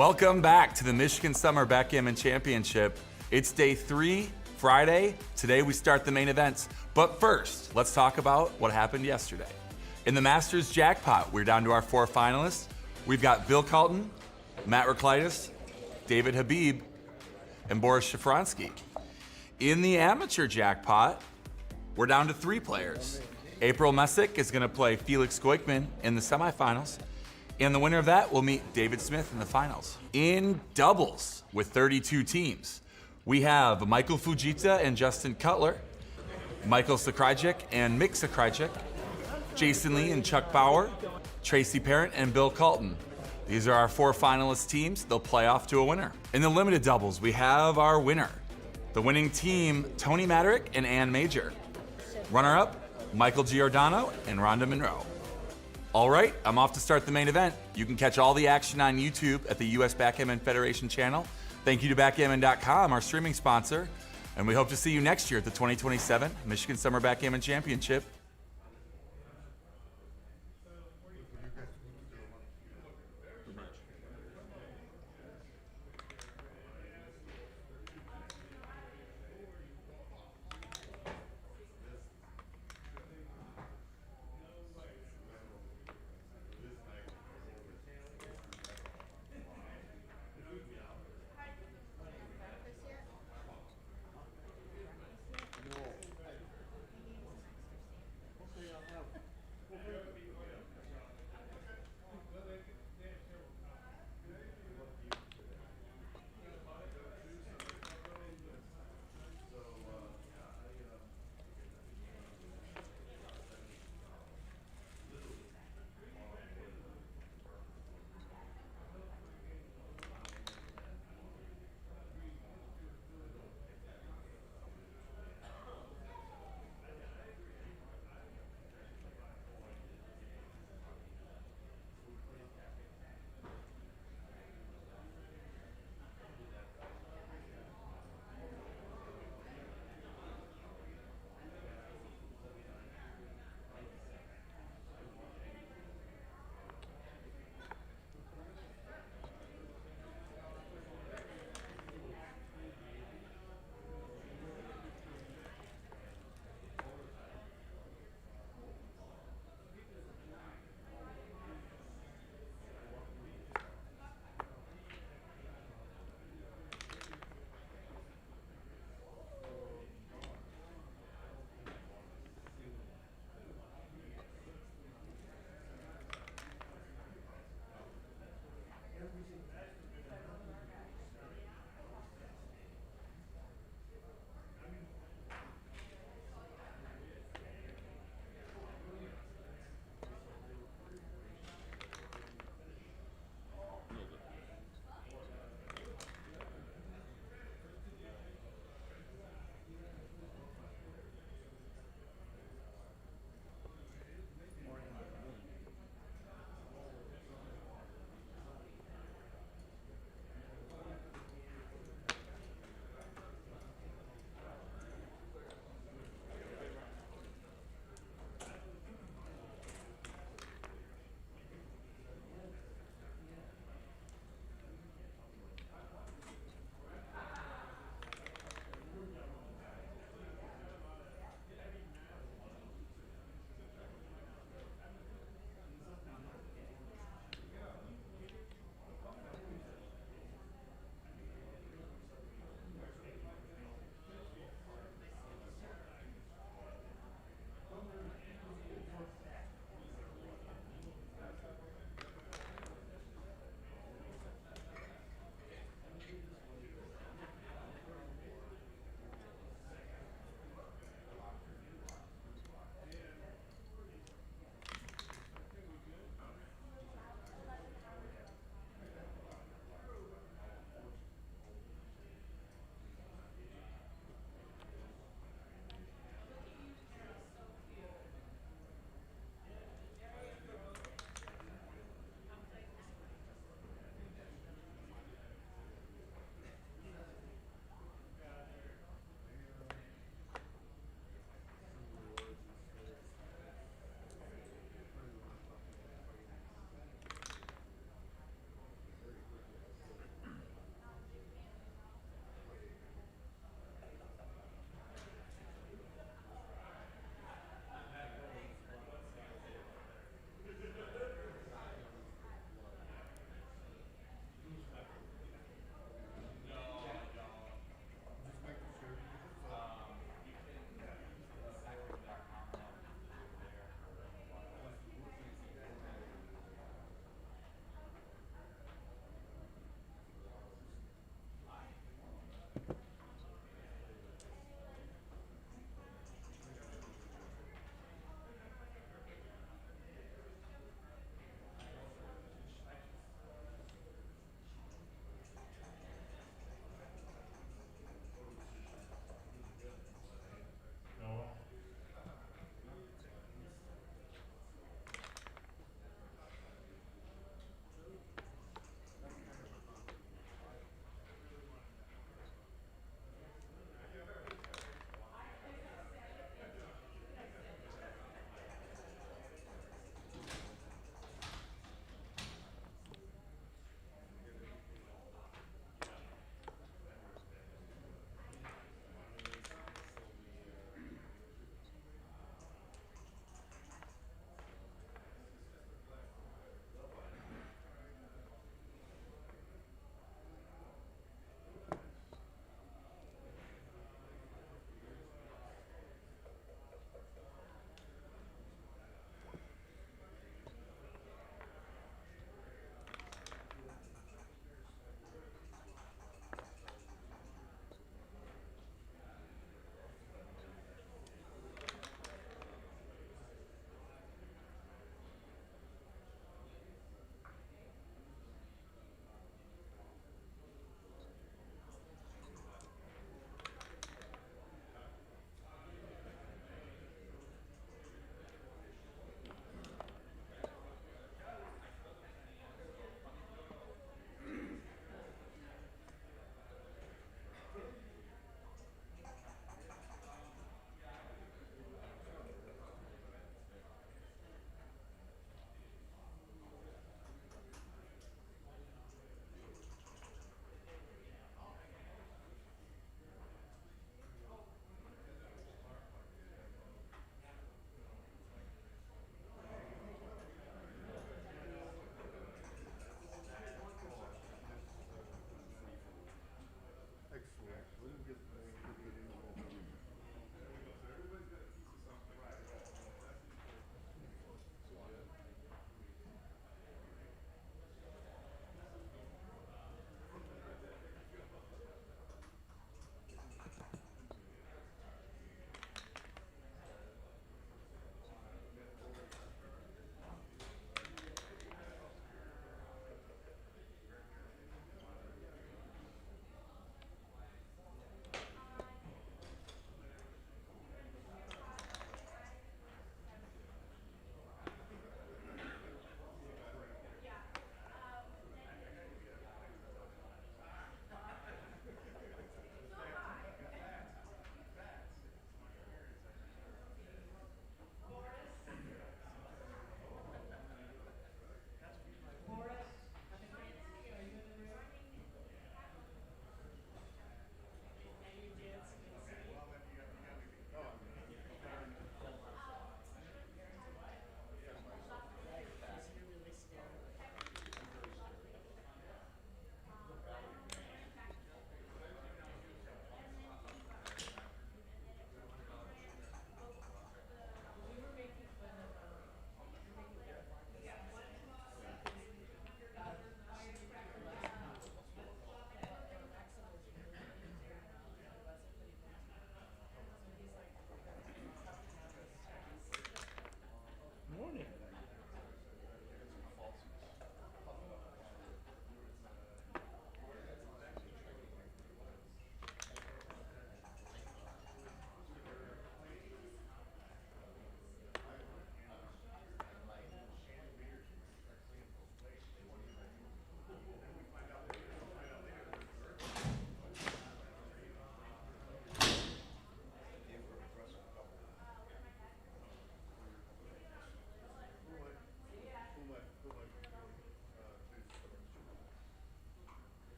Welcome back to the Michigan Summer Backgammon Championship. It's day 3, Friday. Today we start the main events. But first, let's talk about what happened yesterday. In the Masters Jackpot, we're down to our 4 finalists. We've got Bill Carlton, Matt Roklitis, David Habib, and Boris Shafransky. In the Amateur Jackpot, we're down to 3 players. April Messick is going to play Felix Goikman in the semifinals, and the winner of that will meet David Smith in the finals. In doubles, with 32 teams, we have Michael Fujita and Justin Cutler, Michael Sakrajczyk and Mick Sakrajczyk, Jason Lee and Chuck Bauer, Tracy Parent and Bill Carlton. These are our 4 finalist teams. They'll play off to a winner. In the limited doubles, we have our winner. The winning team, Tony Maderick and Ann Major. Runner-up, Michael Giordano and Rhonda Monroe. All right, I'm off to start the main event. You can catch all the action on YouTube at the US Backgammon Federation channel. Thank you to Backgammon.com, our streaming sponsor, and we hope to see you next year at the 2027 Michigan Summer Backgammon Championship.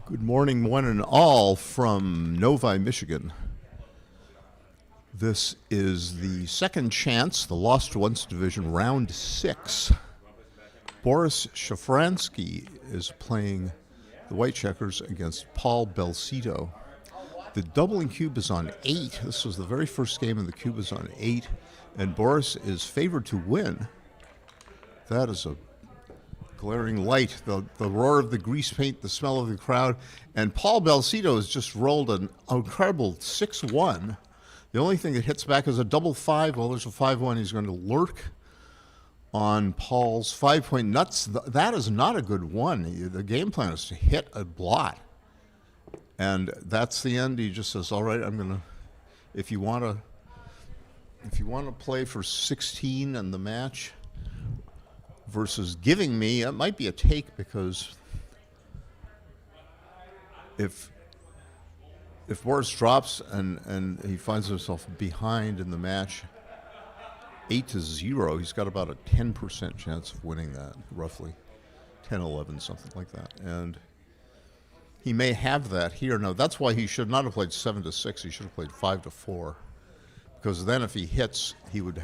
Good morning, one and all, from Novi, Michigan. This is the second chance, the Lost Once Division, round 6. Boris Shafransky is playing the white checkers against Paul Belcito. The doubling cube is on 8. This was the very first game, and the cube is on 8. And Boris is favored to win. That is a glaring light, the roar of the grease paint, the smell of the crowd. And Paul Belcito has just rolled an incredible 6-1. The only thing that hits back is a double 5. Well, there's a 5-1. He's going to lurk on Paul's 5-point nuts. That is not a good one. The game plan is to hit a blot. And that's the end. He just says, all right, I'm going to, if you want to play for 16 in the match versus giving me, it might be a take, because if Boris drops and he finds himself behind in the match 8-0, he's got about a 10% chance of winning that, roughly 10-11, something like that. And he may have that here. Now, that's why he should not have played 7-6. He should have played 5-4, because then if he hits, he would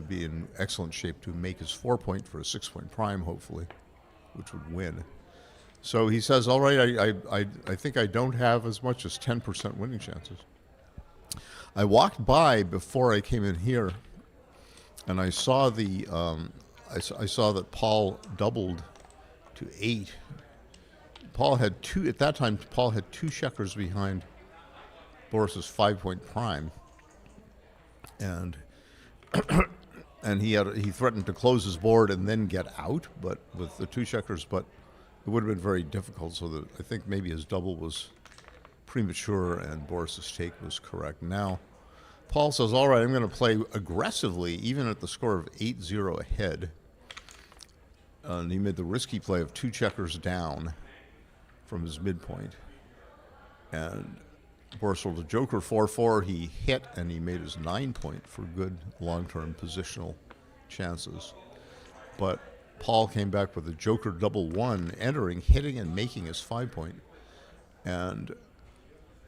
be in excellent shape to make his 4-point for a 6-point prime, hopefully, which would win. So he says, all right, I think I don't have as much as 10% winning chances. I walked by before I came in here, and I saw I saw that Paul doubled to 8. Paul had two, at that time, Paul had 2 checkers behind Boris's 5-point prime. And and he threatened to close his board and then get out, but with the 2 checkers, but it would have been very difficult. So that I think maybe his double was premature and Boris's take was correct. Now, Paul says, all right, I'm going to play aggressively, even at the score of 8-0 ahead. And he made the risky play of 2 checkers down from his midpoint. And Boris rolled a joker 4-4. He hit, and he made his 9-point for good long-term positional chances. But Paul came back with a joker double 1, entering, hitting, and making his 5-point. And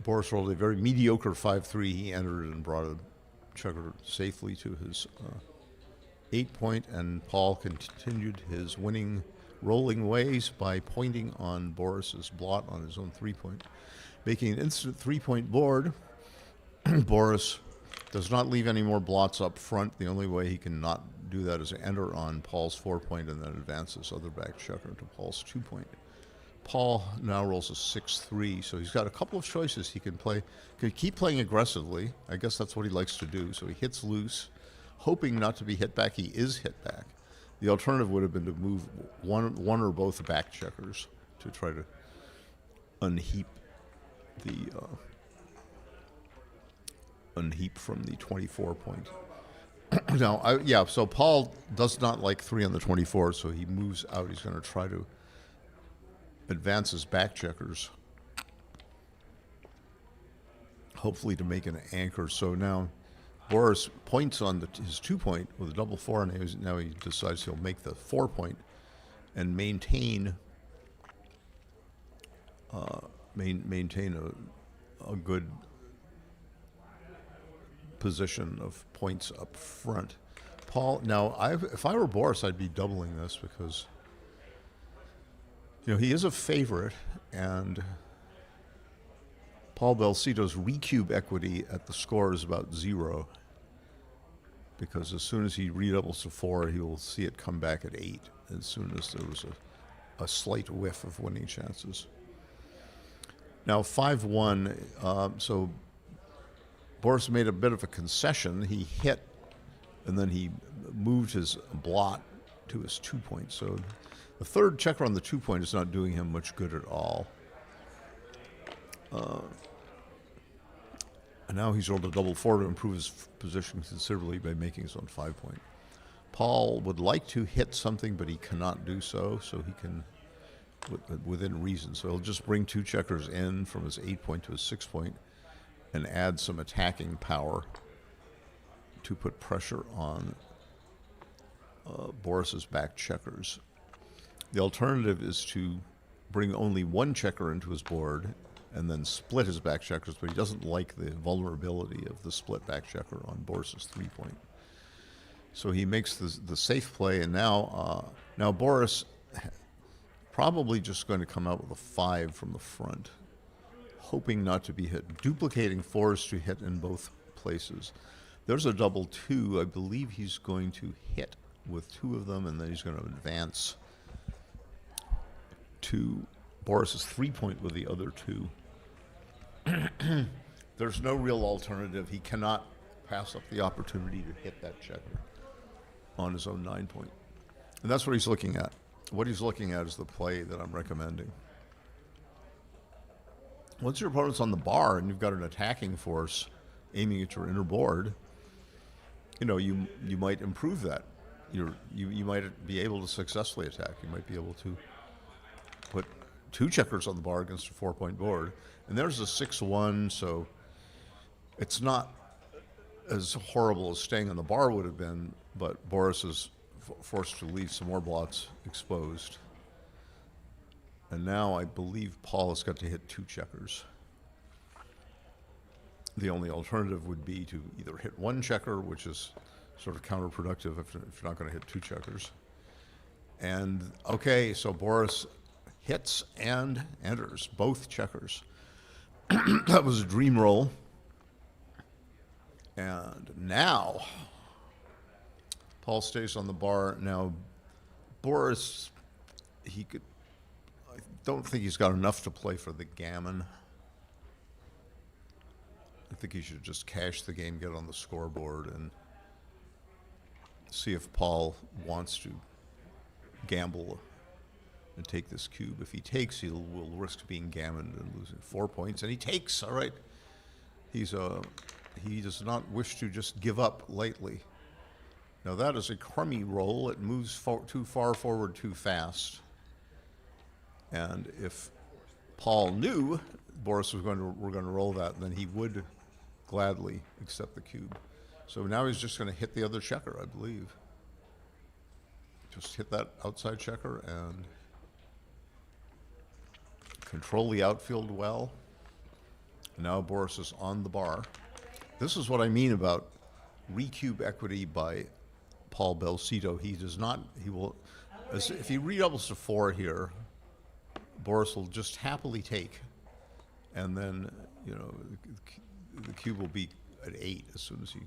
Boris rolled a very mediocre 5-3. He entered and brought a checker safely to his 8-point, and Paul continued his winning rolling ways by pointing on Boris's blot on his own 3-point, making an instant 3-point board. Boris does not leave any more blots up front. The only way he can not do that is to enter on Paul's 4-point and then advance his other back checker to Paul's 2-point. Paul now rolls a 6-3, so he's got a couple of choices. He can keep playing aggressively. I guess that's what he likes to do. So he hits loose, hoping not to be hit back. He is hit back. The alternative would have been to move one or both back checkers to try to unheap from the 24-point. Now, so Paul does not like 3 on the 24, so he moves out. He's going to try to advance his back checkers, hopefully to make an anchor. So now Boris points on his 2-point with a double 4, and now he decides he'll make the 4-point and maintain a good position of points up front. Paul, now, if I were Boris, I'd be doubling this, because he is a favorite, and Paul Belcito's recube equity at the score is about 0, because as soon as he redoubles to 4, he will see it come back at 8 as soon as there was a slight whiff of winning chances. Now, 5-1, so Boris made a bit of a concession. He hit, and then he moved his blot to his 2-point. So the third checker on the 2-point is not doing him much good at all. And now he's rolled a double 4 to improve his position considerably by making his own 5-point. Paul would like to hit something, but he cannot do so he can, within reason. So he'll just bring 2 checkers in from his 8-point to his 6-point and add some attacking power to put pressure on Boris's back checkers. The alternative is to bring only one checker into his board and then split his back checkers, but he doesn't like the vulnerability of the split back checker on Boris's 3-point. So he makes the safe play, and now Boris probably just going to come out with a 5 from the front, hoping not to be hit, duplicating 4s to hit in both places. There's a double 2. I believe he's going to hit with 2 of them, and then he's going to advance to Boris's 3-point with the other 2. There's no real alternative. He cannot pass up the opportunity to hit that checker on his own 9-point. And that's what he's looking at. What he's looking at is the play that I'm recommending. Once your opponent's on the bar and you've got an attacking force aiming at your inner board, you might improve that. You might be able to successfully attack. You might be able to put 2 checkers on the bar against a 4-point board. And there's a 6-1, so it's not as horrible as staying on the bar would have been, but Boris is forced to leave some more blots exposed. And now I believe Paul has got to hit 2 checkers. The only alternative would be to either hit 1 checker, which is sort of counterproductive if you're not going to hit 2 checkers. And okay, so Boris hits and enters both checkers. That was a dream roll. And now Paul stays on the bar. Now Boris, I don't think he's got enough to play for the gammon. I think he should just cash the game, get on the scoreboard, and see if Paul wants to gamble and take this cube. If he takes, he will risk being gammoned and losing 4 points. And he takes. All right. He does not wish to just give up lightly. Now that is a crummy roll. It moves too far forward too fast. And if Paul knew Boris were going to roll that, then he would gladly accept the cube. So now he's just going to hit the other checker, I believe. Just hit that outside checker and control the outfield well. Now Boris is on the bar. This is what I mean about recube equity by Paul Belsito. If he redoubles to 4 here, Boris will just happily take, and then the cube will be at 8 as soon as he,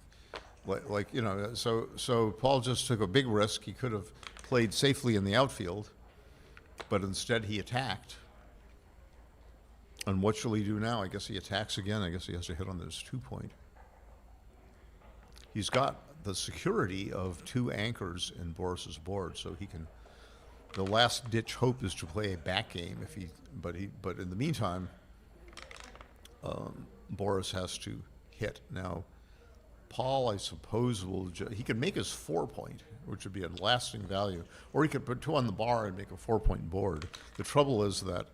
So Paul just took a big risk. He could have played safely in the outfield, but instead he attacked. And what shall he do now? I guess he attacks again. I guess he has to hit on this 2-point. He's got the security of 2 anchors in Boris's board, so he can. The last ditch hope is to play a back game but in the meantime, Boris has to hit. Now, Paul, I suppose, he can make his 4-point, which would be a lasting value, or he could put 2 on the bar and make a 4-point board. The trouble is that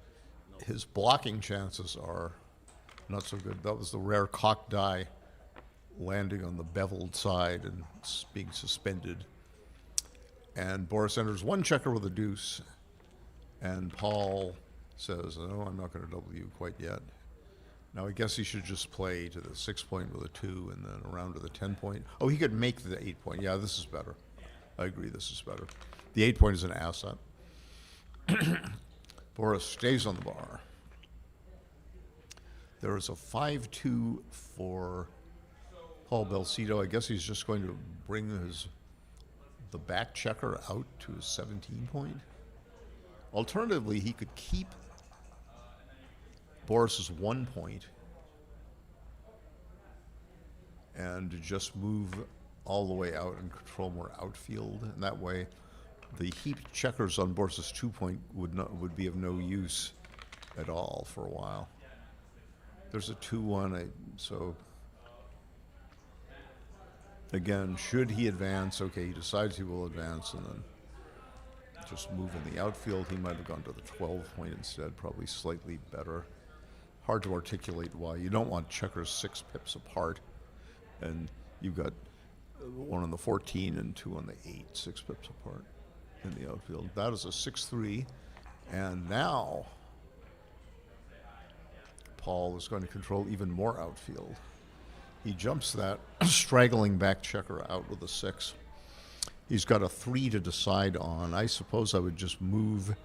his blocking chances are not so good. That was the rare cock die landing on the beveled side and being suspended. And Boris enters 1 checker with a deuce, and Paul says, "No, I'm not going to double you quite yet." Now I guess he should just play to the 6-point with a 2 and then around to the 10-point. Oh, he could make the 8-point. Yeah, this is better. I agree, this is better. The 8-point is an asset. Boris stays on the bar. There is a 5-2 for Paul Belsito. I guess he's just going to bring the back checker out to a 17-point. Alternatively, he could keep Boris's 1-point and just move all the way out and control more outfield. And that way, the heaped checkers on Boris's 2-point would be of no use at all for a while. There's a 2-1, so again, should he advance? Okay, he decides he will advance and then just move in the outfield. He might have gone to the 12-point instead, probably slightly better. Hard to articulate why. You don't want checkers 6 pips apart, and you've got 1 on the 14 and 2 on the 8, 6 pips apart in the outfield. That is a 6-3, and now Paul is going to control even more outfield. He jumps that straggling back checker out with a 6. He's got a 3 to decide on. I suppose I would just move.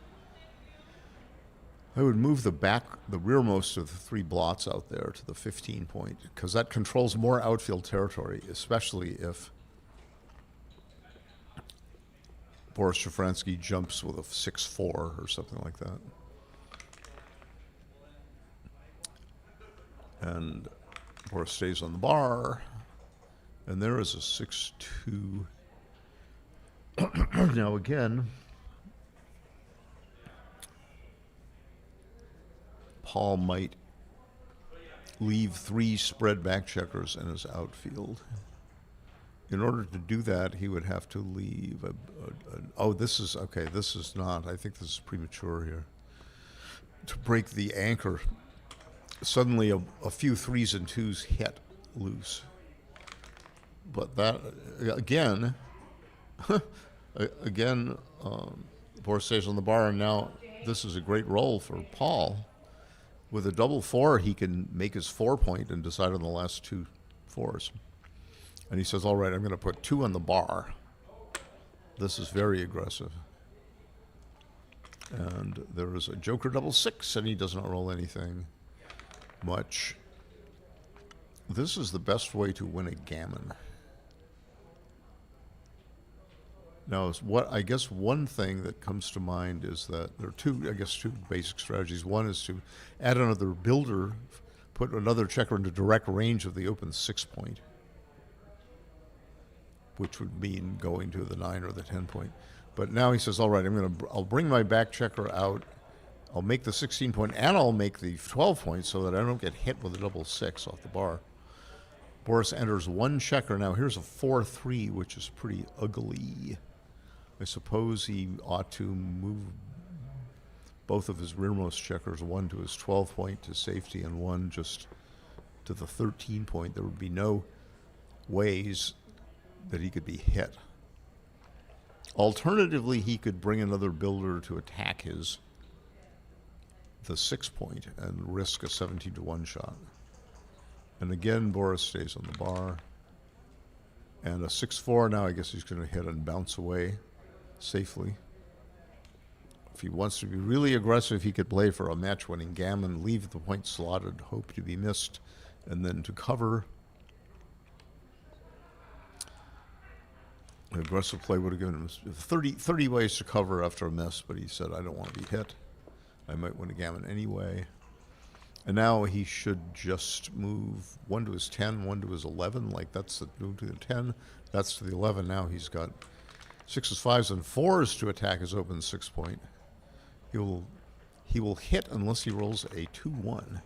I would move the rearmost of the 3 blots out there to the 15 point, because that controls more outfield territory, especially if Boris Shafransky jumps with a 6-4 or something like that. And Boris stays on the bar, and there is a 6-2. Now again, Paul might leave 3 spread back checkers in his outfield. In order to do that, he would have to leave this is not, I think this is premature here. To break the anchor, suddenly a few 3s and 2s hit loose. But that, again, Boris stays on the bar, and now this is a great roll for Paul. With a double 4, he can make his 4 point and decide on the last 2 4s. And he says, all right, I'm going to put 2 on the bar. This is very aggressive. And there is a joker double 6, and he does not roll anything much. This is the best way to win a gammon. Now, I guess one thing that comes to mind is that there are two basic strategies. One is to add another builder, put another checker into direct range of the open 6 point, which would mean going to the 9 or the 10 point. But now he says, all right, I'll bring my back checker out, I'll make the 16 point, and I'll make the 12 point so that I don't get hit with a double 6 off the bar. Boris enters 1 checker. Now here's a 4-3, which is pretty ugly. I suppose he ought to move both of his rearmost checkers, 1 to his 12 point to safety and 1 just to the 13 point. There would be no ways that he could be hit. Alternatively, he could bring another builder to attack the 6 point and risk a 17-1 shot. And again, Boris stays on the bar. And a 6-4, now I guess he's going to hit and bounce away safely. If he wants to be really aggressive, he could play for a match-winning gammon, leave the point slotted, hope to be missed, and then to cover. An aggressive play would have given him 30 ways to cover after a miss, but he said, I don't want to be hit. I might win a gammon anyway. And now he should just move 1 to his 10, 1 to his 11. Like that's the move to the 10. That's to the 11. Now he's got 6s, 5s, and 4s to attack his open 6 point. He will hit unless he rolls a 2-1.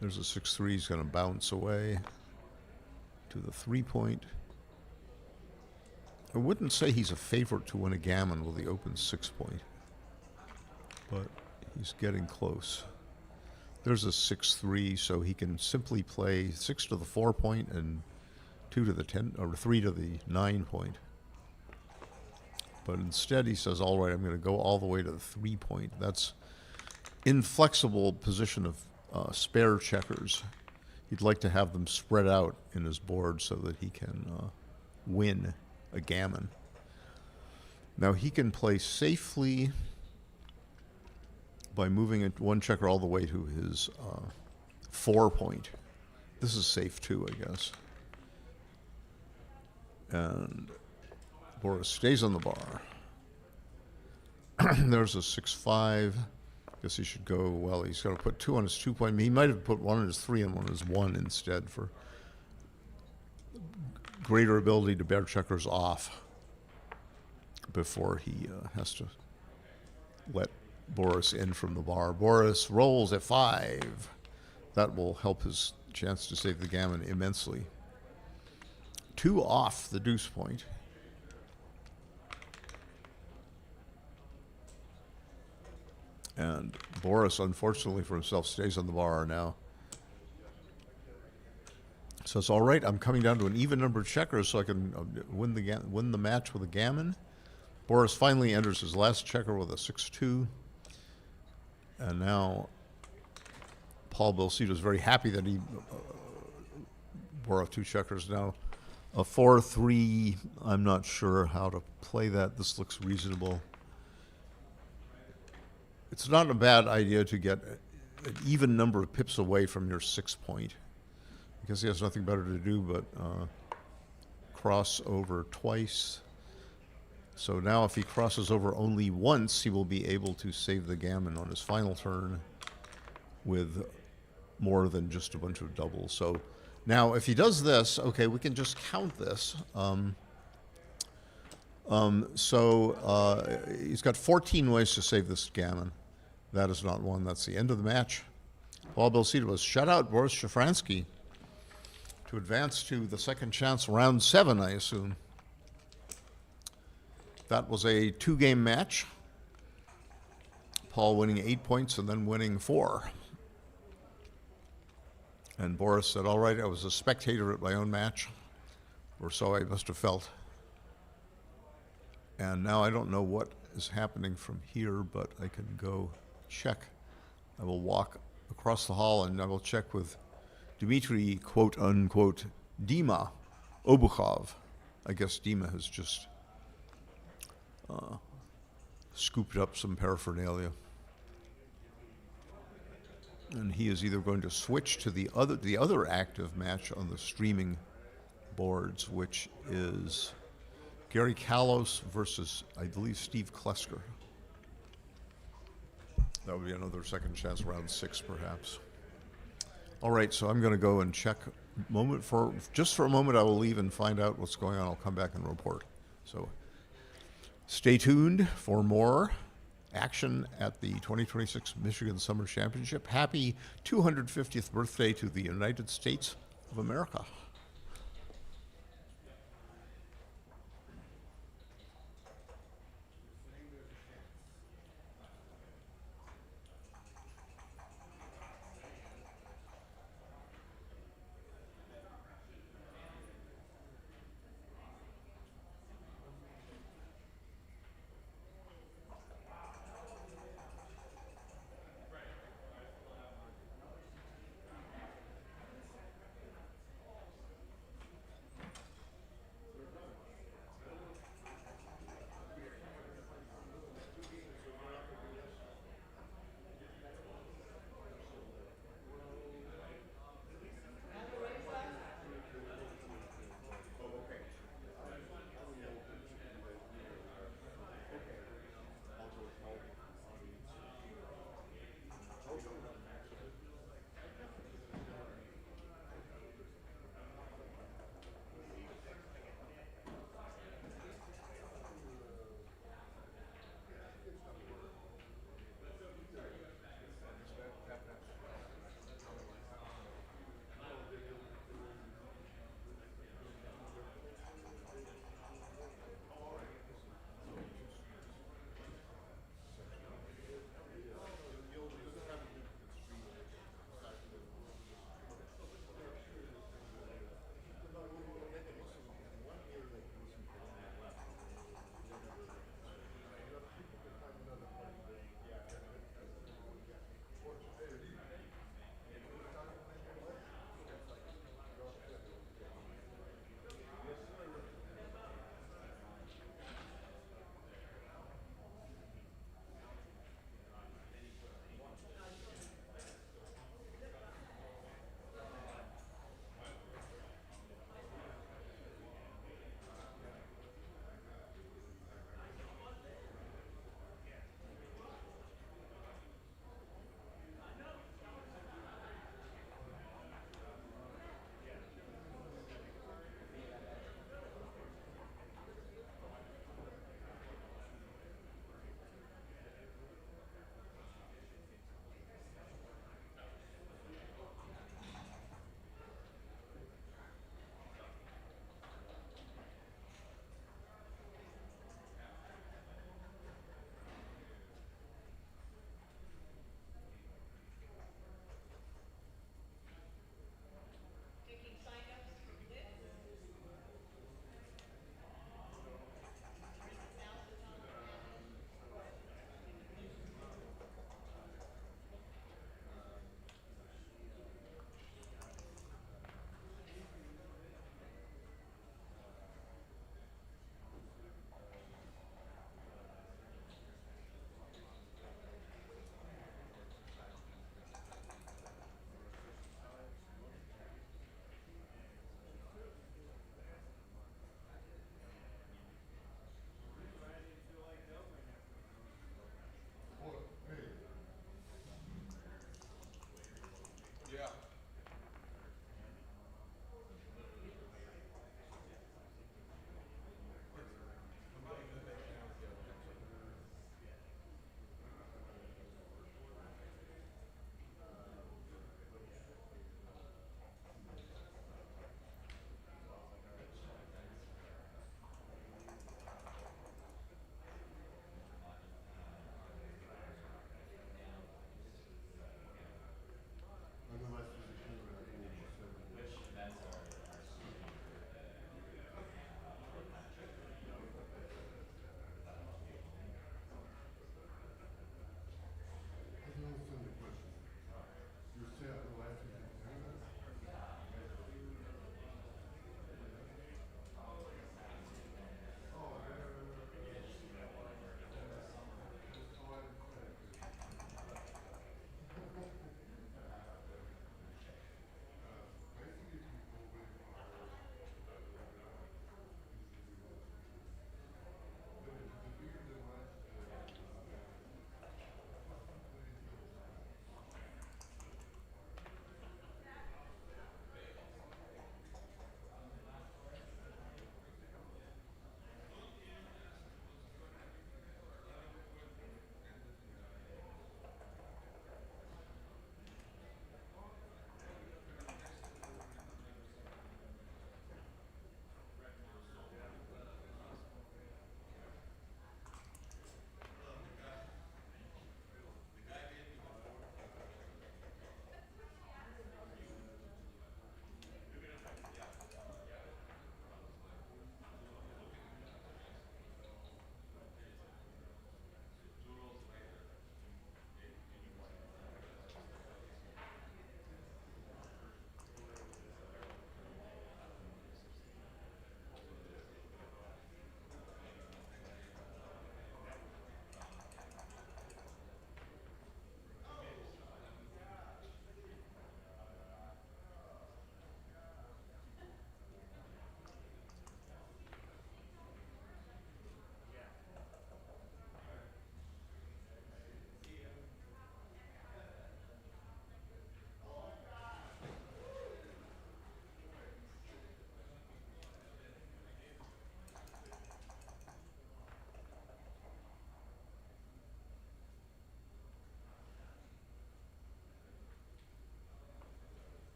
There's a 6-3. He's going to bounce away to the 3 point. I wouldn't say he's a favorite to win a gammon with the open 6 point, but he's getting close. There's a 6-3, so he can simply play 6 to the 4 point and 2 to the 10 or 3 to the 9 point. But instead, he says, "All right, I'm going to go all the way to the 3 point." That's inflexible position of spare checkers. He'd like to have them spread out in his board so that he can win a gammon. Now he can play safely by moving one checker all the way to his 4 point. This is safe too, I guess. And Boris stays on the bar. There's a 6-5. Guess he should go, well, he's got to put 2 on his 2 point. He might have put 1 on his 3 and 1 on his 1 instead for greater ability to bear checkers off before he has to let Boris in from the bar. Boris rolls at 5. That will help his chance to save the gammon immensely. 2 off the deuce point. And Boris, unfortunately for himself, stays on the bar now. So it's all right. I'm coming down to an even number of checkers so I can win the match with a gammon. Boris finally enters his last checker with a 6-2. And now Paul Belcito is very happy that he bore off 2 checkers now. A 4-3, I'm not sure how to play that. This looks reasonable. It's not a bad idea to get an even number of pips away from your 6 point, because he has nothing better to do but cross over twice. So now if he crosses over only once, he will be able to save the gammon on his final turn with more than just a bunch of doubles. So now if he does this, okay, we can just count this. He's got 14 ways to save this gammon. That is not one. That's the end of the match. Paul Belcito has shut out Boris Shafransky to advance to the second chance, round 7, I assume. That was a 2-game match. Paul winning 8 points and then winning 4. And Boris said, all right, I was a spectator at my own match, or so I must have felt. And now I don't know what is happening from here, but I can go check. I will walk across the hall and I will check with Dmitry, quote unquote, Dima Obukhov. I guess Dima has just scooped up some paraphernalia. And he is either going to switch to the other active match on the streaming boards, which is Gary Kalos versus, I believe, Steve Klesker. That would be another second chance, round 6, perhaps. All right, so I'm going to go and check. Just for a moment, I will leave and find out what's going on. I'll come back and report. So stay tuned for more action at the 2026 Michigan Summer Championship. Happy 250th birthday to the United States of America.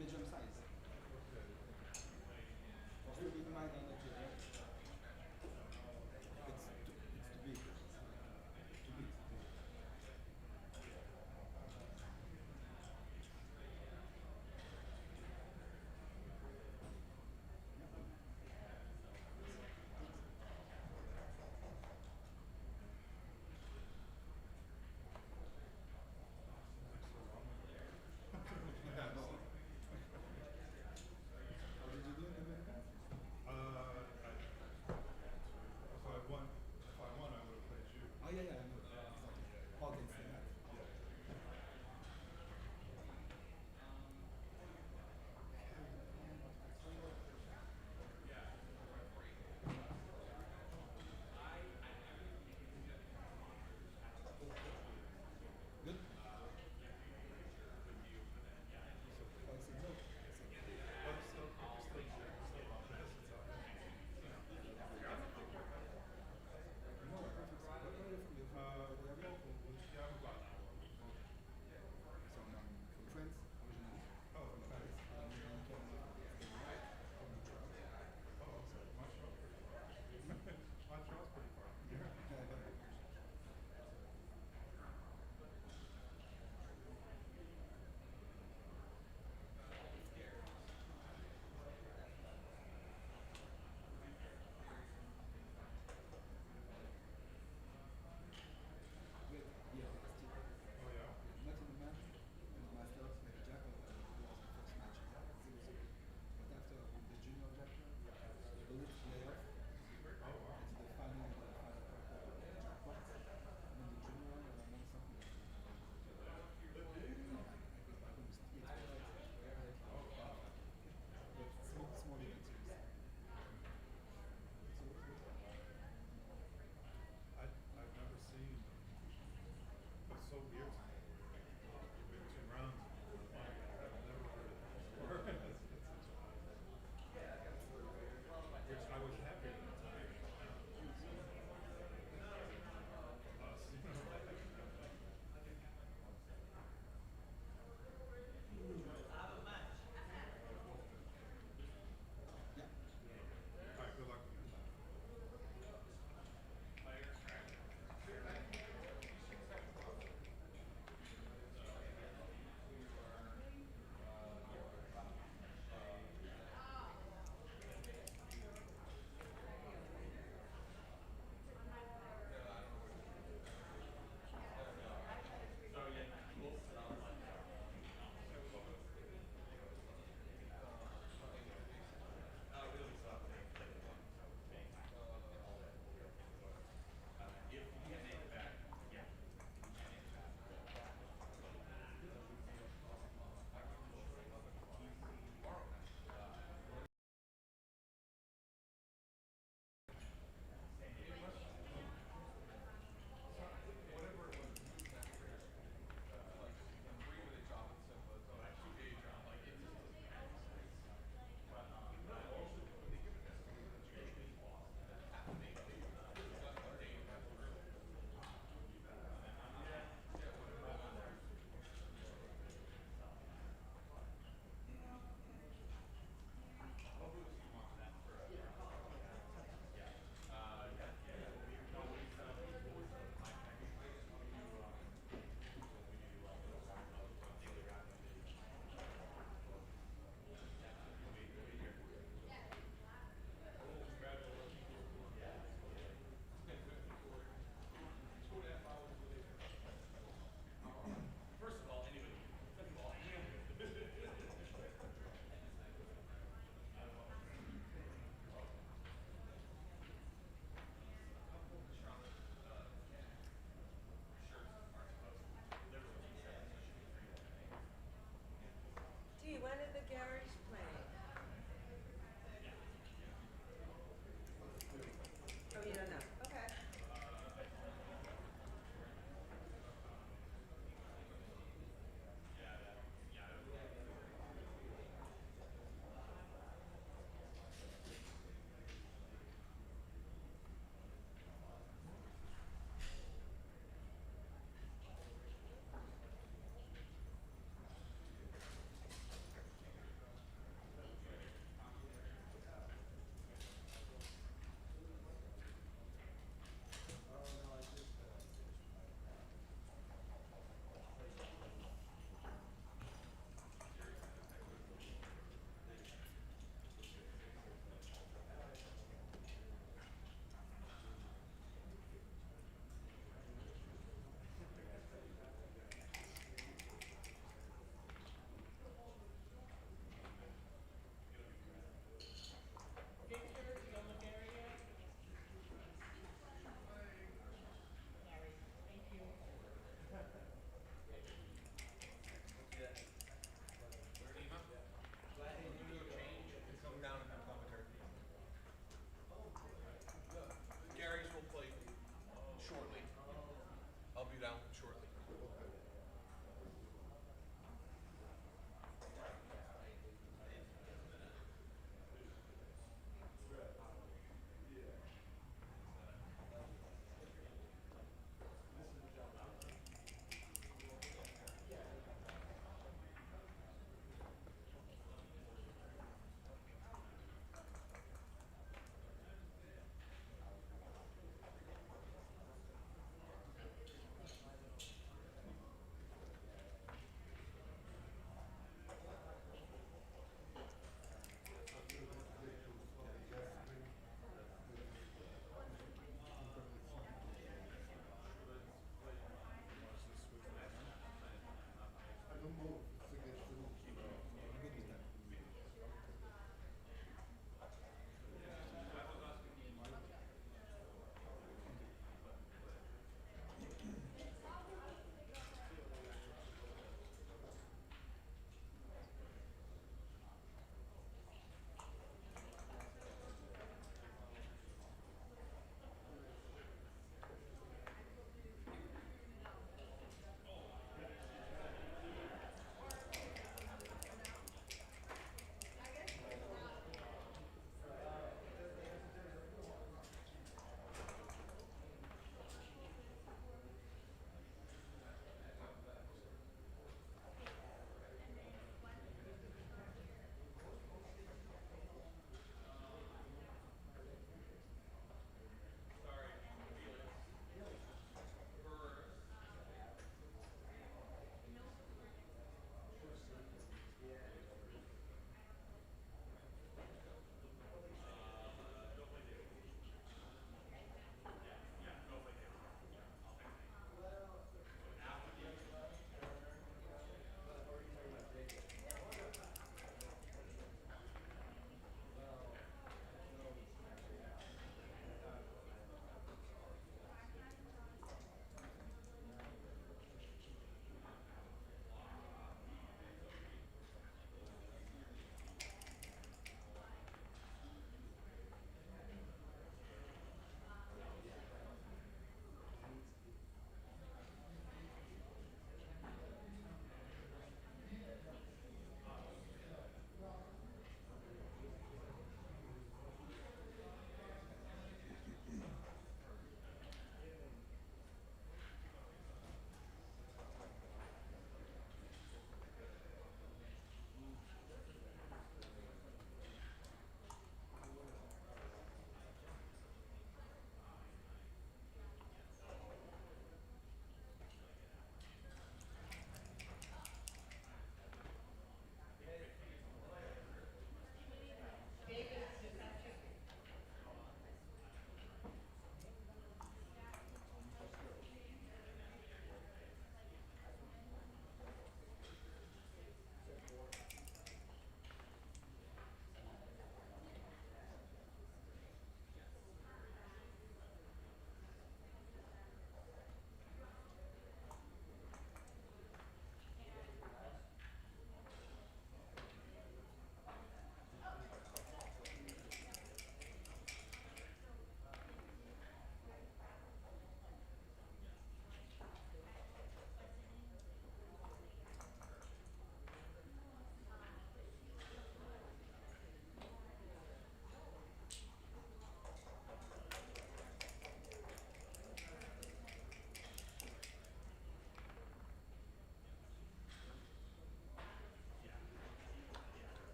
the jump size. Just to keep in mind that it's too big. Too big.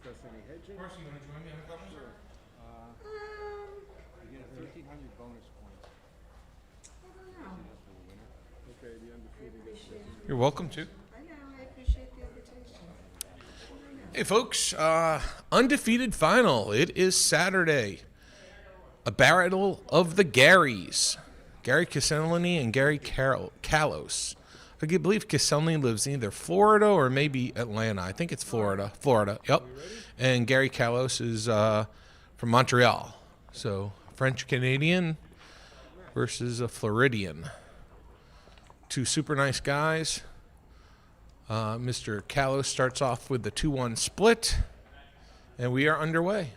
discuss any hedging? Of course, you want to join me on a couple? Sure. You get 1,300 bonus points. For the winner. Okay, the undefeated gets this. You're welcome to. I know, I appreciate the invitation. Hey, folks, undefeated final. It is Saturday. A battle of the Garys. Gary Castellini and Gary Kalos. I believe Castellini lives in either Florida or maybe Atlanta. I think it's Florida. Florida, yep. And Gary Kalos is from Montreal. So French-Canadian versus a Floridian. Two super nice guys. Mr. Kalos starts off with the 2-1 split, and we are underway.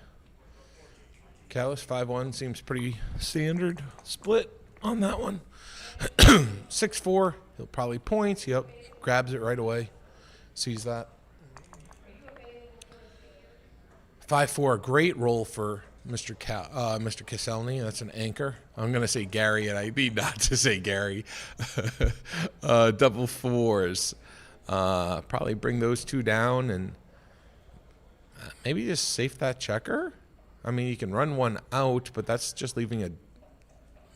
Kalos 5-1 seems pretty standard split on that one. 6-4, he'll probably points. Yep, grabs it right away. Sees that. 5-4, great roll for Mr. Castellini. That's an anchor. I'm going to say Gary, and I need not to say Gary. Double fours. Probably bring those two down and maybe just safe that checker. I mean, you can run one out, but that's just leaving a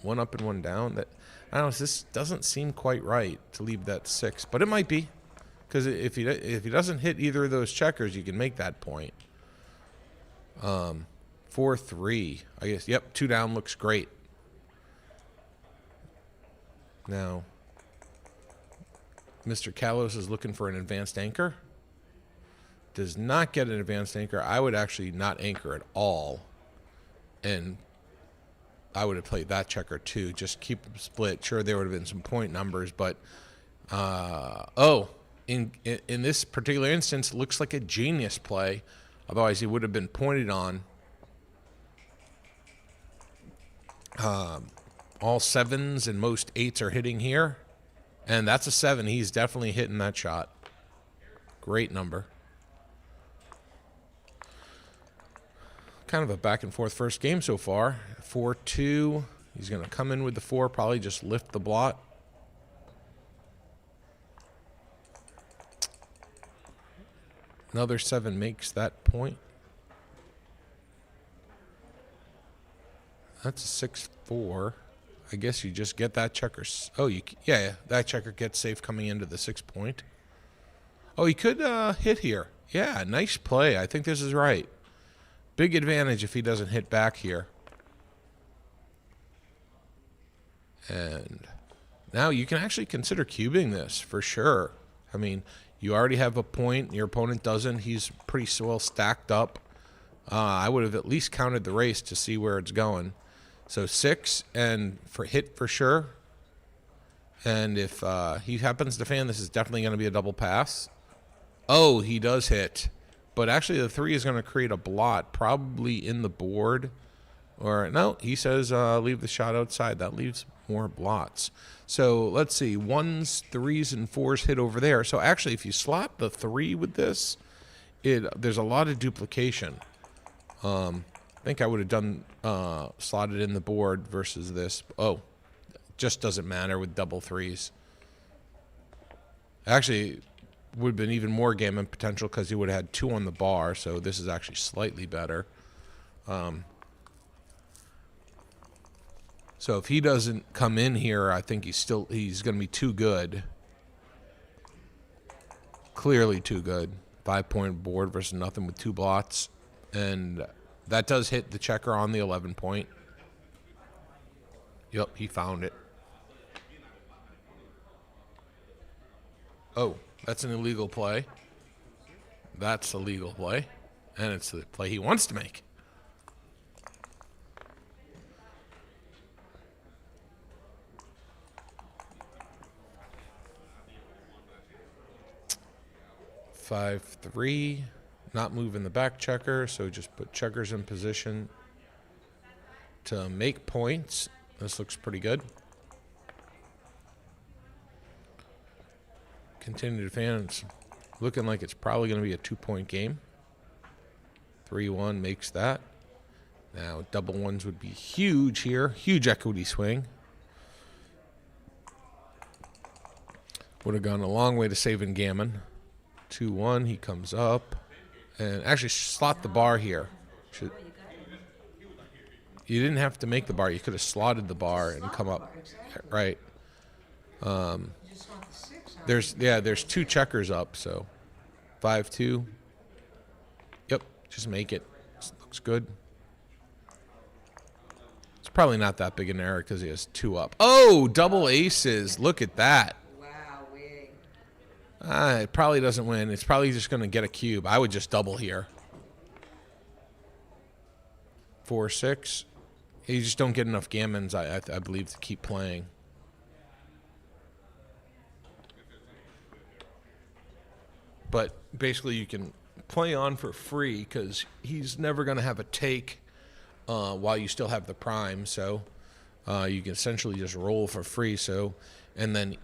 one up and one down. That I don't know. This doesn't seem quite right to leave that 6, but it might be because if he doesn't hit either of those checkers, you can make that point. 4-3, I guess. Yep, 2 down looks great. Now, Mr. Kalos is looking for an advanced anchor. Does not get an advanced anchor. I would actually not anchor at all. And I would have played that checker too. Just keep them split. Sure, there would have been some point numbers, but in this particular instance, it looks like a genius play. Otherwise, he would have been pointed on. All 7s and most 8s are hitting here. And that's a 7. He's definitely hitting that shot. Great number. Kind of a back and forth first game so far. 4-2. He's going to come in with the 4, probably just lift the blot. Another 7 makes that point. That's a 6-4. I guess you just get that checker. Oh, yeah, that checker gets safe coming into the 6 point. Oh, he could hit here. Yeah, nice play. I think this is right. Big advantage if he doesn't hit back here. And now you can actually consider cubing this for sure. I mean, you already have a point. Your opponent doesn't. He's pretty well stacked up. I would have at least counted the race to see where it's going. So 6 and for hit for sure. And if he happens to fan, this is definitely going to be a double pass. Oh, he does hit. But actually the 3 is going to create a blot probably in the board. Or no, he says leave the shot outside. That leaves more blots. So let's see. 1s, 3s, and 4s hit over there. So actually if you slot the 3 with this, there's a lot of duplication. I think I would have done slotted in the board versus this. Oh, just doesn't matter with double 3s. Actually, would have been even more gammon potential because he would have had 2 on the bar. So this is actually slightly better. So if he doesn't come in here, I think he's going to be too good. Clearly too good. 5-point board versus nothing with 2 blots, and that does hit the checker on the 11 point. Yep, he found it. Oh, that's an illegal play. That's a legal play. And it's the play he wants to make. Five, 3. Not moving the back checker, so just put checkers in position to make points. This looks pretty good. Continue to fan. It's looking like it's probably going to be a 2-point game. 3-1 makes that. Now, double 1s would be huge here. Huge equity swing. Would have gone a long way to saving gammon. 2-1, he comes up. And actually slot the bar here. You didn't have to make the bar. You could have slotted the bar and come up. Right. There's 2 checkers up, so 5-2. Yep, just make it. Looks good. It's probably not that big an error because he has 2 up. Oh, double aces. Look at that. Wow, wig. It probably doesn't win. It's probably just going to get a cube. I would just double here. 4-6. You just don't get enough gammons, I believe, to keep playing. But basically, you can play on for free because he's never going to have a take while you still have the prime. So you can essentially just roll for free. So, and then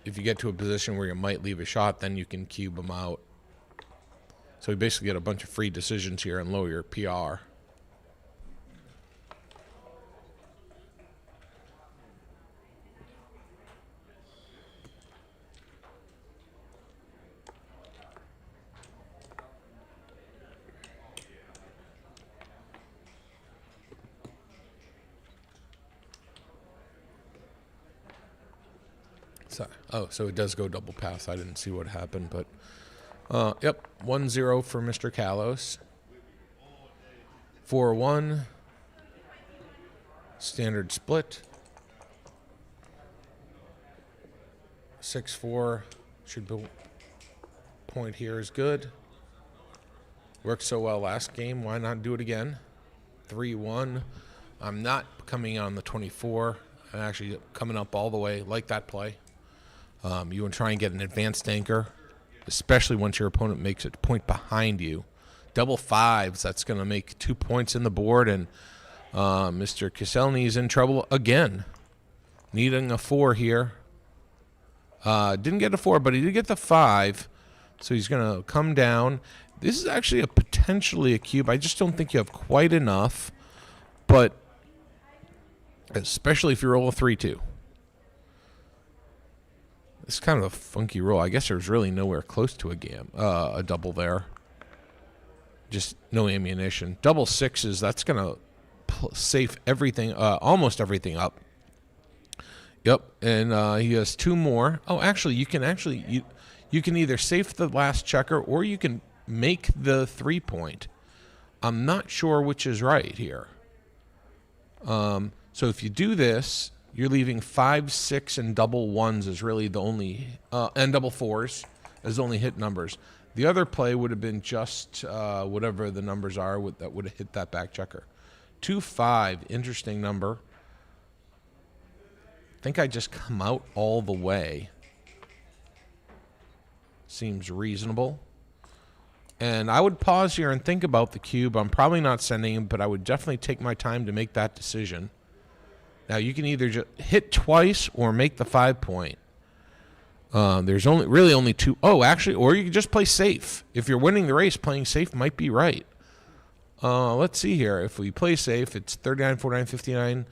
if you get to a position where you might leave a shot, then you can cube him out. So you basically get a bunch of free decisions here and lower your PR. So it does go double pass. I didn't see what happened, but yep, 1-0 for Mr. Kalos. 4-1. Standard split. 6-4. Should be point here is good. Worked so well last game. Why not do it again? 3-1. I'm not coming on the 24. I'm actually coming up all the way. Like that play. You want to try and get an advanced anchor, especially once your opponent makes a point behind you. Double 5s, that's going to make 2 points in the board, and Mr. Kiselny is in trouble again. Needing a 4 here. Didn't get a 4, but he did get the 5, so he's going to come down. This is actually potentially a cube. I just don't think you have quite enough, but especially if you roll a 3-2. It's kind of a funky roll. I guess there's really nowhere close to a double there. Just no ammunition. Double 6s, that's going to safe everything, almost everything up. Yep, and he has 2 more. Oh, actually, you can either safe the last checker or you can make the 3-point. I'm not sure which is right here. So if you do this, you're leaving 5, 6, and double 1s is really the only, and double 4s as only hit numbers. The other play would have been just whatever the numbers are that would have hit that back checker. 2-5, interesting number. I think I just come out all the way. Seems reasonable. And I would pause here and think about the cube. I'm probably not sending him, but I would definitely take my time to make that decision. Now, you can either just hit twice or make the 5-point. There's really only 2. Oh, actually, or you can just play safe. If you're winning the race, playing safe might be right. Let's see here. If we play safe, it's 39, 49, 59,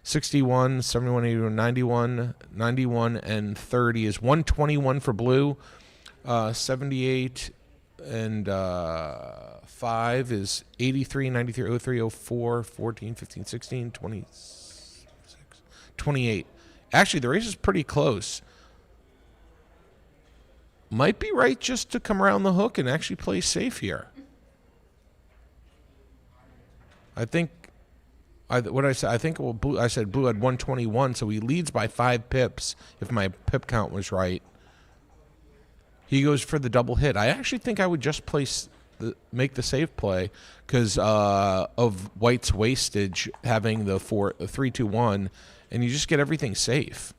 61, 71, 81, 91, 91, and 30 is 121 for blue. 78 and 5 is 83, 93, 03, 04, 14, 15, 16, 20. 28. Actually, the race is pretty close. Might be right just to come around the hook and actually play safe here. I think, what I said, I think I said blue had 121, so he leads by 5 pips, if my pip count was right. He goes for the double hit. I actually think I would just make the safe play because of white's wastage having the 3-2-1. And you just get everything safe.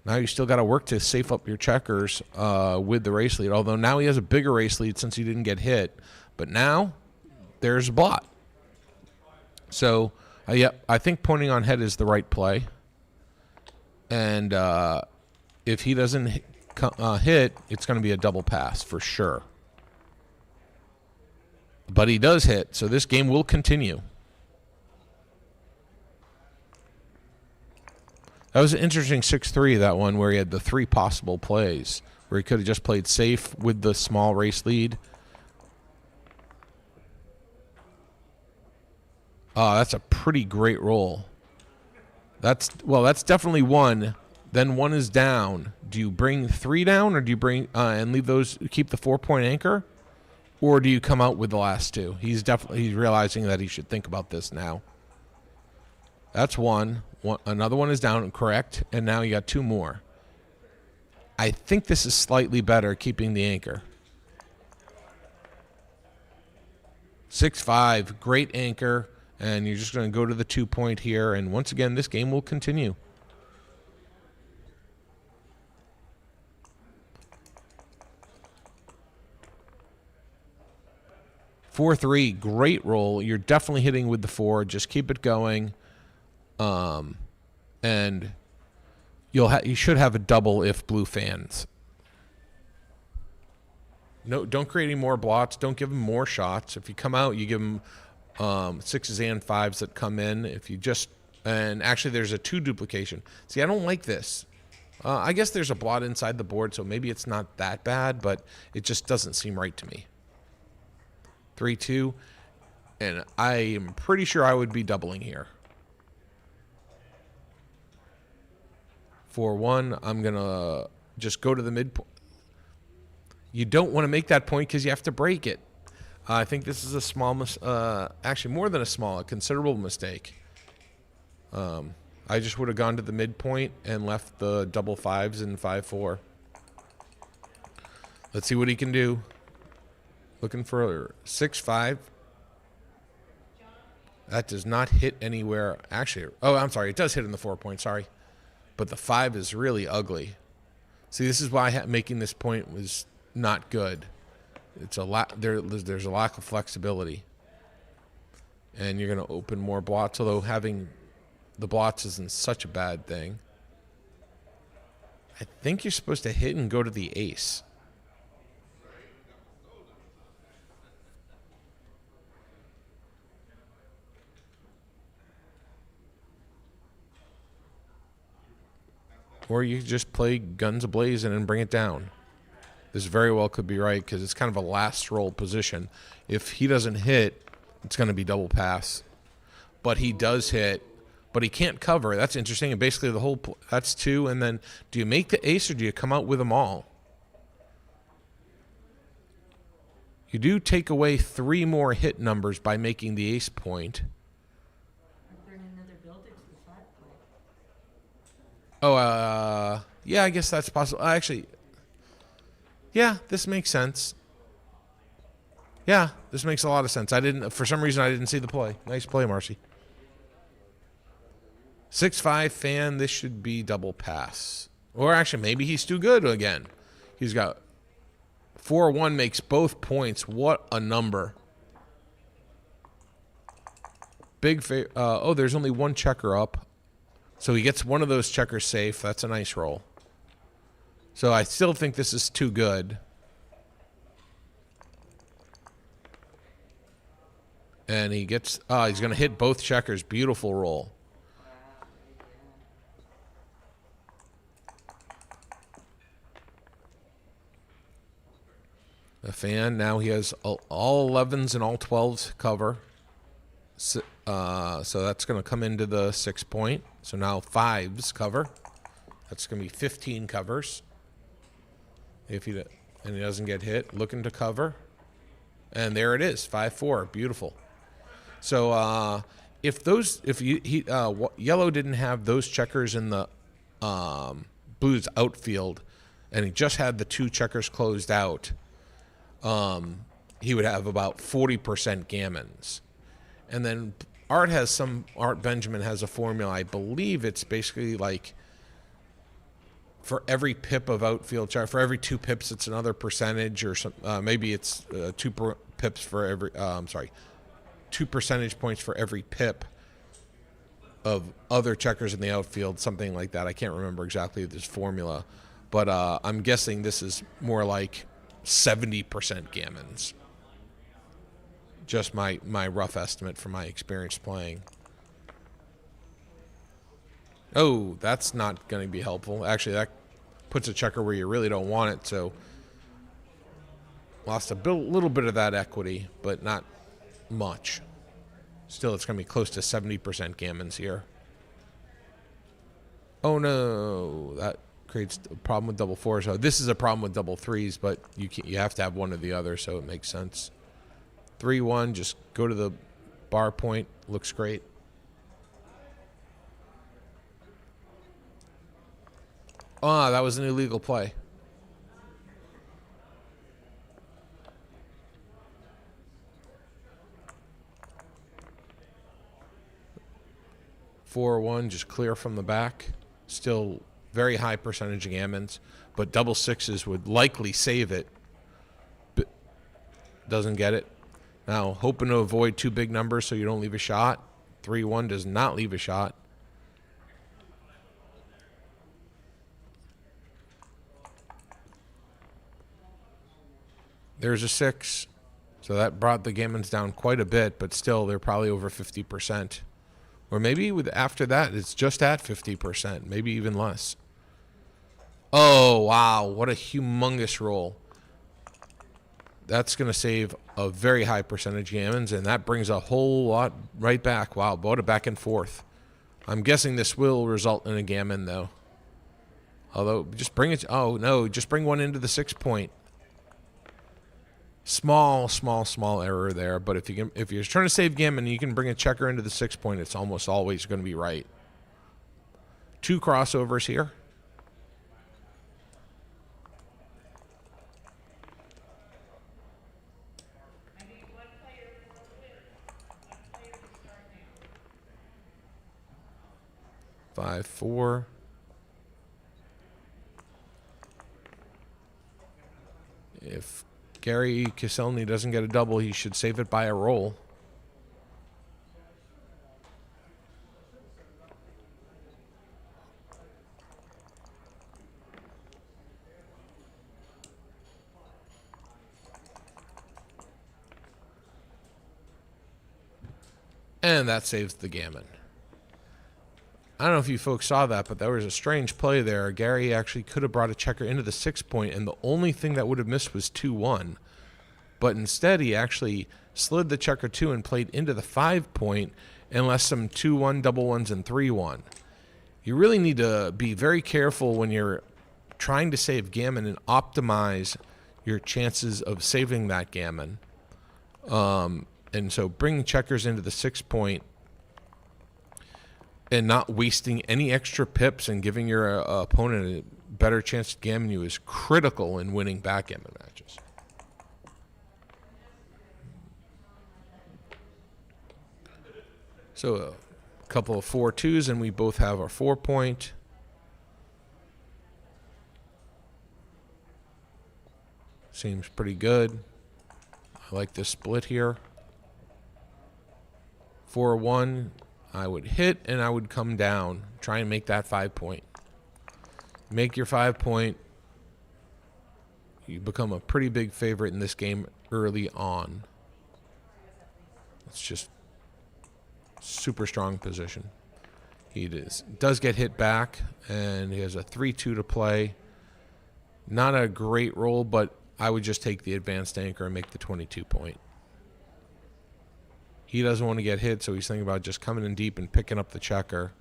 Now you still got to work to safe up your checkers with the race lead. Although now he has a bigger race lead since he didn't get hit. But now there's a blot. So, I think pointing on head is the right play. And if he doesn't hit, it's going to be a double pass for sure. But he does hit, so this game will continue. That was an interesting 6-3, that one, where he had the 3 possible plays, where he could have just played safe with the small race lead, That's a pretty great roll. That's definitely one. Then one is down. Do you bring 3 down, or do you bring and leave those, keep the 4-point anchor, or do you come out with the last 2? He's realizing that he should think about this now. That's one. Another one is down, correct, and now you got 2 more. I think this is slightly better, keeping the anchor. 6-5, great anchor, and you're just going to go to the 2-point here, and once again, this game will continue. Four, 3, great roll. You're definitely hitting with the 4. Just keep it going, and you should have a double if blue fans. No, don't create any more blots. Don't give them more shots. If you come out, you give them 6s and 5s that come in. If you just, and actually there's a 2 duplication. See, I don't like this. I guess there's a blot inside the board, so maybe it's not that bad, but it just doesn't seem right to me. 3-2, and I am pretty sure I would be doubling here. 4-1, I'm going to just go to the midpoint. You don't want to make that point because you have to break it. I think this is a small, actually more than a considerable mistake. I just would have gone to the midpoint and left the double 5s and 5-4. Let's see what he can do. Looking for 6-5. That does not hit anywhere. Actually, oh, I'm sorry. It does hit in the 4-point. Sorry. But the 5 is really ugly. See, this is why making this point was not good. It's there's a lack of flexibility. And you're going to open more blots, although having the blots isn't such a bad thing. I think you're supposed to hit and go to the ace. Or you just play guns a-blazing and bring it down. This very well could be right because it's kind of a last roll position. If he doesn't hit, it's going to be double pass. But he does hit, but he can't cover. That's interesting. And basically the whole that's 2. And then do you make the ace or do you come out with them all? You do take away 3 more hit numbers by making the ace point. Oh, yeah, I guess that's possible. Actually, yeah, this makes sense. Yeah, this makes a lot of sense. For some reason, I didn't see the play. Nice play, Marcy. 6-5 fan, this should be double pass. Or actually, maybe he's too good again. He's got 4-1 makes both points. What a number. Big oh, there's only 1 checker up. So he gets one of those checkers safe. That's a nice roll. So I still think this is too good. And he gets, he's going to hit both checkers. Beautiful roll. The fan, now he has all 11s and all 12s cover. So that's going to come into the 6-point. So now 5s cover. That's going to be 15 covers. And he doesn't get hit, looking to cover. And there it is, 5-4, beautiful. So yellow didn't have those checkers in the blues outfield, and he just had the 2 checkers closed out, he would have about 40% gammons. And then Art Benjamin has a formula. I believe it's basically like for every pip of outfield check, for every 2 pips, it's another percentage, or some. Maybe it's 2 pips for every. 2 percentage points for every pip of other checkers in the outfield, something like that. I can't remember exactly this formula, but I'm guessing this is more like 70% gammons. Just my rough estimate from my experience playing. Oh, that's not going to be helpful. Actually, that puts a checker where you really don't want it, so lost a little bit of that equity, but not much. Still, it's going to be close to 70% gammons here. Oh no, that creates a problem with double fours. So this is a problem with double threes, but you have to have one or the other, so it makes sense. 3-1, just go to the bar point. Looks great. Ah, that was an illegal play. Four one, just clear from the back. Still very high percentage of gammons, but double sixes would likely save it. But doesn't get it. Now, hoping to avoid two big numbers so you don't leave a shot. 3-1 does not leave a shot. There's a 6. So that brought the gammons down quite a bit, but still they're probably over 50%. Or maybe with after that, it's just at 50%, maybe even less. Oh, wow. What a humongous roll. That's going to save a very high percentage gammons, and that brings a whole lot right back. Wow, what a back and forth. I'm guessing this will result in a gammon, though. Although, just bring it. Oh, no, just bring one into the 6 point. Small error there, but if you're trying to save gammon and you can bring a checker into the 6 point, it's almost always going to be right. 2 crossovers here. Five, 4. If Gary Kiselny doesn't get a double, he should save it by a roll. And that saves the gammon. I don't know if you folks saw that, but there was a strange play there. Gary actually could have brought a checker into the 6 point, and the only thing that would have missed was 2-1. But instead, he actually slid the checker 2 and played into the 5 point and left some 2-1, double ones, and 3-1. You really need to be very careful when you're trying to save gammon and optimize your chances of saving that gammon. And so bring checkers into the 6 point and not wasting any extra pips and giving your opponent a better chance to gammon you is critical in winning backgammon matches. So a couple of 4-2s, and we both have our 4 point. Seems pretty good. I like this split here. 4-1. I would hit and I would come down. Try and make that 5 point. Make your 5 point. You become a pretty big favorite in this game early on. It's just super strong position. He does get hit back, and he has a 3-2 to play. Not a great roll, but I would just take the advanced anchor and make the 22 point. He doesn't want to get hit, so he's thinking about just coming in deep and picking up the checker.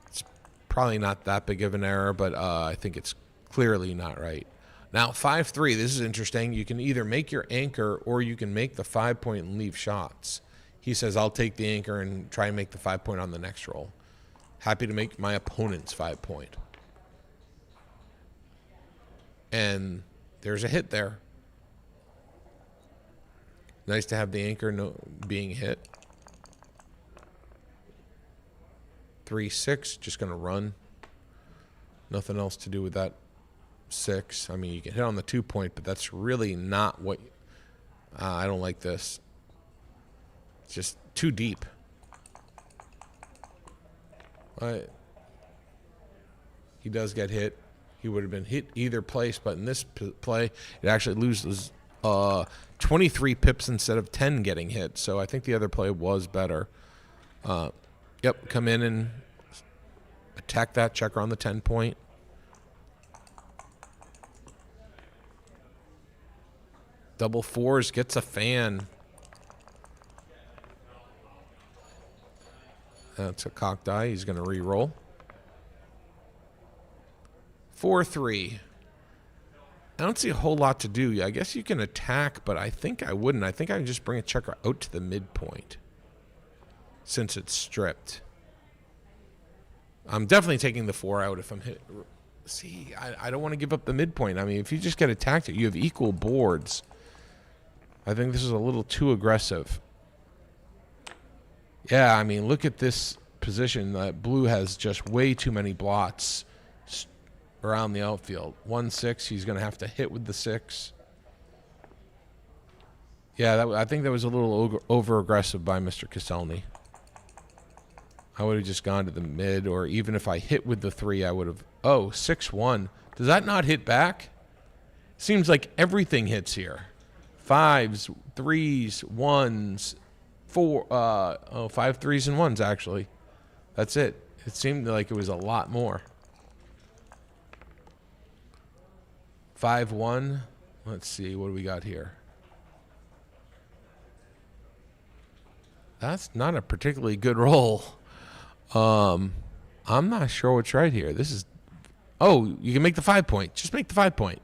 It's probably not that big of an error, but I think it's clearly not right. Now, 5-3, this is interesting. You can either make your anchor or you can make the 5 point and leave shots. He says, I'll take the anchor and try and make the 5 point on the next roll. Happy to make my opponent's 5 point. And there's a hit there. Nice to have the anchor being hit. 3-6, just going to run. Nothing else to do with that 6. I mean, you can hit on the 2 point, but that's really not what... I don't like this. It's just too deep. He does get hit. He would have been hit either place, but in this play, it actually loses 23 pips instead of 10 getting hit. So I think the other play was better. Yep, come in and attack that checker on the 10 point. Double 4s gets a fan. That's a cocked die. He's going to re-roll. 4-3. I don't see a whole lot to do. I guess you can attack, but I think I wouldn't. I think I would just bring a checker out to the midpoint since it's stripped. I'm definitely taking the 4 out if I'm hit. See, I don't want to give up the midpoint. I mean, if you just get attacked, you have equal boards. I think this is a little too aggressive. Yeah, I mean, look at this position. Blue has just way too many blots around the outfield. 1-6, he's going to have to hit with the 6. Yeah, I think that was a little over-aggressive by Mr. Caselny. I would have just gone to the mid, or even if I hit with the 3, I would have... Oh, 6-1. Does that not hit back? Seems like everything hits here. 5s, 3s, 1s, 4... 5 3s and 1s, actually. That's it. It seemed like it was a lot more. 5-1. Let's see. What do we got here? That's not a particularly good roll. I'm not sure what's right here. This is... Oh, you can make the 5 point. Just make the 5 point.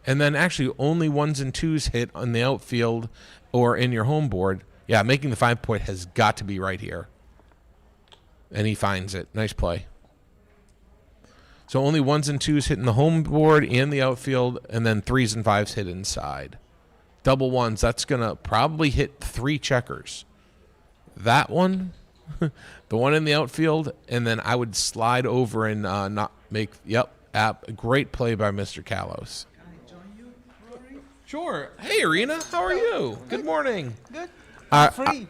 And then actually only 1s and 2s hit on the outfield or in your home board. Yeah, making the 5 point has got to be right here. And he finds it. Nice play. So only 1s and 2s hit in the home board and the outfield, and then 3s and 5s hit inside. Double 1s, that's going to probably hit 3 checkers. That one, the one in the outfield, and then I would slide over and not make, great play by Mr. Kalos. Can I join you, Rory? Sure. Hey, Irina, how are you? Good morning. Good. Free.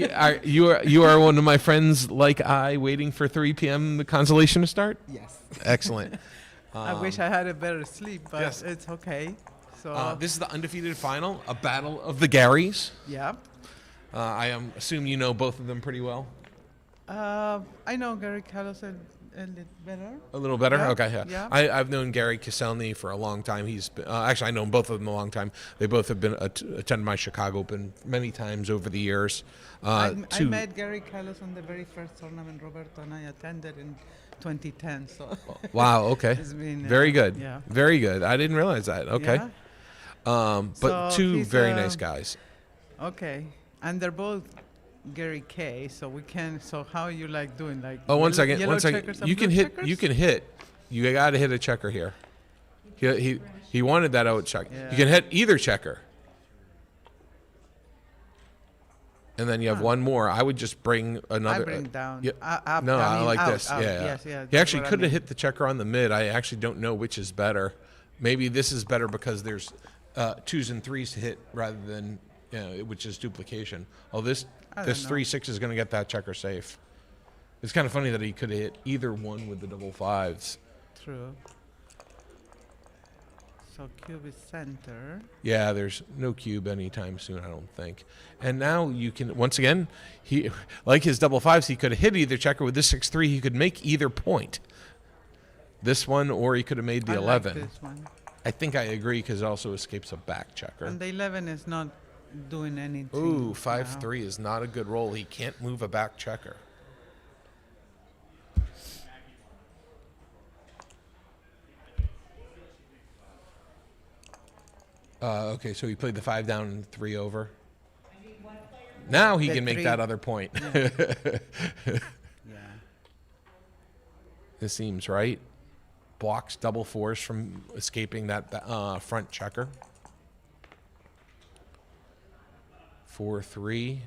You are one of my friends like I waiting for 3 p.m. the consolation to start? Yes. Excellent. I wish I had a better sleep, but yes. it's okay. So This is the undefeated final, a battle of the Garys. yeah. I assume you know both of them pretty well. I know Gary Carlos a little better. A little better? Yeah, Okay, yeah. I've known Gary Caselny for a long time. He's been, actually, I know both of them a long time. They both have been attended my Chicago Open many times over the years. I met Gary Carlos on the very first tournament Roberto and I attended in 2010. So Wow, okay. It's been, very good. yeah. Very good. I didn't realize that. Okay. Yeah. But So two he's, very nice guys. Okay, and they're both Gary K. So we can. So how you like doing? Like Oh, one yellow- second. yellow One second. checkers and You can blue hit. checkers? You can hit. You got to hit a checker here. He wanted that out check. Yeah. You can hit either checker. And then you have one more. I would just bring another. I bring down. Yeah. Up, No, I I mean like out, this. out. Yeah. Yes, yeah. He that's actually what I could have mean. hit the checker on the mid. I actually don't know which is better. Maybe this is better because there's 2s and 3s to hit rather than which is duplication. Oh, this I don't know. 3-6 is going to get that checker safe. It's kind of funny that he could have hit either one with the double 5s. True. So cube is center. Yeah, there's no cube anytime soon, I don't think. And now you can, once again, he like his double 5s, he could have hit either checker with this 6-3. He could make either point. This one, or he could have made the I 11. Like this one. I think I agree because it also escapes a back checker. And the 11 is not doing anything. Ooh, now. 5-3 is not a good roll. He can't move a back checker. Okay, so he played the 5 down and 3 over. Now he The can make 3. that other point. Yeah. This seems right. Blocks double 4s from escaping that front checker. 4-3.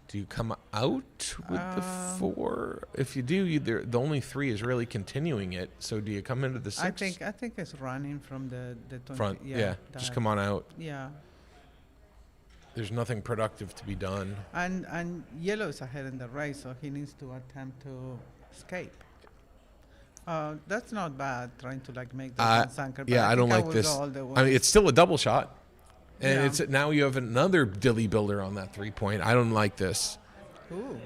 Do you come out with the 4? If you do, the only 3 is really continuing it. So do you come into the 6? I think it's running from the 20. Front. Yeah, just that. come on out. Yeah. There's nothing productive to be done. And yellow is ahead in the right, so he needs to attempt to escape. That's not bad, trying to like make the sunker. Yeah, I don't think like would this. go all the way. I mean, it's still a double shot. And Yeah. it's now you have another dilly builder on that 3-point. I don't like this. Ooh.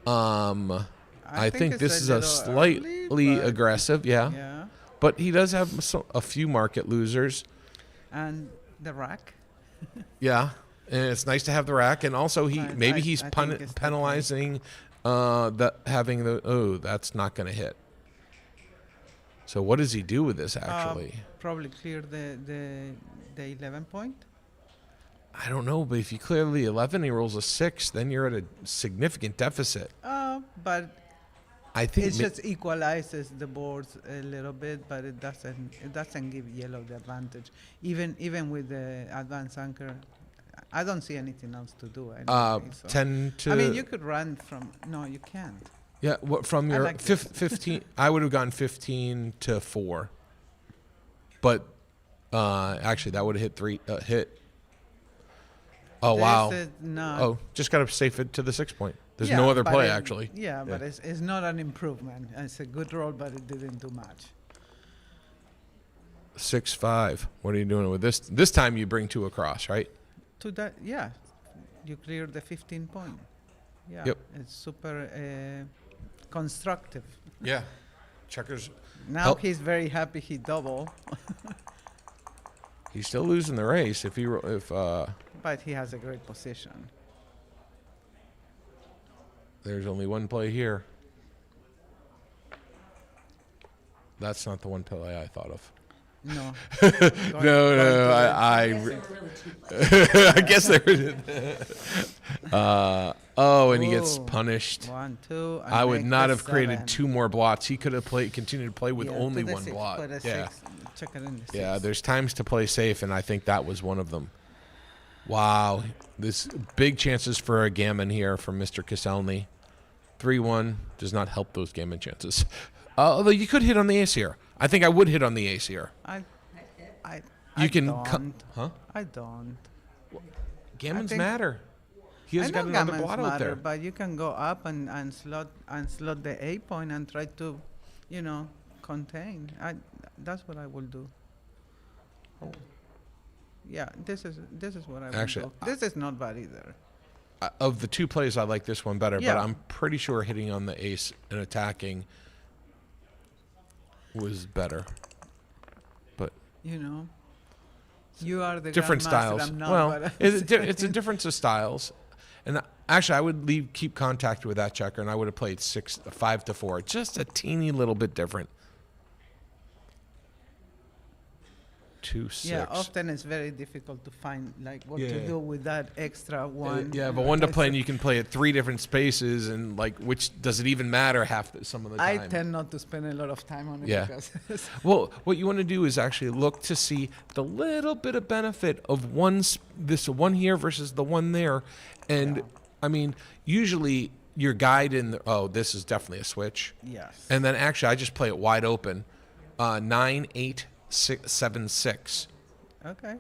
I think it's this is a little slightly early, but aggressive, yeah. Yeah. But he does have a few market losers. And the rack. Yeah. And it's nice to have the rack, and also he's I think it's penalizing that's not going to hit. So what does he do with this actually? Probably clear the 11 point. I don't know, but if you clear the 11, he rolls a 6, then you're at a significant deficit. But I think it just equalizes the boards a little bit, but it doesn't give yellow the advantage. Even with the advanced anchor, I don't see anything else to do. Anyway, so. 10 to. I mean, you could run from. No, you can't. Yeah, from I your like this. 15, I would have gone 15 to 4. But actually, that would have hit 3. Hit. Oh, wow. Oh, just got to safe it to the 6 point. There's no other play, actually. Yeah, but it's not an improvement. It's a good roll, but it didn't do much. 6-5. What are you doing with this? This time you bring 2 across, right? To that, yeah, you clear the 15 point. Yeah, Yep. it's super constructive. Yeah. Checkers. Now he's very happy he double, He's still losing the race but he has a great position. there's only one play here. That's not the one play I thought of. No. No, I guess there. And he gets Ooh. punished. 1, 2. and I would make not the have created 7. 2 more blots. He could have continued to play with Yeah, only to the 1 6, blot. put a Yeah, 6, check it in the 6. yeah. There's times to play safe, and I think that was one of them. Wow, this big chances for a gammon here from Mr. Caselny. 3-1 does not help those gammon chances. Although you could hit on the ace here. I think I would hit on the ace here. I You can don't. huh? I don't. Gammons think- matter. He has I got know another gammons blot out matter, there. but you can go up and slot the 8 point and try to, contain. That's what I will do. Oh. Yeah, this is what I will Actually, do. This is not bad either. Of the 2 plays, I like this one better, Yeah. but I'm pretty sure hitting on the ace and attacking was better. But You are the different grandmaster, styles. I'm not, Well, but it's a difference of styles. And actually, I would keep contact with that checker, and I would have played 5 to 4, just a teeny little bit different. 2-6. yeah, often it's very difficult to find what to Yeah. do with that extra one. Yeah, but 1 to play, and you can play at 3 different spaces, and which does it even matter some of the time? I tend not to spend a lot of time on it Yeah. because Well, what you want to do is actually look to see the little bit of benefit of this one here versus the one there, and I mean, usually your guide this is definitely a switch, yes. and then actually I just play it wide open, 9, 8, 6, 7, 6. Okay.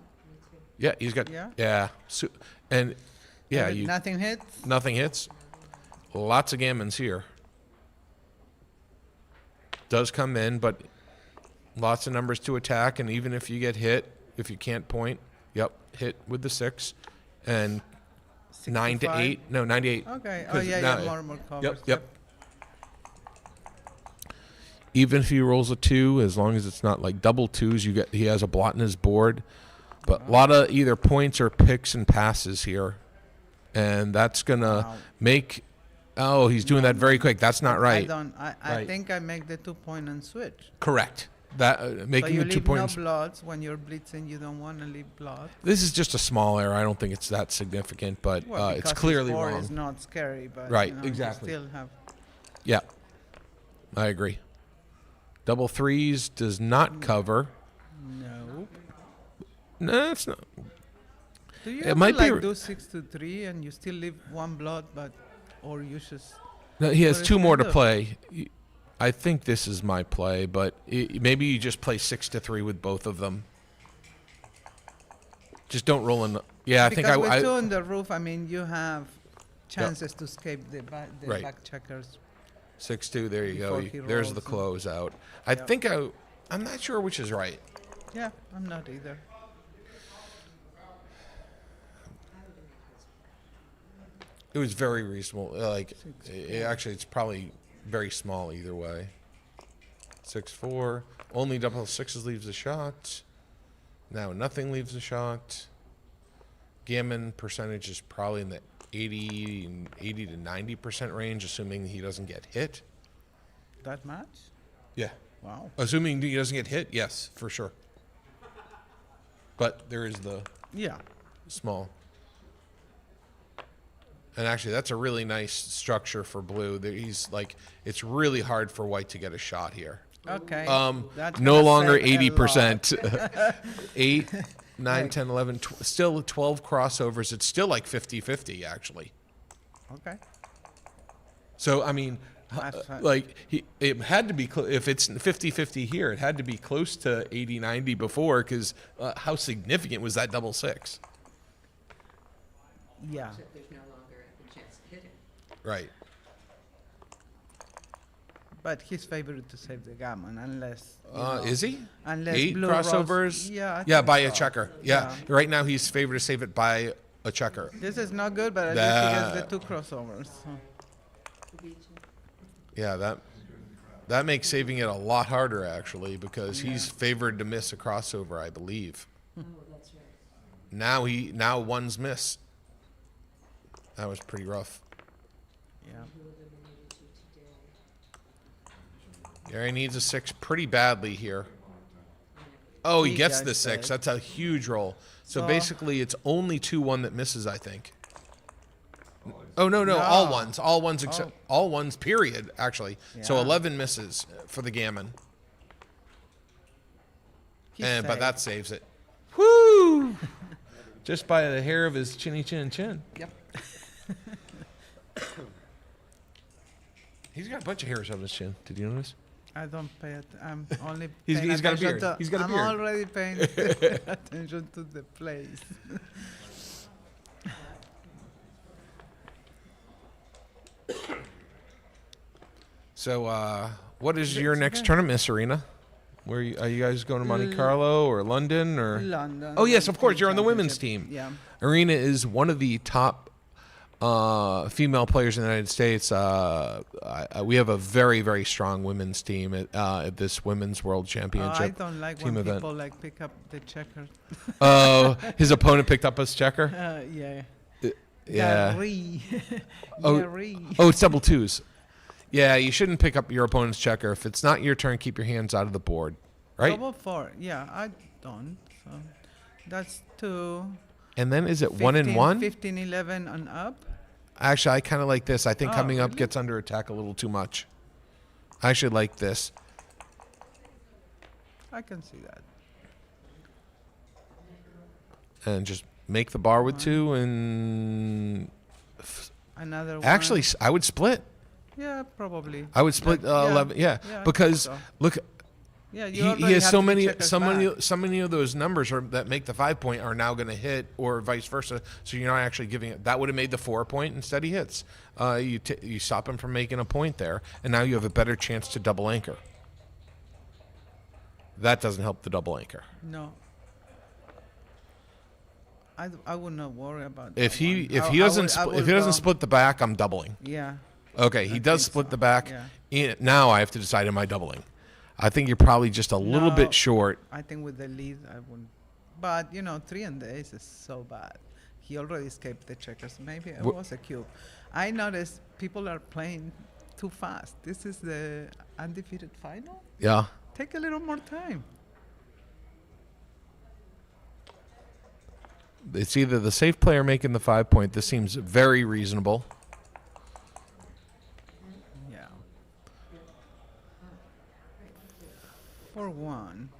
Yeah, he's got Yeah. So, and yeah, And if nothing hits. nothing hits. Lots of gammons here. Does come in, but lots of numbers to attack, and even if you get hit, if you can't point, hit with the 6, and 9 to 65? 8. No, 98. Okay. Oh 'Cause yeah, now- yeah. More covers. Yep. Even if he rolls a 2, as long as it's not like double 2s, he has a blot in his board. But a lot of either points or picks and passes here, and that's gonna Wow. make. Oh, he's doing that very quick. That's not right. I Right. think I make the 2 point and switch. Correct. That So making you the 2 leave points. no bloods when you're blitzing. You don't want to leave blood. This is just a small error. I don't think it's that significant, but Well, it's because clearly 4 wrong. is not scary, but Right, you exactly. still have. Yeah, I agree. Double 3s does not cover. No. No, it's not. Do you It ever might be do 6 to 3 and you still leave 1 blood, or you just No, he has What is 2 he more to do? play. I think this is my play, but maybe you just play 6 to 3 with both of them. Just don't roll in. Yeah, I think because with I 2 on the roof, I mean, you have chances to escape the Right. back checkers. 6-2. There you go. Before he There's the rolls. close out. I think I'm not sure which is right. Yeah, I'm not either. It was very reasonable. Actually, it's probably very small either way. 6-4. Only double 6s leaves a shot. Now nothing leaves a shot. gammon percentage is probably in the 80 to 90% range, assuming he doesn't get hit. That much? Yeah. Wow. Assuming he doesn't get hit, yes, for sure. But there is the Yeah. small. And actually, that's a really nice structure for blue. He's like, it's really hard for white to get a shot here. Okay. That's No gonna longer save a lot. 80%. 8, 9, 10, 11, still 12 crossovers. It's still like 50-50, actually. Okay. So, I mean, That's fine. like, it had to be, if it's 50-50 here, it had to be close to 80-90 before, because how significant was that double six? Yeah. Except there's no longer a chance to hit him. Right. But he's favored to save the gammon unless. you know, Is he? Unless 8 blue rolls- crossovers? Yeah. I Yeah, think by a so. checker. Yeah. Right now, he's favored to save it by a checker. This is not good, but at least he That- gets the 2 crossovers. So. Who beat you? Yeah, that makes saving it a lot harder, actually, because he's favored to miss a crossover, I believe. Oh, that's right. Now one's miss. That was pretty rough. Yeah. Who eliminated you today? Gary needs a 6 pretty badly here. Oh, he He gets got the 6. it. That's a huge roll. So So- basically, it's only 2-1 that misses, I think. Oh, no, all No. ones. All ones except all ones, period, actually. So Yeah. 11 misses for the gammon. He's But safe. that saves it. Woo! Just by the hair of his chinny chin chin. Yep. He's got a bunch of hairs on his chin. Did you notice? I don't pay it. I'm only. He's paying got a attention beard. to- He's got a I'm beard. already paying attention to the place. So, what is your next tournament, Serena? Are you guys going to Monte Carlo or London or? London. Oh yes, of course. World You're on the women's Championship. team. Yeah. Arena is one of the top female players in the United States. We have a very, very strong women's team at this Women's World I Championship. don't like team when event. people like pick up the checker. Oh, his opponent picked up his checker. Yeah. Yeah. Gary. Oh, Gary. Oh, it's double twos. Yeah, you shouldn't pick up your opponent's checker. If it's not your turn, keep your hands out of the board. Right? Double 4. Yeah, I don't. So that's 2. And then is it 1 and 1? 15, 11 and up. Actually, I kind of like this. I think Oh, coming up really? gets under attack a little too much. I actually like this. I can see that. And just make the bar with 2 and Another one. actually I would split. Yeah, probably. I would split Yeah. 11. Yeah, Yeah, I because think so. look, Yeah, he you already has have so the many checkers so many back. of those numbers that make the 5 point are now going to hit, or vice versa. So you're not actually giving it. That would have made the 4 point. Instead, he hits. You stop him from making a point there, and now you have a better chance to double anchor. That doesn't help the double anchor. No. I would not worry about If that he one. if I- he I doesn't would- I if would he doesn't go- split the back, I'm doubling. Yeah. Okay, he does think split so, the back. yeah. Now I have to decide, am I doubling? I think you're probably just a little No. bit short. I think with the lead, I wouldn't. But, 3 and the ace is so bad. He already escaped the checkers. Maybe it was a cube. I noticed people are playing too fast. This is the undefeated final. Yeah. Take a little more time. It's either the safe player making the 5 point. This seems very reasonable. Yeah. For one,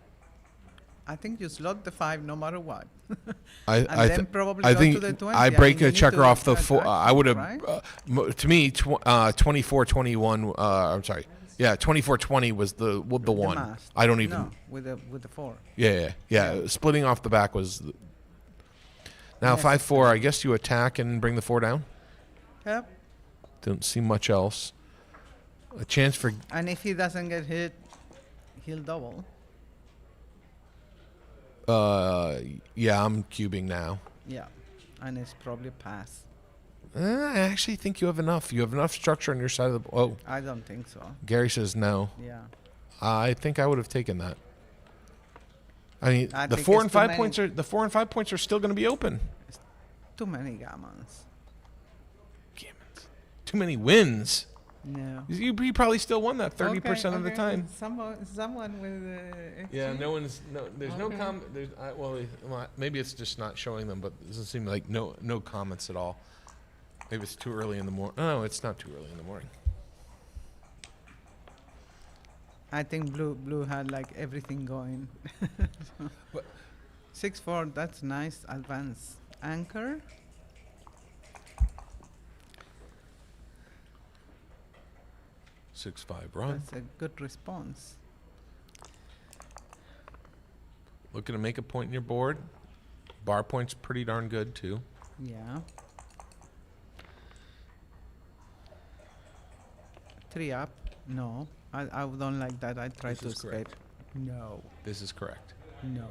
I think you slot the 5 no matter what. And then probably I go think to the 20. I mean, break you the need checker to off the attack 4. I would have, right? to me, 24-21. I'm sorry. Yeah, 24-20 was the one. must. I don't even. No, with the 4. Yeah. Splitting off the back was. Now Yes. 5-4. I guess you attack and bring the 4 down. Yep. Don't see much else. A chance for And if he doesn't get hit, he'll double. yeah. I'm cubing now. Yeah. And it's probably pass. I actually think you have enough. You have enough structure on your side of the. Oh, I don't think so. Gary says no. Yeah. I think I would have taken that. I mean, I the think 4 it's and too 5 many. points are still going to be open. Too many gammons. Gammons. Too many wins. No. You probably still won that 30% of the Okay. time. Someone with. Yeah, no one's there's no Okay. comment. There's well, maybe it's just not showing them, but it doesn't seem like no comments at all. Maybe it's too early in the morning. No, it's not too early in the morning. I think blue had like everything going. But- 6-4. That's nice. Advance anchor. 6-5 run. That's a good response. Looking to make a point in your board. Bar point's pretty darn good too. Yeah. 3 up. No, I don't like that. I try This to is escape. correct. No, This is correct. no.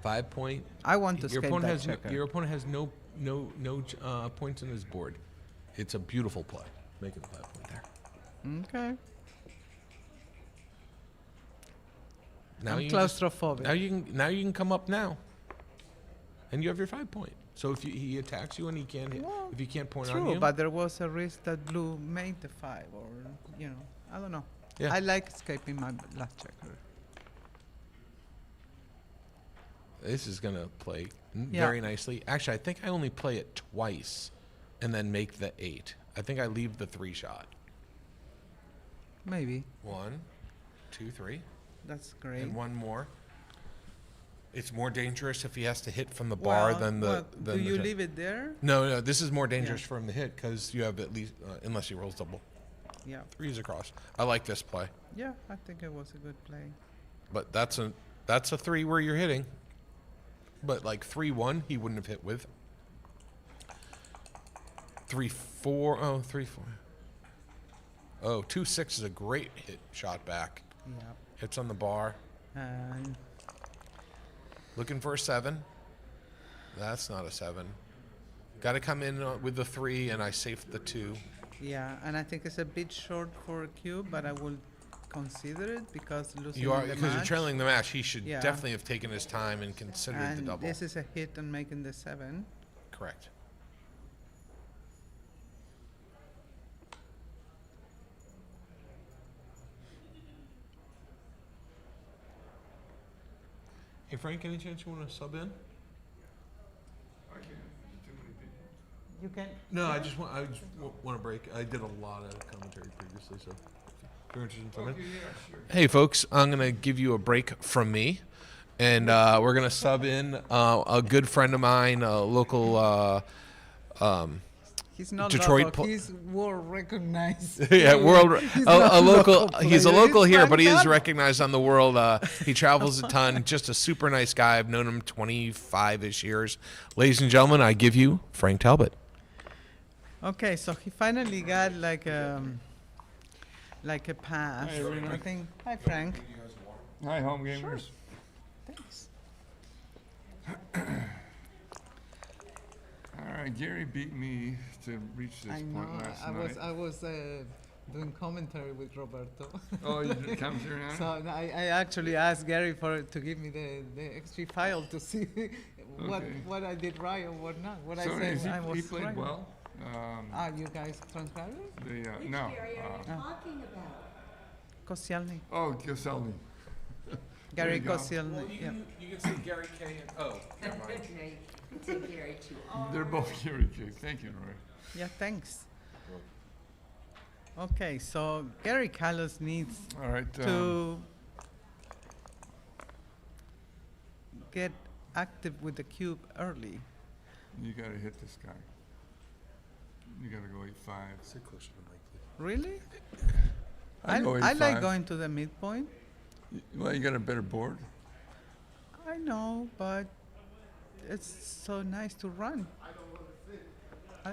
5 point. I want to Your escape opponent that has checker. your opponent has no points in his board. It's a beautiful play. Making the 5 point there. Okay. Now I'm you can just- claustrophobic. now you can come up now, and you have your 5 point. So if he attacks you and he can't hit, Well, if he can't point on True, you, but there was a risk that blue made the 5, or I don't know. Yeah. I like escaping my last checker. this is gonna play Yeah. very nicely. Actually, I think I only play it twice, and then make the 8. I think I leave the 3 shot. Maybe 1, 2, 3, that's great. and one more. It's more dangerous if he has to hit from the bar than the. do you leave it there? No, this is more dangerous for him to hit because you have at least, unless he rolls double. Yeah, 3's across. I like this play, yeah. I think it was a good play. but that's a 3 where you're hitting. But like 3-1, he wouldn't have hit with. 3-4. Oh, 3-4. Oh, 2-6 is a great hit shot back. Yeah, Hits on the bar. and Looking for a 7. That's not a 7. Got to come in with the 3, and I saved the 2. yeah, and I think it's a bit short for a cube, but I will consider it because losing You are the because you're match, trailing the match. He should Yeah. definitely have taken his time and considered the and double. this is a hit on making the 7. Correct. Hey Frank, any chance you want to sub in? You can. No, I just want to break. I did a lot of commentary previously, so if you're interested in something. Hey folks, I'm gonna give you a break from me, and we're gonna sub in a good friend of mine, a local. He's not Detroit local. pl- He's world recognized. Yeah, world. He's A not local. player. He's a local He's here, but he is fantastic. recognized on the world. He travels a ton. Just a super nice guy. I've known him 25-ish years. Ladies and gentlemen, I give you Frank Talbot. Okay, so he finally got like a pass. Hi, everyone. I think. Hi, Frank. Hi, home gamers. Thanks. All right, Gary beat me to reach this I know. point last I night. was doing commentary with Roberto. Oh, you did commentary on it? So I actually asked Gary to give me the XG file to see Okay. what I did right or what not. What So I said anyways, I was he played right. well. You guys transcribed it? The no. Talking about. Kosielny. Oh, Koscielny. Gary you go. Kosielny. Yeah. You can say Gary K. Oh, never mind. No, you can say Gary too. They're both Gary K. Thank you, Roy. Yeah, thanks. Okay, so Gary Callos needs All right. to get active with the cube early. You got to hit this guy. You got to go 8-5. Sit closer to the mic, please. Really? I go I like 8-5. going to the midpoint. Well, you got a better board. I know, but it's so nice to run. I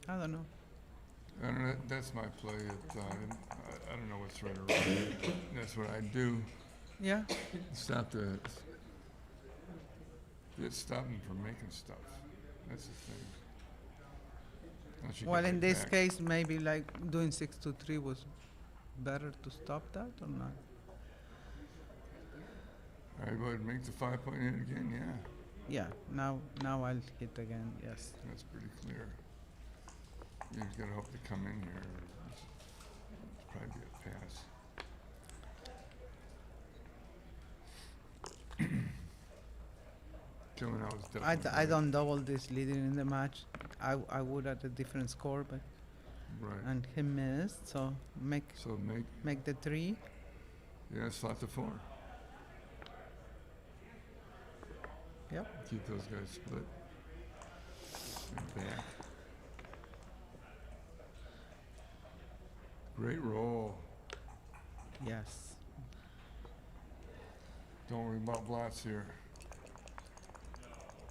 don't know. I don't know, that's my play. I don't know what's right or wrong. That's what I do. Yeah. Stop him from making stuff. That's the thing. Unless you Well, can in get this back. case, maybe like doing 6-3 was better to stop that or not. All right, go ahead and make the 5-point hit again, yeah. Yeah, now I'll hit again. Yes. That's pretty clear. You've got to hope to come in here. It's probably be a pass. Coming out was I, definitely I don't double this leading in the match. I would at a different score, but right. and he missed. So So make the 3. yeah, slot to 4. Yep. Keep those guys split. And back. Great roll. Yes. Don't worry about blots here.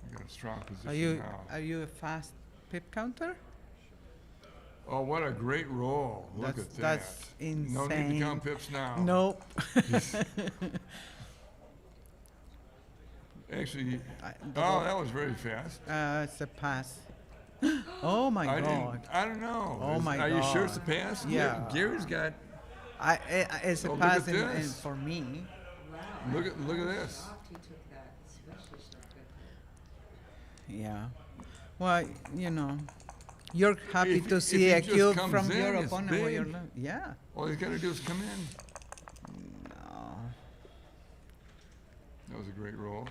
You got a strong position Are now. you a fast pip counter? Oh, what a great roll. Look at that. That's No need to insane. count pips now. Nope. Actually, I- oh, that was very fast. It's a pass. Oh my God. I don't know. Oh my Are you sure it's a God. pass? Yeah. Gary's got. It's a Oh, look pass at in this. for me. Wow. Look at this. Soft he took that, especially so quickly. Yeah. Well, you're happy If- to if see he a just cube comes from in, your it's opponent where you're big. yeah. All he's got to do is come in. No. That was a great roll.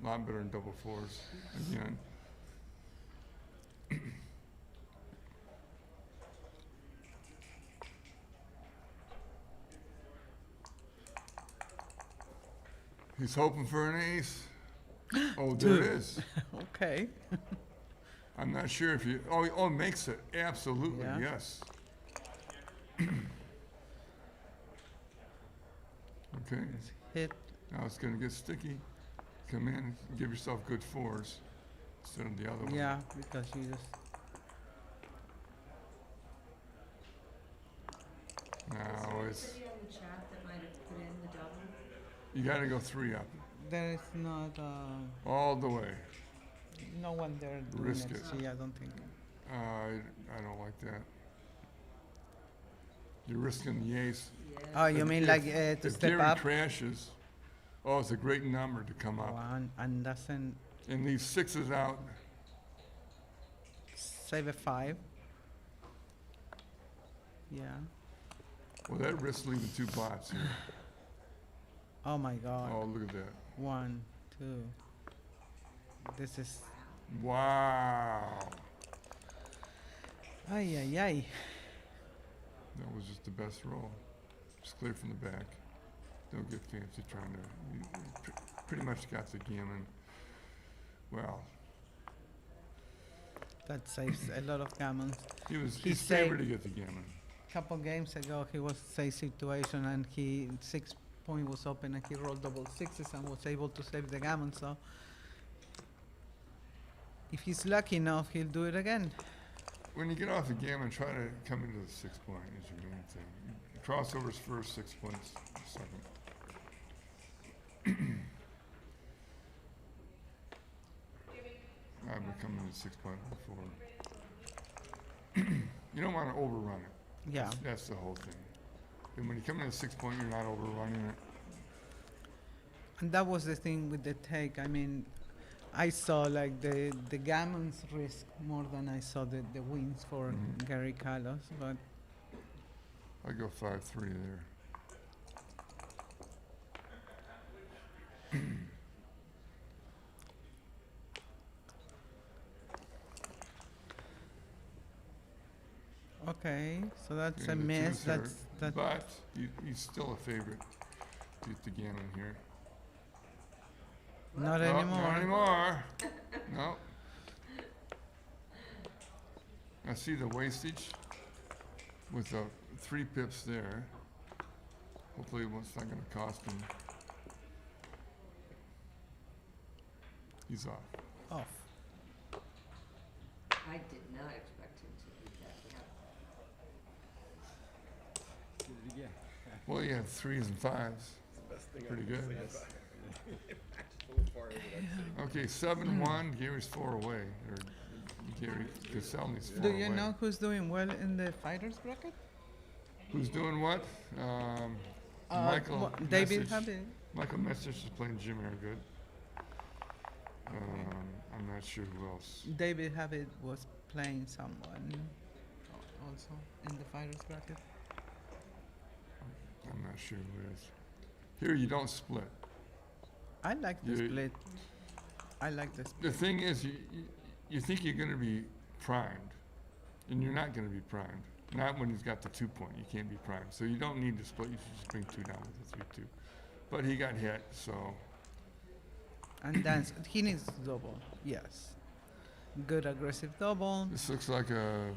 A lot better than double 4s again. He's hoping for an ace. Oh, there it is. Okay. I'm not sure if you. Oh, makes it. Absolutely, Yeah. yes. Okay. Hit. Now it's going to get sticky. Come in, give yourself good 4s instead of the other one. Yeah, because you just Now it's. Somebody on the chat that might have put in the double. You got to go 3 up. there is not All the way. no one there doing Risk it. it. See, I don't think. I don't like that. You're risking the ace. Oh, you mean If- like to If step Gary up? crashes, oh, it's a great number to come up. One and doesn't And leave 6s out. save a 5. Yeah. Well, that risks leaving 2 blots here. Oh my God. Oh, look at that. 1, 2. This is. Wow. Ay ay ay. That was just the best roll. Just clear from the back. Don't get fancy trying to. You pretty much got the gammon. Well, That saves a lot of gammons. he's saved- favored to get the gammon. Couple games ago, he was same situation, and he 6 point was open, and he rolled double 6s and was able to save the gammon. So, if he's lucky enough, he'll do it again. When you get off the gammon, try to come into the 6 point is your main thing. Crossovers first, 6 points second. I would come into 6 point before. You don't want to overrun it. Yeah. That's the whole thing. And when you come into 6 point, you're not overrunning it. And that was the thing with the take. I mean, I saw like the gammons risk more than I saw the wins for Mhm. Gary Carlos. But I go 5-3 there. okay, so that's Yeah, a the miss. twos hurt, That's But he's still a favorite to get the gammon here. not Oh, anymore. Not anymore. No. I see the wastage with the 3 pips there. Hopefully it's not going to cost him. He's off. Off. I did not expect him to beat that. Yeah. Well, you have 3s and 5s. Pretty good. Okay, 7-1. Gary's 4 away. Or Gary Caselny's 4 Do away. you know who's doing well in the fighters bracket? Who's doing what? Michael David Message. Habib. Michael Message is playing Jim Air good. I'm not sure who else. David Habit was playing someone also in the finals bracket. I'm not sure who it is. Here you don't split. I like the You- split. I like the The split. thing is, you think you're going to be primed, and you're not going to be primed. Not when he's got the 2 point. You can't be primed. So you don't need to split. You should just bring 2 down with the 3-2. But he got hit, so And dance. He needs double. Yes. Good aggressive double. this looks like a.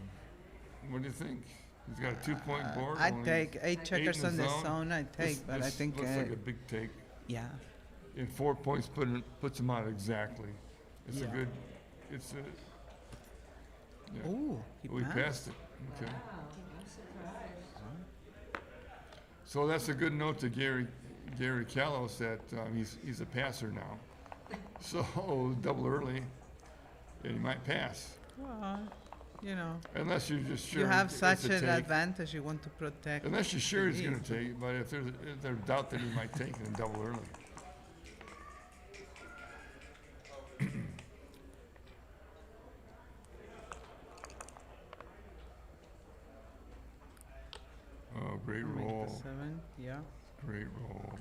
What do you think? He's got a 2 point board. I'd only take 8 checkers in on the zone. I'd This- take, but I this think looks like a big take. yeah. And 4 points puts him out exactly. It's a Yeah. good. It's a. Yeah. Ooh, he We passed. passed it. Okay. Wow, I'm surprised. So that's a good note to Gary Callos that he's a passer now. So double early, and he might pass. Well, you know, Unless you're just sure. you have it's such a an take. advantage. You want to protect. Unless you're sure he's the going lead. to take it, but if there's doubt that he might take it, then double early. Oh, great Make the roll. 7. Yeah. Great roll.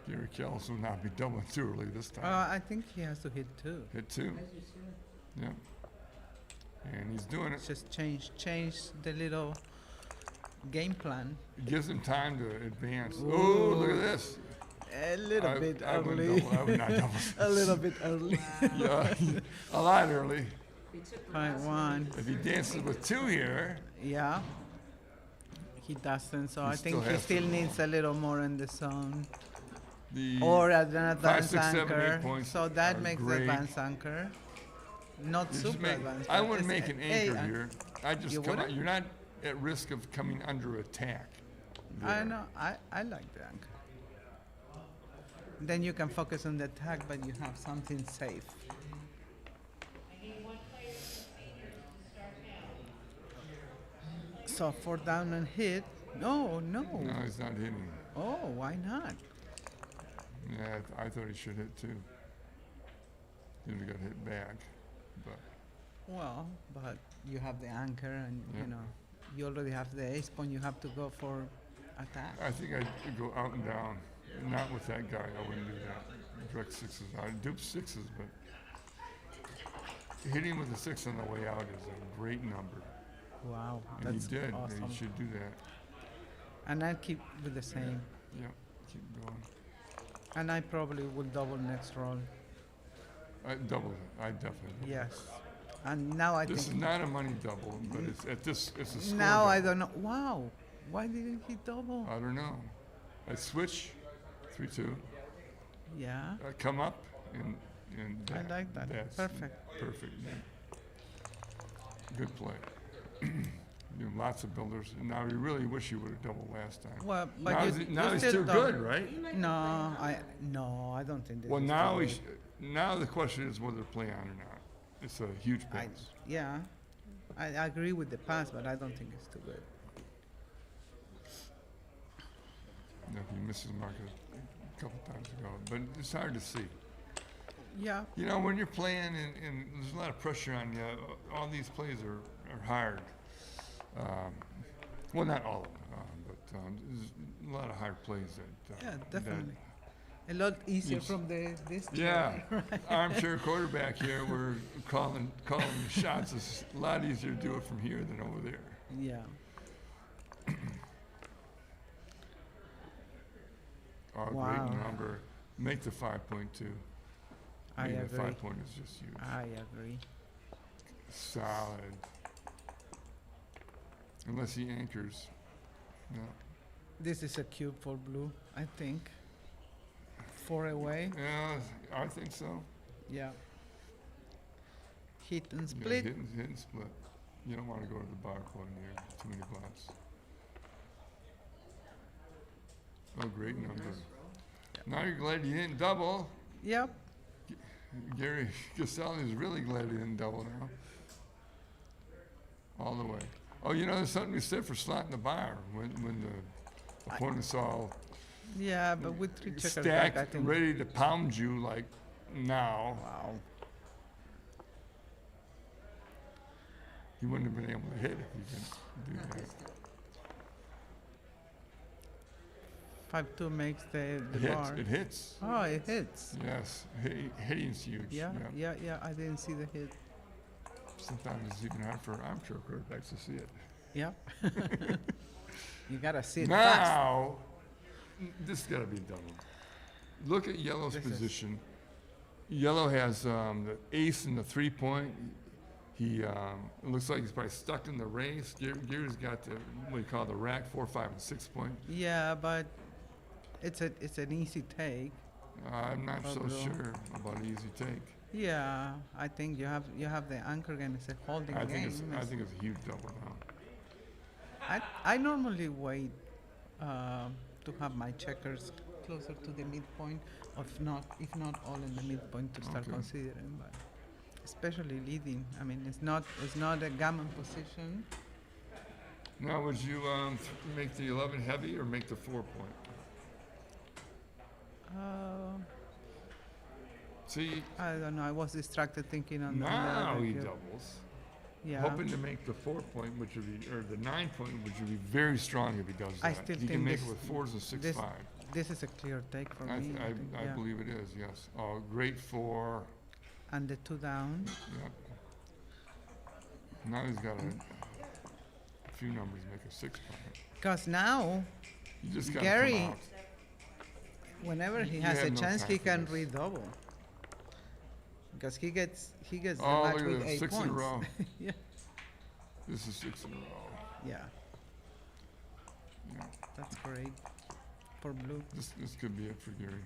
Gary Kells will not be doubling too early this time. I think he has to hit 2. Hit 2. As you should. Yep. And he's doing it. Just change the little game plan It gives him time to advance. Ooh. Oh, look at this. a little bit I wouldn't early. double. I would not double. A little bit early. Yeah, a lot early. He took the Point last 1. If he dances with 2 here, Yeah. He doesn't, so He I think still he has to still roll. needs a little more in the zone. the Or an 5, advanced 6, 7, 8 anchor. points So that are makes the great. advanced anchor. Not You just super make- advanced. I but wouldn't it's make an a anchor an- here. I just You come out. wouldn't? You're not at risk of coming under attack. I there. know. I like the anchor. Then you can focus on the attack, but you have something safe. So 4 down and hit. No. No, he's not hitting. Oh, why not? Yeah, I thought he should hit 2. Then he got hit back, but Well, but you have the anchor, and Yeah. you know, you already have the ace point. You have to go for attack. I think I'd go out and down. Not with that guy. I wouldn't do that. Direct 6s. I'd dupe 6s, but hitting with a 6 on the way out is a great number. Wow, And that's he did. awesome. And he should do that. And I keep with the same. Yep. Keep going. And I probably will double next roll. I double it. I definitely. double it. Yes. And now I This is think. not a money double, but it's at this. It's a score. Now I double. don't know. Wow. Why didn't he double? I don't know. I switch 3-2. Yeah. I come up and I like that. That's Perfect. Perfect. Yeah. Good play. You know, lots of builders. And now you really wish you would have doubled last time. Well, but now you, now you he's still too double. good, right? No, I don't think. This Well, is now too he's. good. Now the question is whether to play on or not. It's a huge I, pass. yeah, I agree with the pass, but I don't think it's too good. You know, he misses the mark a couple times ago, but it's hard to see. Yeah. You know, when you're playing and there's a lot of pressure on you, all these plays are hard. Well, not all of them, but there's a lot of hard plays that. Yeah, that- definitely. A lot easier Yes. from this. yeah, armchair quarterback here. We're calling the shots. It's a lot easier to do it from here than over there. Yeah. Oh, Wow. great number. Make the 5.2. I Maybe the agree. 5 point is just huge. I agree. Solid. Unless he anchors. No. This is a cube for blue, I think. 4 away. Yeah, I think so. Yeah. Hit and Yeah, split. hit and split. You don't want to go to the barcode near too many blots. Oh, great number. Now you're glad you didn't double. Yep. Gary Castelli is really glad he didn't double now. All the way. Oh, you know, there's something we said for slotting the bar when the opponent's all Yeah, but with three checkers back, I stacked, think. ready to pound you like now, Wow. he wouldn't have been able to hit if he didn't do that. 5-2 makes the It hits. bar. It hits. Oh, it hits. Yes, hitting's huge. Yeah. I didn't see the hit. Sometimes it's even hard for armchair quarterbacks to see it. Yeah. You gotta see it fast. Now, this got to be double. Look at Yellow's This is- position. Yellow has the ace and the 3-point. He it looks like he's probably stuck in the race. Gary's got the what do you call the rack, 4, 5, and 6-point. Yeah, but it's an easy take. I'm not so Although- sure about an easy take. Yeah, I think you have the anchor game. It's a holding I game. think it's a huge double now. I normally wait to have my checkers closer to the midpoint, if not all in the midpoint to start Okay. considering. But especially leading, I mean, it's not a gammon position. Now, would you make the 11 heavy or make the 4-point? See, I don't know. I was distracted thinking on the now other he cue. doubles. Yeah. Hoping to make the 4-point, which would be, or the 9-point, which would be very strong if he does that. I still He think can make this- it with 4s and 6, this- 5. This is a clear take for I, me. th- think, I yeah. believe it is, yes. Oh, great 4. And the 2 down. Yep. Now he's got a few numbers to make a 6-point. Because now, You just got Gary, to come out. whenever he You has have a no chance, time he for can this. redouble. Because he gets the Oh, match look with at that, 8 6 points. in a row. Yeah. This is 6 in a row. Yeah, Yeah. that's great for blue. This could be it for Gary.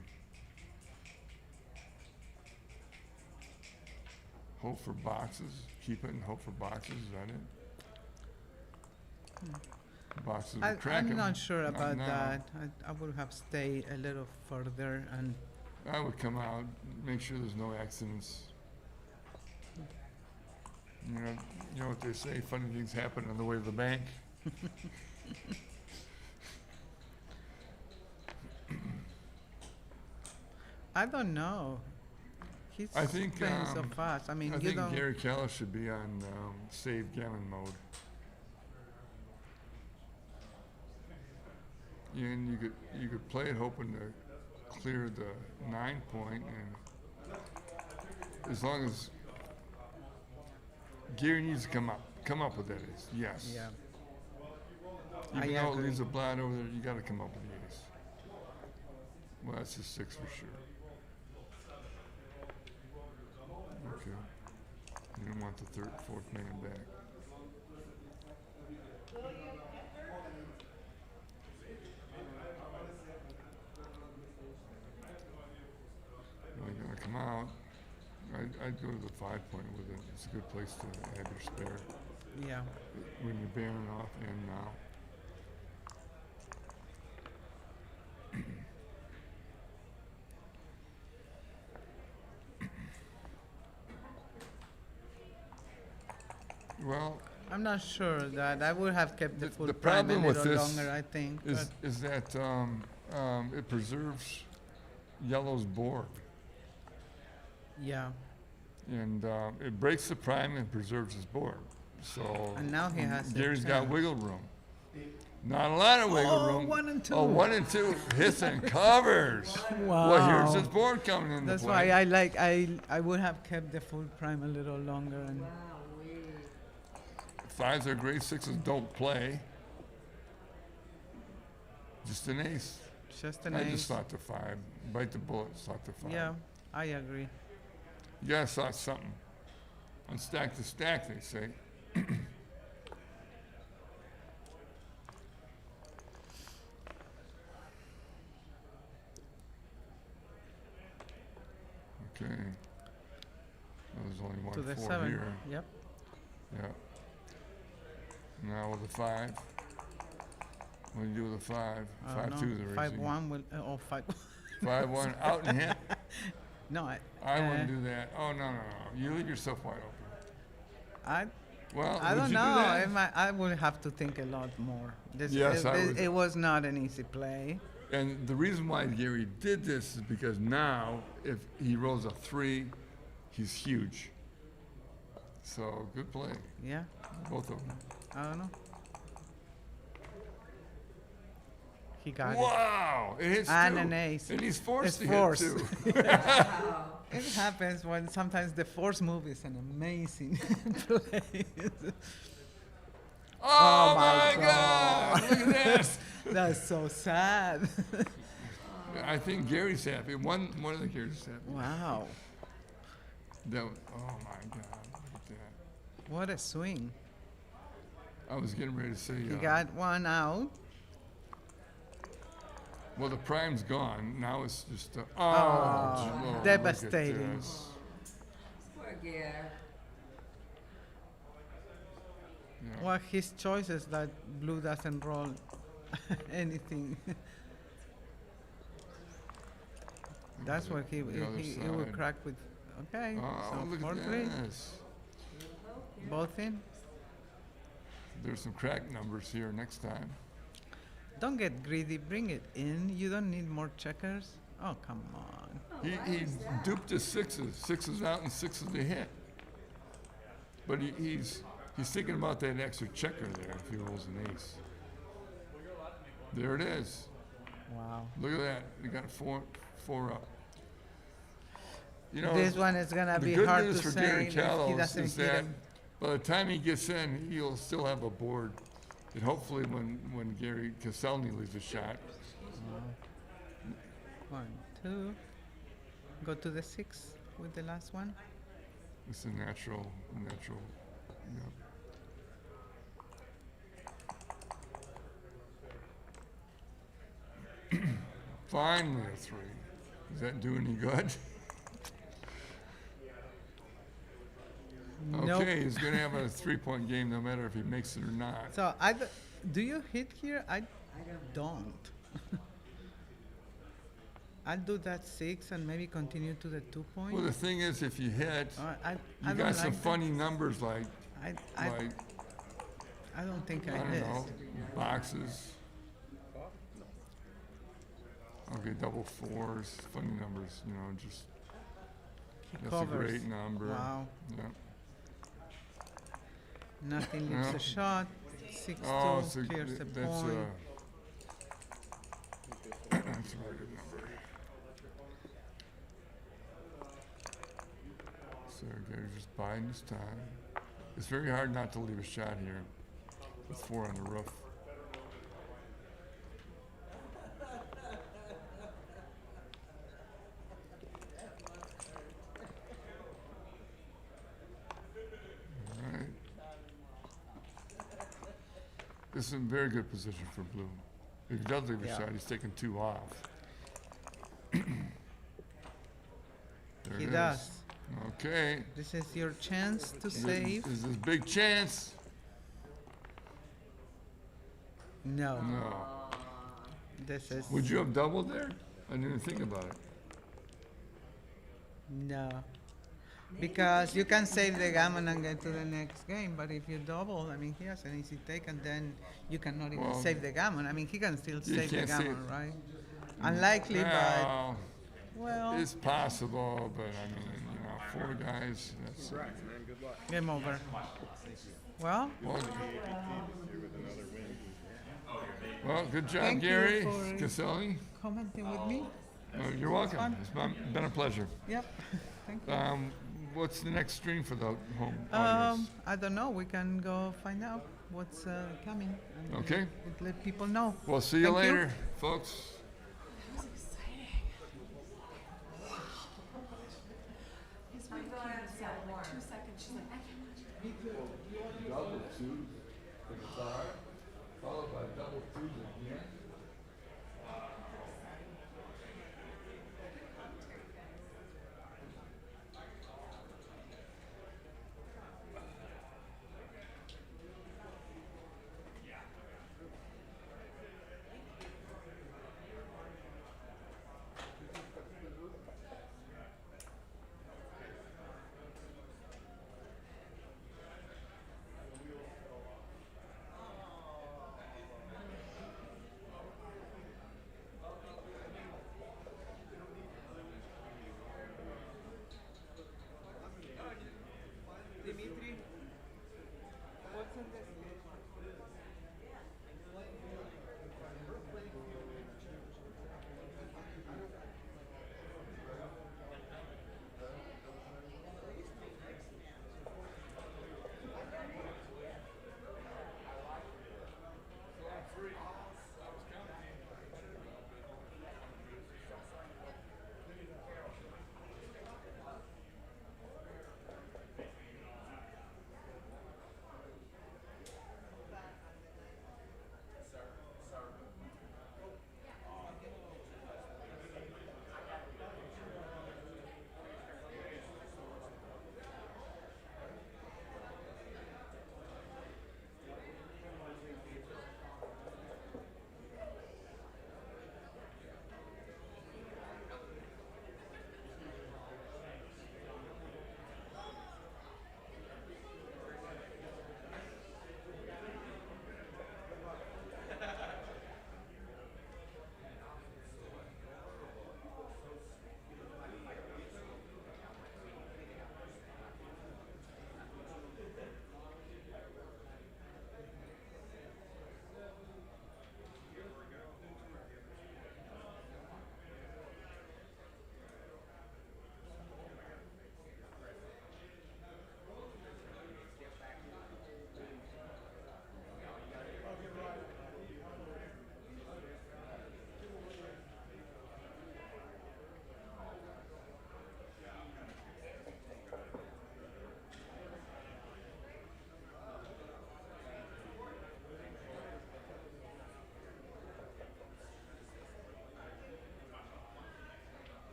Hope for boxes. Keep it and hope for boxes. Is that it? Boxes would crack I'm him. not sure Not about now. that. I would have stayed a little further and I would come out, make sure there's no accidents. You know what they say, funny things happen on the way to the bank. I don't know. He's I think, playing so fast. I mean, I you think don't. Gary Callis should be on save gammon mode. And you could play it hoping to clear the 9-point, and as long as Gary needs to come up with that ace. Yes. Yeah. Even I though it agree. leaves a blind over there, you got to come up with the ace. Well, that's a 6 for sure. Okay. You don't want the third, fourth man back. Well, you're gonna come out. I'd go to the 5-point with it. It's a good place to have your spare Yeah. when you're bearing off and now. Well, I'm not sure that I would have kept the The- full the prime a problem with little this longer. I think. is that it preserves yellow's board, Yeah. and it breaks the prime and preserves his board. So And now he has a Gary's got chance. wiggle room. Not a lot of wiggle Oh, room. 1 and 2. Oh, 1 and 2 hits and covers. Well, here's his board coming into That's play. why I would have kept the full prime a little longer and Fives are great, 6s don't play. Just an ace. just an I ace. just thought the 5. Bite the bullet, thought the 5. Yeah, I agree. You gotta thought something. On stack to stack, they say. Okay. Well, there's only To the 1 4 7. here. Yep. Yeah. Now with the 5. What do you do with the 5? I 5 don't 2 know. is the 5-1 will or 5. 5 1 out and hit. No, I wouldn't do that. Oh no no no! You leave yourself wide open. I Well, I would don't you know. do that? I would have to think a lot more. Yes, I would. It was not an easy play. And the reason why Gary did this is because now, if he rolls a 3, he's huge. So good play, Yeah, both of them. I don't know. He got Wow, it hits And two. an ace. And he's forced It's to forced. hit 2. it. It happens when sometimes the force move is an amazing play. Oh, my my God! Look at this. That's so sad. I think Gary's happy. One of the Gary's happy. Wow, Oh my God! Look at that. what a swing. I was getting ready to say. He got one out. Well, the prime's gone. Now it's just. Oh, look at devastating. this. Poor Gare. Yeah. Well, his choice is that blue doesn't roll anything. That's what he The other he will side. crack with. Okay, Oh, so look 4-3, at this. both in. There's some crack numbers here next time. Don't get greedy. Bring it in. You don't need more checkers. Oh, come on. He duped his 6s. 6s out and 6s to hit. But he's thinking about that extra checker there if he rolls an ace. There it is. Wow. Look at that. He got a four up. You know, This one is gonna the be good hard news to for say Gary if he Callows doesn't is hit that him. by the time he gets in, he'll still have a board. And hopefully when Gary Caselny leaves a shot, 1, 2. Go to the 6 with the last one. it's a natural, yeah. Finally a 3. Does that do any good? Nope. Okay, he's going to have a 3-point game no matter if he makes it or not. So do you hit here? I don't. I'll do that 6 and maybe continue to the 2 point. Well, the thing is, if you hit, I you don't got some like that. funny numbers like, I don't think I I don't hit. know, boxes. Okay, double 4s, funny numbers, just, He that's covers. a great number. Wow. Yeah. Nothing leaves Yeah. a shot. 6-2 Oh, so clears the that's point. that's a very good number. So Gary's just biding his time. It's very hard not to leave a shot here with 4 on the roof. All right. This is in very good position for blue. If he does leave a Yeah. shot, he's taking 2 off. There He it is. does. Okay. This is your chance to save. This is his big chance. No. No. This is Would you have doubled there? I didn't think about it. no. Because you can save the gammon and get to the next game, but if you double, I mean, he has an easy take, and then you cannot even Well, save the gammon. I mean, he can still you save the can't save- gammon, right? Unlikely, but well, It's possible, but I mean, 4 guys, that's, game over. Well, well, good job, Thank you Gary for- Caselli. commenting with me. You're welcome. fun. It's been a pleasure. Yep. Thank you. What's the next stream for the home audience? I don't know. We can go find out what's coming. And Okay. we'll let people know. We'll see you Thank you. later, folks. Double 2 for guitar, followed by double 2 again.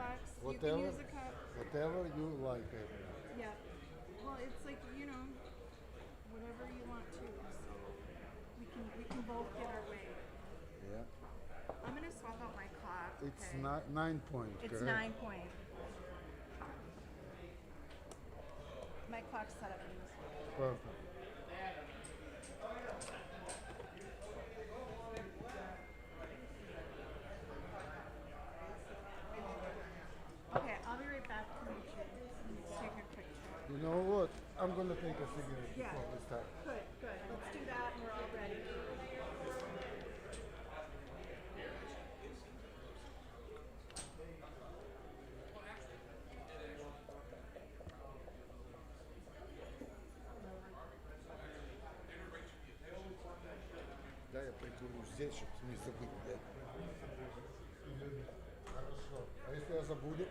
rocks. You Whatever. can use a cup. Whatever you like. Yeah. Well, it's like, whatever you want to. So we can both get our way. Yeah. I'm gonna swap out my clock. It's Okay. 9 points. It's correct? 9 point. My clock's set up in this way. Perfect. Okay, I'll be right back to make sure. Take a quick check. You know what? I'm gonna take a cigarette Yeah. before we start. Good, good. Let's do that and we're all ready. Да, я пойду здесь, чтобы не забыть. Да? Хорошо. А если я забуду?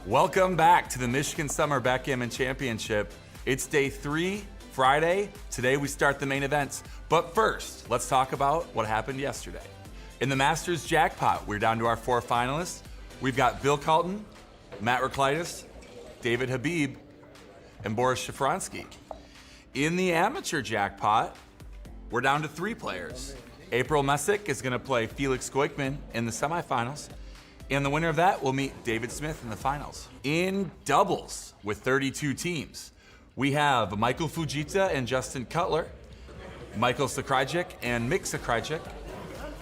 Welcome back to the Michigan Summer Backgammon Championship. It's day 3, Friday. Today we start the main events. But first, let's talk about what happened yesterday. In the Masters jackpot, we're down to our 4 finalists. We've got Bill Carlton, Matt Roklitis, David Habib, and Boris Shafransky. In the amateur jackpot, we're down to 3 players. April Messick is going to play Felix Goikman in the semifinals. And the winner of that will meet David Smith in the finals. In doubles, with 32 teams, we have Michael Fujita and Justin Cutler, Michael Sakryjik and Mick Sakryjik,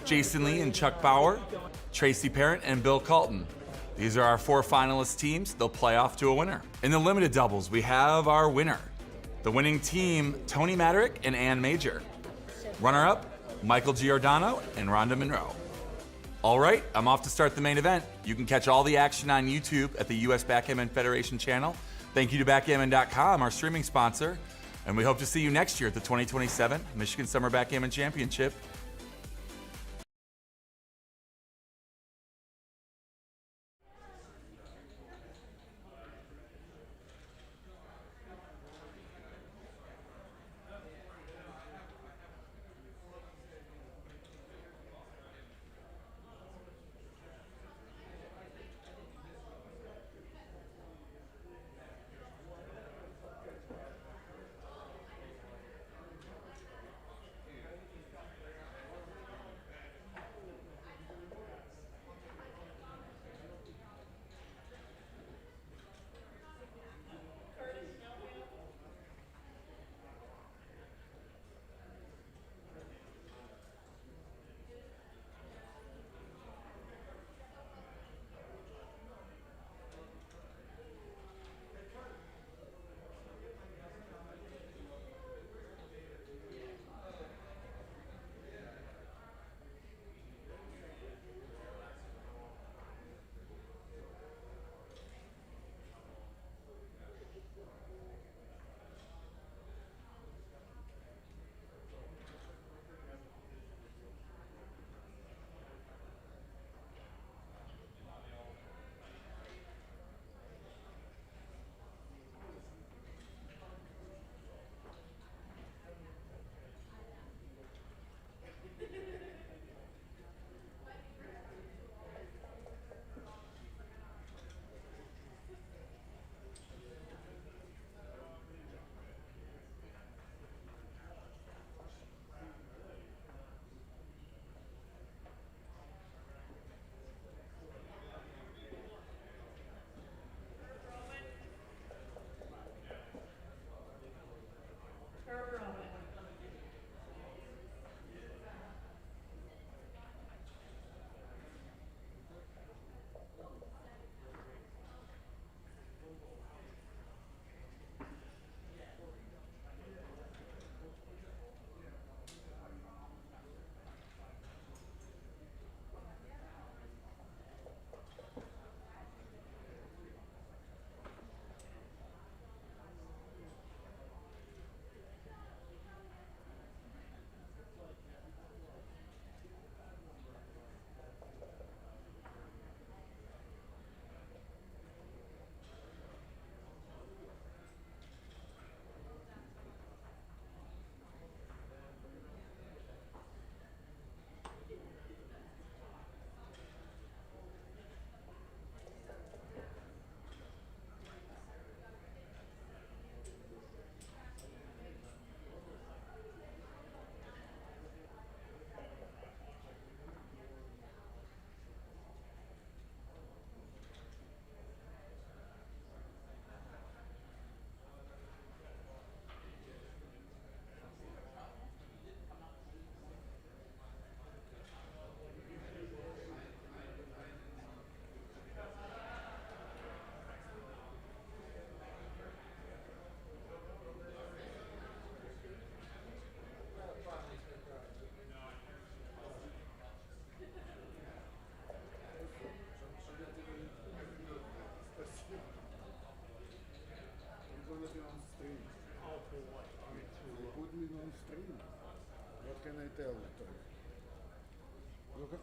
Jason Lee and Chuck Bauer, Tracy Parent and Bill Carlton. These are our 4 finalist teams. They'll play off to a winner. In the limited doubles, we have our winner. The winning team, Tony Maderick and Ann Major. Runner-up, Michael Giordano and Rhonda Monroe. All right, I'm off to start the main event. You can catch all the action on YouTube at the US Backgammon Federation channel. Thank you to Backgammon.com, our streaming sponsor. And we hope to see you next year at the 2027 Michigan Summer Backgammon Championship.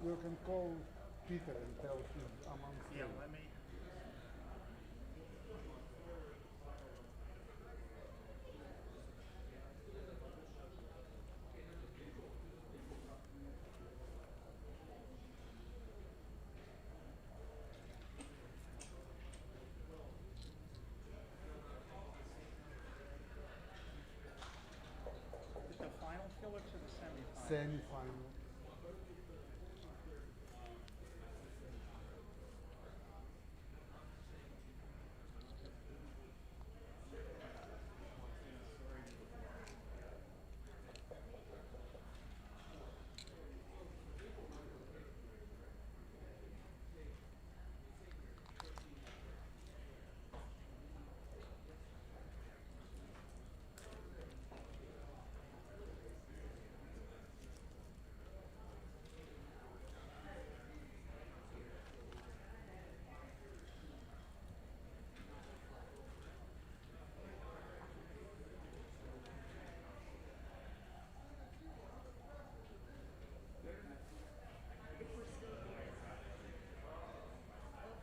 you can call Peter and tell him I'm on stage. Yeah, let me. Is it the final, Felix, or the semifinal? Semi-final.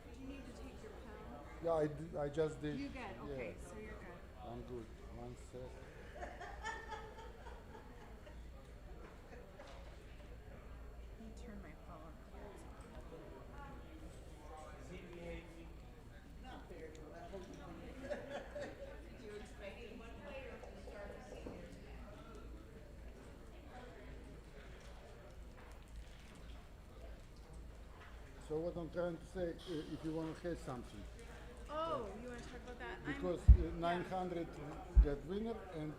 Do you need to take your pill? Yeah, I just did. You good? Okay, Yeah, so you're good. I'm good. One sec. Let me turn my phone. So what I'm trying to say, if you want to hedge something, Oh, you want to talk about that? because 900 get winner and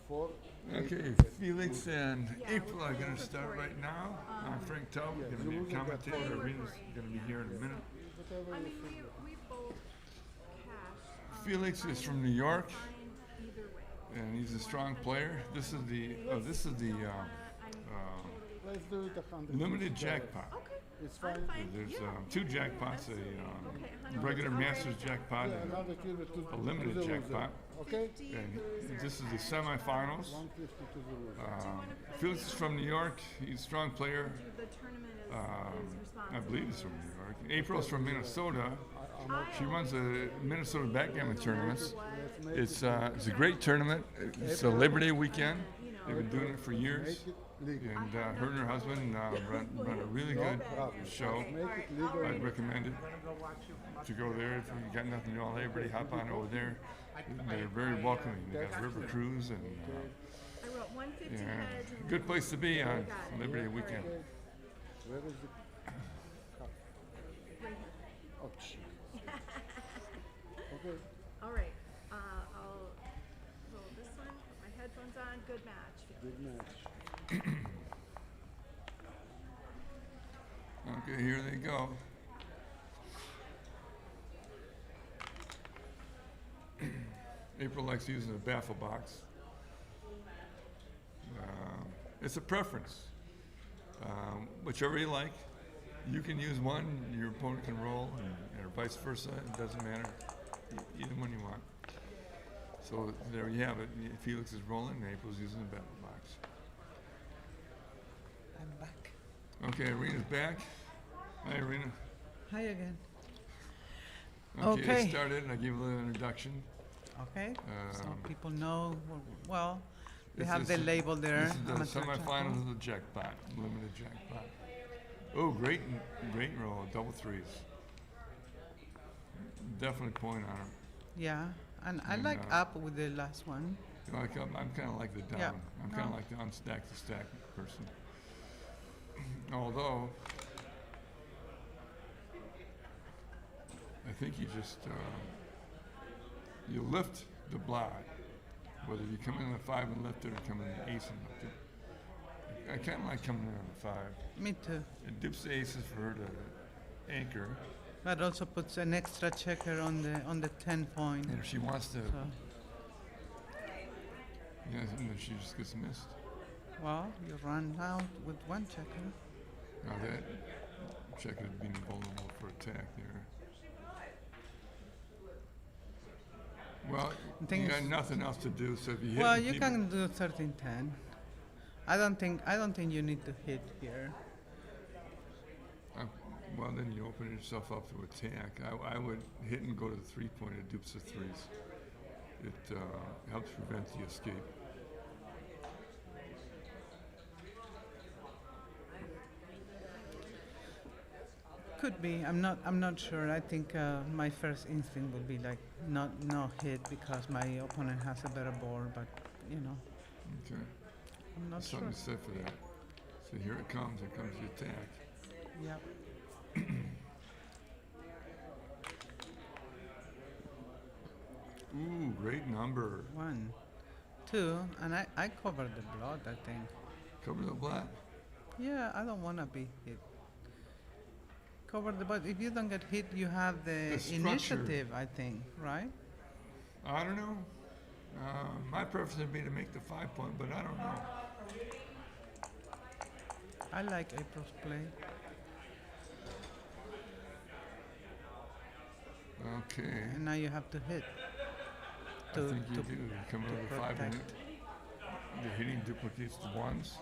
4. Okay, Felix and Yeah, April we're are going for to start 40. right now. I'm Frank Taub, yeah, going to you be a lose it at commentator. 40. Arena's going to be here in a minute. Whatever I you mean, feel. we both cash. Felix is from New York, Fine either way. and he's a strong player. This is the Let's do it 100. limited jackpot. Okay, It's I'm fine. fine. There's Yeah. two jackpots: Okay, a 100. regular I'll write Masters it down. jackpot Yeah, and another kid to a limited the loser. jackpot. Okay? 50 And loser this is the cash. semifinals. 150 to the loser. Felix is from New York. He's a strong player. The tournament is I responsible. believe he's from New York. April's from Minnesota. I'm She runs the Minnesota Backgammon tournaments. Let's make It's a great tournament. It's a Labor Day weekend. They've been doing it for make years. it legal. And her and her husband run a really good show. Make it legal. I'd recommend it to go there. If you got nothing to do on Labor Day, hop on over there. They're very welcoming. They got a river cruise and I wrote 150 yeah, heads. And good place to be on Labor Day weekend. Okay. Where is the cup? right here. Oh, shit. Okay. All right. I'll roll this one. Put my headphones on. Good match. Good match. Okay, here they go. April likes using a baffle box. It's a preference. Whichever you like. You can use one, your opponent can roll, or vice versa. It doesn't matter. Either one you want. So there you have it. Felix is rolling, and April's using the baffle box. I'm back. Okay, Arena's back. Hi, Arena. Hi again. Okay, Okay. it started, and I gave a little introduction. Okay. So Um, people know. Well, they This have is the label there. This is the amateur semifinals jackpot. of the jackpot, limited jackpot. Oh, great roll, double threes. Definitely point on him. Yeah, and I And, like up with the last one. You know, like, I'm kind of like the down. Yeah, I'm kind of no. like the unstacked to stack person. Although, I think you just you lift the block, whether you come in on a 5 and lift it or come in the ace and lift it. I kind of like coming in on a 5. Me too. It dips the aces for her to anchor, But also puts an extra checker on the 10 point. and if she wants to, So, yeah, and then she just gets missed. well, you run out with one checker. Now that checker is being vulnerable for attack there. Well, The thing you got is- nothing else to do, so if you hit Well, and you keep can do 13-10. I don't think you need to hit here. Well, then you open yourself up to attack. I would hit and go to the three-point. It dupes the threes. It helps prevent the escape. Could be. I'm not sure. I think my first instinct would be like no hit because my opponent has a better board. But you know, Okay. I'm not There's sure. something to say for that. So here it comes. Here comes the attack. Yep. Ooh, great number. 1, 2, and I covered the blood. I think. Cover the black. Yeah, I don't want to be hit. Cover the blood. If you don't get hit, you have the structure. initiative. I think, right? I don't know. My preference would be to make the 5-point, but I don't know. I like April's play. Okay. And now you have to hit. I think you do. You come over the 5 and protect. the hitting duplicates the ones.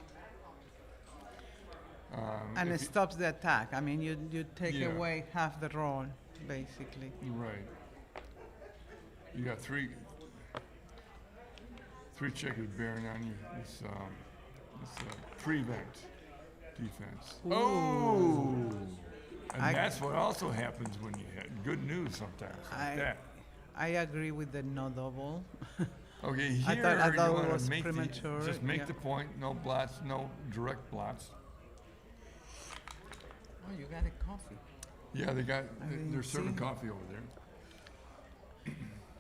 And if it you- stops the attack. I mean, you take Yeah. away half the roll, basically. Right. You got three checkers bearing on you. This prevent defense. Ooh. Oh! And I- that's what also happens when you hit. Good news sometimes like that. I agree with the no double. Okay, I here thought you it want was to make premature, just make yeah. the point. No blots, no direct blots. Oh, you got a coffee. Yeah, they're didn't serving see. coffee over there.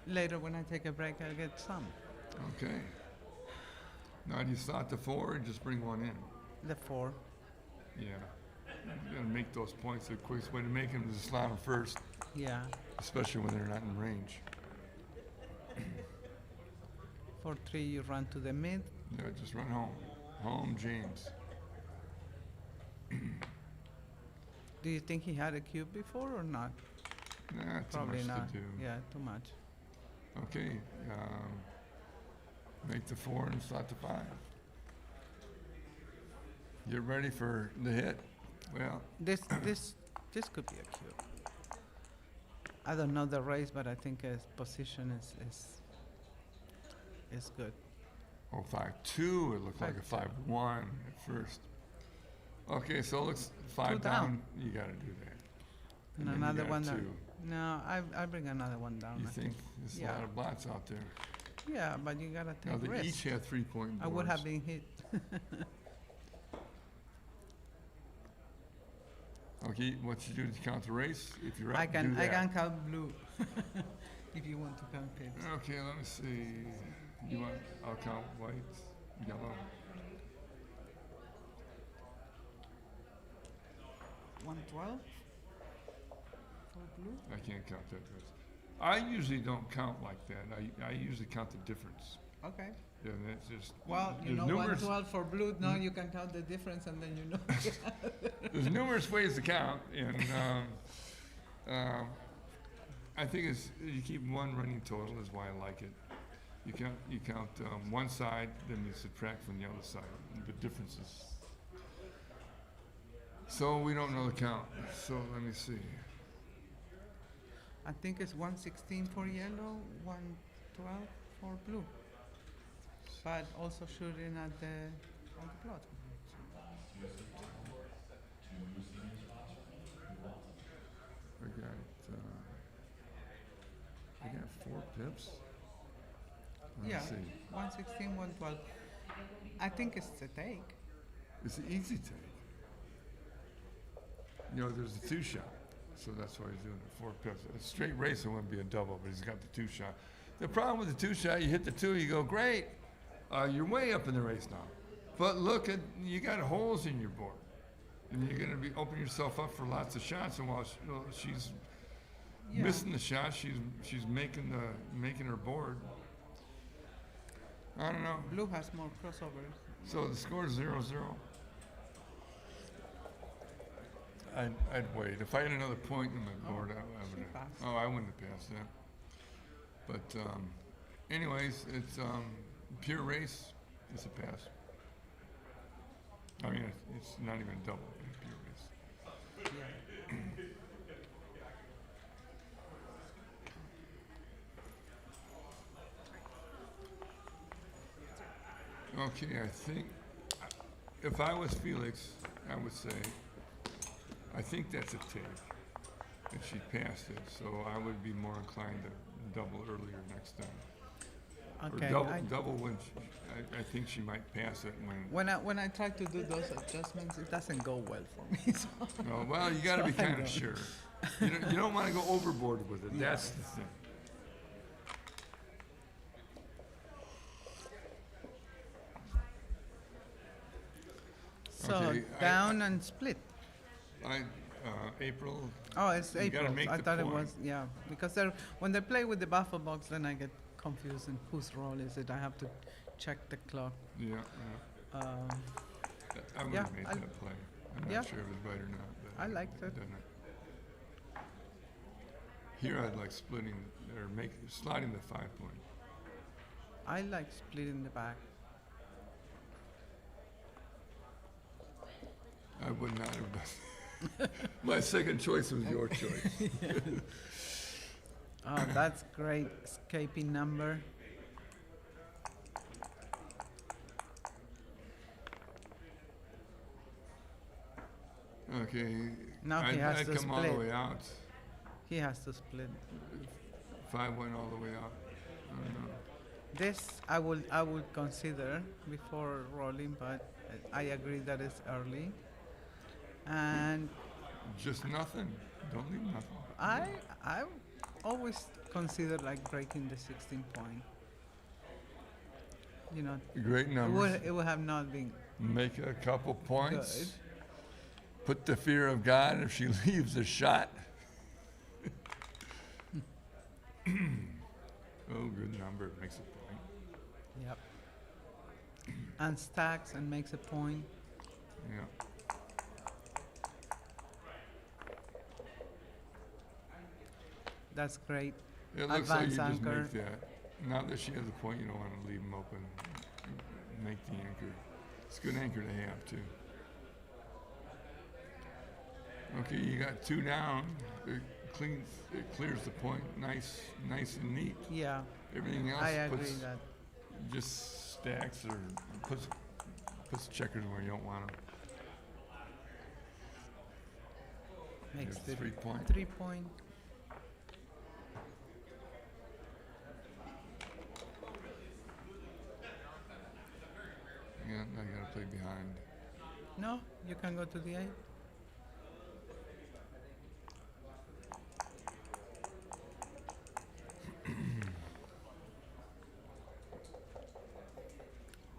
Later, when I take a break, I'll get some. Okay. Now do you slot the 4 and just bring one in? The 4. Yeah. You gotta make those points. The quickest way to make them is to slot them first, Yeah. especially when they're not in range. For 3, you run to the mid. Yeah, just run home. Home, James. Do you think he had a cube before or not? Nah, too Probably much not. to do. Yeah, too much. Okay. Make the 4 and slot the 5. Get ready for the hit. Well, This could be a cube. I don't know the race, but I think his position is good. 5-2. It looked like a 5-1 at first. Okay, so it looks 5 Two down. down. You got to do that. And then you another got one down. 2. No, I bring another one down. You I think there's a Yeah. lot of blots out there? Yeah, but you gotta Now take they risks. each have 3-point boards. I would have been hit. Okay, what you do to count the race? If you're up, I do can that. count blue. If you want to count pips. Okay, let me see. You want? I'll count white, yellow. 112 for blue. I can't count that. I usually don't count like that. I usually count the difference. Okay. Yeah, that's just. Well, you there's know, numerous, 112 for blue. Now you can count the difference, and then you know. There's numerous ways to count, and I think it's you keep one running total is why I like it. You count one side, then you subtract from the other side the differences. So we don't know the count. So let me see. I think it's 116 for yellow, 112 for blue. But also shooting at the plot. I got 4 pips. Let's Yeah, see. 116, 112. I think it's the take. It's an easy take. You know, there's a 2-shot, so that's why he's doing it. 4 pips. A straight racer wouldn't be a double, but he's got the 2-shot. The problem with the 2-shot, you hit the 2, you go, great. You're way up in the race now. But look at, you got holes in your board. And you're going to be opening yourself up for lots of shots. And while she's Yeah. missing the shot, she's making her board. I don't know. Blue has more crossovers. So the score is 0-0. I'd wait. If I had another point in my board, I She would. passed. Oh, I wouldn't have passed that. But anyways, it's pure race. It's a pass. I mean, it's not even double. It's pure race. Yeah. Okay, I think if I was Felix, I would say, I think that's a take. And she passed it, so I would be more inclined to double earlier next time. Okay. Or double when I think she might pass it When I try to do those adjustments, it doesn't go well for me. So. No, well, you got to be So I kind know. of sure. You don't want to go overboard with it. That's the thing. So Okay, down and split. April. Oh, it's You gotta April. make I the thought it point. was because when they play with the buffer box, then I get confused in whose role is it. I have to check the clock. Yeah, I would Yeah, have made I- that play. I'm yeah. not sure if it's right or not. But I liked it. done Here, I'd like splitting or sliding the 5 point. I like splitting the back. I would not have done. My second choice was your choice. Oh, that's great escaping number. Okay. Now he has I'd to come all the split. way out. He has to split. 5 went all the way out. I don't know. This I would consider before rolling, but I agree that it's early. And Just nothing. Don't leave nothing. I always consider like breaking the 16 point. You know, Great numbers. it would have not been Make a couple points. good. Put the fear of God if she leaves a shot. Oh, good number. Makes a point. Yep. And stacks and makes a point. Yeah. That's great. It looks like you Advance just anchor. make that. Now that she has a point, you don't want to leave them open. Make the anchor. It's a good anchor to have, too. Okay, you got 2 down. It clears the point. Nice and neat. Yeah, Everything else I agree puts that. just stacks or puts checkers where you don't want them. Makes Here's the 3 point. 3 point. Yeah, I gotta play behind. No, you can go to the 8.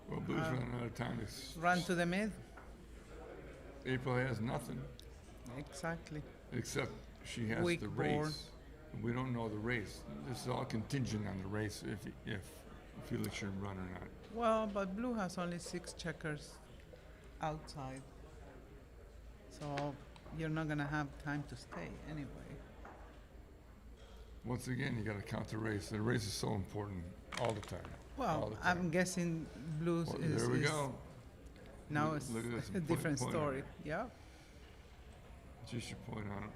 Well, Blues running out of time. It's Run to the mid. April has nothing Exactly. except she has Weak the board. race. We don't know the race. This is all contingent on the race if Felix should run or not. Well, but blue has only 6 checkers outside. So you're not going to have time to stay anyway. Once again, you got to count the race. The race is so important all the time. all Well, the time. I'm guessing blues Well, is, there we is go. now Look- it's look at this, a point- different point on story. it. Yeah. Just your point on it.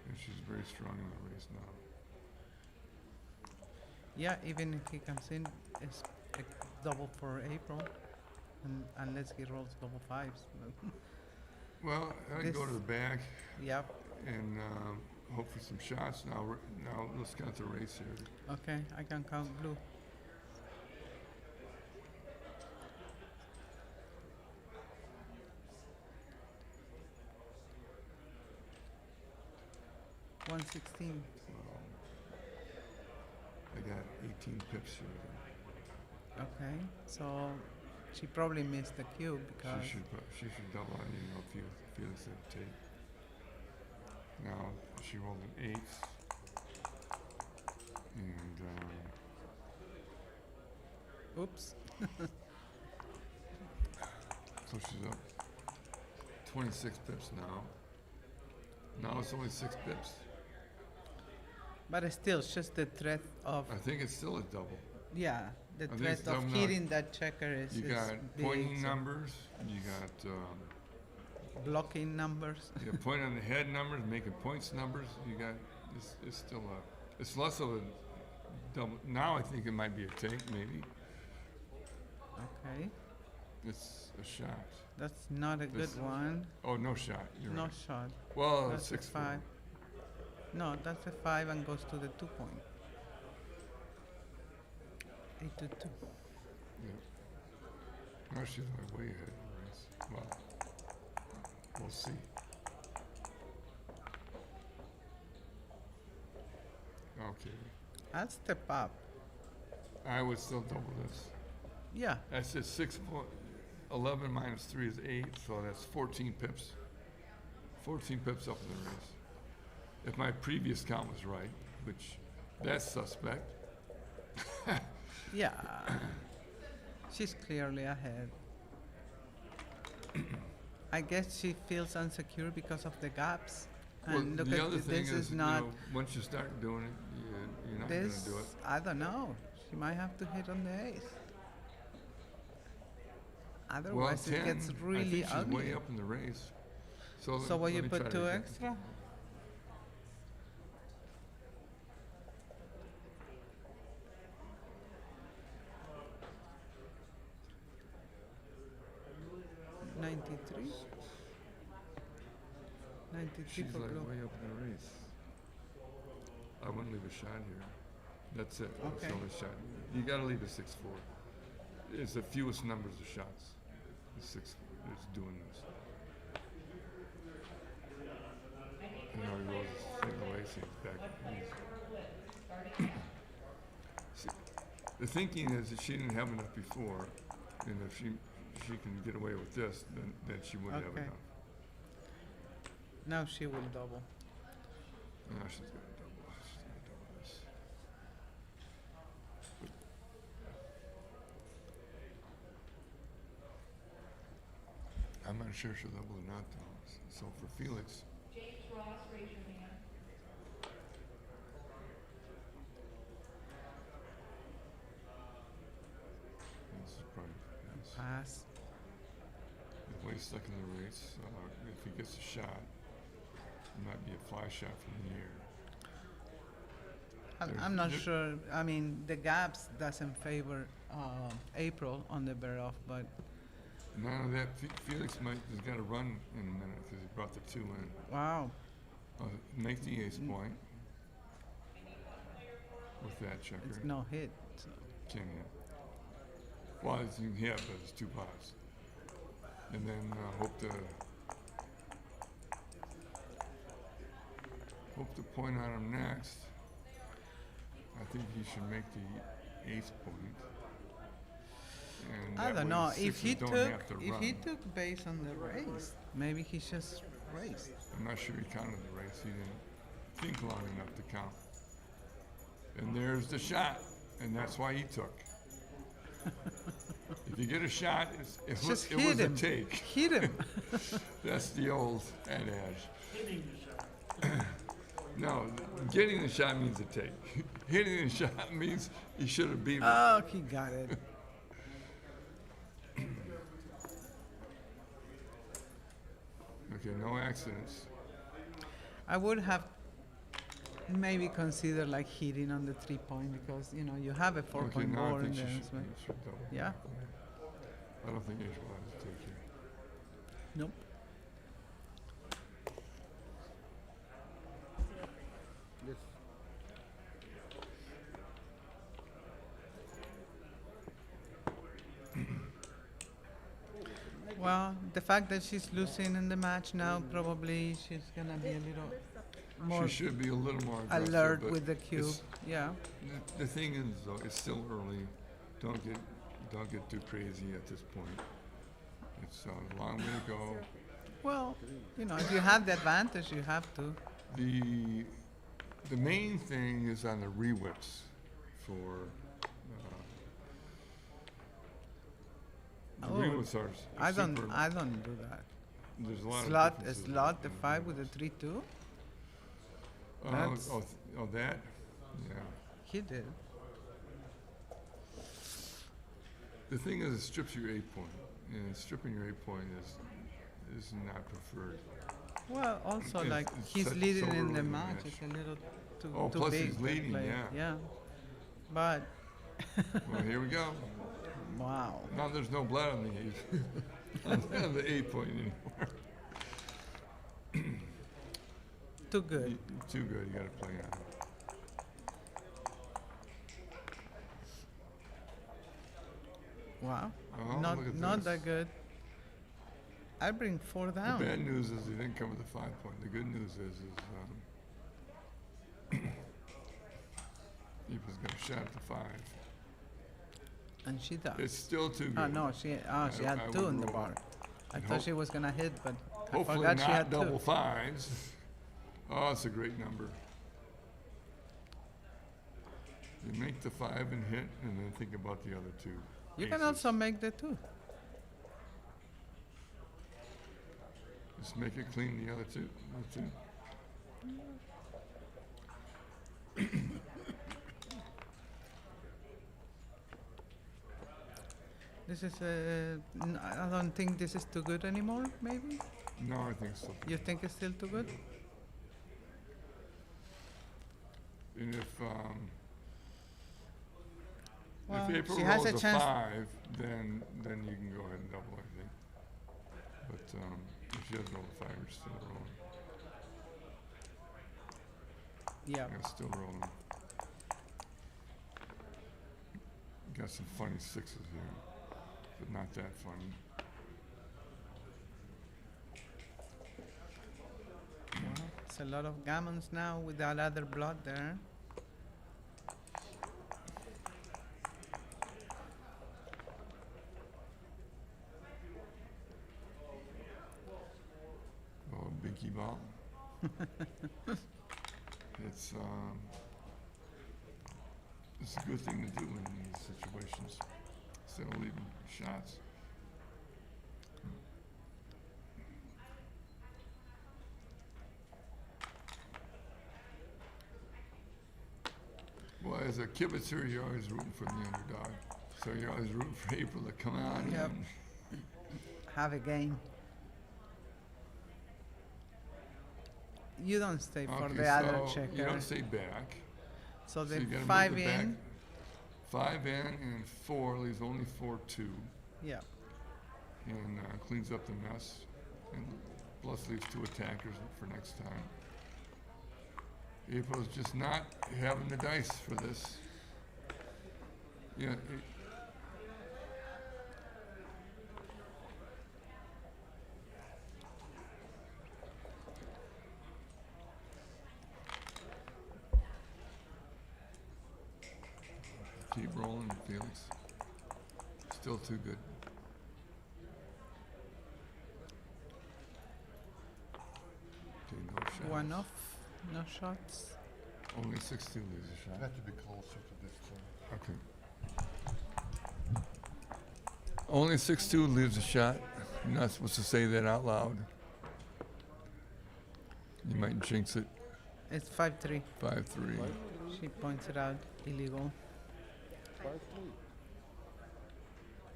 And she's very strong in the race now. Yeah, even if he comes in, it's a double for April, unless he rolls double 5s. Well, I'd go to This- the back Yep. and hope for some shots. Now let's count the race here. Okay, I can count blue. $116. I got 18 pips here. Okay, so she probably missed the cue because She should double. I didn't know if Felix had take. Now she rolled an 8, and oops. so she's up 26 pips now. Now it's only 6 pips. But it's still just the threat of I think it's still a double. yeah, The think threat it's of double hitting that checker is You got big, pointing so numbers, you got, blocking numbers. you got point on the head numbers, making points numbers, you got, it's still it's less of a double, now I think it might be a take, maybe. Okay, It's a shot. that's not a good This- one. Oh, no shot, you're No right. shot. Well, That's a 6-4. 5. No, that's a 5 and goes to the 2 point. 8-2. Yeah. No, she's like way ahead of the race. Well, we'll see. Okay. I'll step up. I would still double this. Yeah, That's just 11 minus 3 is 8, so that's 14 pips. 14 pips up in the race. If my previous count was right, which that's suspect. yeah. She's clearly ahead. I guess she feels insecure because of the gaps. Well, And look the at other thing this is, is not once you start doing it, you're not going this. to do it. I don't know. She might have to hit on the ace. Well, Otherwise, 10, it gets I really think she's ugly. way up in the race. So, So what let you me try put to 2 get- extra? $93. 93 She's for like blue. way up in the race. I wouldn't leave a shot here. That's it. That's Okay. the only shot. You got to leave a 6-4. It's the fewest numbers of shots. The 6-4 is doing this. You know, he rolls his thing away, so he's back. See, the thinking is that she didn't have enough before, and if she can get away with this, then she would have Okay. enough. Now she will double. Now she's gonna double. She's gonna double this. I'm not sure she'll double or not though. So for Felix, James Ross, raise your hand. this is probably yes. Pass. He's way stuck in the race. If he gets a shot, it might be a fly shot from the air. I'm not There- sure. I mean, the gaps doesn't favor April on the bear off, but None of that. Felix has got to run in a minute because he brought the 2 in. wow. Make the ace point with that checker. It's no hit. So. Can hit. Well, you can hit, but it's 2 pots. And then hope to point on him next. I think he should make the ace point. And I that don't way know. the If he sixes don't have to took run. base on the race, maybe he just raced. I'm not sure he counted the race. He didn't think long enough to count. And there's the shot, and that's why he took. If you get a shot, it was Just a hit him. take. Hit him. That's the old adage. No, getting the shot means a take. Hitting the shot means he should have beat it. Oh, he got it. Okay, no accidents. I would have maybe considered like hitting on the 3 point because you know you have a 4 Okay, point now I board think in she there. should, as well. she should double. Yeah. I don't think Ace will have to take here. Nope. Yes. Well, the fact that she's losing in the match now, probably she's gonna be a little more She should be a little more aggressive. alert but with the cube. it's- Yeah. The thing is, though, it's still early. Don't get too crazy at this point. It's a long way to go. Well, you know, if you have the advantage, you have to. The main thing is on the re-whips for the Oh, re-whips are I don't super, do that. there's a lot Slot, of a differences slot, the in 5 with the re-whips. 3-2. Oh, That's- that? Yeah. He did. The thing is, it strips your 8 point, and stripping your 8 point is not preferred. Well, also It's- like it's he's so leading early in in the the match. match. It's a little too Oh, too plus big. he's to leading, play. yeah. Yeah. But Well, here we go. wow. Now there's no blood on the 8, on the 8 point anymore. Too good. Too good, you gotta play on it. Wow. Oh, not look at not this. that good. I bring 4 The down. bad news is he didn't cover the 5 point. The good news is he was got a shot at the 5. And she does. It's still too good. Oh no, she I had 2 would in the roll. bar. I And thought hope- she was gonna hit, but I Hopefully forgot she not had 2. double 5s. Oh, it's a great number. You make the 5 and hit, and then think about the other 2. You can aces. also make the 2. Just make it clean the other 2. The 2. This is I don't think this is too good anymore. Maybe No, I think so. you think it's still too good. And if Well, April she has rolls a a chance. 5, then you can go ahead and double, I think. But if she doesn't roll a 5, you're still rolling. Yeah. Yeah, still rolling. Got some funny 6s here, but not that funny. Well, it's a lot of gammons now with that other blood there. Oh, binky ball. It's it's a good thing to do in these situations instead of leaving shots. Well, as a kibitzer, you're always rooting for the underdog. So you're always rooting for April to come on. Yep. And Have a game. You don't stay for okay, the other so checker. you don't stay back. So So the you gotta move 5 it back. in. 5 in and 4 leaves only 4-2 Yeah. and cleans up the mess. And plus leaves 2 attackers for next time. April's just not having the dice for this. Yeah. Keep rolling, Felix. Still too good. Okay, no shots. 1 off. No shots. Only 6-2 leaves a I shot. have to be closer to this turn. Okay. Only 6-2 leaves a shot. You're not supposed to say that out loud. You might jinx it. It's 5-3. 5-3. She points it out. Illegal. 5-3.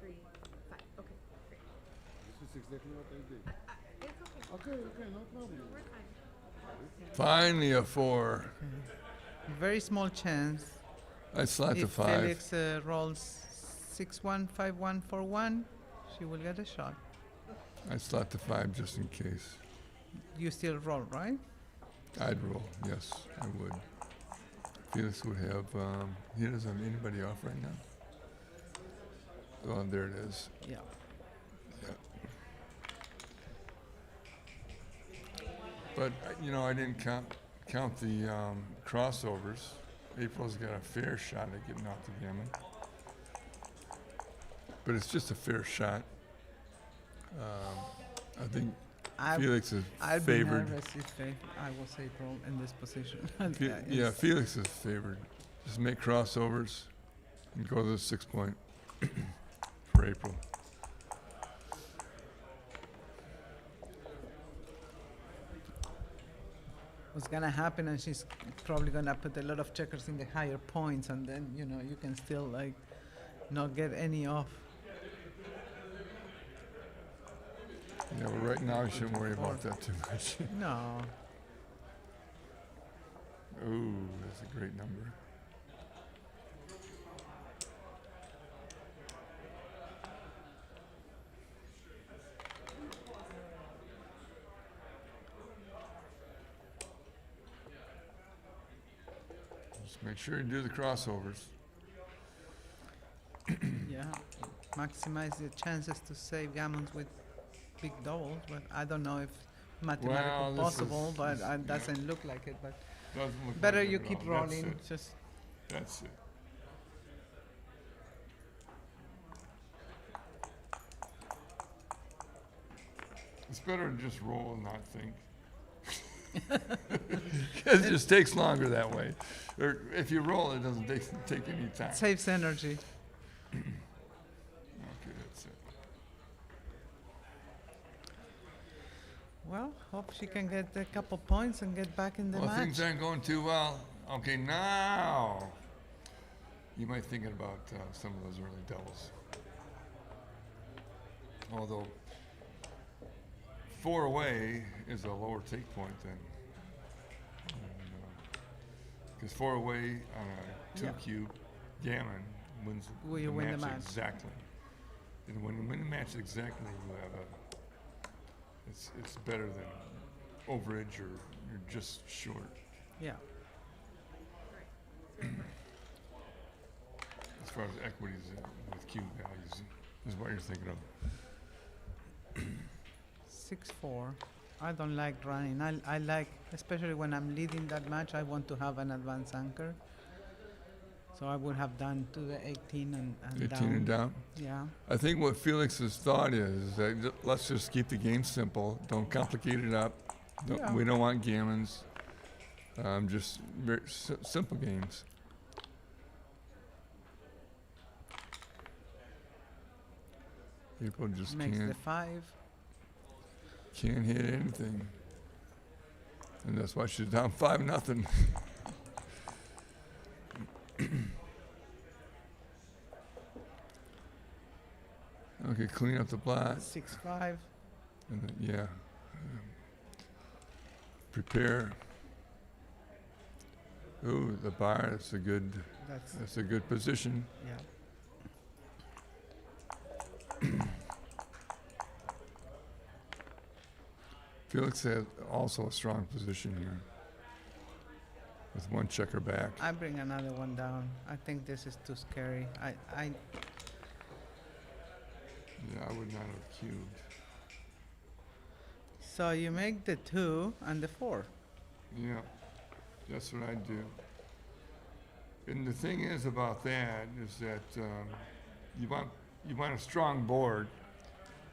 3, 5. Okay, great. This is exactly what I did. It's okay. Okay, no problem. We're fine. Finally a 4. Very small chance. I slot to If 5. Felix rolls 6-1, 5-1, 4-1, she will get a shot. I slot to 5 just in case. You still roll, right? I'd roll, yes, I would. Felix would have, he doesn't have anybody off right now. Oh, there it is. Yeah. Yeah. But, I didn't count the crossovers. April's got a fair shot at getting out the gammon. But it's just a fair shot. I think I- Felix is I'd favored. be nervous if I was April in this position. Yeah, Felix is favored. Just make crossovers and go to the 6 point for April. What's gonna happen, and she's probably gonna put a lot of checkers in the higher points, and then you can still not get any off. Yeah, well, right now you shouldn't worry about that too much. No. Ooh, that's a great number. Just make sure you do the crossovers. Yeah. Maximize the chances to save gammons with big doubles, but I don't know if mathematically Well, this possible, is- but this- it yeah. doesn't look like it. But Doesn't look better like it you at keep all. That's rolling. it. Just That's it. It's better to just roll and not think. 'Cause it just takes longer that way. Or if you roll, it doesn't take any time. saves energy. Okay, that's it. Well, hope she can get a couple points and get back in the Well, match. things aren't going too well. Okay, now you might be thinking about some of those early doubles. Although 4 away is a lower take point than, because 4 away on a 2 Yeah. cube gammon wins Will you win the match? exactly. And when you win the match exactly, you have it's better than overage or you're just short. Yeah. As far as equities with cube values is what you're thinking of. 6-4. I don't like running. I like, especially when I'm leading that match, I want to have an advanced anchor. So I would have done to the 18 and 18 down. and down. Yeah. I think what Felix's thought is that let's just keep the game simple. Don't complicate it up. Yeah. We don't want gammons. Just very simple games. People just Makes the can't 5. hit anything. And that's why she's down 5-0. Okay, clean up the black. 6-5. And then, yeah. Prepare. Ooh, the bar, that's a good position. Yeah. Felix has also a strong position here. With 1 checker back. I bring another one down. I think this is too scary. Yeah, I would not have cubed. So you make the 2 and the 4. Yeah, that's what I'd do. And the thing is about that is that you want a strong board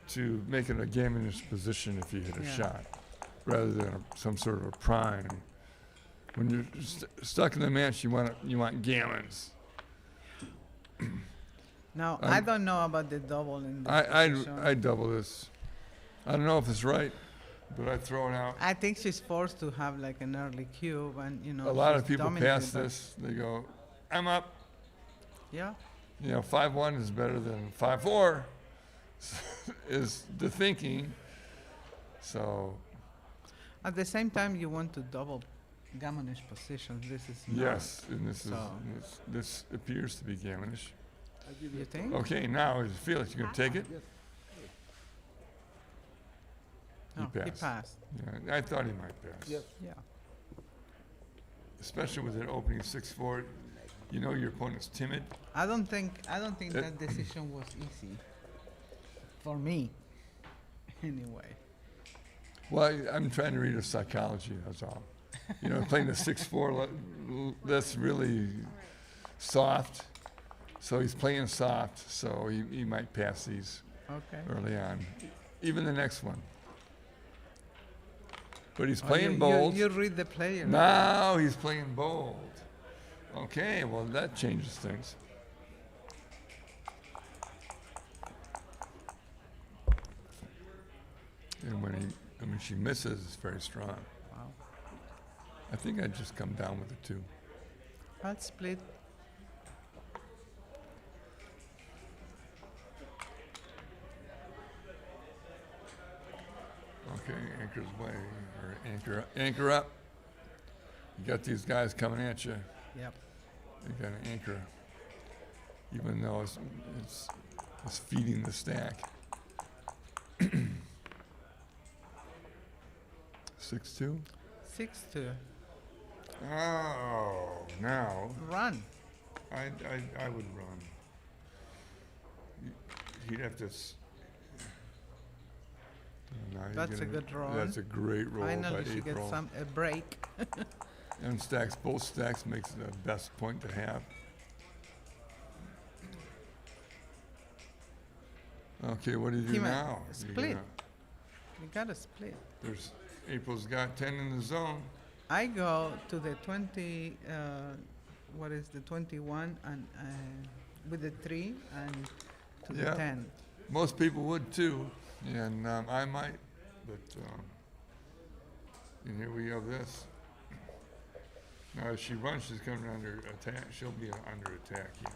to make it a gammonish position if you hit a Yeah. shot, rather than some sort of a prime. When you're stuck in the match, you want gammons. Now I'm- I don't know about the double in this position. I double this. I don't know if it's right, but I throw it out. I think she's forced to have like an early cube, and A lot of she's people dominated pass by- this. They go, I'm up. Yeah. 5-1 is better than 5-4 is the thinking. So, At the same time, you want to double gammonish positions. This is not. yes, and So- this appears to be gammonish. You think? Okay, now is Felix, you gonna take it? No, he passed. passed. Yeah, I thought he might pass. Yes. Yeah. Especially with it opening 6-4, you know your opponent's timid. I don't think that It- decision was easy. For me, anyway. Well, I'm trying to read his psychology, that's all. Playing the 6-4, that's really soft. So he's playing soft, so he might pass these Okay. early on. Even the next one. But he's Oh, playing bold. You read the player. Now he's playing bold. Okay, well, that changes things. And when she misses, it's very strong. Wow. I think I'd just come down with a 2. I'll split. Okay, anchor's way, or anchor up. You got these guys coming at you. Yep. You got an anchor, even though it's feeding the stack. 6-2. 6-2. Oh, now Run. I would run. He'd have to. Now you're That's a gonna- good roll. That's a great roll Finally, by she gets April. a break. And stacks, both stacks makes it the best point to have. Okay, what do you do Team up. now? You Split. gonna- You gotta split. There's April's got 10 in the zone. I go to the 20. What is the 21 and with the 3 and to the Yeah. 10. Most people would too, and I might, but and here we have this. Now, if she runs, she's coming under attack. She'll be under attack here.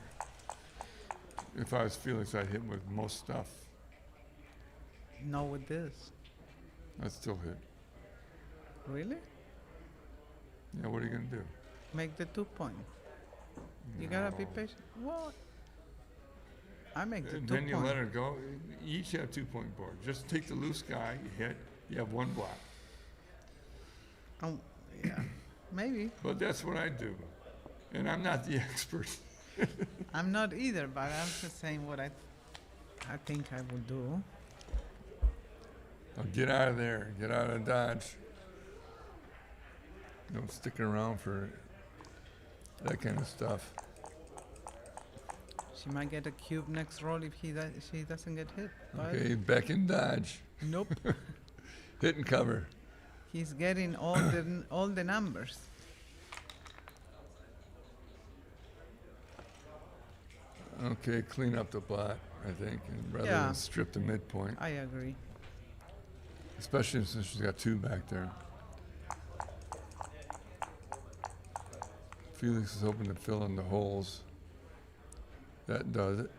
If I was Felix, I'd hit with most stuff. No, with this. I'd still hit. Really? Yeah, what are you gonna do? Make the 2 point. You gotta be No. patient. What? I make the 2 And then you point. let her go. You each have 2-point board. Just take the loose guy, you hit, you have 1 block. Yeah, maybe. But that's what I do. And I'm not the expert. I'm not either, but I'm just saying what I think I will do. Now get out of there. Get out of Dodge. Don't stick around for that kind of stuff. She might get a cube next roll if she doesn't get hit. But Okay, back in Dodge. nope. Hit and cover. He's getting all the numbers. Okay, clean up the block, I think, and rather Yeah. than strip the midpoint. I agree. Especially since she's got 2 back there. Felix is hoping to fill in the holes. That does it.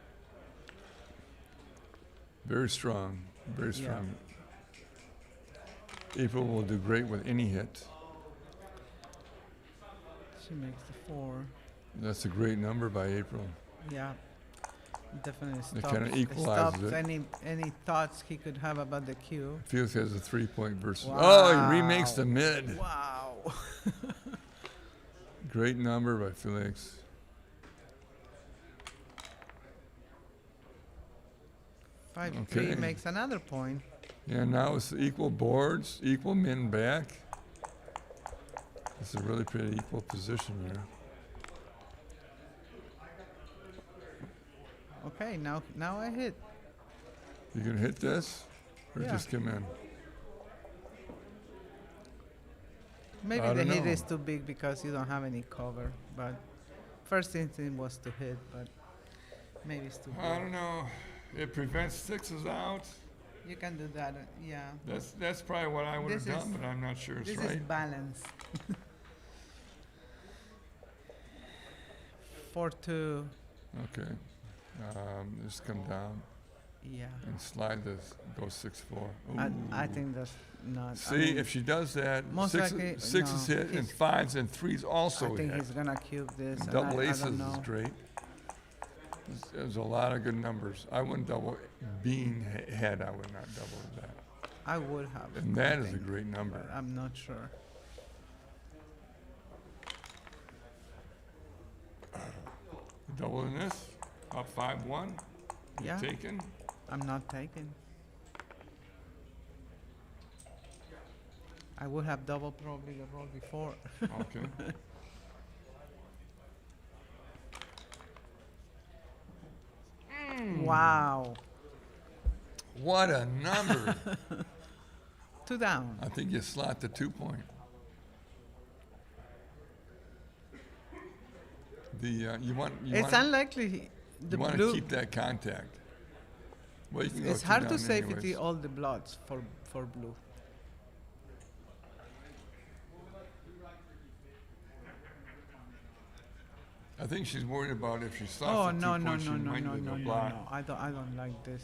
Very strong, very Yeah. strong. April will do great with any hit. She makes the 4. That's a great number by April. Yeah. Definitely It stops, kinda equalizes it. any thoughts he could have about the cube. Felix has a 3-point versus. Oh, he remakes Wow. the mid. Wow. Great number by Felix. 5-3 Okay. makes another point. Yeah, now it's equal boards, equal men back. It's a really pretty equal position here. Okay, now I hit. You gonna hit this, or Yeah. just come in? Maybe I the don't hit know. is too big because you don't have any cover. But first instinct was to hit, but maybe it's too I big. don't know. It prevents 6s out. You can do that. Yeah. That's probably what I would have This done, is- but I'm not sure it's This is right. balance. 4-2. Okay. Just come down Yeah. and slide this. Go 6-4. I Ooh. think that's not. See, if she does that, most likely, sixes no, hit, and he's- 5s and 3s also I think hit. he's gonna cube this. And And double I aces don't is know. great. There's a lot of good numbers. I wouldn't double being head. I would not double that. I would have. And I that is a think, great number. but I'm not sure. Doubling this, up 5-1. Yeah. Taken. I'm not taking. I would have double probably the roll before. Okay. Wow. What a number! 2 down. I think you slot the 2-point. You want It's unlikely the you want to blue. keep that contact. Well, you can go It's 2 hard down to safety anyways. all the bloods for blue. I think she's worried about if she Oh slots the 2 no no points, no she no might no need no a no block. no! I don't like this.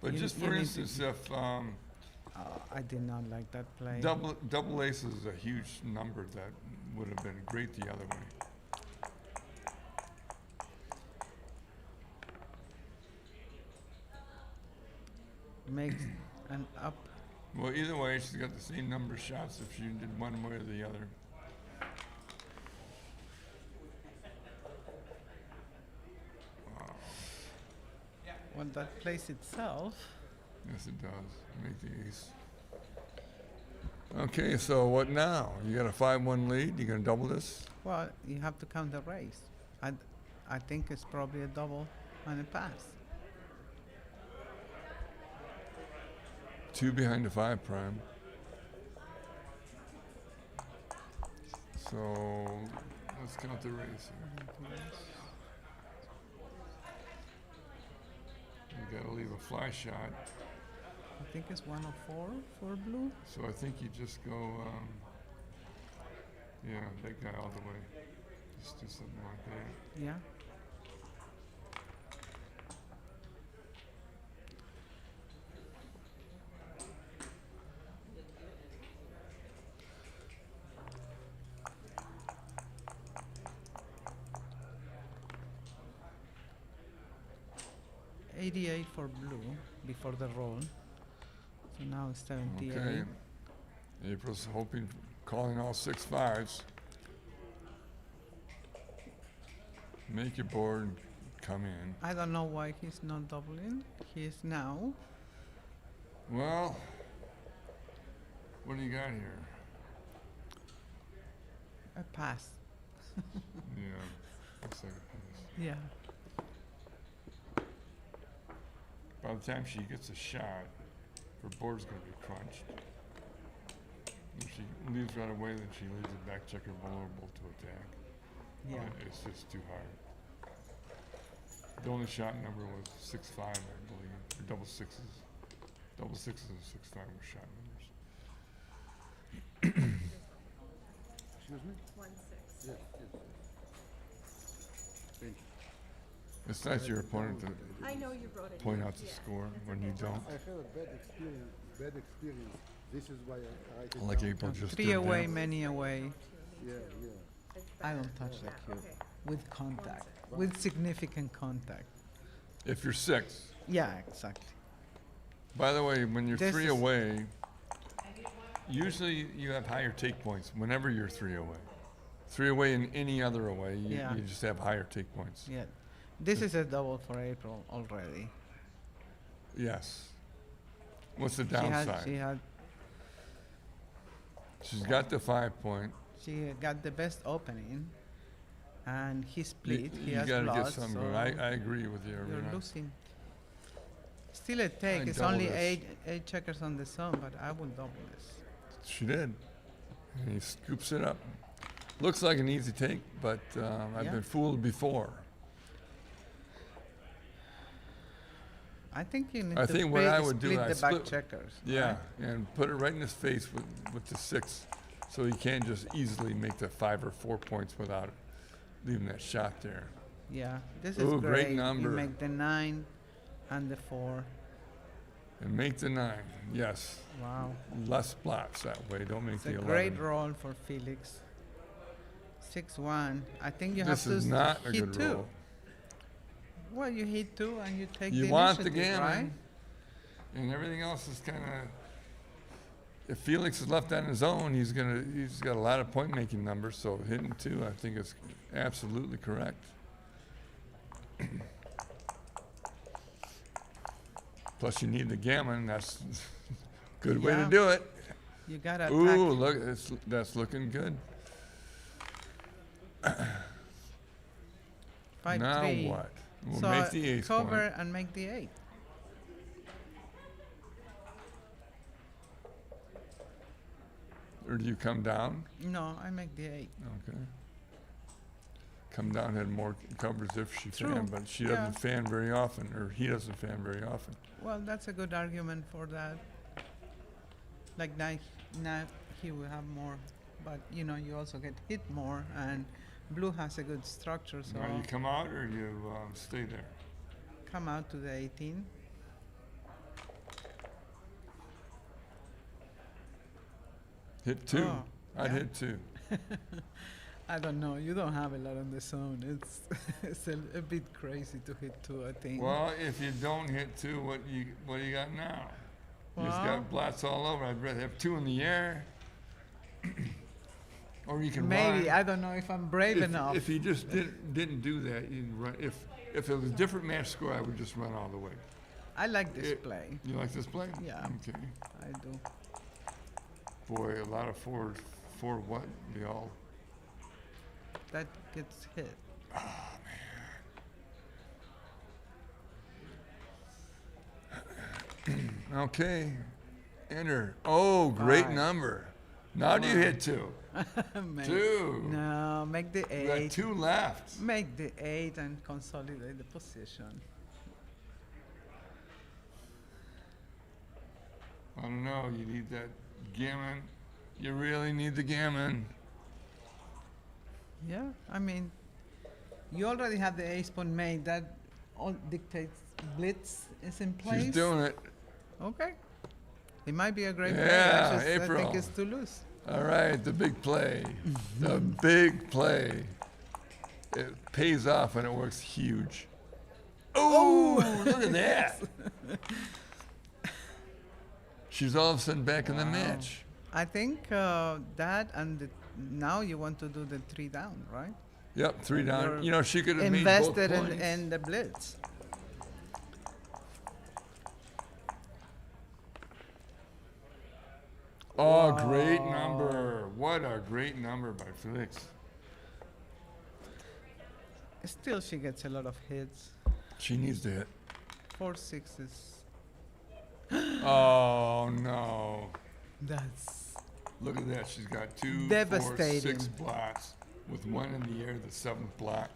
But You- just you for need to- instance, if I did not like that play. Double ace is a huge number that would have been great the other way. Makes an up. Well, either way, she's got the same number of shots if she did one way or the other. Well, that plays itself. Yes, it does. Make the ace. Okay, so what now? You got a 5-1 lead. You gonna double this? Well, you have to count the raise. I think it's probably a double and a pass. 2 behind the 5 prime. So let's count the raise here. You gotta leave a fly shot. I think it's 104 for blue. So I think you just go, yeah, that guy all the way. Just do something like that. Yeah. $88 for blue before the roll. So now it's 78. Okay. April's hoping, calling all 6 5s. Make your board come in. I don't know why he's not doubling. He is now. Well, what do you got here? A pass. Yeah, looks like a pass. Yeah. By the time she gets a shot, her board's going to be crunched. If she leaves right away, then she leaves the back checker vulnerable to attack. Yeah. It's just too hard. The only shot number was 6-5, I believe, or double sixes. Double sixes and 6-5 were shot numbers. Excuse me? 1-6. Yes, yes. Thank you. It's nice your opponent to I know you wrote it. point down. out the Yeah, score that's when okay. you don't. I had a bad experience. This is why I write it Like down. April just 3 did away, there. many away. Yeah, yeah. It's I better. don't touch the Yeah, cube. okay. With contact. With significant contact. If you're 6. Yeah, exactly. By the way, when you're This 3 is- away, usually you have higher take points whenever you're 3 away. 3 away and any other away, Yeah. you just have higher take points. Yeah. This is a double for April already. Yes. What's the She downside? had She's got the 5 point. she got the best opening, and he split. He You has gotta get blood, something so going. I agree with you. you're Irina. losing. Still a take. I'd It's double only this. eight checkers on the zone, but I will double this. She did. And he scoops it up. Looks like an easy take, but I've Yeah. been fooled before. I think you need I to think what I would do, split I the back split- checkers. Yeah, right? and put it right in his face with the 6, so he can't just easily make the 5 or 4 points without leaving that shot there. Yeah. This Ooh, is great great. number. You make the 9 and the 4. And make the 9, yes. Wow. Less blots that way, don't make It's the a 11. great roll for Felix. 6-1. I think you This have to is not a hit good 2. roll. Well, you hit 2 and you take You the want the initiative, gammon, right? and everything else is kind of. If Felix is left on his own, he's got a lot of point making numbers. So hitting 2, I think is absolutely correct. Plus, you need the gammon. That's a good way to Yeah. do it. You gotta Ooh, attack. look, that's looking good. 5-3. Now what? We'll so make the ace cover point. and make the 8. Or do you come down? No, I make the 8. Okay. Come down had more covers if she True, fan, but she yeah. doesn't fan very often, or he doesn't fan very often. Well, that's a good argument for that. Like now he will have more, but you also get hit more, and blue has a good structure, so Now you come out or you stay there? come out to the 18. Hit 2. Oh, I'd yeah. hit 2. I don't know. You don't have a lot on the zone. It's it's a bit crazy to hit 2, I think. Well, if you don't hit 2, what do you got now? You just Well- got blots all over. I'd rather have 2 in the air. Or you can Maybe. run. I don't know if I'm brave enough. If you just didn't do that, you'd run. If it was a different match score, I would just run all the way. I like this It- play. You like this play? Yeah. Okay. I do. Boy, a lot of four what? They all. That gets hit. Okay. Enter. Oh, great 5. number. Now do you hit 2? Make- 2. No, make the You got 8. 2 left. Make the 8 and consolidate the position. I don't know. You need that gammon. You really need the gammon. Yeah, I mean, you already have the ace pawn made. That all dictates blitz is in place. She's doing it. Okay. It might be a great play. Yeah, I April. think it's to lose. All right, the big play. The big play. It pays off and it works huge. Oh, look at that. She's all of a sudden back in the match. I think that and now you want to do the 3 down, right? Yep, 3 down. You're You know, she could have made both invested points. in the blitz. Oh, great number. What a great number by Felix. Still, she gets a lot of hits. She needs to hit. 4 6s. Oh, no. That's Look at that. She's got 2, 4, Devastating. 6 blocks with 1 in the air, the 7th block.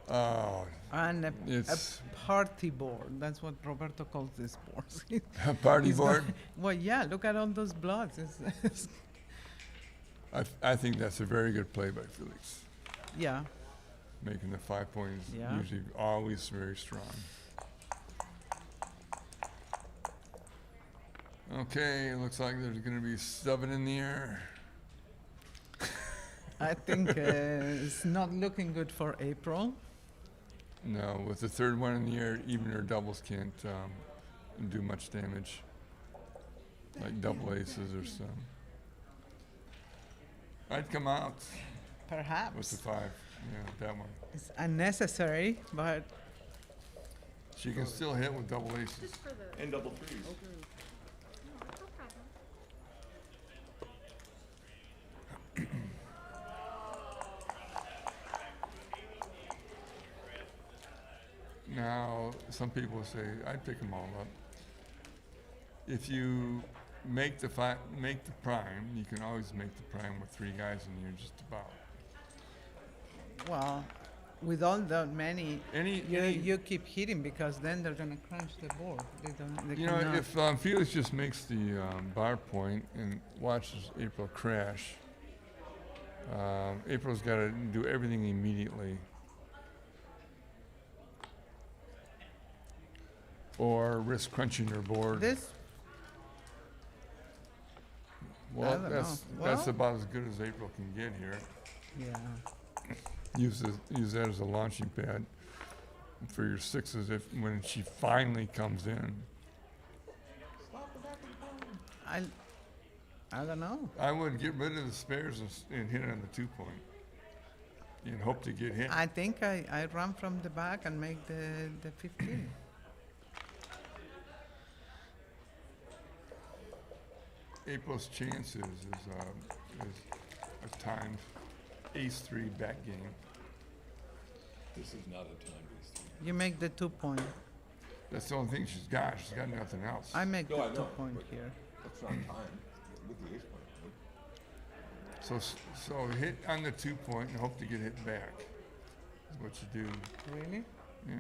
Oh, and a it's party board. That's what Roberto calls this board. a party He's board. not- well, yeah. Look at all those blocks. It's I think that's a very good play by Felix. yeah. Making the 5 points Yeah. usually always very strong. Okay, it looks like there's going to be 7 in the air. I think it's not looking good for April. No, with the 3rd one in the air, even her doubles can't do much damage. Like double aces or some. I'd come out with the Perhaps 5. Yeah, that one. it's unnecessary, but She can still hit with double aces. Just for the. And double threes. No problem. Now, some people say, I'd pick them all up. If you make the prime, you can always make the prime with 3 guys in here just about. well, with all that many, Any, you keep hitting because then they're gonna crunch the board. They don't. They you know, cannot. if Felix just makes the bar point and watches April crash, April's got to do everything immediately. Or risk crunching her board. This Well, don't that's know. that's Well- about as good as April can get here. yeah. Use that as a launching pad for your 6s when she finally comes in. I don't know. I would get rid of the spares and hit it on the 2 point. And hope to get hit. I think I run from the back and make the 15. April's chances is a timed ace-3 back game. This is not a time waste. You make the 2 point. That's the only thing she's got. She's got nothing else. I make No, the I 2 know, point but- here. That's not time with the ace point. Right? So hit on the 2 point and hope to get hit back. Is what you do. Really? Yeah.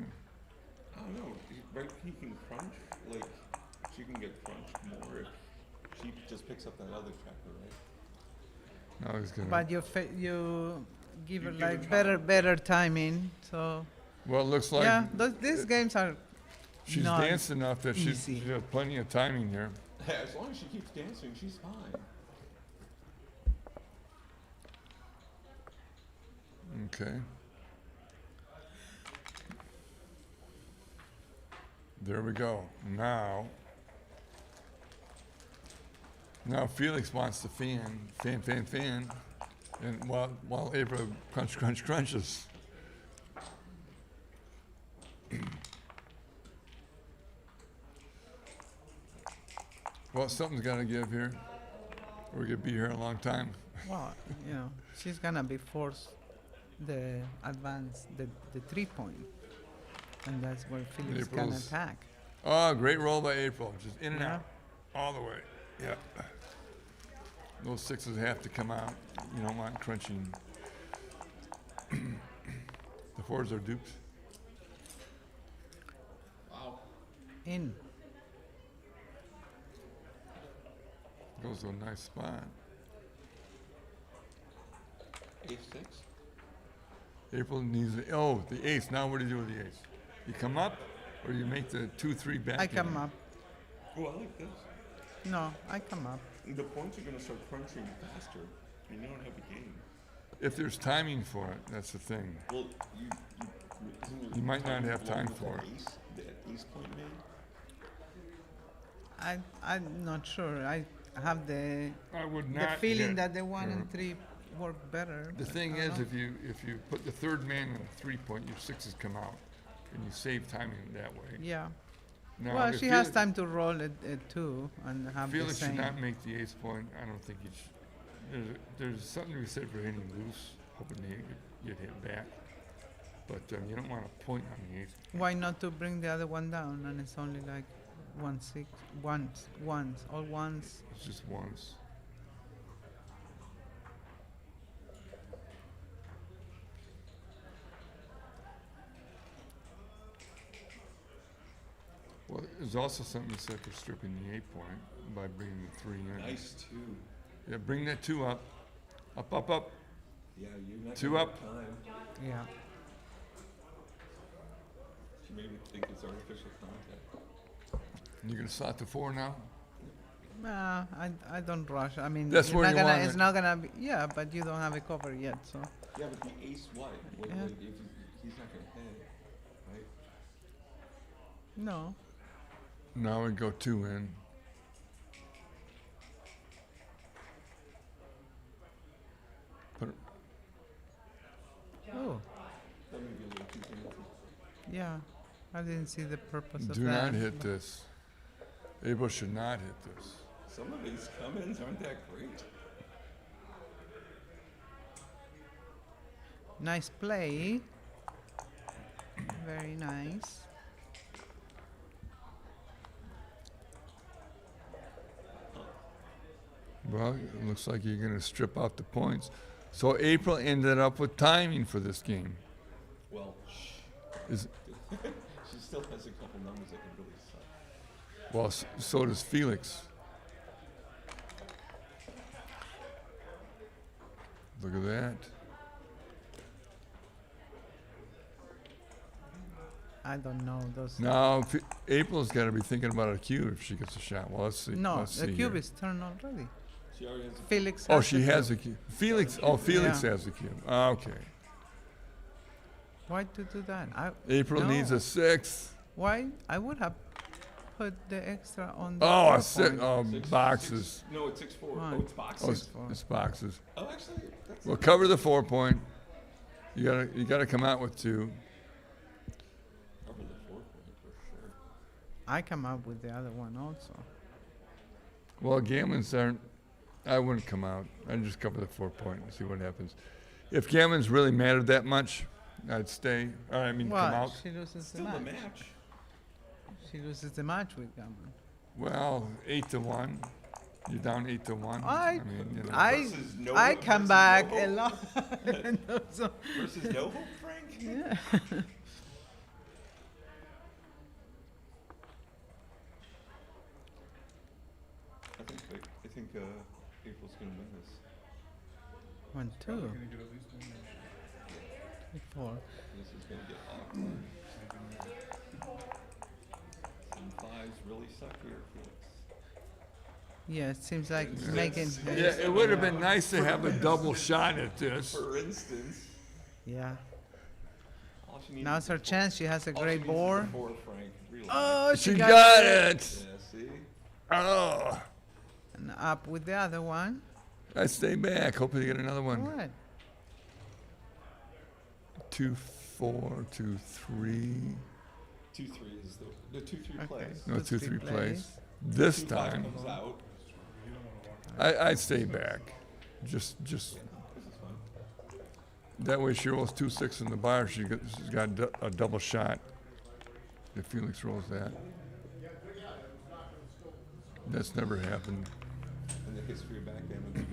I don't know. Right? He can crunch. Like she can get crunched more if she just picks up that other checker, right? Now he's gonna. But you give You her give her like time. better timing. So Well, it looks like yeah, these games are she's not danced enough that she easy. has plenty of timing here. As long as she keeps dancing, she's fine. Okay. There we go. Now Felix wants to fan, and while April crunches. Well, something's got to give here. We're gonna be here a long time. Well, she's gonna be forced the advance, the 3-point, and that's where Felix can April's- attack. Oh, great roll by April. Just in and Yeah. out, all the way. Yeah. Those sixes have to come out. You don't want crunching. The fours are dupes. In. Goes to a nice spot. Ace six. April needs the ace. Now what do you do with the ace? You come up, or you make the 2-3 back? I come up. Oh, I like this. No, I come up. The points are going to start crunching faster, and you don't have a game. If there's timing for it, that's the thing. Well, You might not have time for it. The ace point made. I'm not sure. I have the I would the not. feeling hit. that the 1 Yeah. and 3 work better. The but thing I don't is, know. if you put the third man in the 3-point, your sixes come out, and you save timing that way. Yeah. Now, Well, if she has Felix- time to roll it too and have Felix the should same. not make the ace point. I don't think he should. There's something to be said for hitting loose, hoping to get hit back. But you don't want to point on the ace. Why not to bring the other one down? And it's only like 1-6, ones, all ones. It's just once. Well, there's also something to say for stripping the 8-point by bringing the 3 in. Nice two. Yeah, bring that 2 up. Up. Yeah, you're not Two gonna up. have time. Yeah. She made me think it's artificial contact. You're going to slot the 4 now? Nah, I don't rush. I mean, That's you're where not you gonna, want it's it. not gonna be. Yeah, but you don't have it covered yet, so. Yeah, but the ace what? Yeah. If he's not gonna hit, right? No. Now we go 2 in. Put it, Oh, That may be a little too fancy. yeah. I didn't see the purpose of do that. not hit this. April should not hit this. Some of these come-ins aren't that great. Nice play. Very nice. Well, it looks like you're going to strip out the points. So April ended up with timing for this game. Well, Is she still has a couple numbers that can really suck. well, so does Felix. Look at that. I don't know those. Now April's got to be thinking about a cube if she gets a shot. Well, let's see. No, let's the see cube here. is turned already. She already has Felix. Oh, has she the has cube. a cube. Felix. Oh, Felix Yeah. has a cube. Okay. Why to do that? April needs No. a 6. Why? I would have put the extra on the. Oh, a 4 6. point. Oh, Six- boxes. six- no, it's 6-4. Why? Oh, it's boxes. Oh, Oh, it's, 6-4. it's boxes. actually, that's Well, cover the 4-point. You gotta come out with 2. cover the 4-point for sure. I come up with the other one also. Well, gammons aren't. I wouldn't come out. I'd just cover the 4-point and see what happens. If gammons really mattered that much, I'd stay. Or, I mean, come Well, out. she loses the Still match. a match. She loses the match with Gammon. Well, 8-1. You're down 8-1. I- mean, you know. Versus no I hope- come versus back no a hope. lot. So, Versus no hope, Frank? yeah. I think April's gonna win this. 1, 2, 4. This is gonna get awkward. Some fives really suck here, Felix. Yeah, it seems like Yeah. making. Yeah, it would have been nice to have a double shot at this. For instance, Yeah. All she needs Now's is her a four. chance. She has a All she great needs is a board. 4, Frank. Relax. Oh, She got it. Yeah, see? Oh, And up with the other one. I stay back. Hopefully you get another All one. right. 2, 4, 2, 3. 2-3 is the 2-3 Okay. plays. No, 2, 3 plays. plays. This 2-5 time, comes out. I stay back. Just This is fun. that way she rolls 2, 6 in the bar. She's got a double shot. If Felix rolls that. That's never happened. In the history of backgammon.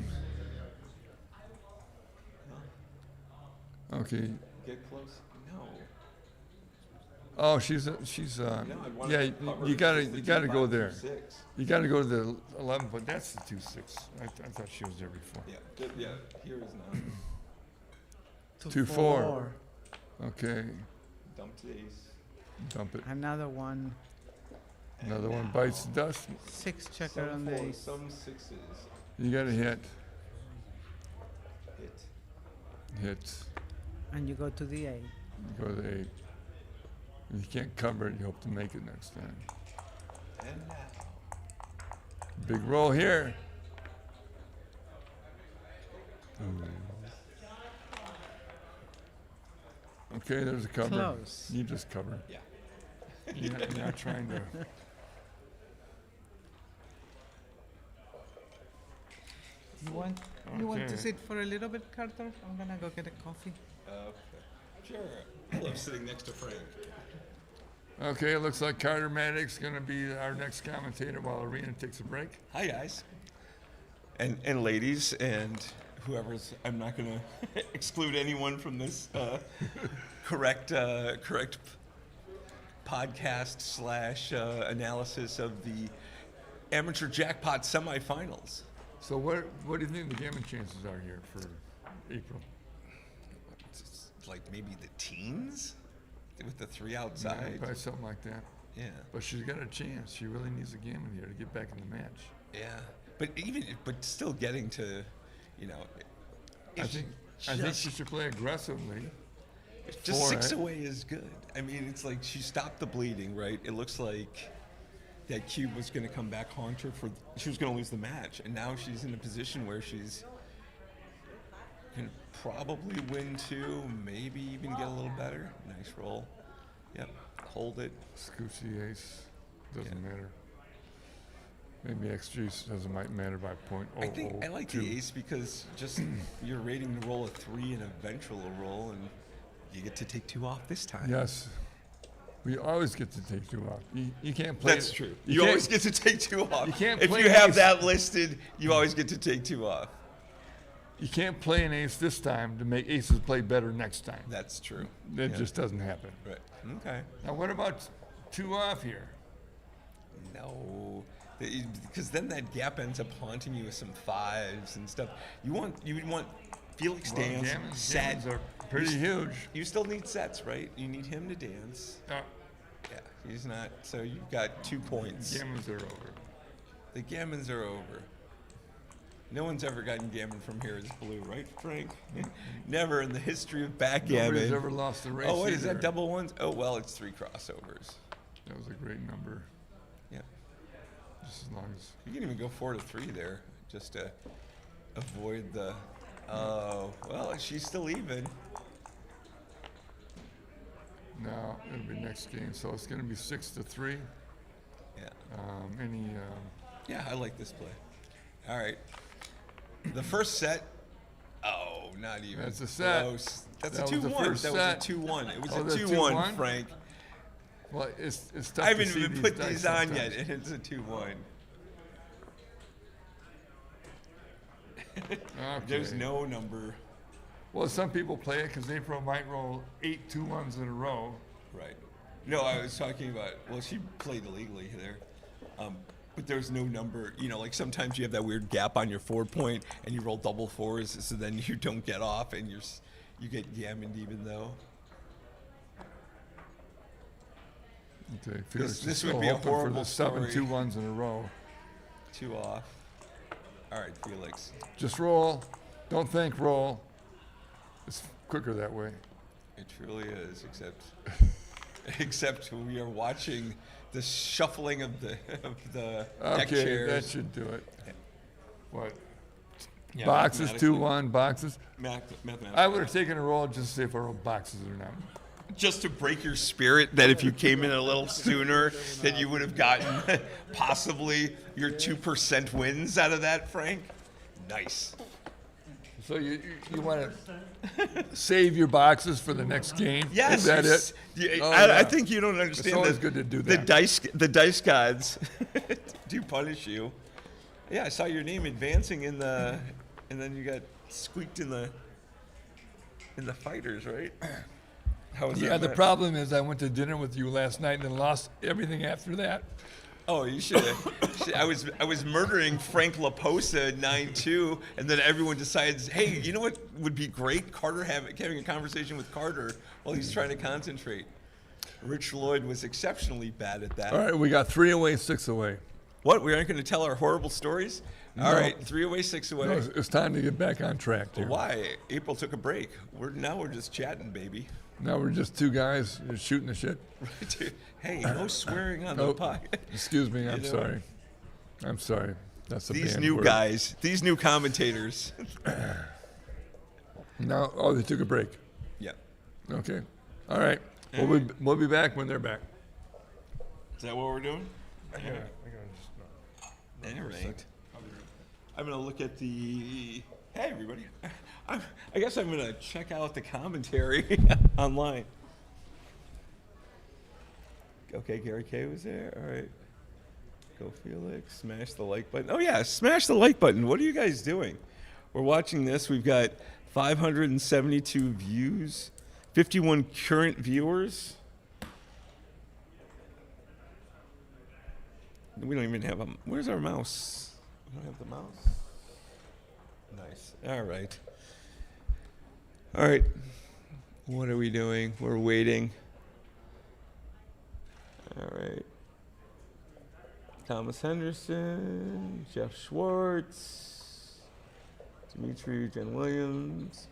Okay. Get close? No. Oh, she's No, I'd want yeah. to cover You gotta just the you gotta 2-5, go there. 2-6. You gotta go to the 11, but that's the 2, 6. I thought she was there before. Yeah, here is now. 2, 4. Okay, Dumped ace. dump it. Another one. Another one bites the dust. 6 checker Some on the 4s, ace. some 6s. You gotta hit. Hit. Hit. And you go to the 8. Go to the 8. If you can't cover it, you hope to make it next time. And now. Big roll here. Okay, there's a cover. Close. You just cover. Yeah. You're not trying to. You want Okay. to sit for a little bit, Carter? I'm gonna go get a coffee. Sure. I love sitting next to Frank. Okay, it looks like Carter Maddox's gonna be our next commentator while Arena takes a break. Hi, guys. And ladies, and whoever's, I'm not going to exclude anyone from this correct podcast / analysis of the amateur jackpot semifinals. So what do you think the gammon chances are here for April? It's like maybe the teens with the 3 Yeah, outside. probably something like that. Yeah. But she's got a chance. She really needs a gammon here to get back in the match. Yeah. But still getting to, I think she should play aggressively. just for 6 it. away is good. I mean, it's like she stopped the bleeding, right? It looks like that cube was going to come back haunt her she was going to lose the match, and now she's in a position where she's going to probably win 2, maybe even get a little better. Nice roll. Yep. Hold it. Scooch the ace. Doesn't matter. Maybe XG doesn't might matter by point. I think I like the ace because just you're rating to roll a 3 and eventual roll, and you get to take 2 off this time. Yes. We always get to take 2 off. You can't play. That's true. You You can't- always get to take 2 off. You can't if play you have ace. that listed, you always get to take 2 off. You can't play an ace this time to make aces play better next time. That's true. That Yeah. just doesn't happen. Right. Okay. Now what about 2 off here? No, because then that gap ends up haunting you with some 5s and stuff. You want Felix Well, dance gammons set. are pretty huge. You still need sets, right? You need him to dance. Yeah, he's not. So you've got 2 points. Gammons are over. The gammons are over. No one's ever gotten gammon from here as blue, right, Frank? Never in the history of backgammon. Nobody's ever lost a race. Oh, what is either. that? Double ones? Oh, well, it's 3 crossovers. That was a great number. Yeah. Just as long as. You can even go 4 to 3 there, just to avoid the. Oh, well, she's still even. No, it'll be next game. So it's going to be 6 to 3. Yeah. Yeah, I like this play. All right. The first set. Oh, not even. That's a set. Close. That's That a was the 2-1. first That set. was a 2-1. It was Oh, a the 2-1, 2-1? Frank. well, it's tough I to haven't see even put dice these on yet, sometimes. and it's a 2-1. Okay. There's no number. Well, some people play it because April might roll 8 2-1s in a row. Right. No, I was talking about, well, she played illegally there. But there's no number, like sometimes you have that weird gap on your 4-point and you roll double 4s, so then you don't get off and you get gammoned even though. Okay, Felix This is would still be a hoping for horrible the 7 story. 2-1s in a row. 2 off. All right, Felix. Just roll. Don't think, roll. quicker that way. It truly is, except we are watching the shuffling of the deck Okay, chairs. that should do it. What? Yeah, Boxes, mathematically. 2-1, boxes. Mathematically. I would have taken a roll just to see if I wrote boxes or not. Just to break your spirit that if you came in a little sooner, that you would have gotten possibly your 2% wins out of that, Frank. Nice. So you want to save your boxes for the next game? Yes. Is that it? Yeah, Oh, I yeah. think you don't understand. It's always that good to do The that. dice gods do punish you. Yeah, I saw your name advancing in the, and then you got squeaked in the fighters, right? How was Yeah, that? the match? problem is I went to dinner with you last night and then lost everything after that. Oh, you should have. I was murdering Frank Laposa 9-2, and then everyone decides, hey, you know what would be great? Carter having a conversation with Carter while he's trying to concentrate. Rich Lloyd was exceptionally bad at that. All right, we got 3 away, 6 away. What? We aren't going to tell our horrible stories? All No. right, 3 away, 6 away. No, it's time to get back on track here. Why? April took a break. Now we're just chatting, baby. Now we're just 2 guys just shooting the shit. Hey, no swearing on the Oh, pod. excuse me, I'm know? sorry. I'm sorry. That's a These banned new word. guys, these new commentators. Now, oh, they took a break. Yeah. Okay. All right. We'll be back when they're back. Is that what we're doing? All right. I'm going to look at the. Hey, everybody. I guess I'm going to check out the commentary online. Okay, Gary K was there. All right. Go Felix. Smash the like button. Oh, yeah. Smash the like button. What are you guys doing? We're watching this. We've got 572 views, 51 current viewers. We don't even have a. Where's our mouse? We don't have the mouse. Nice. All right. All right. What are we doing? We're waiting. All right. Thomas Henderson, Jeff Schwartz, Dimitri, Jen Williams.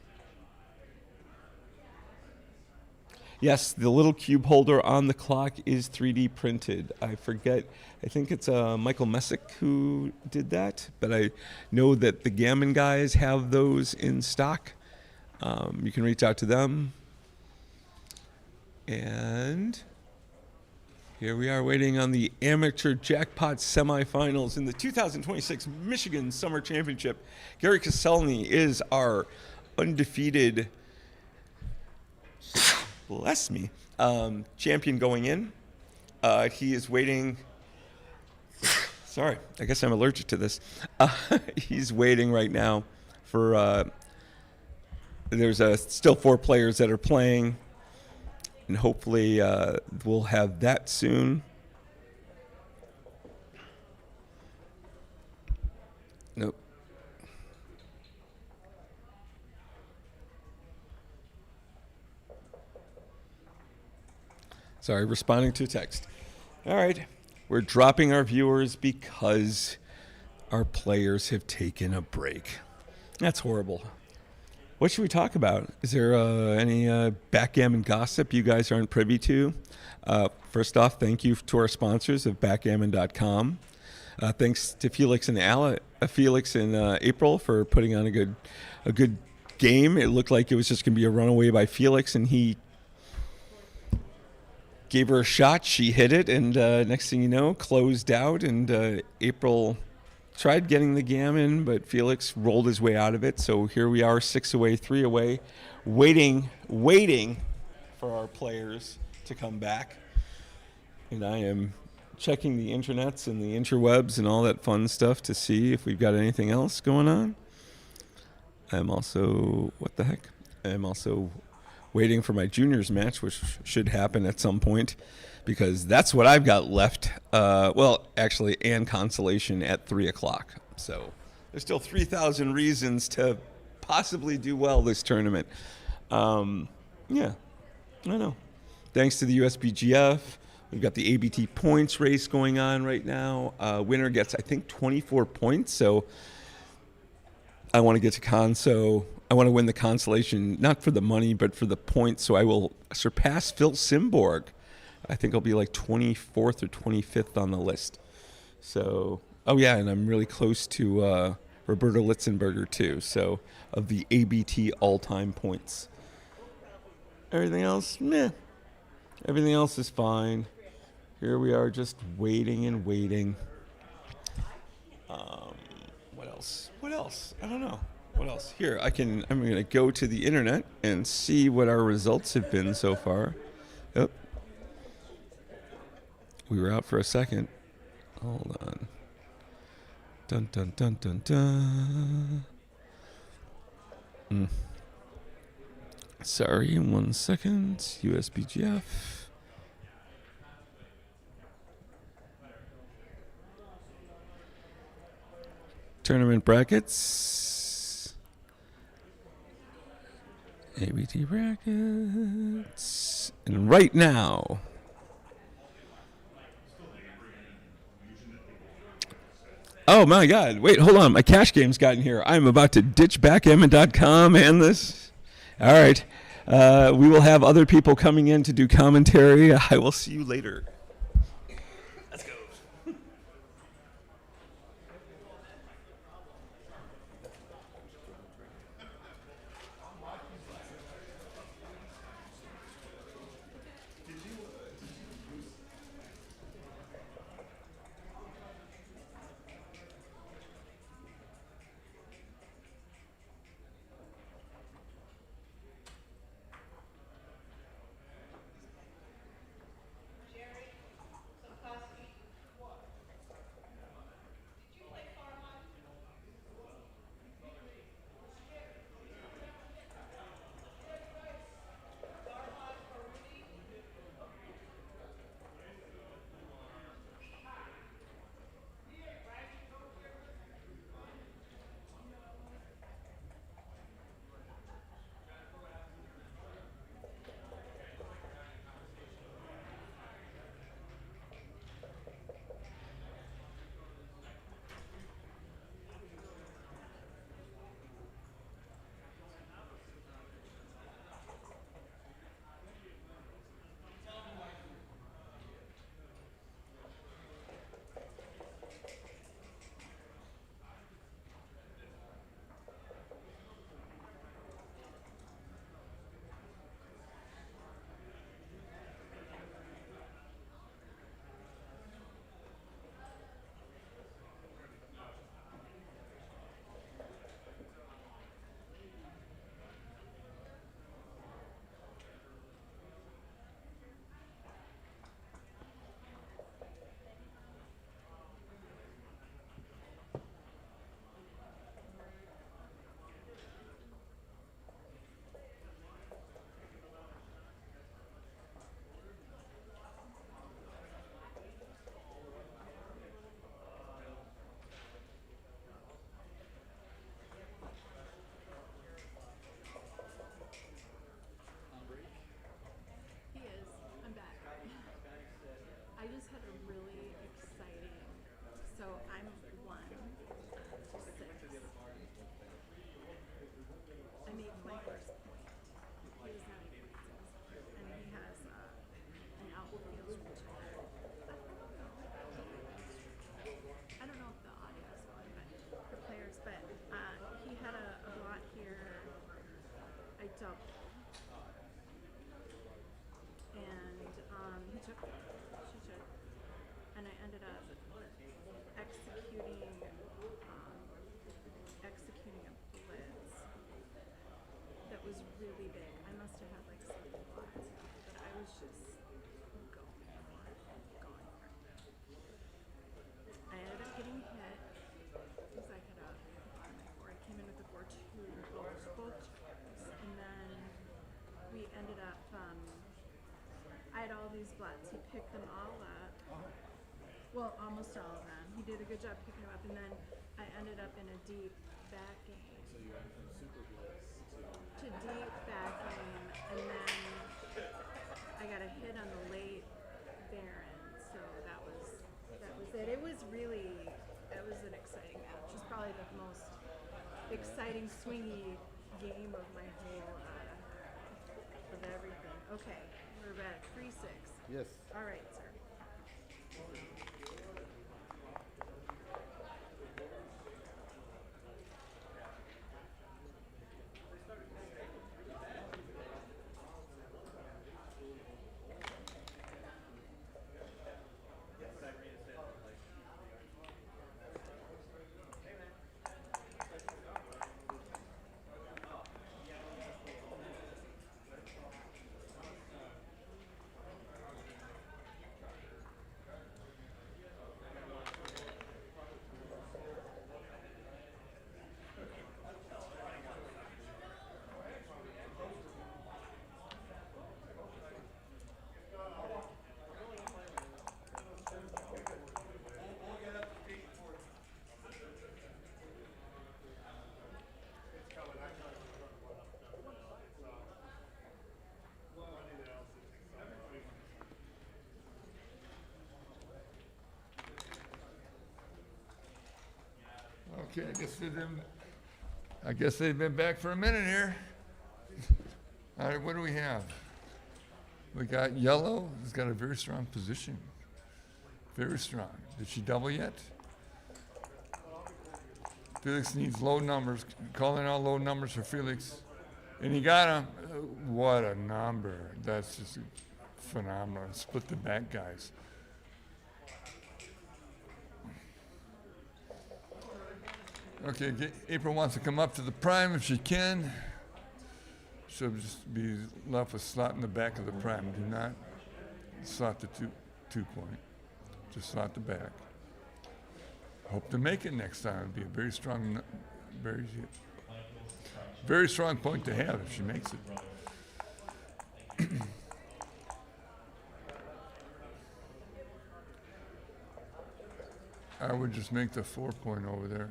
Yes, the little cube holder on the clock is 3D printed. I forget. I think it's Michael Messick who did that, but I know that the Gammon guys have those in stock. You can reach out to them. And here we are waiting on the amateur jackpot semifinals in the 2026 Michigan Summer Championship. Gary Kaselny is our undefeated, bless me, champion going in. He is waiting. Sorry, I guess I'm allergic to this. He's waiting right now for. There's still 4 players that are playing, and hopefully we'll have that soon. Nope. Sorry, responding to a text. All right. We're dropping our viewers because our players have taken a break. That's horrible. What should we talk about? Is there any backgammon gossip you guys aren't privy to? First off, thank you to our sponsors of backgammon.com. Thanks to Felix and April for putting on a good game. It looked like it was just going to be a runaway by Felix, and he gave her a shot. She hit it, and next thing you know, closed out, and April tried getting the gammon, but Felix rolled his way out of it. So here we are, 6 away, 3 away, waiting for our players to come back. And I am checking the internets and the interwebs and all that fun stuff to see if we've got anything else going on. I'm also, what the heck? I'm also waiting for my juniors match, which should happen at some point, because that's what I've got left. And consolation at 3:00. So there's still 3,000 reasons to possibly do well this tournament. Yeah, I know. Thanks to the USBGF, we've got the ABT points race going on right now. Winner gets, I think, 24 points. So I want to get to Conso I want to win the consolation, not for the money, but for the points. So I will surpass Phil Simborg. I think I'll be like 24th or 25th on the list. So, oh yeah, and I'm really close to Roberto Litzenberger too. So, of the ABT all-time points. Everything else, meh. Everything else is fine. Here we are, just waiting and waiting. What else? What else? I don't know. What else? Here, I'm going to go to the internet and see what our results have been so far. Yep. We were out for a second. Hold on. Dun, dun, dun, dun, dun. Sorry, 1 second. USBGF. Tournament brackets. ABT brackets. And right now, oh my God, wait, hold on. My cash game's gotten here. I'm about to ditch backgammon.com and this. All right. We will have other people coming in to do commentary. I will see you later. Let's go. These flats. He picked them all up. Well, almost all of them. He did a good job picking them up, and then I ended up in a deep back game. So you went from super bliss to deep back game, and then I got a hit on the late Baron. So that was it. It was an exciting match. It was probably the most exciting swingy game of my whole, of everything. Okay, we're back. 3-6. Yes. All right, sir. Okay, I guess they've been back for a minute here. All right, what do we have? We got yellow. It's got a very strong position. Very strong. Did she double yet? Felix needs low numbers. Calling out low numbers for Felix. And he got him. What a number. That's just phenomenal. Split the back guys. Okay, April wants to come up to the prime if she can. She'll just be left with slot in the back of the prime. Do not slot the two point. Just slot the back. Hope to make it next time. It'd be a very strong, very strong point to have if she makes it. I would just make the 4 point over there.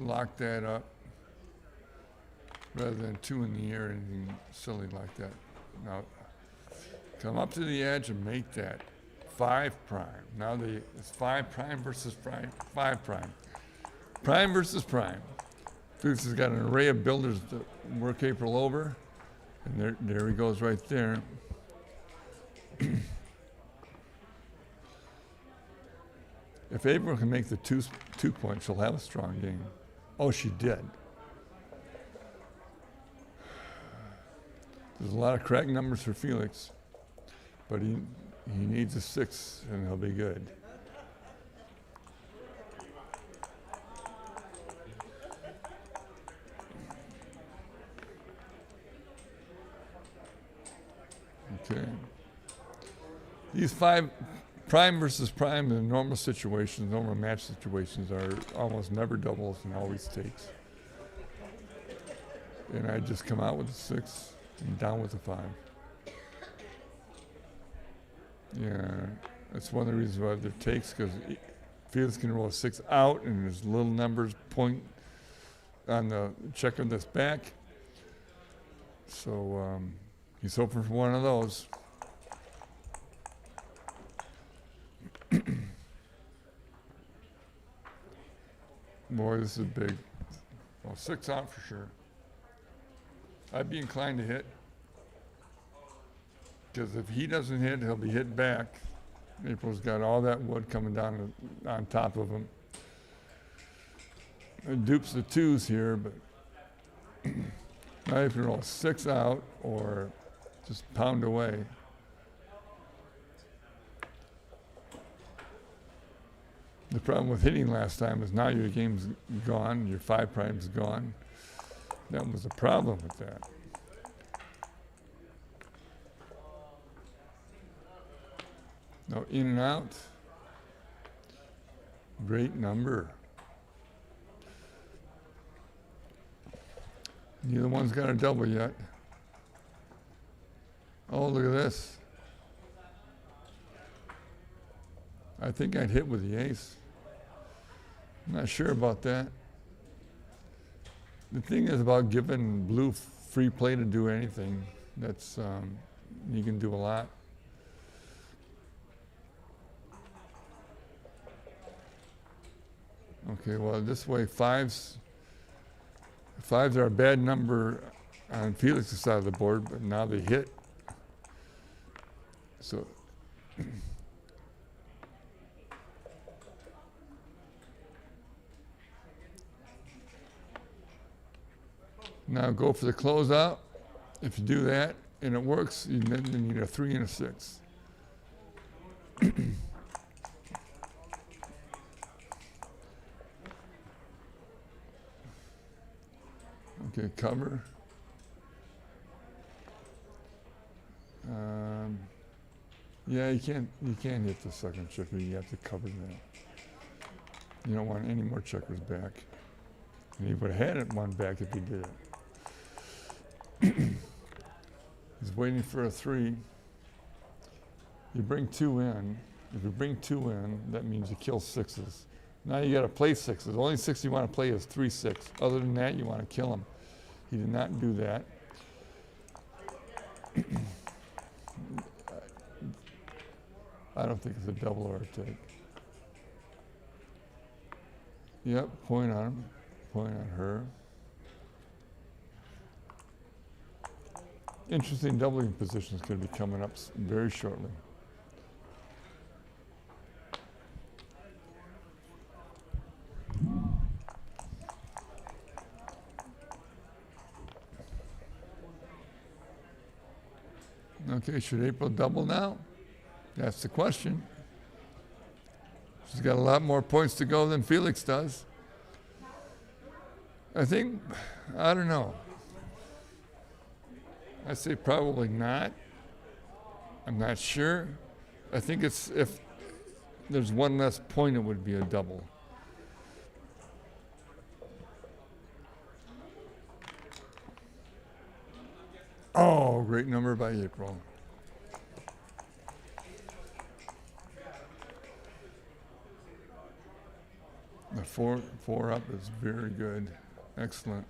Lock that up rather than 2 in the air or anything silly like that. Now, come up to the edge and make that 5 prime. Now it's 5 prime versus 5 prime. Prime versus prime. Felix has got an array of builders to work April over. And there he goes right there. If April can make the 2 points, she'll have a strong game. Oh, she did. There's a lot of crack numbers for Felix, but he needs a 6 and he'll be good. Okay. These 5 prime versus prime in normal situations, normal match situations are almost never doubles and always takes. And I just come out with a 6 and down with a 5. Yeah, that's one of the reasons why there takes, because Felix can roll a 6 out and his little numbers point on the check on this back. So he's hoping for one of those. Boy, this is big. Well, 6 out for sure. I'd be inclined to hit. Because if he doesn't hit, he'll be hit back. April's got all that wood coming down on top of him. It dupes the 2s here, but now you can roll 6 out or just pound away. The problem with hitting last time is now your game's gone, your 5 prime's gone. That was the problem with that. No, in and out. Great number. Neither one's got a double yet. Oh, look at this. I think I'd hit with the ace. I'm not sure about that. The thing is about giving blue free play to do anything. That's, you can do a lot. Okay, well, this way 5's Fives are a bad number on Felix's side of the board, but now they hit. So now go for the closeout. If you do that and it works, you need a 3 and a 6. Okay, cover. Yeah, you can't hit the second checker. You have to cover that. You don't want any more checkers back. And he would have had it one back if he did it. He's waiting for a 3. You bring 2 in. If you bring 2 in, that means you kill 6s. Now you got to play 6s. The only 6 you want to play is 3-6. Other than that, you want to kill him. He did not do that. I don't think it's a double or a take. Yep, point on him, point on her. Interesting doubling position is going to be coming up very shortly. Okay, should April double now? That's the question. She's got a lot more points to go than Felix does. I think, I don't know. I say probably not. I'm not sure. I think it's, if there's one less point, it would be a double. Oh, great number by April. The four up is very good. Excellent.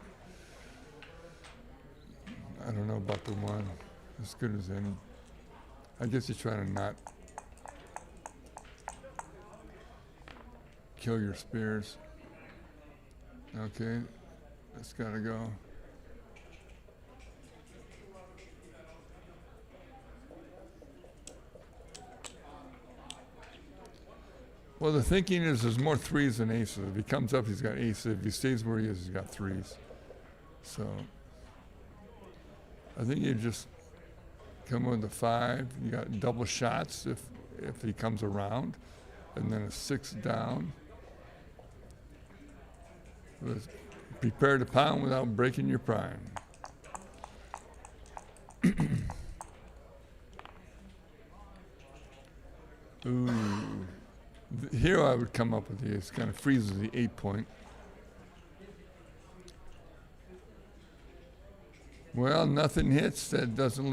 I don't know about the 1. As good as any. I guess you try to not kill your spears. Okay, that's gotta go. Well, the thinking is there's more 3s than aces. If he comes up, he's got aces. If he stays where he is, he's got 3s. So I think you just come with a 5. You got double shots if he comes around, and then a 6 down. Prepare to pound without breaking your prime. Ooh. Here I would come up with the ace. Kind of freezes the 8 point. Well, nothing hits that doesn't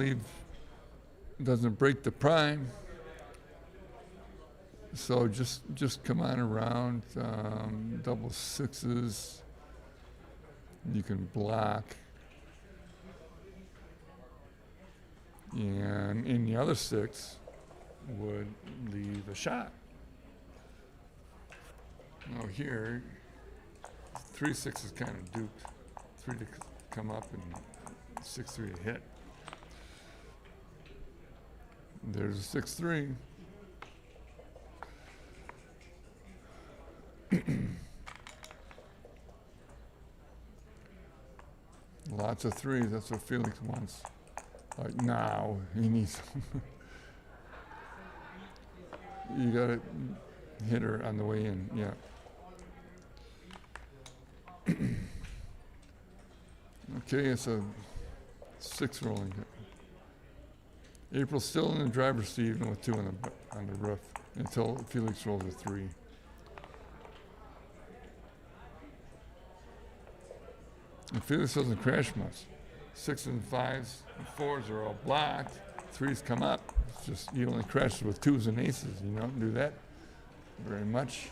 break the prime. So just come on around, double 6s. You can block. And in the other 6 would leave a shot. Now here, 3-6 is kind of duped. 3 to come up and 6-3 to hit. There's a 6-3. Lots of 3s. That's what Felix wants. Like now, he needs. You gotta hit her on the way in. Yeah. Okay, it's a 6 rolling. April's still in the driver's seat, even with 2 on the roof, until Felix rolls a 3. And Felix doesn't crash much. 6s and 5s and 4s are all blocked. 3s come up. It's just he only crashes with 2s and aces. You don't do that very much.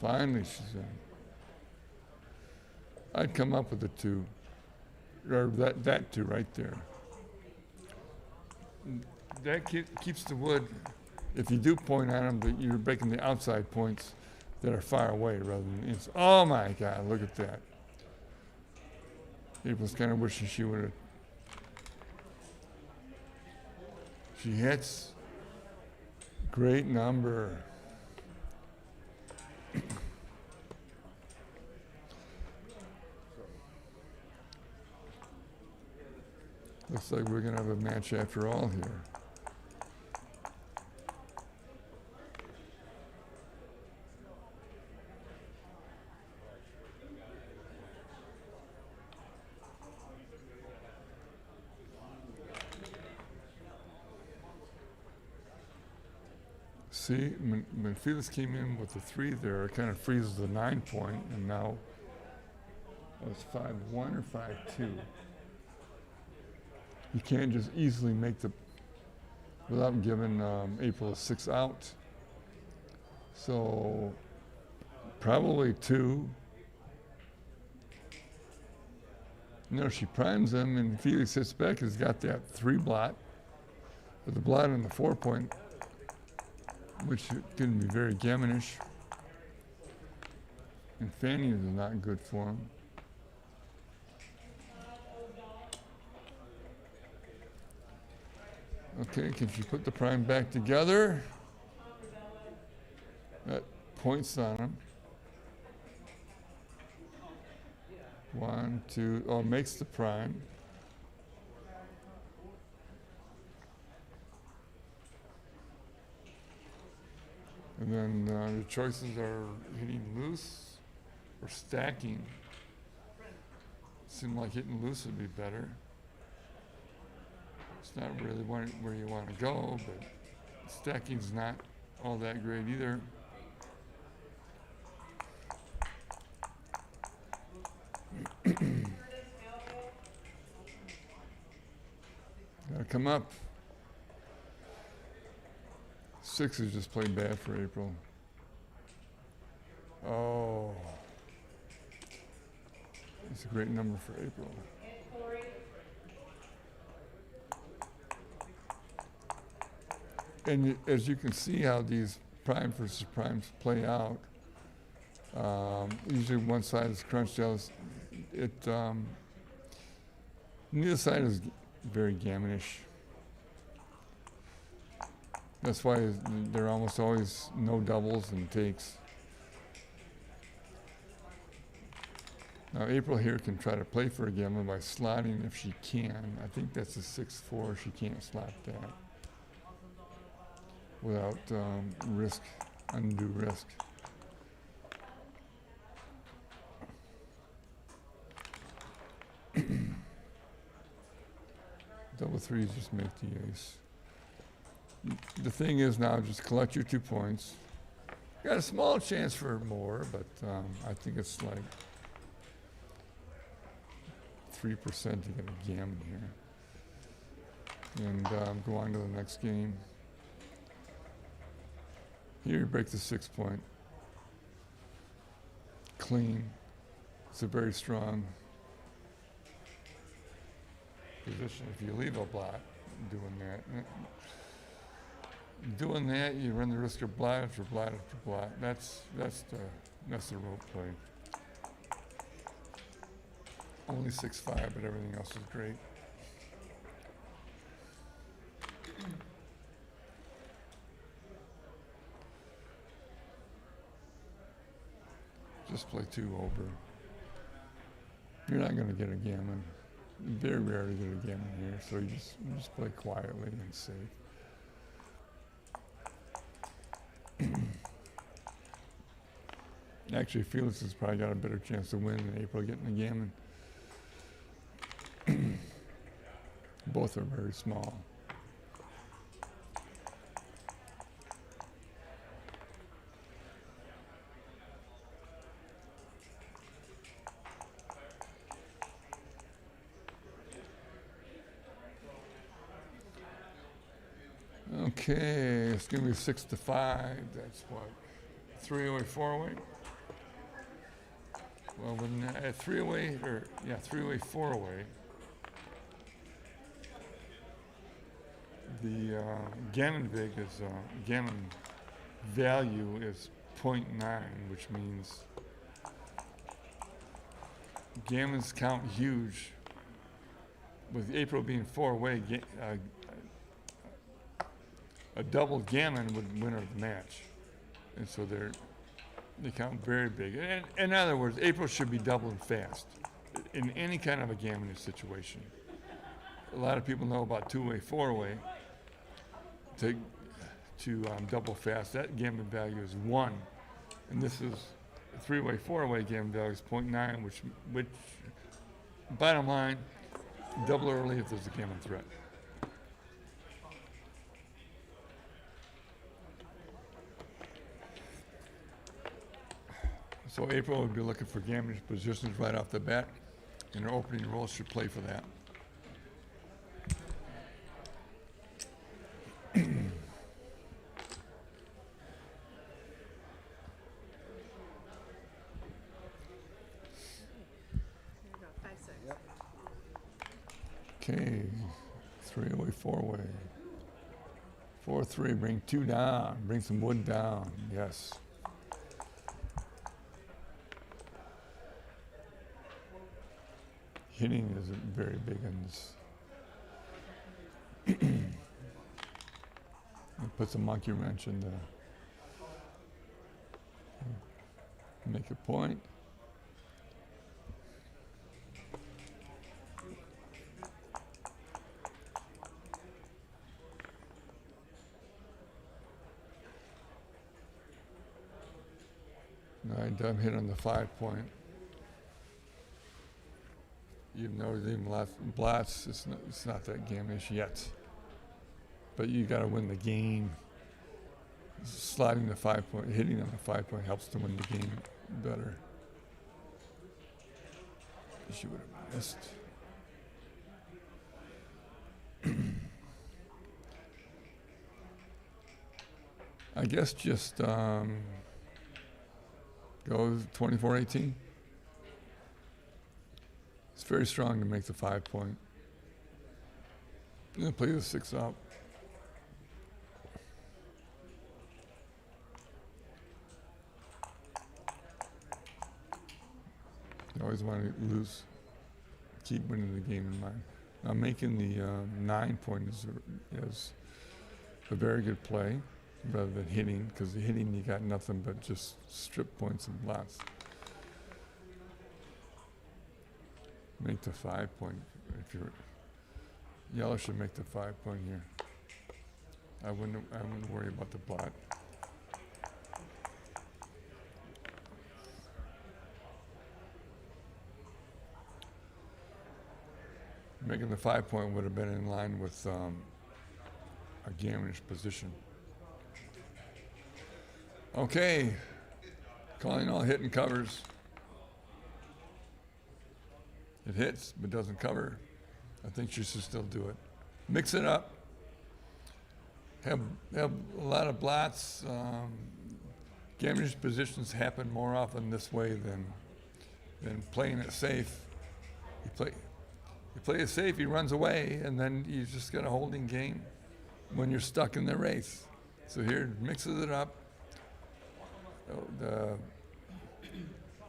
Finally, she's in. I'd come up with a 2, or that 2 right there. That keeps the wood if you do point on them, you're breaking the outside points that are far away rather than inside. Oh my God, look at that. April's kind of wishing she would have. She hits. Great number. Looks like we're going to have a match after all here. See, when Felix came in with the 3 there, it kind of freezes the 9 point, and now it's 5-1 or 5-2. You can't just easily make the, without giving April a 6 out. So probably 2. No, she primes him, and Felix hits back. Has got that 3 blot, but the blot on the 4 point, which can be very gammonish. And Fanny is not good for him. Okay, can she put the prime back together? That points on him. 1, 2, oh, makes the prime. And then the choices are hitting loose or stacking. Seemed like hitting loose would be better. It's not really where you want to go, but stacking's not all that great either. Gotta come up. 6 is just plain bad for April. Oh. It's a great number for April. And as you can see how these prime versus primes play out, usually one side is crunched out. Neither side is very gammonish. That's why there are almost always no doubles and takes. Now April here can try to play for a gammon by slotting if she can. I think that's a 6-4. She can't slot that without undue risk. Double 3s just make the ace. The thing is now, just collect your 2 points. You got a small chance for more, but I think it's like 3% to get a gammon here. And go on to the next game. Here you break the 6 point. Clean. It's a very strong position if you leave a blot doing that. Doing that, you run the risk of blot after blot after blot. That's the rope play. Only 6-5, but everything else is great. Just play 2 over. You're not going to get a gammon. Very rare to get a gammon here, so you just play quietly and safe. Actually, Felix has probably got a better chance to win than April getting a gammon. Both are very small. Okay, it's gonna be 6-5. That's what, 3-away, 4-away. Well, when 3-away, or yeah, 3-away, 4-away. The gammon gammon value is 0.9, which means gammons count huge. With April being 4-way, a double gammon would win her the match, and so they count very big. And in other words, April should be doubling fast in any kind of a gammon situation. A lot of people know about 2-way, 4-way. To double fast, that gammon value is 1, and this is 3-way, 4-way gammon value is 0.9, which bottom line, double early if there's a gammon threat. So April would be looking for gammon positions right off the bat, and her opening roll should play for that. There you go, 5-6. Okay, 3-way, 4-way. 4-3, bring 2 down, bring some wood down, yes. Hitting is very big in this. It puts a monkey wrench in the, make a point. Now I'm hit on the 5-point. Even though there's even lots of blots, it's not that gammonish yet. But you got to win the game. Sliding the 5-point, hitting on the 5-point helps to win the game better. She would have missed. I guess just go 24-18. It's very strong to make the 5-point. I'm going to play the 6 out. You always want to lose, keep winning the game in mind. Now making the 9-point is a very good play rather than hitting, because the hitting you got nothing but just strip points and lots. Make the 5-point. If you're yellow, should make the 5-point here. I wouldn't worry about the blot. Making the 5-point would have been in line with a gammonish position. Okay, calling all hitting covers. It hits, but doesn't cover. I think she should still do it. Mix it up. Have a lot of blots. Gammonish positions happen more often this way than playing it safe. You play it safe, he runs away, and then you just got a holding game when you're stuck in the race. So here, mixes it up. The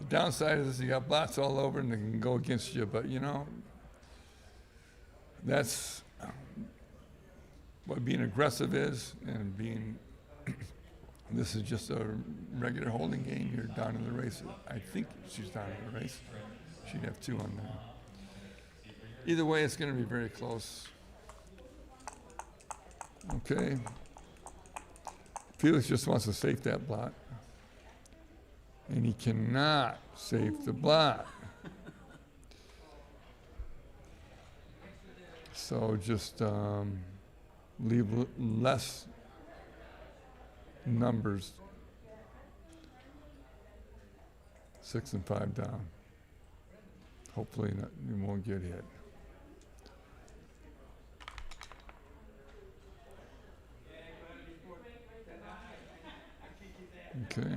downside is you got blots all over and they can go against you, but you know, that's what being aggressive is, and being, this is just a regular holding game. You're down in the race. I think she's down in the race. She'd have 2 on there. Either way, it's going to be very close. Okay. Felix just wants to save that blot. And he cannot save the blot. So just leave less numbers. 6 and 5 down. Hopefully you won't get hit. Okay.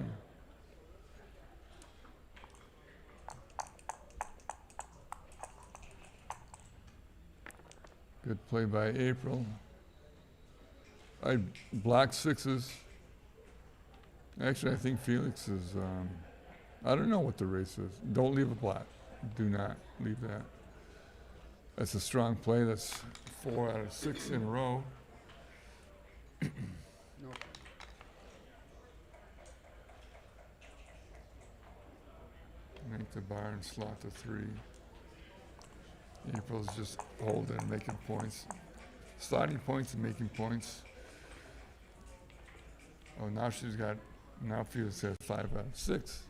Good play by April. I block sixes. Actually, I think Felix is, I don't know what the race is. Don't leave a block. Do not leave that. That's a strong play. That's 4 out of 6 in a row. No. Make the bar and slot to 3. April's just holding, making points. Sliding points and making points. Oh, now now Felix has 5 out of 6.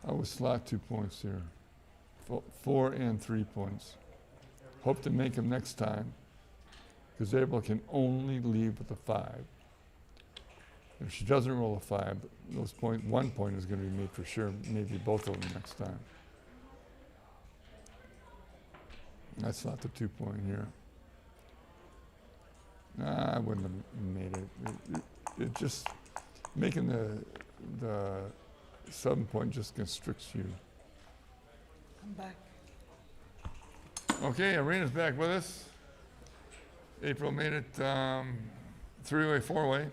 I would slot 2 points here. 4 and 3 points. Hope to make them next time, because April can only leave with a 5. If she doesn't roll a 5, 1 point is going to be made for sure, maybe both of them next time. I slot the 2 point here. Nah, I wouldn't have made it. It just, making the 7 point just constricts you. I'm back. Okay, Arena's back with us. April made it 3-way, 4-way.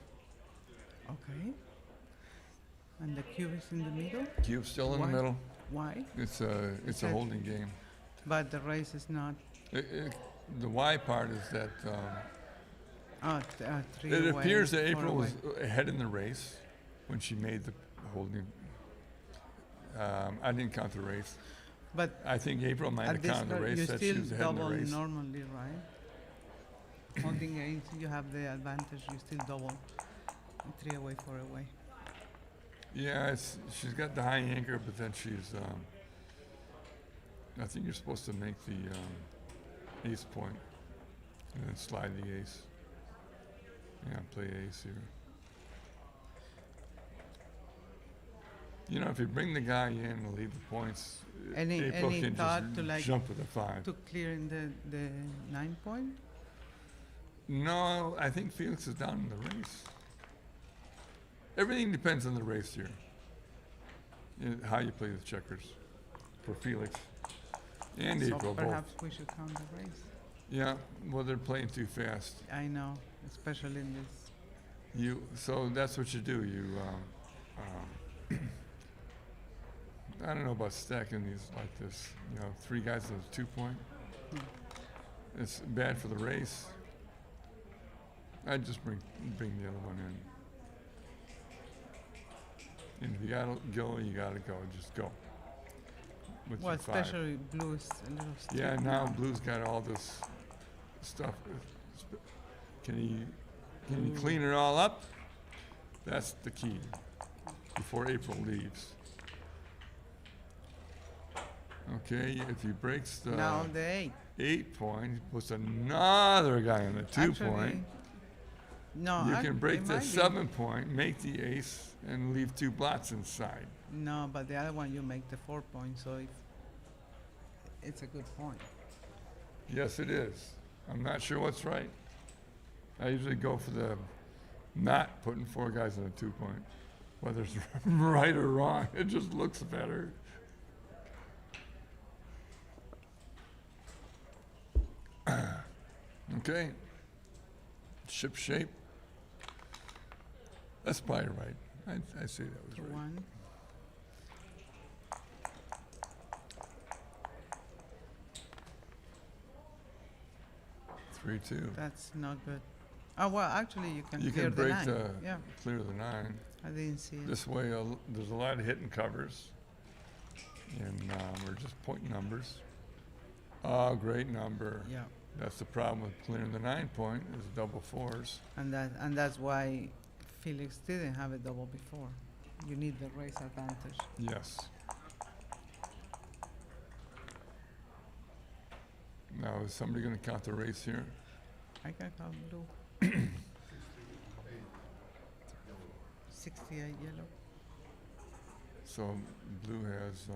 Okay. And the cube is in the middle? Cube's still in Why? the middle. Why? It's a said- holding game. But the race is not. The Y part is that Three it away, appears that 4 April away. was ahead in the race when she made the holding. I didn't count the race. But I think April might have at this counted the rate, race you that she still was ahead in the double race. normally, right? Holding eight, you have the advantage. You still double. 3 away, 4 away. Yeah, she's got the high anchor, but then she's. I think you're supposed to make the ace point and then slide the ace. Yeah, play ace here. You know, if you bring the guy in and leave the points, April Any can thought just to like jump with a 5. to clear in the 9 point? No, I think Felix is down in the race. Everything depends on the race here. How you play the checkers for Felix and So April both. perhaps we should count the race. Yeah, well, they're playing too fast. I know, especially in this. So that's what you do. I don't know about stacking these like this. 3 guys on a 2 point. It's bad for the race. I'd just bring the other one in. And if you gotta go, you gotta go. Just go. With Well, your 5. especially blue is a little stiff. Yeah, now Blue's got all this stuff. Can he clean it all up? That's the key before April leaves. Okay, if he breaks the Now the 8. 8 point, he puts another guy on the 2 point. No, You can break it the might be. 7 point, make the ace, and leave 2 blots inside. No, but the other one you make the 4 point, so it's a good point. Yes, it is. I'm not sure what's right. I usually go for the not putting 4 guys on a 2 point. Whether it's right or wrong, it just looks better. Okay. Ship shape. That's probably right. I'd say that was To right. 1. Three, 2. That's not good. Oh, well, actually, you can You clear can the break 9. the, Yeah, clear the 9. I didn't see it. This way, there's a lot of hitting covers. And we're just pointing numbers. Oh, great number. Yeah, That's the problem with clearing the 9 point, is double 4s. and that's why Felix didn't have a double before. You need the race advantage. Yes. Now, is somebody going to count the race here? I can count blue. 68 yellow. So blue has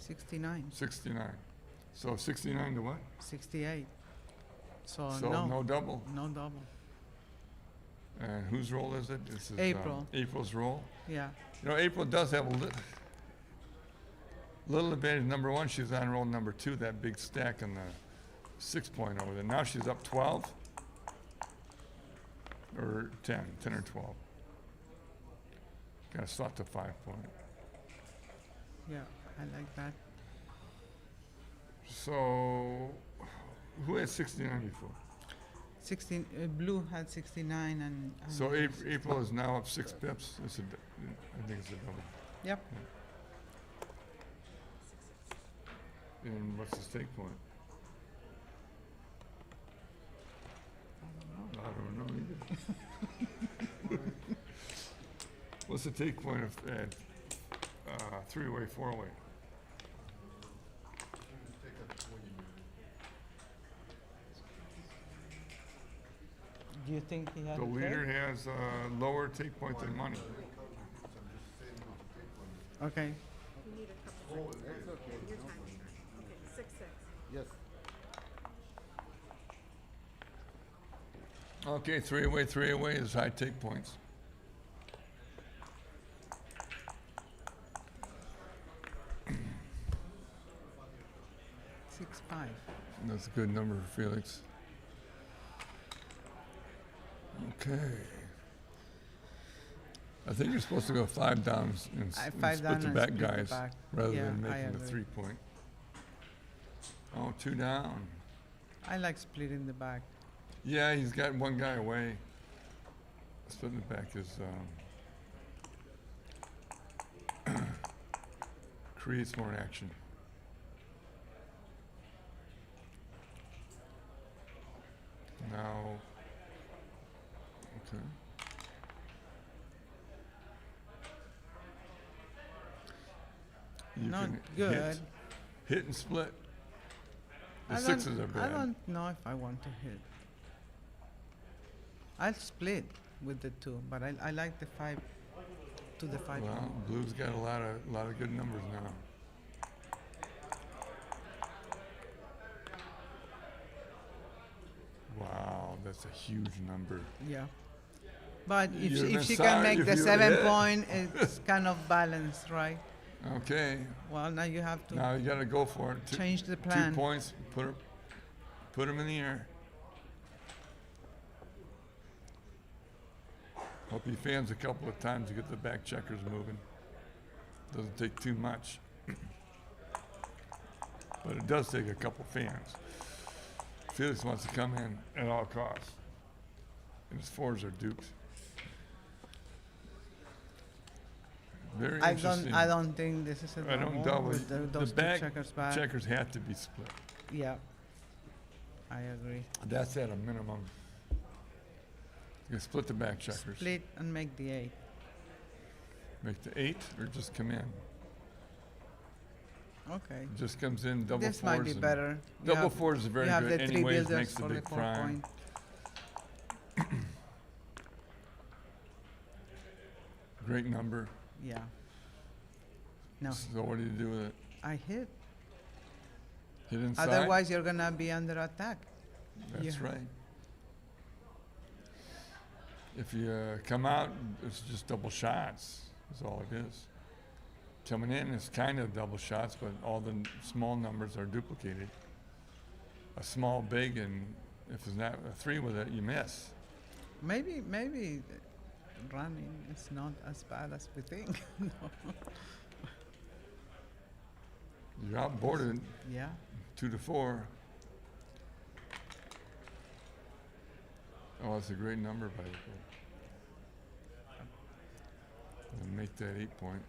69, 69. So 69 to what? 68. So, So no double. no double. And whose roll is it? This is April. April's roll. Yeah. You know, April does have a little advantage. Number one, she's on roll number 2, that big stack on the 6 point over there. Now she's up 12 or 10 or 12. Got to slot to 5 point. Yeah, I like that. So, who had 69 before? 16, blue had 69 and. So April is now up 6 pips. I think it's a double. Yep. And what's the stake point? I don't know either. What's the take point at 3-way, 4-way? Do you think he had The a leader take? has a lower take point than money. Okay. You need a couple seconds. Your time is done. Okay, 6-6. Yes. Okay, 3-away is high take points. Six five. That's a good number for Felix. Okay. I think you're supposed to go 5 down and, Five split down the and back split the guys back. rather Yeah, than I making the agree. 3 point. Oh, 2 down. I like splitting the back. Yeah, he's got one guy away. Splitting the back is creates more action. Now, okay. You Not can good. Hit and split. The I sixes are don't, I bad. don't know if I want to hit. I'll split with the 2, but I like the 5 to the 5. Well, Blue's got a lot of good numbers now. Wow, that's a huge number. Yeah. But You'd if been she sorry can make if the you 7 hit. point, it's kind of balanced, right? Okay, Well, now you have to now you got to go for it. change the 2 plan. points, put them in the air. Hope he fans a couple of times to get the back checkers moving. Doesn't take too much. But it does take a couple fans. Felix wants to come in at all costs. And his 4s are duped. Very interesting. I don't think this is a double. I don't double. With those The 2 back checkers back. checkers have to be split. Yeah. I agree. That's at a minimum. You can split the back checkers. Split and make the 8. Make the 8 or just come in. Okay. It just comes in double This 4s. might be and better. You Double have- 4s is very you have good the 3 anyways, builders makes the for big the 4 prime. point. Great number. Yeah. No, So what do you do with it? I hit. Hit inside? Otherwise, you're gonna be under attack. That's yeah. right. If you come out, it's just double shots, is all it is. Coming in is kind of double shots, but all the small numbers are duplicated. A small, big, and if there's not a 3 with it, you miss. Maybe running is not as bad as we think. No. You're outboarded Yeah. 2 to 4. Oh, that's a great number by April. And make that 8 point.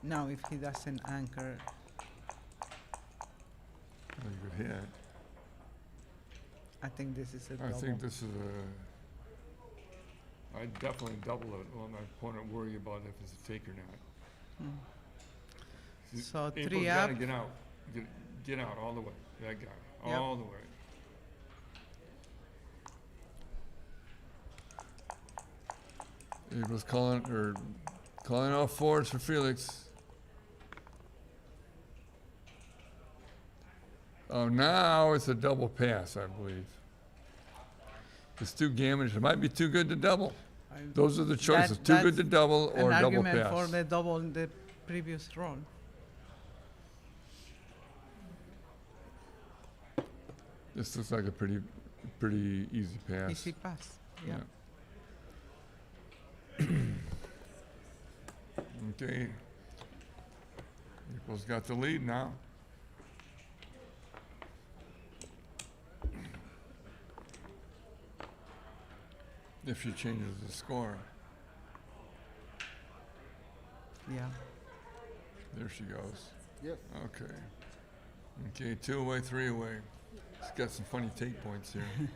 Now, if he doesn't anchor, Well, you could hit. I think this is a I double. think this is I definitely double it. Well, my opponent worry about if it's a take or not. Hmm. See, So April's 3 gotta up. get out. Get out all the way. That guy. Yep. All the way. He was calling all fours for Felix. Oh, now it's a double pass, I believe. It's too gammish. It might be too good to double. Those are the choices: too good to double or an double argument pass. for the double the previous roll. This looks like a pretty easy pass. Easy pass. Yeah. Okay. April's got the lead now. If she changes the score. Yeah. There she goes. Yes. Okay. Okay, 2 away, 3 away. She's got some funny take points here. Here you go.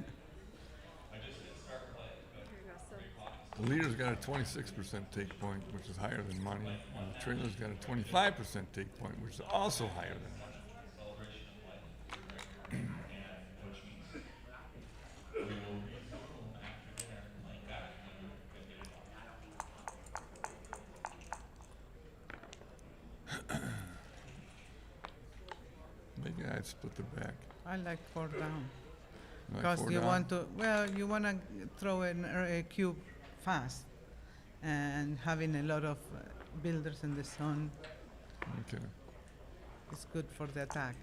So The leader's got a 26% take point, which is higher than money, and the trailer's got a 25% take point, which is also higher than money. Maybe I'd split the back. I like 4 down. Like Because 4 you down. want to, you want to throw a cube fast, and having a lot of builders in the zone Okay. is good for the attack.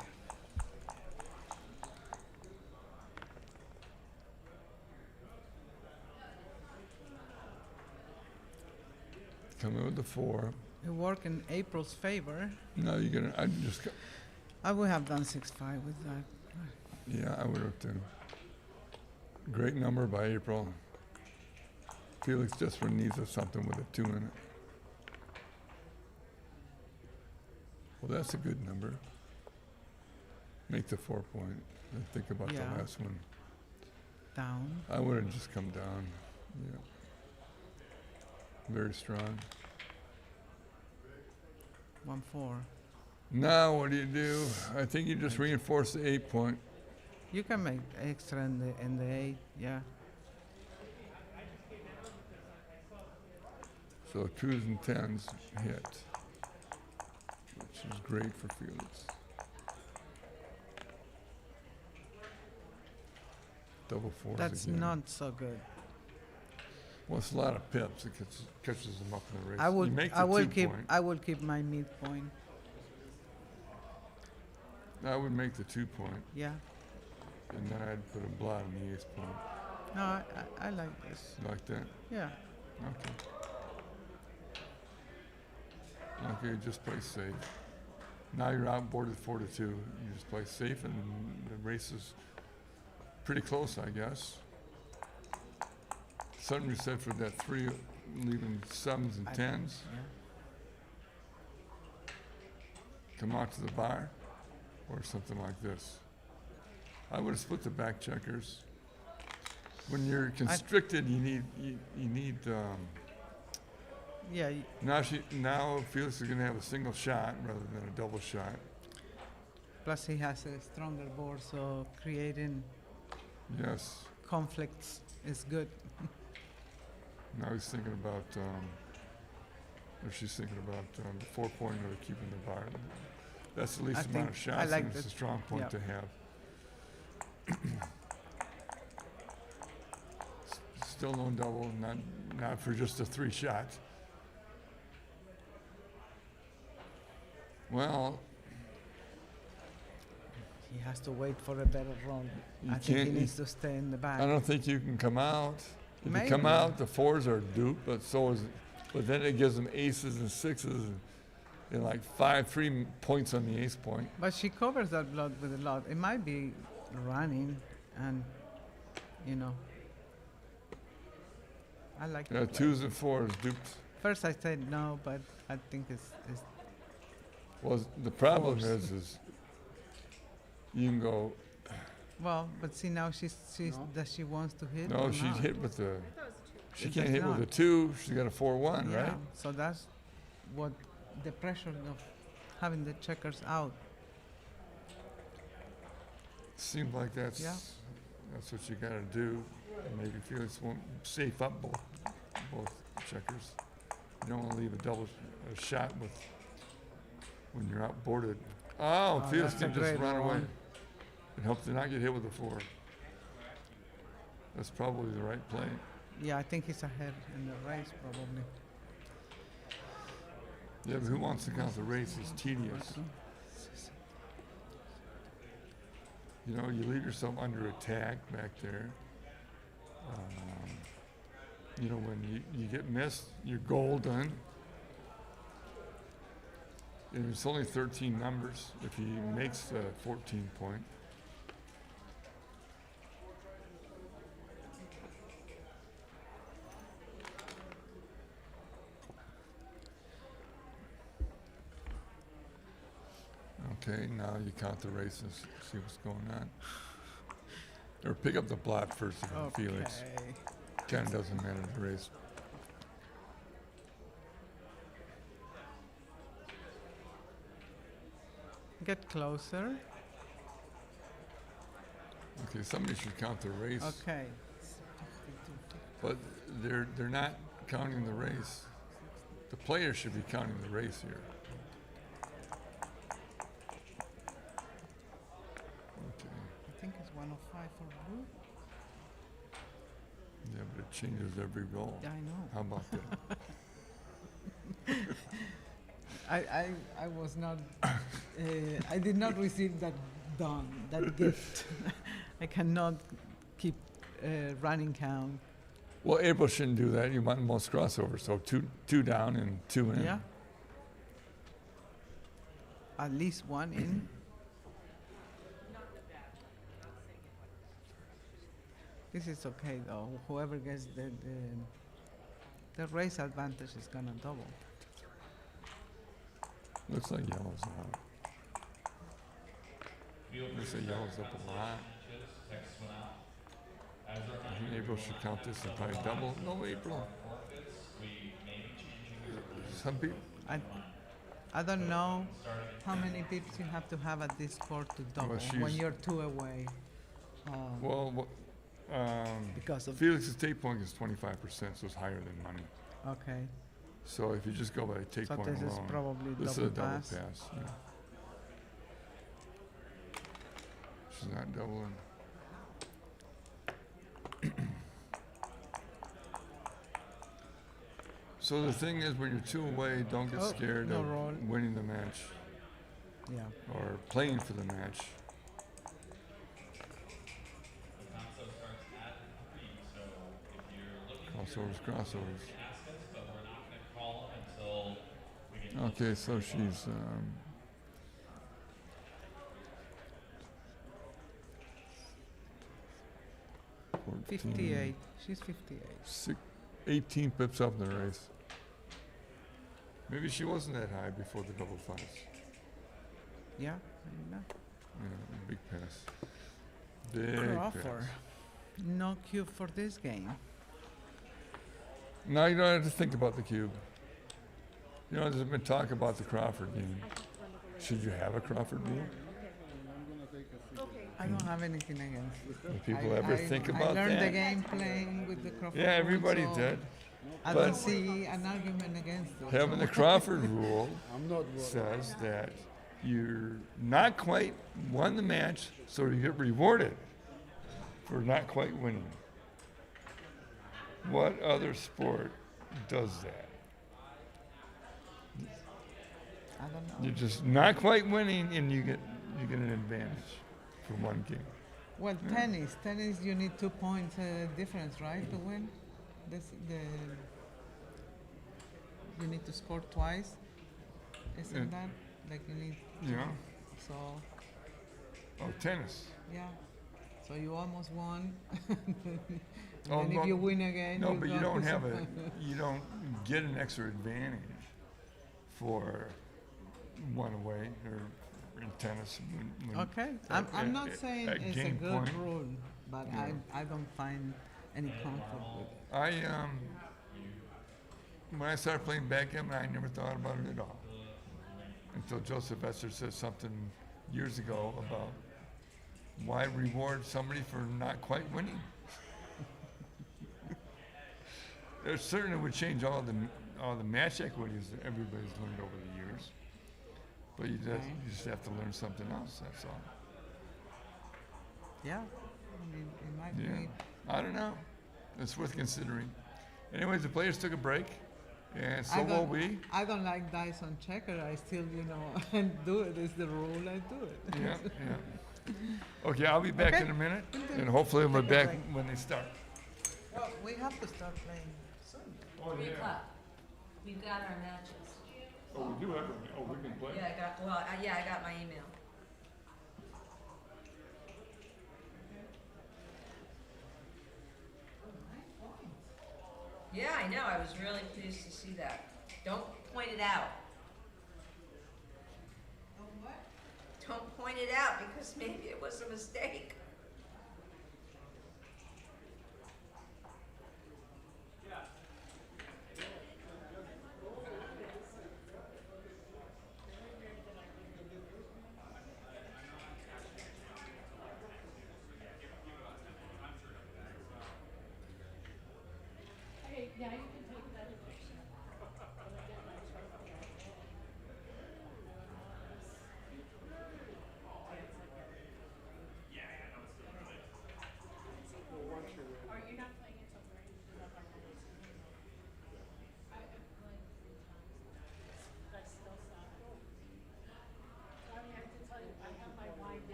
Come in with the 4. It work in April's favor. No, you're gonna. I just. I would have done 6-5 with that. Yeah, I would have too. Great number by April. Felix just needs something with a 2 in it. Well, that's a good number. Make the 4 point. And think about Yeah. the last one. Down. I would have just come down. Yeah. Very strong. 1-4. Now what do? I think you just reinforce the 8 point. You can make extra in the 8. Yeah. So 2s and 10s hit, which is great for Felix. Double 4s That's again. not so good. Well, it's a lot of pips. It catches them up in the race. I You would. make the I will 2 keep. point. I will keep my midpoint. I would make the 2 point, Yeah. and then I'd put a blot on the ace point. No, I like this. Like that? Yeah. Okay. Okay, just play safe. Now you're outboarded 4-2. You just play safe, and the race is pretty close, I guess. Something you said for that 3, leaving 7s and 10s. Yeah. Come out to the bar, or something like this. I would have split the back checkers. When you're constricted, you need. Yeah. Now Felix is going to have a single shot rather than a double shot. Plus, he has a stronger board, so creating Yes. conflicts is good. Now he's thinking about, or she's thinking about the 4 point or keeping the bar. That's the least I amount think of I shots, like and it's a that. strong point Yeah. to have. Still no double, not for just a 3 shot. Well, He has to wait for a better run. You I think he can't- needs to stay in the back. I don't think you can come out. If you come Maybe. out, the 4s are duped, but then it gives them aces and 6s and like 3 points on the ace point. But she covers that blood with a lot. It might be running, and I like that. 2s and 4s duped. First I said no, but I think it's Well, the problem Fours. is you can go, well. But see now she's that she wants to hit. no, or she's not. hit with the, I thought it was a 2. she It can't does hit with a not. 2, she's got a 4-1, Yeah. right? So that's what the pressure of having the checkers out. Seems like that's what you gotta do. And maybe Felix won't safe up both checkers. You don't want to leave a shot with when you're outboarded. Oh, Felix that's a can just great run away. one. It helps to not get hit with a 4. That's probably the right play. Yeah, I think he's ahead in the race probably. Yeah, but who wants to count the race? It's tedious. You know, you leave yourself under attack back there. You know, when you get missed, you're golden. And it's only 13 numbers if he makes a 14 point. Okay, now you count the race and see what's going on. Or pick up the block first if you're Felix. Okay. Kind of doesn't matter the race. Get closer. Okay, somebody should count the race, Okay. but they're not counting the race. The player should be counting the race here. Okay, I think it's 105 for blue. yeah, but it changes every roll. Yeah, I know. How about that? I was not. I did not receive that gift. I cannot keep running count. Well, April shouldn't do that. You want the most crossovers, so two down and 2 in. Yeah. At least one in. This is okay though. Whoever gets the race advantage is gonna double. Looks like yellow's out. Looks like yellow's up a lot. I think April should count this and probably double. No, April. Some people. I don't know how many pips you have to have at this court to double when she's- you're 2 away. Well, Because of Felix's take point is 25%, so it's higher than money. okay, So if you just go by take so point this is alone, probably this is double a double pass. pass. Yeah. She's not doubling. So the thing is, when you're 2 away, don't get Oh, scared no of roll. winning the match Yeah. or playing for the match. Crossovers. Okay, so she's 14, 58. She's 58. 18 pips up in the race. Maybe she wasn't that high before the double fives. Yeah, maybe not. Yeah, big pass. Big Crawford. pass. No cube for this game. Now you don't have to think about the cube. You know, there's been talk about the Crawford game. Should you have a Crawford rule? I don't have anything against it. Do people ever think about I learned that? the game playing with the Crawford. Yeah, rule, everybody so did. I but- don't see an argument against it. Having so- the Crawford rule I'm not says that you're not quite won the match, so you get rewarded for not quite winning. What other sport does that? I don't know. You're just not quite winning, and you get an advantage for one game. Well, tennis, you need 2 points difference, right, to win? You need to score twice, isn't that? Like you need. Yeah. So Oh, tennis. yeah, so you almost won. Oh, and if well, you win again, No, but you go don't to have some- you don't get an extra advantage for one away or in tennis. When Okay, I'm not at- saying at it's a game good point. rule, but Yeah. I don't find any conflict with it. When I started playing backgammon, I never thought about it at all until Joseph Esser said something years ago about why reward somebody for not quite winning. It certainly would change all the match equities that everybody's learned over the years. But you just have to learn something else. That's all. Yeah. I mean, it might Yeah. be. I don't know. It's worth considering. Anyways, the players took a break, and so I will don't, we. I don't like dice on checker. I still, do it. It's the rule. I do it. Yeah, yeah. Okay, I'll be back Okay. in a minute, and hopefully I'll be Take a back break. when they start. Well, we have to start playing soon. Oh, 3 o'clock. We've got our matches. Oh, we do have we can play? Yeah, I got my email. Yeah, I know. I was really pleased to see that. Don't point it out. Don't point it out because maybe it was a mistake.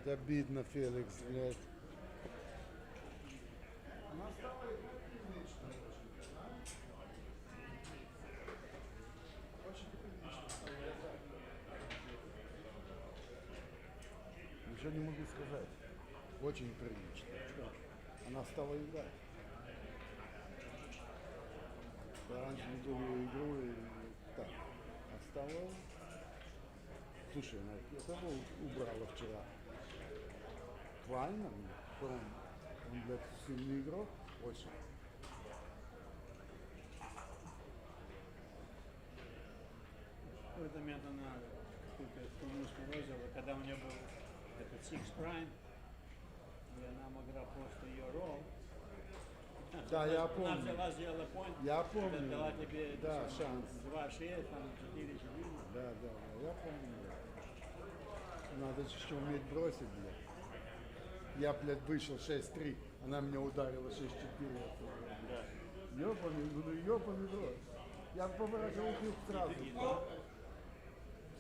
обидно, Феликс, блядь. Ничего не могу сказать. Очень прилично. Она стала играть. Я раньше не думал игру и так. А стала... Слушай, она кого убрала вчера? Клайна? Он, блядь, сильный игрок. Очень. В какой-то момент она какую-то турнир сморозила, когда у нее был этот Six Prime, и она могла просто ее ролл. Да, я Она помню. взяла, сделала point, Я помню. дала тебе Да, шанс. 2-6, там 4-4. Да, я помню. Надо еще уметь бросить, блядь. Я, блядь, вышел 6-3, она меня ударила 6-4. Ёбаный брос. Я поворачивал их сразу.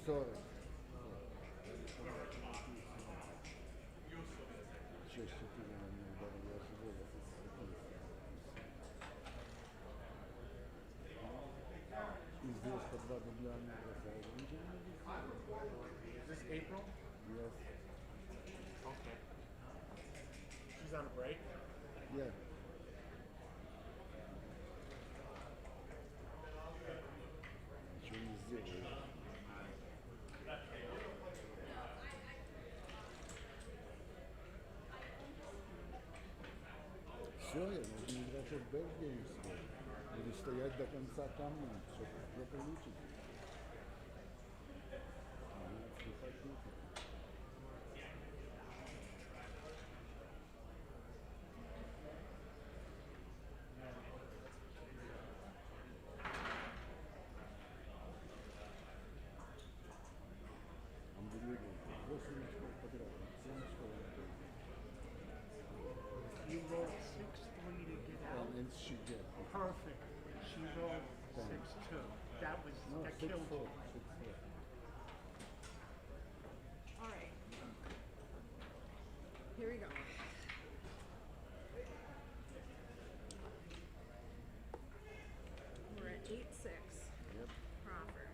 40. 6-4 она меня ударила, я же волосы схватился. И здесь по 2 дубля она бросает. Ничего не могу. Is this April? Yes. Okay. She's on a break? Yeah. Ничего не сделаешь. Все, я могу играть в бэкгейм свой. Буду стоять до конца камня. Все получится. Надо слухать. Unbelievable. 8 очков подряд. 7 очков. You rolled 6-3 to get out. And she get. Perfect. She rolled 6-2. That was, No, that 6-4. killed you. 6-4. All right. Here we go. We're at 8-6. Yep. Crawford.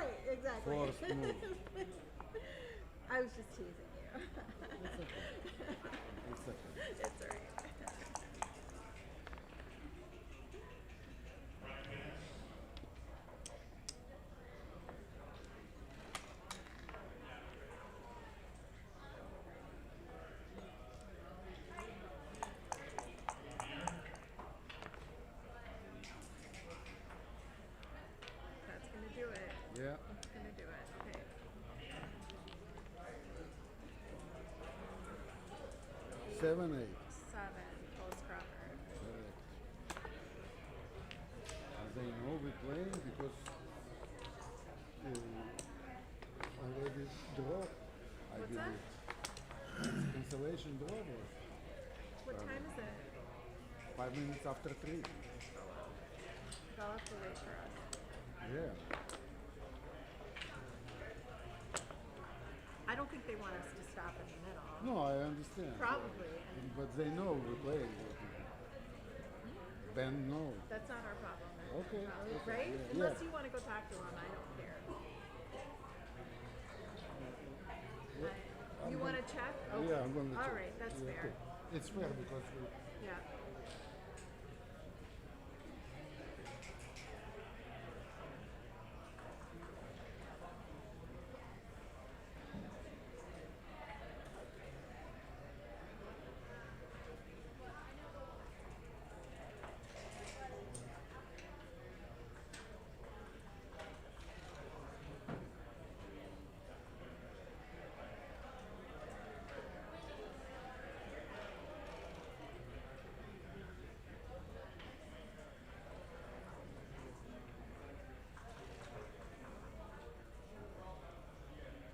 Right, exactly. Forced move. I was just teasing you. It's okay. It's alright. That's gonna do it. Yeah. That's gonna do it. Okay. 7-8. 7, post Crawford. Correct. As they know we playing because already draw, I What's believe. Cancellation draw was What time is it? 5 minutes after 3. They'll have to wait for us. Yeah. I don't think they want us to stop in the middle. No, I understand. Probably. But they know we playing. Ben knows. That's not our problem. then, Okay, probably, okay, right? yeah, Unless yeah. you want to go talk to them, I don't care. You want to check? Okay. Yeah, I'm going to All check. right, that's Yeah, fair. okay. It's fair because we, Yeah.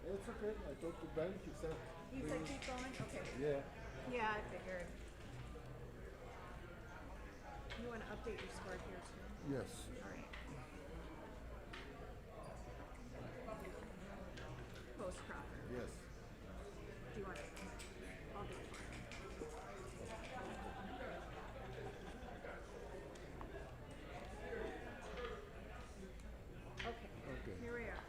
it's okay. I talked to Ben. He said. You said keep going? Okay. Yeah. Yeah, I figured. You want to update your score here too? Yes. All right. Post Crawford. Yes. Do you want it? I'll do it for you. Okay. Okay. Here we are.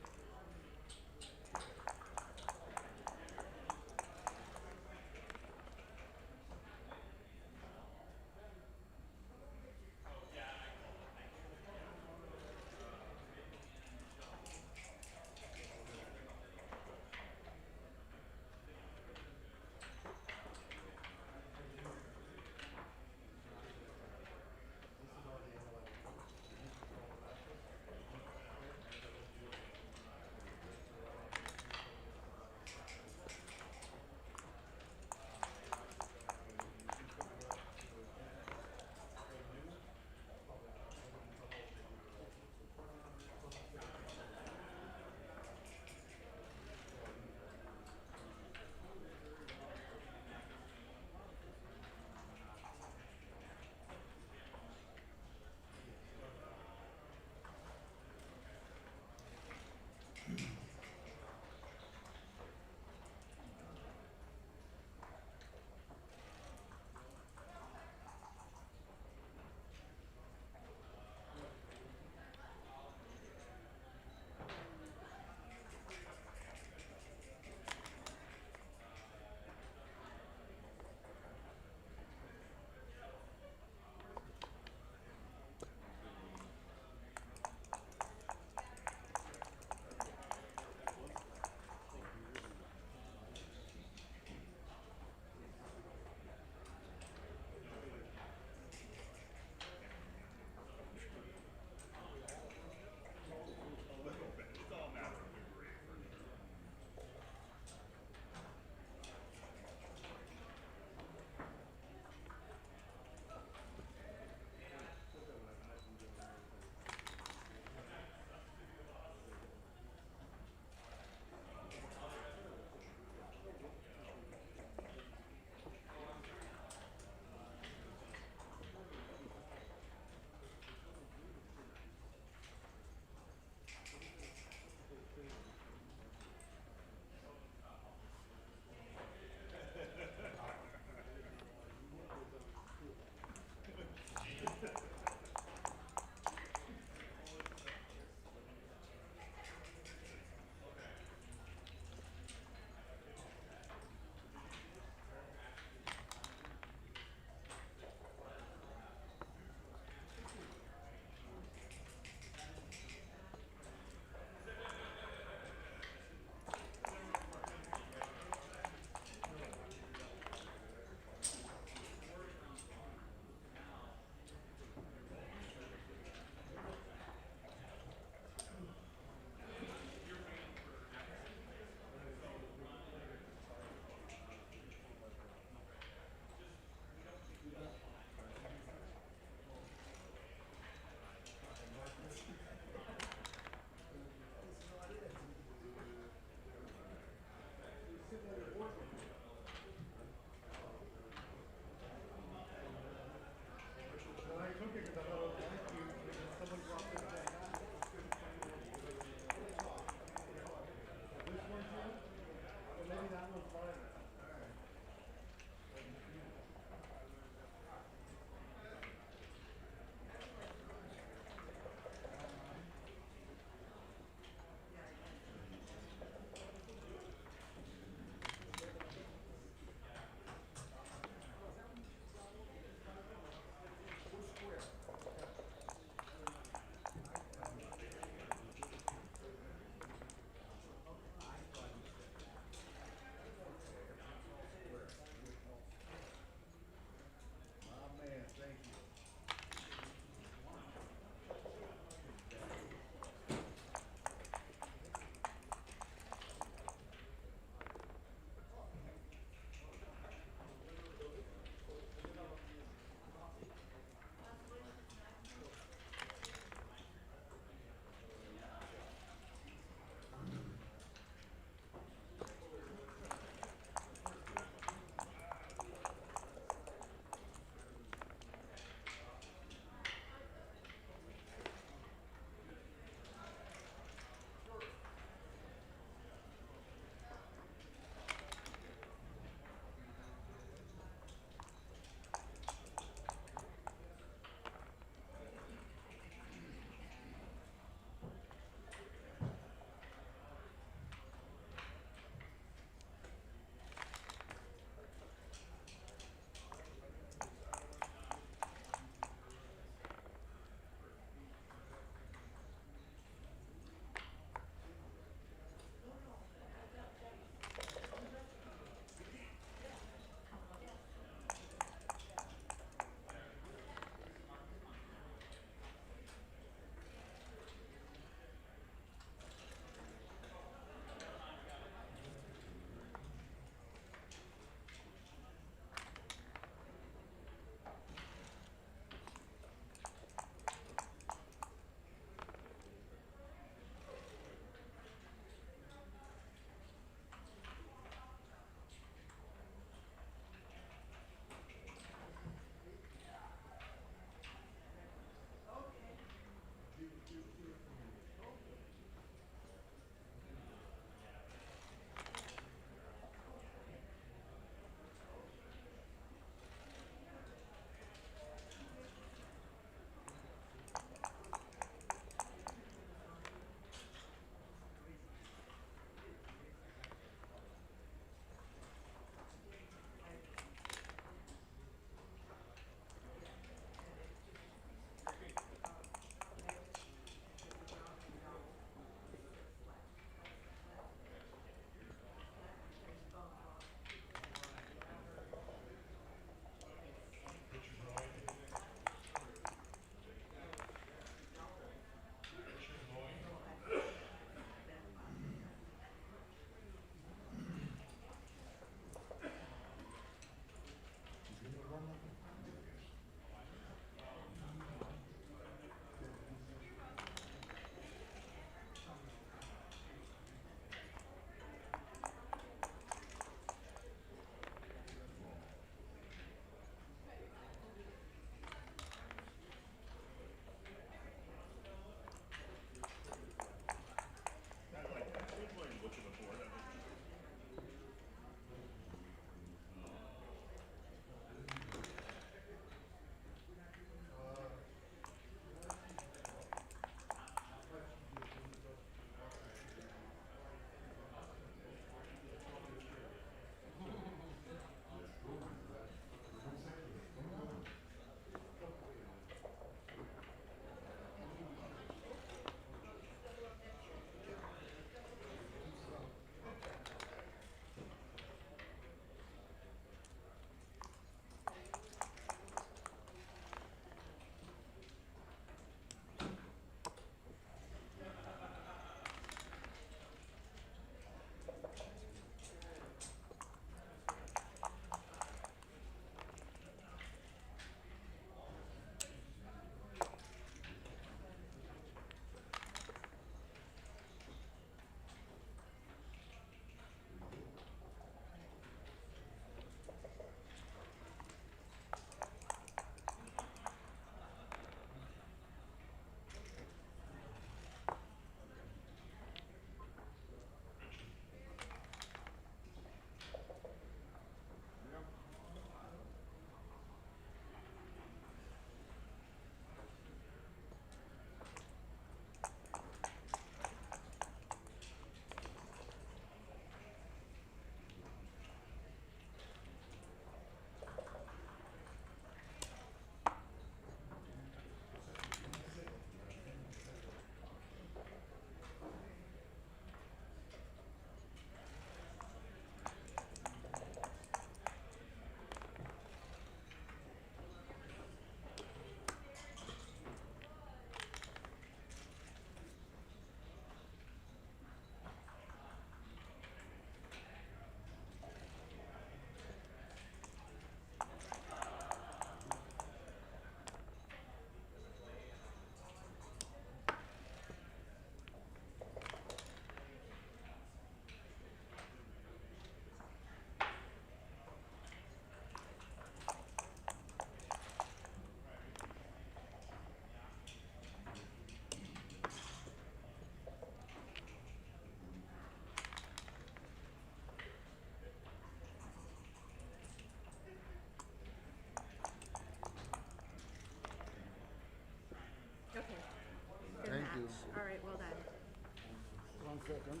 1 second.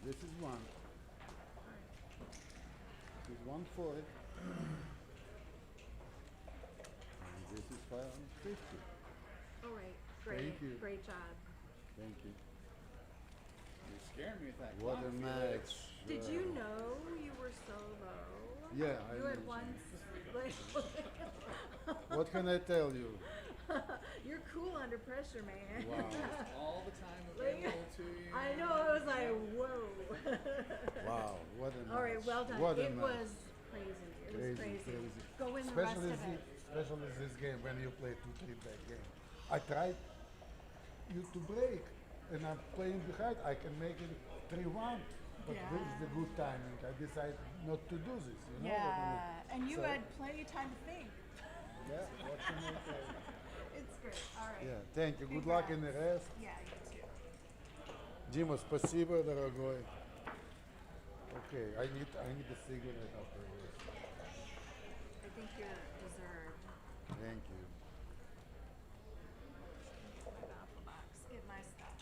This is one. This is 140. And this is 550. All right, great, Thank you. great job. Thank you. You scared me with that. What a clock, match. Did you know you were so low? Yeah, I You had know. once, like, What can I tell you? you're cool under pressure, man. Wow. All the time Like, available to you. I know, it was like, whoa. Wow, what a match. All right, well done. What a It match. was crazy. It was crazy. Go win the rest Especially of it. especially this game when you play 2-3 back game. I tried you to break, and I'm playing behind. I can make it 3-1, but Yeah. this is the good timing. I decided not to do this. You know what I mean? Yeah, and you So- had plenty of time to think. Yeah, what can I tell you? It's great. All right. Yeah, thank you. Good luck in the rest. Yeah, you too. Дима, спасибо, дорогой. Okay, I need a cigarette after this. I think you're deserved. Thank you. Raffle box. Get my stuff.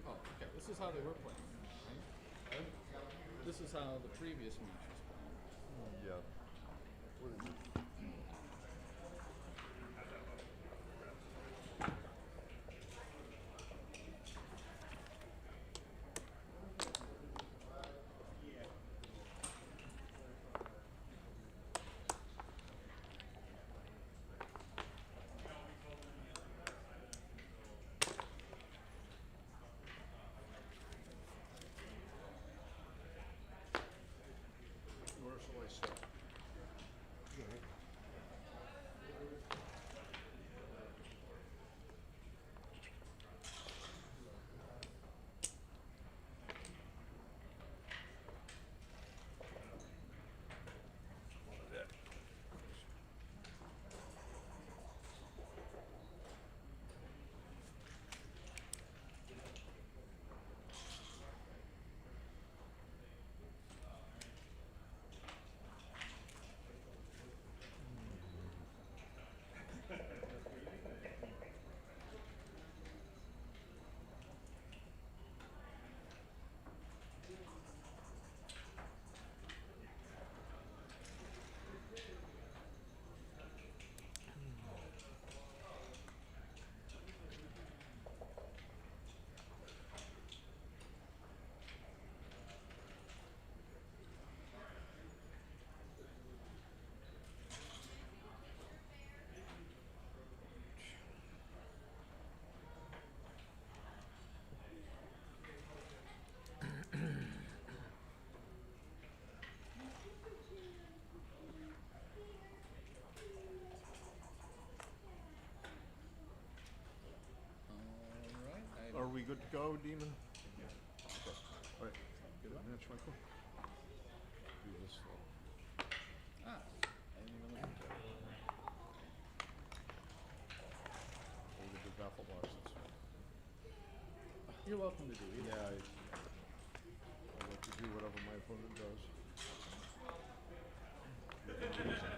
Oh, okay. This is how they were playing. Right? This is how the previous match was playing. Yeah. Where shall I sit? All right. Are we good to go, Dina? Okay. All right. Get a match, Michael. Do this slow. Ah, I didn't even look at that. Hold the big baffle box this way. You're welcome to do it. Yeah, I like to do whatever my opponent does. You can lose it.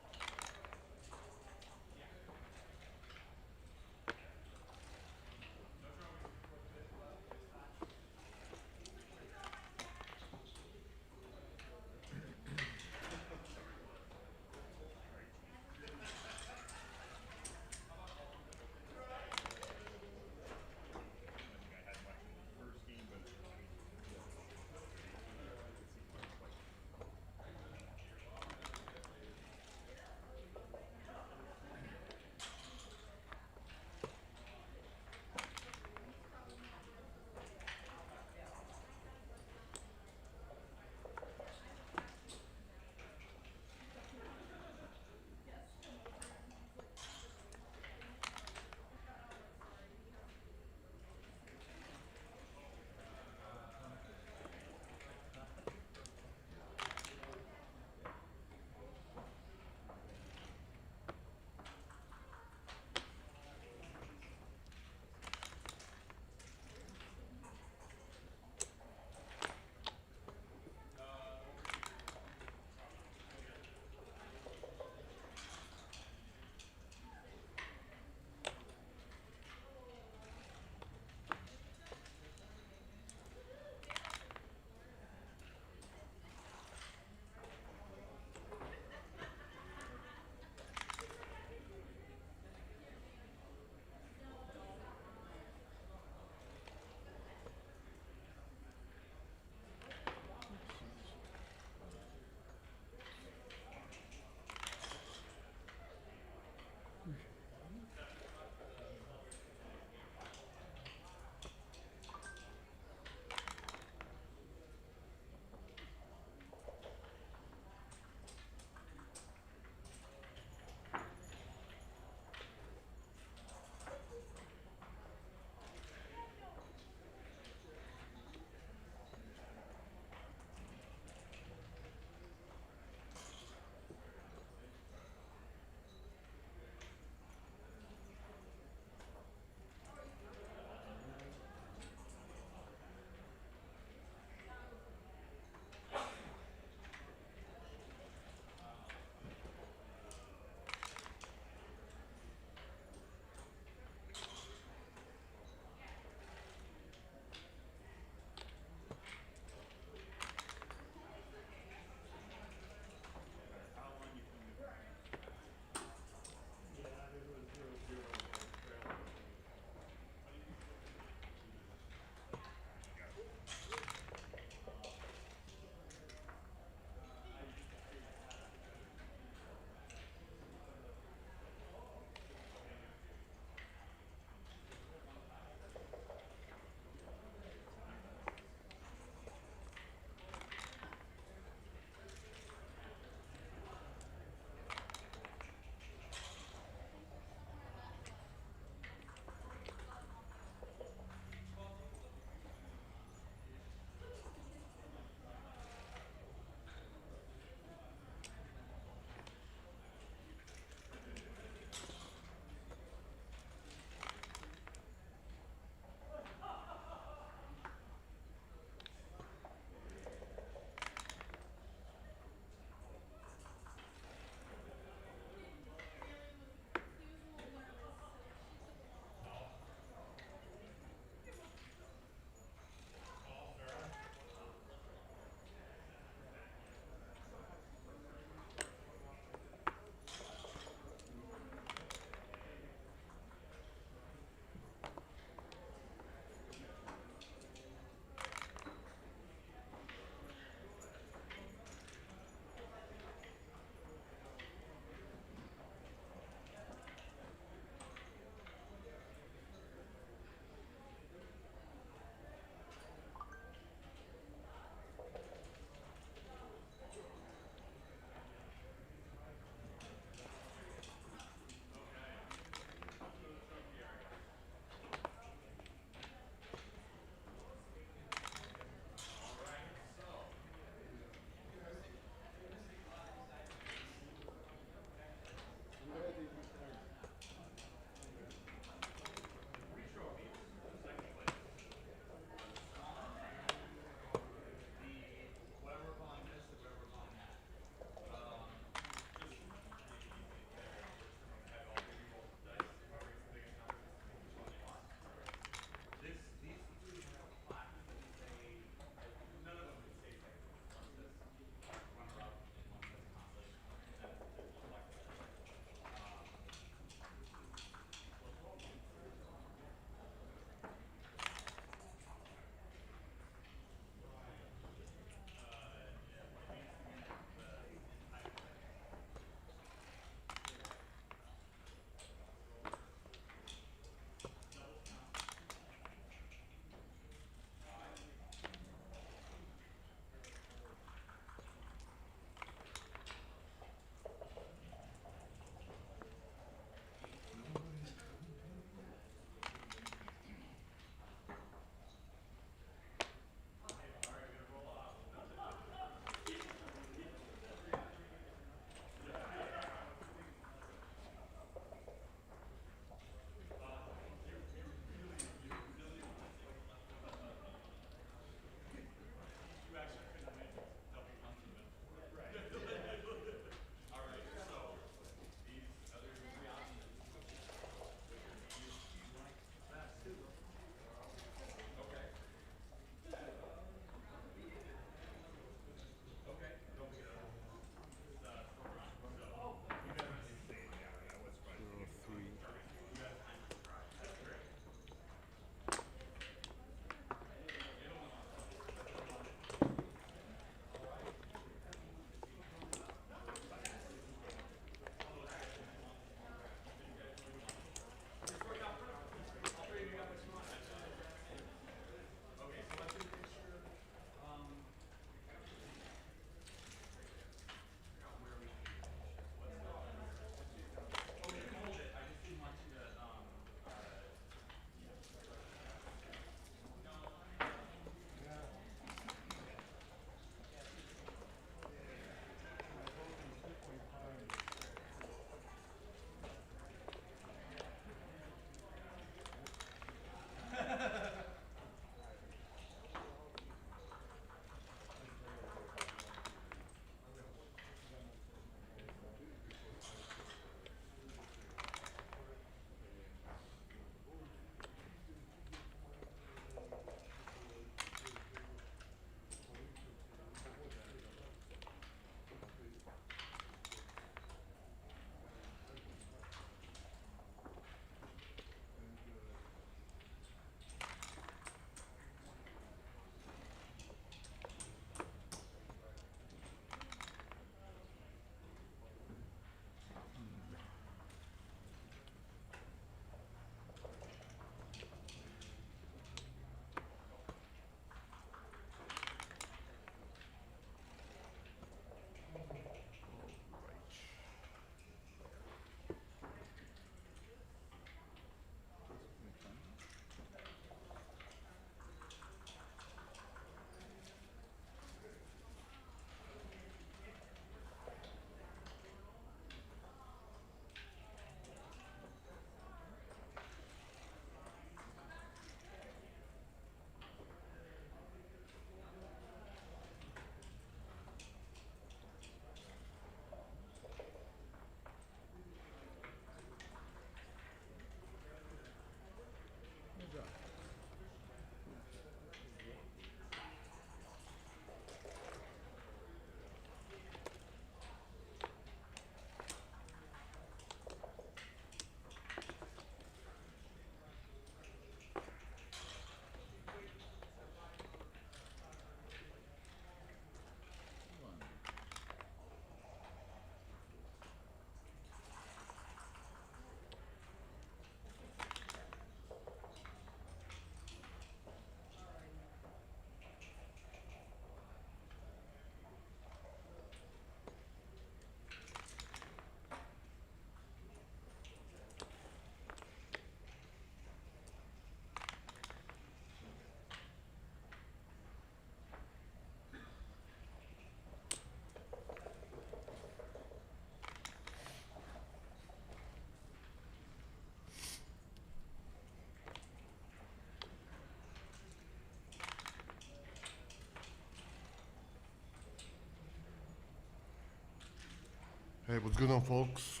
Hey, what's going on, folks?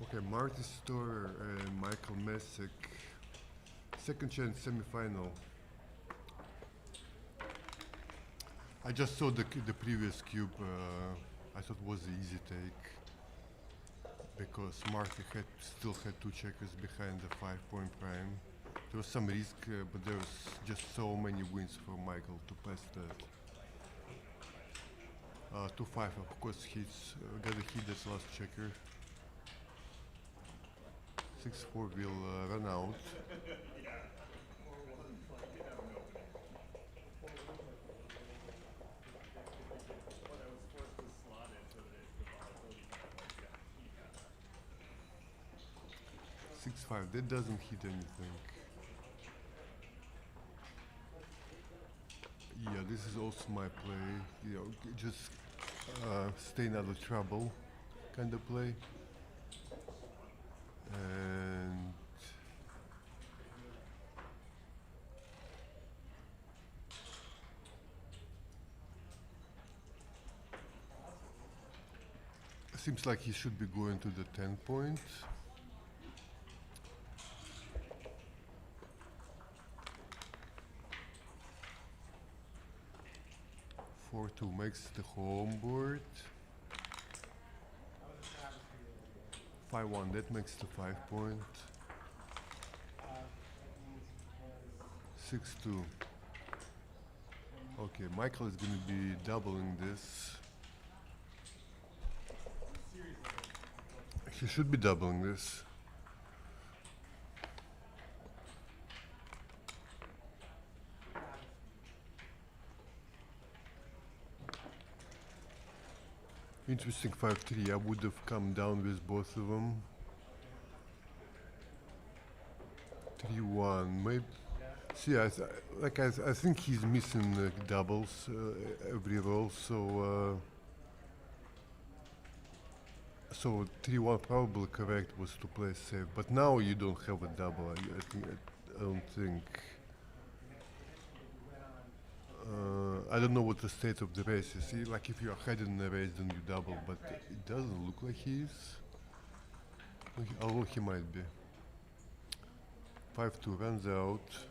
Okay, Marty Storer and Michael Messick, second chance semifinal. I just saw the previous cube. I thought it was an easy take because Marty still had two checkers behind the 5-point prime. There was some risk, but there was just so many wins for Michael to pass that. 2-5, of course, he's got a hit that's last checker. 6-4 will run out. That doesn't hit anything. Yeah, this is also my play. You know, just staying out of trouble kind of play. And seems like he should be going to the 10 point. Four-two makes the home board. 5-1, that makes the 5 point. 6-2. Okay, Michael is going to be doubling this. He should be doubling this. Interesting 5-3. I would have come down with both of them. 3-1. Maybe. See, I think he's missing doubles every roll. So 3-1 probably correct was to play safe. But now you don't have a double. I don't think. I don't know what the state of the race is. See, like if you're ahead in the race, then you double, but it doesn't look like he is. Although he might be. 5-2 runs out.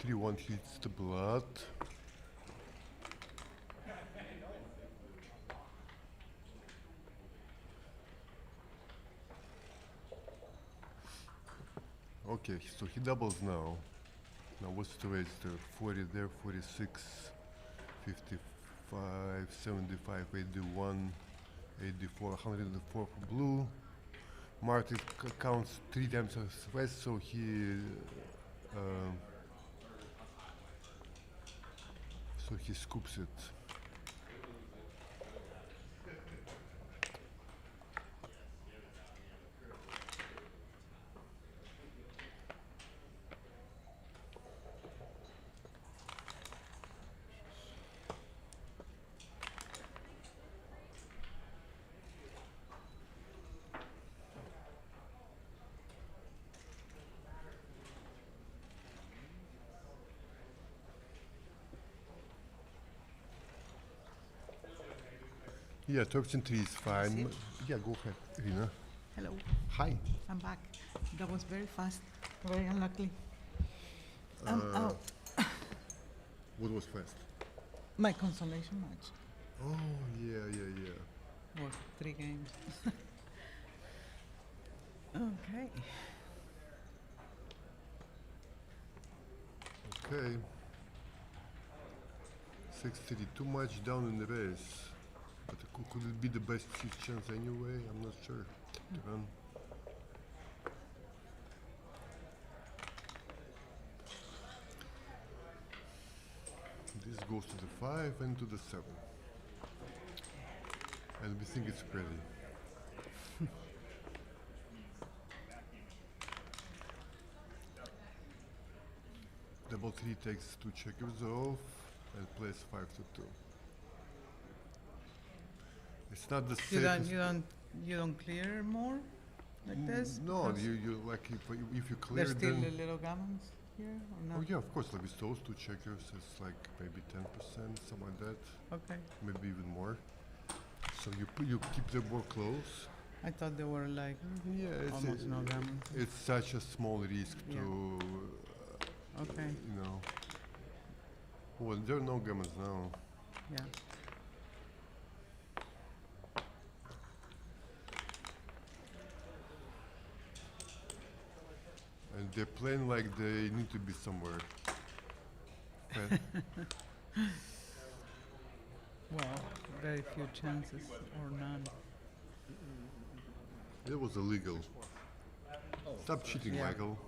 3-1 hits the blood. Okay, so he doubles now. Now what's the race there? 40 there, 46, 55, 75, 81, 84, 104 for blue. Marty counts 3 times as fast, so he scoops it. Yeah, Turks and 3 is fine. Yeah, go ahead, Irina. Hello. Hi. I'm back. That was very fast. Very unlucky. I'm out. What was fast? My consolation match Oh, yeah. was 3 games. Okay. Okay. 6-3, too much down in the race. But could it be the best his chance anyway? I'm not sure. To run. This goes to the 5 and to the 7. And we think it's pretty. Double 3 takes 2 checkers off and plays 5-2. It's not the safest. You don't clear more? like this? No, Because you like if you clear there's still then. the little gammons here or Oh not? yeah, of course. Like with those two checkers, it's like maybe 10%, something like that. Okay. Maybe even more. So you keep the board close. I thought they were like Yeah, almost no gammons. it's such a small risk Yeah. to, Okay. you know. Well, there are no gammons now. Yeah. And they're playing like they need to be somewhere. But Well, very few chances or none. it was illegal. Stop cheating, Yeah. Michael.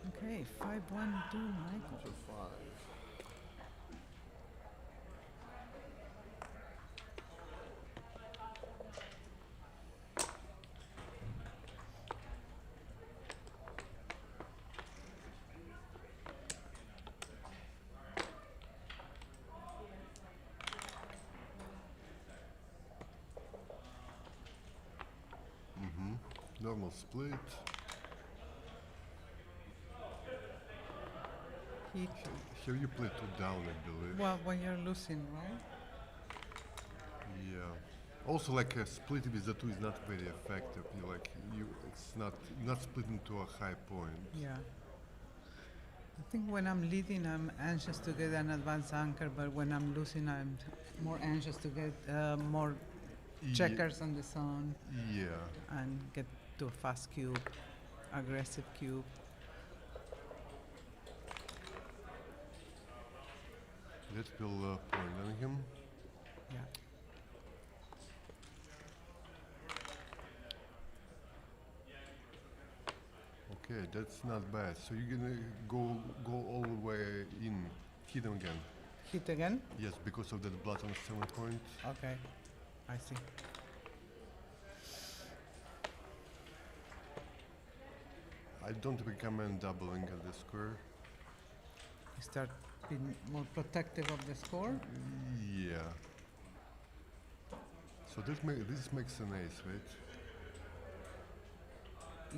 Okay, 5-1 to Michael. Normal split. Hit. Here you play two down, I believe. Well, when you're losing, right? Yeah. Also, like a split with the two is not very effective. It's not splitting to a high point. Yeah. I think when I'm leading, I'm anxious to get an advanced anchor, but when I'm losing, I'm more anxious to get more checkers on the zone Yeah. and get to a fast cube, aggressive cube. That will point on him. Yeah. Okay, that's not bad. So you're gonna go all the way in, hit him again. Hit again? Yes, because of that blood on 7 point. Okay. I see. I don't recommend doubling at the square. You start being more protective of the score. Yeah. So this makes an ace, right?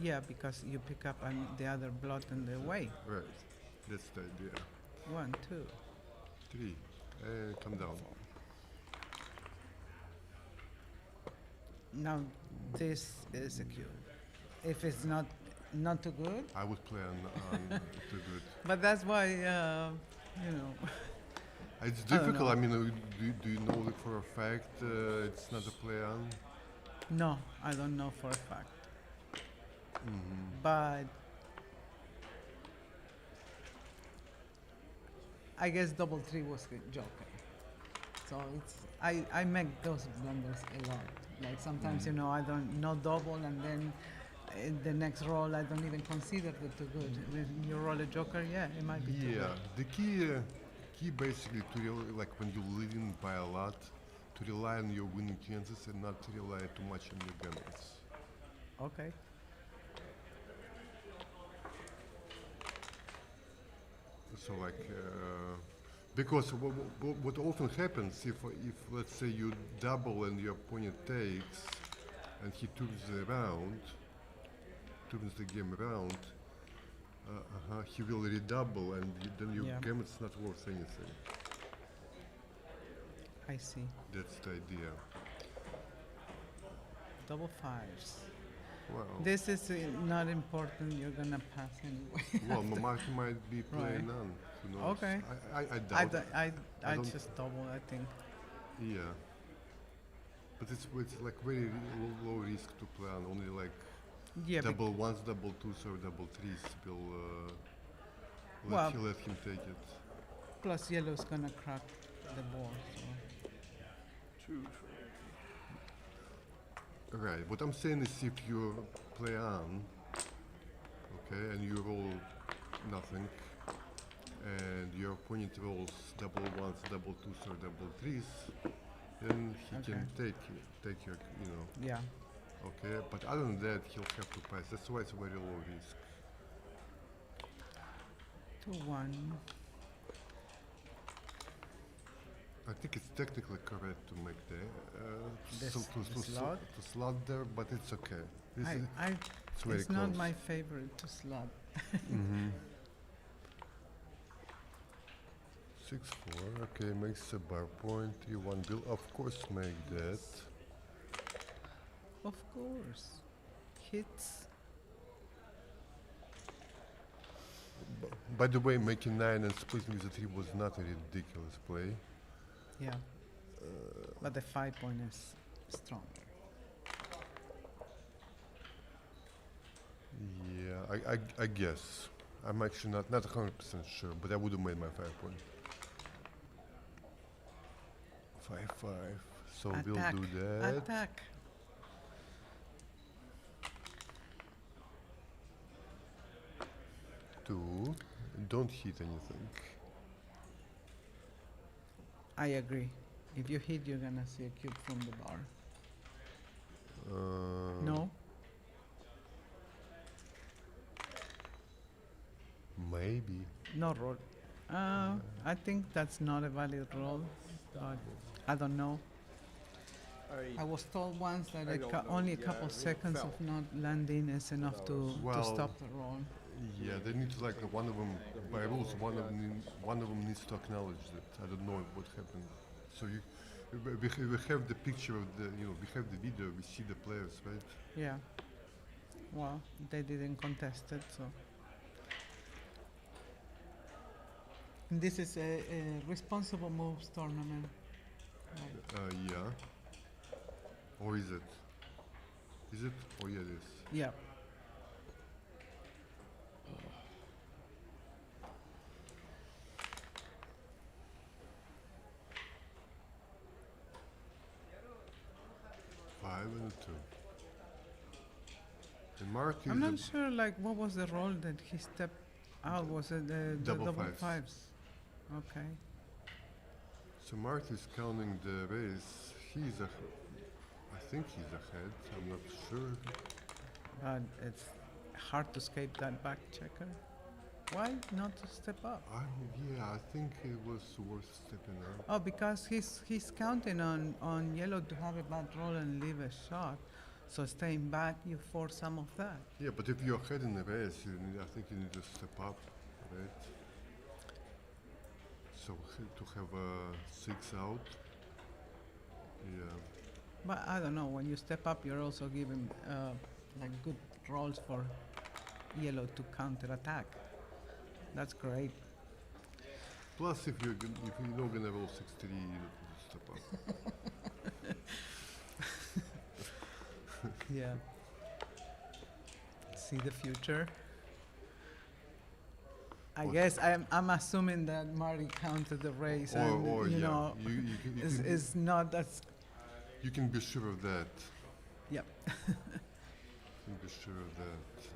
Yeah, because you pick up the other blood in the way. Right. That's the idea. 1, 2. 3. And come down. Now this is a cube. If it's not too good, I would play on too good. but that's why It's I don't difficult. know. I mean, do you know it for a fact it's not a play on? No, I don't know for a fact. But I guess double 3 was the joker. So I make those blunders a lot. Like sometimes I don't know double, and then in the next roll I don't even consider the too good. When you roll a joker, yeah, it might be too Yeah, good. the key basically like when you're leading by a lot, to rely on your winning chances and not to rely too much on your gammons. Okay. So like, because what often happens if let's say you double and your opponent takes, and he turns the game around, he will redouble, and then your Yeah. gammon's not worth anything. I see. That's the idea. Double 5s. Well, This is not important. You're gonna pass anyway. well, Marty might be playing Right. none. Who knows? Okay. I doubt. I don't- just double. I think. Yeah. But it's like very low risk to play on. Only like Yeah. double ones, double twos, or double threes will Well- let him take it. Plus yellow's gonna crack the board. So. Right. What I'm saying is if you play on, okay, and you roll nothing, and your opponent rolls double ones, double twos, or double threes, then he can take your, Yeah. Okay, but other than that, he'll have to pass. That's why it's a very low risk. 2-1. I think it's technically correct to make the The slot? to slot there, but it's okay. This is, it's very It's not close. my favorite to slot. 6-4. Okay, makes a bar point. You want bill, of course, make that. Of course. Hits. By the way, making 9 and splitting with a 3 was not a ridiculous play. Yeah. But the 5-point is stronger. Yeah, I guess. I'm actually not 100% sure, but I would have made my 5-point. 5-5. So Attack. we'll do that. Attack. Two. Don't hit anything. I agree. If you hit, you're gonna see a cube from the bar. No? Maybe. No roll. I think that's not a valid roll, but I don't know. I was told once that only a couple seconds of not landing is enough to stop the roll. Yeah, they need to, like, one of them, by rules, one of them needs to acknowledge that. I don't know what happened. So we have the picture of the, we have the video, we see the players, right? Yeah. Well, they didn't contest it, so. And this is a responsible moves tournament. Right? Yeah. Or is it? Is it? Oh, yeah, it is. Yeah. Five and a 2. And Marty I'm is not sure, like, what was the roll that he stepped out? Was it the Double double fives. fives? Okay. So Marty is counting the race. I think he's ahead. I'm not sure. But it's hard to escape that back checker. Why not to step up? Yeah, I think it was worth stepping up. Oh, because he's counting on yellow to have a bad roll and leave a shot. So staying back, you force some of that. Yeah, but if you're ahead in the race, I think you need to step up, right? So to have a 6 out. Yeah. But I don't know, when you step up, you're also giving like good rolls for yellow to counter attack. That's great. Plus, if you're not gonna roll 6-3, you don't need to step up. Yeah. See the future. I guess I'm assuming that Marty counted the race, and you yeah. know, is not as. You can be sure of that. Yep. You can be sure of that.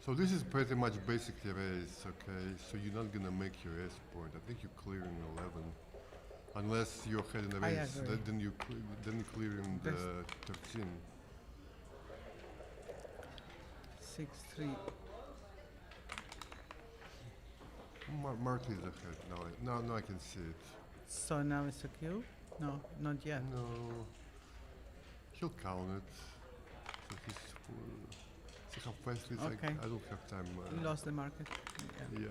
So this is pretty much basically race, okay? So you're not gonna make your S point. I think you're clearing 11, unless you're ahead in the I race. agree. Then you're clearing the 13. 6-3. Marty is ahead now. Now I can see it. So now it's a cube? No, not yet. No, he'll count it. So he's see how fast it is. Okay. I don't have time. Lost the market. Yeah. Yeah.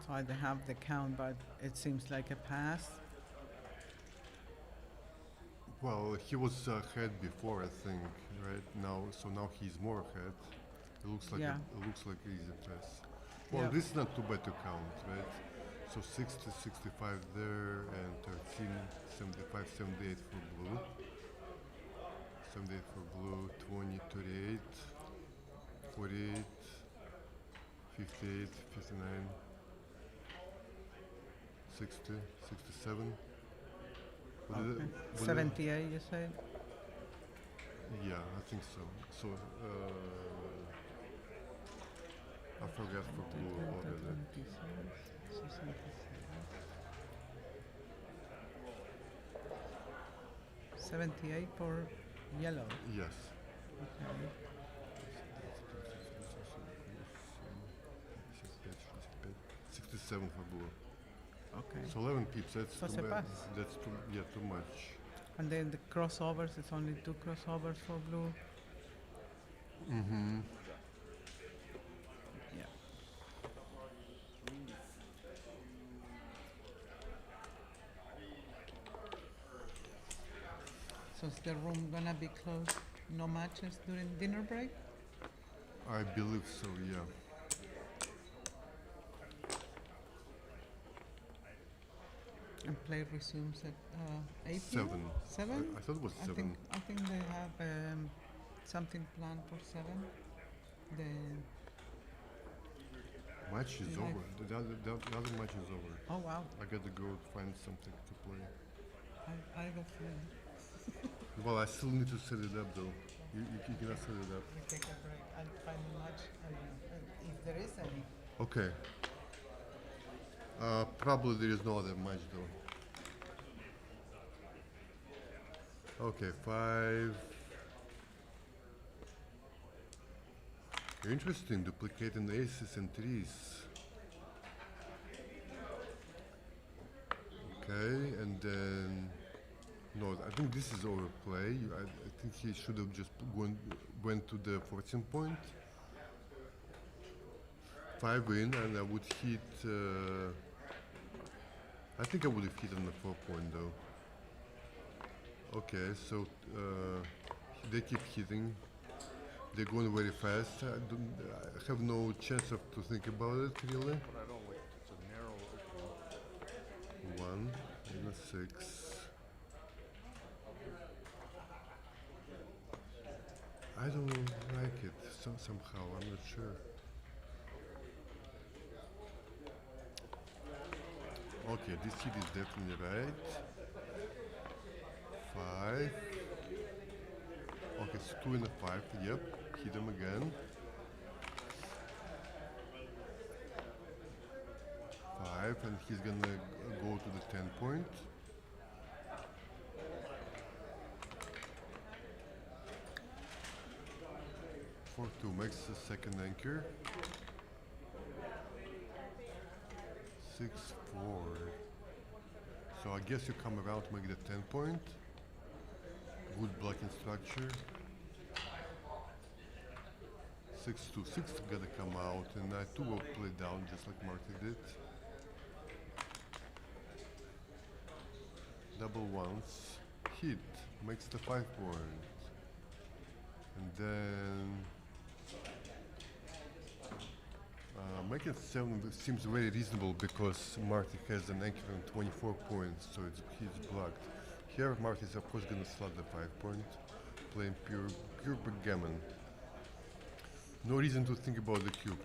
So I don't have the count, but it seems like a pass. Well, he was ahead before, I think, right? So now he's more ahead. It looks like it looks like easy pass. Well, Yeah. this is not too bad to count, right? So 60, 65 there, and 13, 75, 78 for blue. 78 for blue, 20, 38, 48, 58, 59, 60, 67. What is it? Okay. What is it? 78, you say? Yeah, I think so. So, I forgot for blue already. 78 for yellow. Yes. Okay. 67 for blue. Okay. So 11 pips, that's So too c'est much. pass. That's too much. And then the crossovers, it's only 2 crossovers for blue. Mm-hmm. Yeah. So is the room gonna be closed? No matches during dinner break? I believe so, yeah. And play resumes at 8 p.m. 7. 7? I thought it was 7. I think they have something planned for 7. The Match is Live. over. The other match is over. oh wow, I gotta go find something to play. I got friend. Well, I still need to set it up though. You cannot set it up. We take a break. I'll find a match if there is any. Okay. Probably there is no other match though. Okay, 5. Interesting, duplicating aces and 3s. Okay, and then no, I think this is overplay. I think he should have just went to the 14 point. 5 in, and I would hit. I think I would have hit on the 4 point though. Okay, so they keep hitting. They're going very fast. I have no chance to think about it really. But I don't like it's a narrow opening. 1 and a 6. I don't like it somehow. I'm not sure. Okay, this hit is definitely right. 5. Okay, it's 2 and a 5. Yep, hit him again. 5, and he's gonna go to the 10 point. For 2 makes the second anchor. 6, 4. So I guess you come around to make the 10 point. Good blocking structure. 6, 2, 6 gotta come out, and I too will play down just like Marty did. Double ones, hit, makes the 5 point. And then making 7 seems very reasonable because Marty has an anchor on 24 points, so he's blocked. Here Marty is of course gonna slot the 5 point, playing pure backgammon. No reason to think about the cube.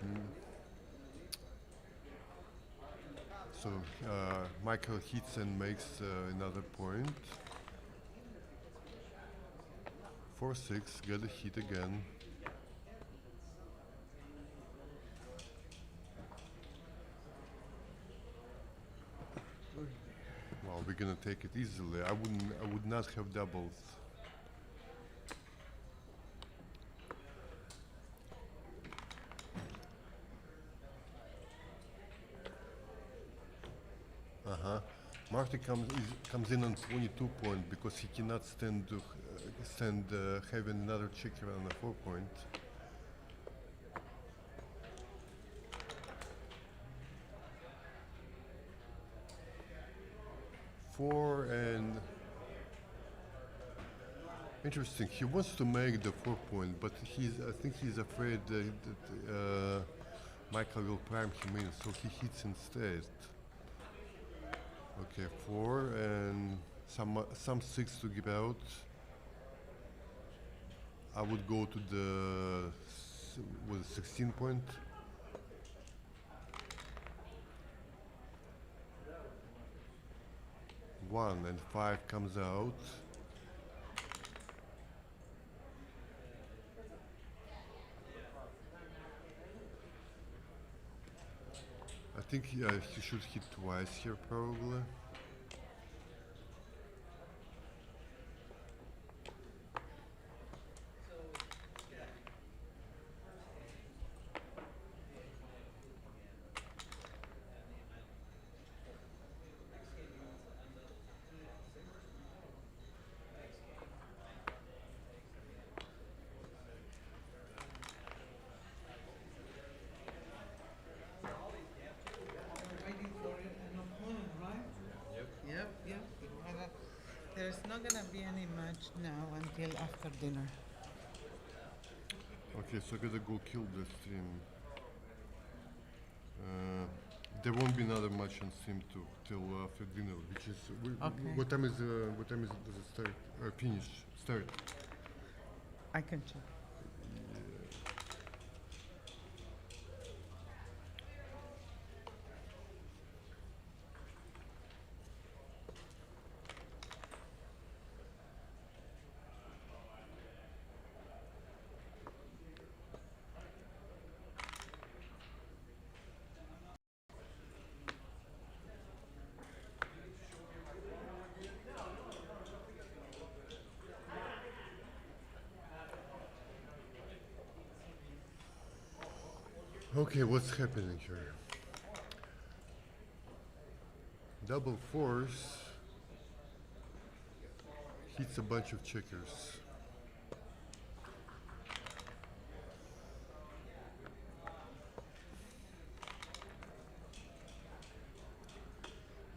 So Michael hits and makes another point. 4, 6, get a hit again. Well, we're gonna take it easily. I would not have doubles. Marty comes in on 22 point because he cannot stand having another checker on a 4 point. Four and interesting. He wants to make the 4 point, but I think he's afraid that Michael will prime him in, so he hits instead. Okay, 4 and some 6 to give out. I would go to the 16 point. 1 and 5 comes out. I think he should hit twice here probably. Waiting for an opponent, right? Yep. There's not gonna be any match now until after dinner. Okay, so I gotta go kill the stream. There won't be another match on stream till after dinner, which is Okay. what time is does it start? Finish start. I can check. Okay, what's happening here? Double force hits a bunch of checkers.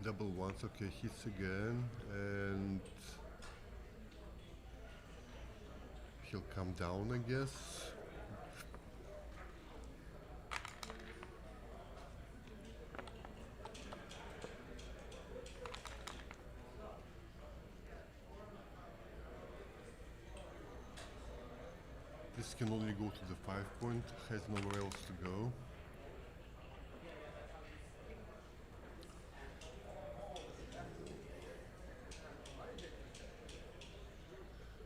Double ones, okay, hits again, and he'll come down, I guess. This can only go to the 5 point, has nowhere else to go.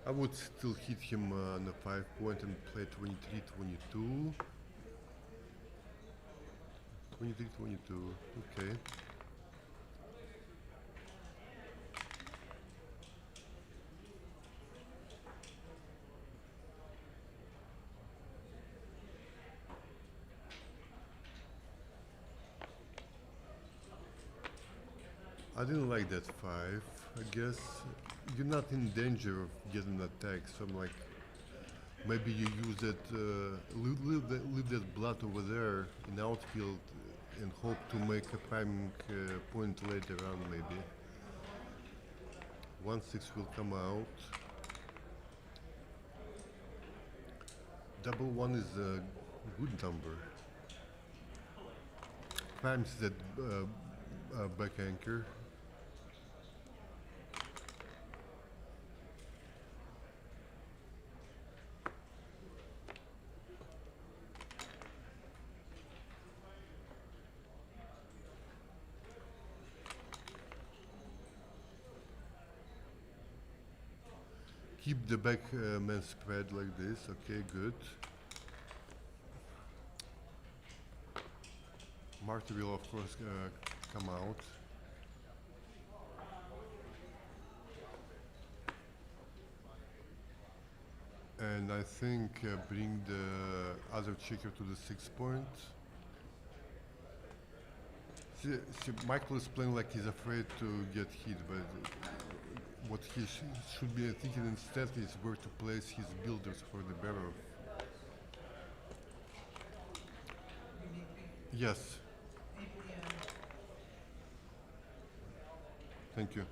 I would still hit him on the 5 point and play 23-22. 23-22, okay. I didn't like that 5. I guess you're not in danger of getting attacked, so I'm like, maybe you use that, leave that blood over there in outfield and hope to make a prime point later on, maybe. 1-6 will come out. Double one is a good number. Primes that back anchor. Keep the back man spread like this. Okay, good. Marty will of course come out. And I think bring the other checker to the 6 point. See, Michael is playing like he's afraid to get hit, but what he should be thinking instead is where to place his builders for the barrel. Yes. Thank you.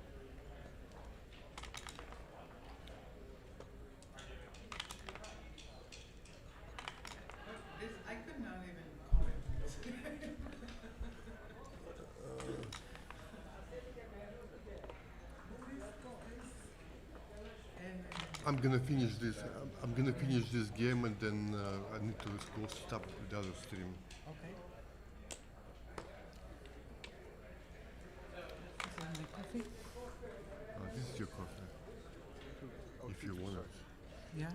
This, I could not even comment. I'm gonna finish this. I'm gonna finish this game, and then I need to go stop the other stream. Okay. Is that my coffee? Yeah,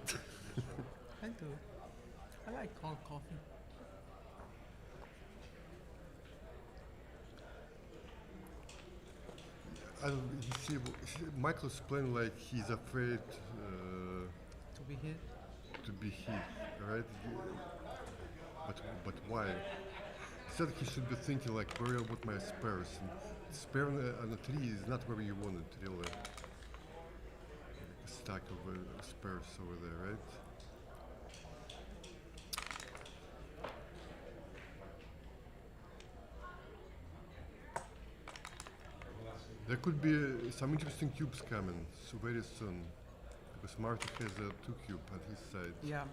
I do. I like cold coffee. Michael's playing like he's afraid To be hit. to be hit, right? But why? He said he should be thinking like, where are my spares? And spare on a tree is not where you want it, really. Like a stack of spares over there, right? There could be some interesting cubes coming so very soon. Because Marty has a 2 cube at his side. Yeah.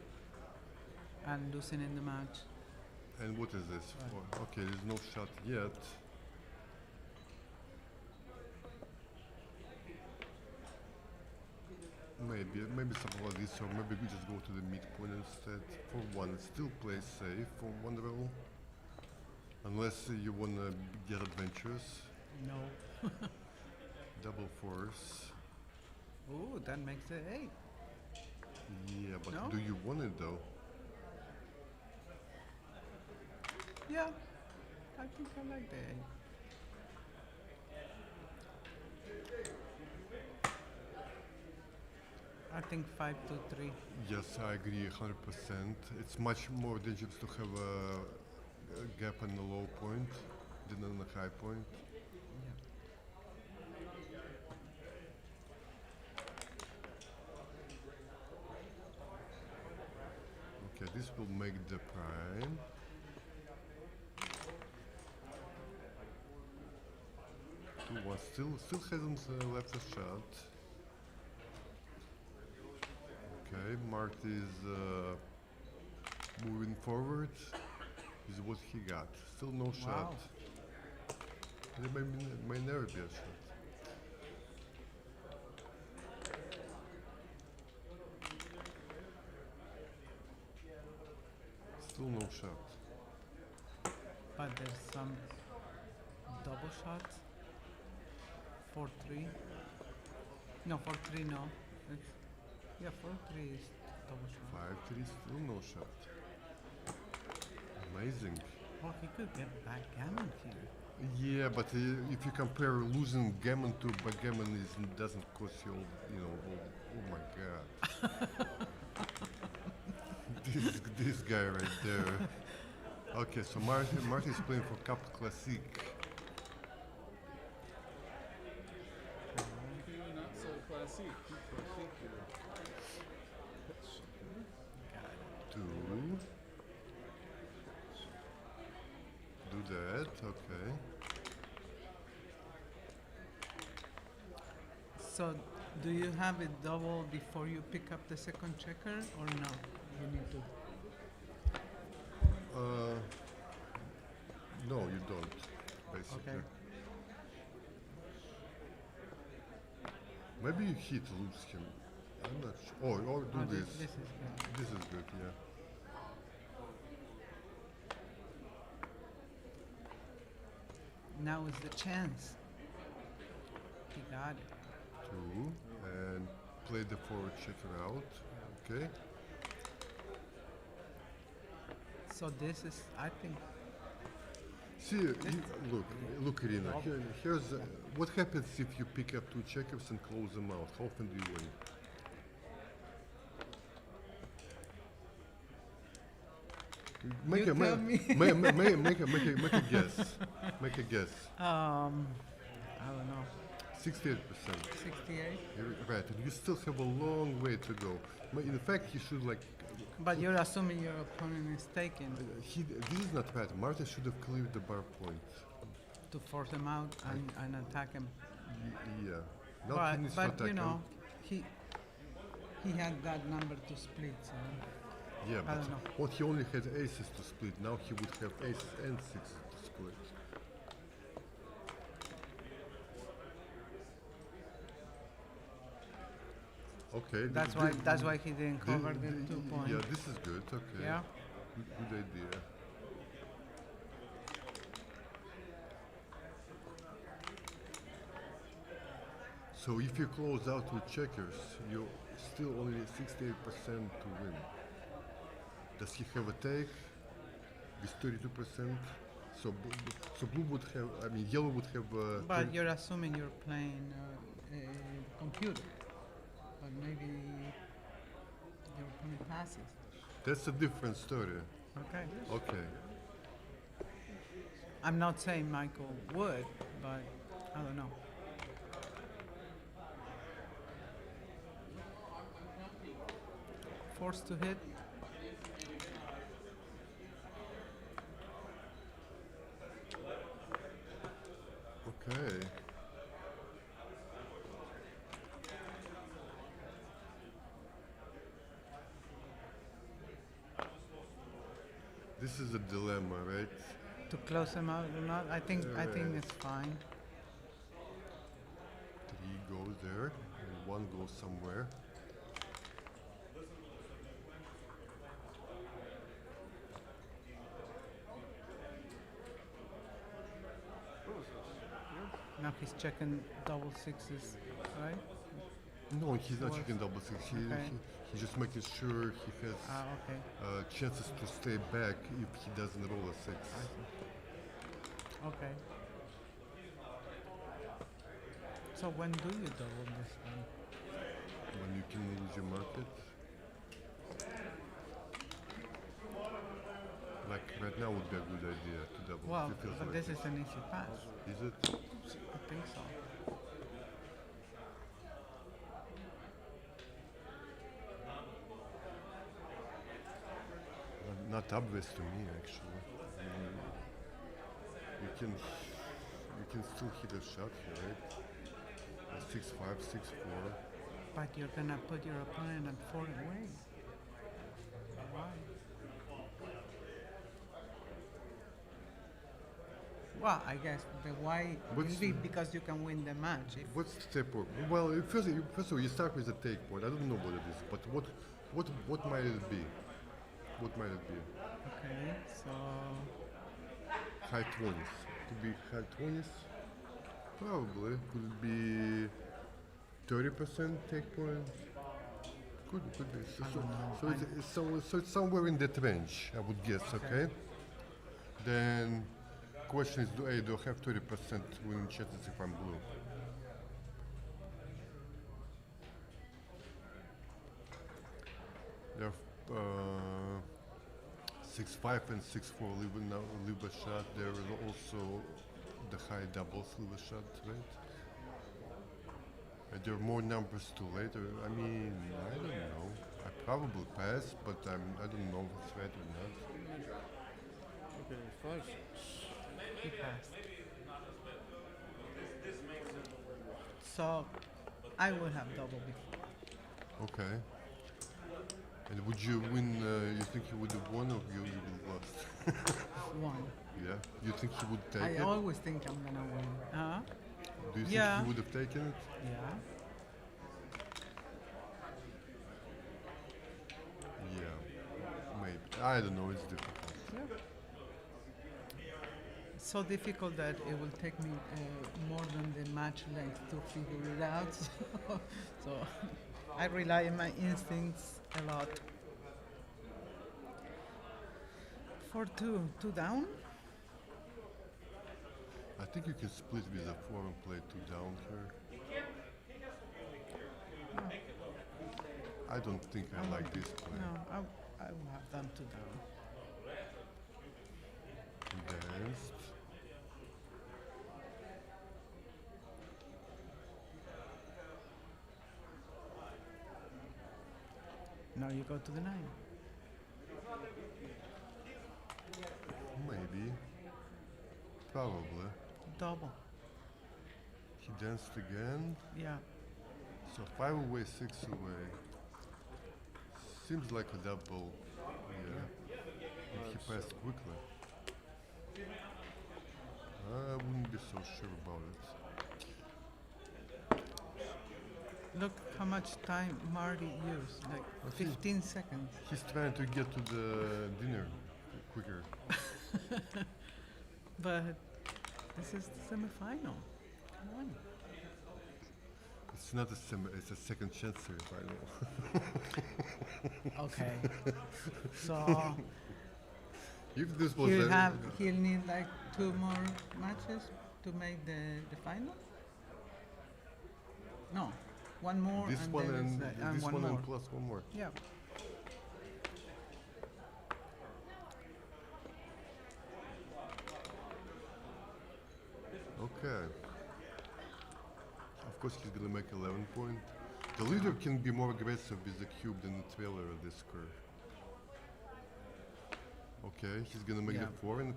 And losing in the match. And what is this for? Okay, there's no shot yet. Maybe something like this, or maybe we just go to the midpoint instead. For one, still play safe for one roll. Unless you wanna get adventurous. No. Double force. Ooh, that makes it 8. Yeah, but No? do you want it though? Yeah. I think I like the 8. I think 5 to 3. Yes, I agree 100%. It's much more dangerous to have a gap on the low point than on the high point. Yeah. Okay, this will make the prime. Two one still hasn't left a shot. Okay, Marty is moving forward. This is what he got. Still no shot. There may never be a shot. Still no shot. But there's some double shots. 4-3. No, 4-3 no. It's, yeah, 4-3 is double shot. 5-3, still no shot. Amazing. Oh, he could get backgammon here. Yeah, but if you compare losing gammon to backgammon, doesn't cost you, oh my god. this guy right there. Okay, so Marty is playing for Cup Classic. Not so classic. Two. Do that, okay. So, do you have it double before you pick up the second checker or no? You need to. No, you don't, basically. Okay. Maybe you hit lose him. I'm not sure. Or do Oh, this. This is good. This is good, yeah. Now is the chance. He got it. Two, and play the forward checker out. Okay. So this is, I think, See, look, Irina. Here's what happens if you pick up 2 checkers and close them out. How often do you win? Make You a tell me. make a guess. Make a guess. I don't know, 68%. 68. Right, and you still have a long way to go. In fact, you should like. But you're assuming your opponent is taken This is not right. Marta should have cleared the bar point. to force him out and attack him. Yeah. Now he needs to But attack you know, him. he had that number to split. So Yeah, I but don't know. well, he only had aces to split. Now he would have aces and 6s to split. Okay. that's why he didn't cover the 2 points. Yeah, this is good. Okay. Yeah. Good idea. So if you close out with checkers, you still only 68% to win. Does he have a take with 32%? So, so blue would have, I mean, yellow would have. But you're assuming you're playing a computer. But maybe your opponent passes. That's a different story. Okay. Okay. I'm not saying Michael would, but I don't know. Forced to hit. Okay. This is a dilemma, right? To close him out or not? I think it's fine. 3 goes there, and 1 goes somewhere. Now he's checking double sixes, right? No, he's not Fours. checking double six. Okay. He's just making sure he has Okay. chances to stay back if he doesn't roll a 6. Okay. So when do you double this one? When you can lose your market. Like right now would be a good idea to double. Well, if it feels but like this it. is an easy pass. Is it? I think so. Not obvious to me actually. You can still hit a shot here, right? 6-5, 6-4. But you're gonna put your opponent at 4 away. Why? Well, I guess the why will What's be the- because you can win the match. If What's the step? Well, first of all, you start with a take point. I don't know what it is, but what might it be? What might it be? okay, so High 20s. Could be high 20s. Probably. Could it be 30% take point? Could be. So it's somewhere in that range, I would guess. Okay. Then, question is, do I have 30% winning chances if I'm blue? There are 6-5 and 6-4 leave a shot. There is also the high doubles leave a shot, right? And there are more numbers too later. I mean, I don't know. I probably pass, but I don't know if it's right or not. Okay, 5, 6. he passed. So I would have double before. Okay. And would you win? You think you would have won or you would have lost? One. Yeah. You think he would take I it? always think I'm gonna win. Huh? Do you think Yeah. he would have taken it? Yeah. Yeah. Maybe. I don't know. It's difficult. So difficult that it will take me more than the match length to figure it out. So I rely on my instincts a lot. 4-2, 2 down. I think you can split with a 4 and play 2 down here. I don't think I like this play. No, I would have done 2 down. Danced. Now you go to the 9. Maybe. Probably. Double. He danced again. Yeah. So 5 away, 6 away. Seems like a double. Yeah. If he passed quickly. I wouldn't be so sure about it. Look how much time Marty used. Like I see. 15 seconds. He's trying to get to the dinner quicker. But this is the semifinal. Come on. It's not a it's a second chance semi-final. Okay. So If this was a, he'll need like 2 more matches to make the final. No, one more this and one then and it's, this one one more. and plus one more. Yeah. Okay. Of course, he's gonna make 11 points. The leader can be more aggressive with the cube than the trailer of this curve. Okay, he's gonna make Yeah. the 4 and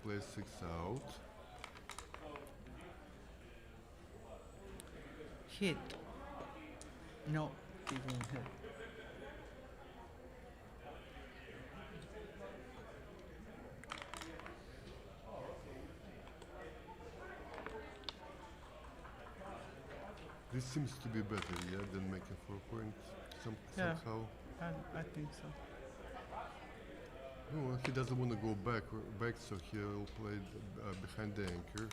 play 6 out. Hit. No, he didn't hit. This seems to be better, yeah, than making 4 points Yeah. somehow. I think so. No, he doesn't want to go back, so he'll play behind the anchor.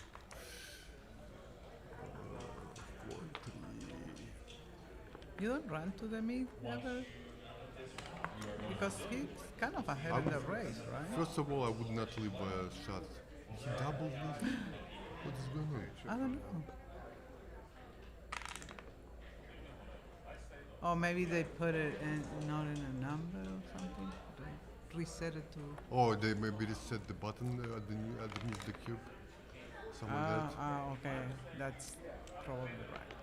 4, 3. You don't run to the mid ever? Because he's kind of ahead in the race, right? First of all, I would not leave a shot. He doubled me. What is going on? I don't know. Or maybe they put it in not in a number or something. They reset it to. Oh, they maybe reset the button underneath the cube. Some of that. Okay, that's probably right.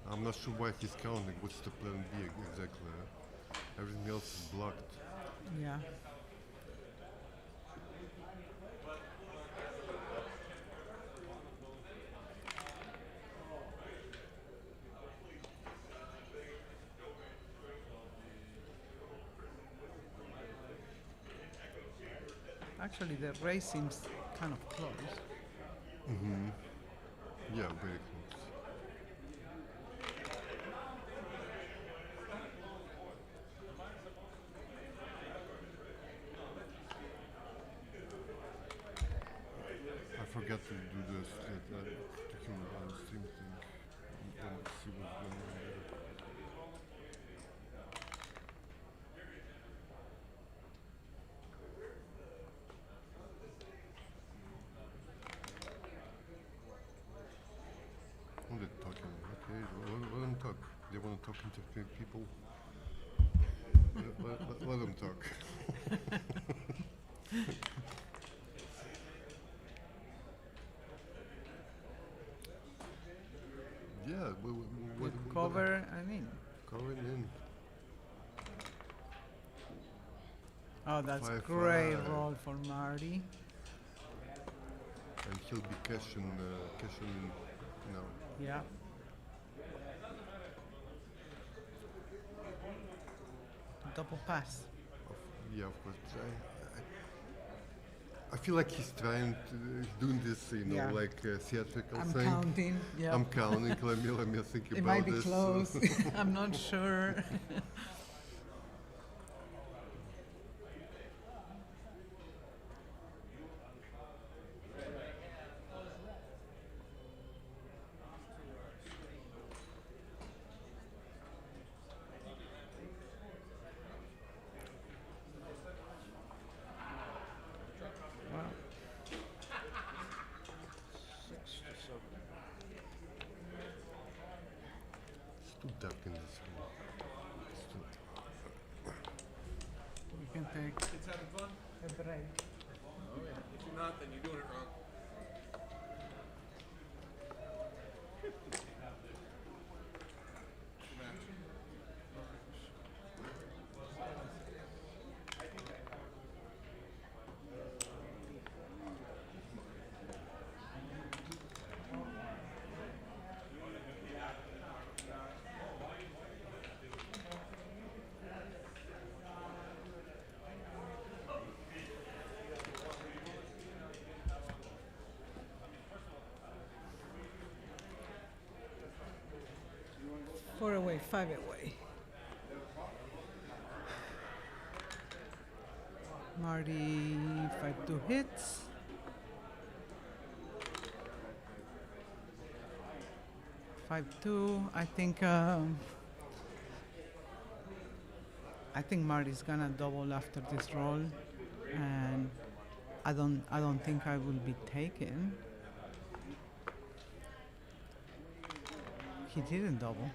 I'm not sure why he's counting. What's the plan B exactly? Everything else is blocked. Yeah. Actually, the race seems kind of close. Mm-hmm. Yeah, very close. I forgot to do this to kill the stream thing. Let's see what's going on there. Oh, they're talking. Okay, let them talk. They want to talk into people. Let them talk. Yeah, what Cover and in. Going in. Oh, that's 5-5. great roll for Marty. And he'll be cashing now. Yeah. Double pass. Yeah, of course. I feel like he's trying to doing this, Yeah. like a theatrical I'm thing. counting. Yeah. I'm counting. Let me think It about might be this. close. I'm not sure. Wow. It's too dark in this room. It's too We can take Kids having fun? a break. Oh yeah. If you're not, then you're doing it wrong. Four away, 5 away. Marty 5-2 hits. Five two. I think Marty's gonna double after this roll, and I don't think I will be taken. He didn't double.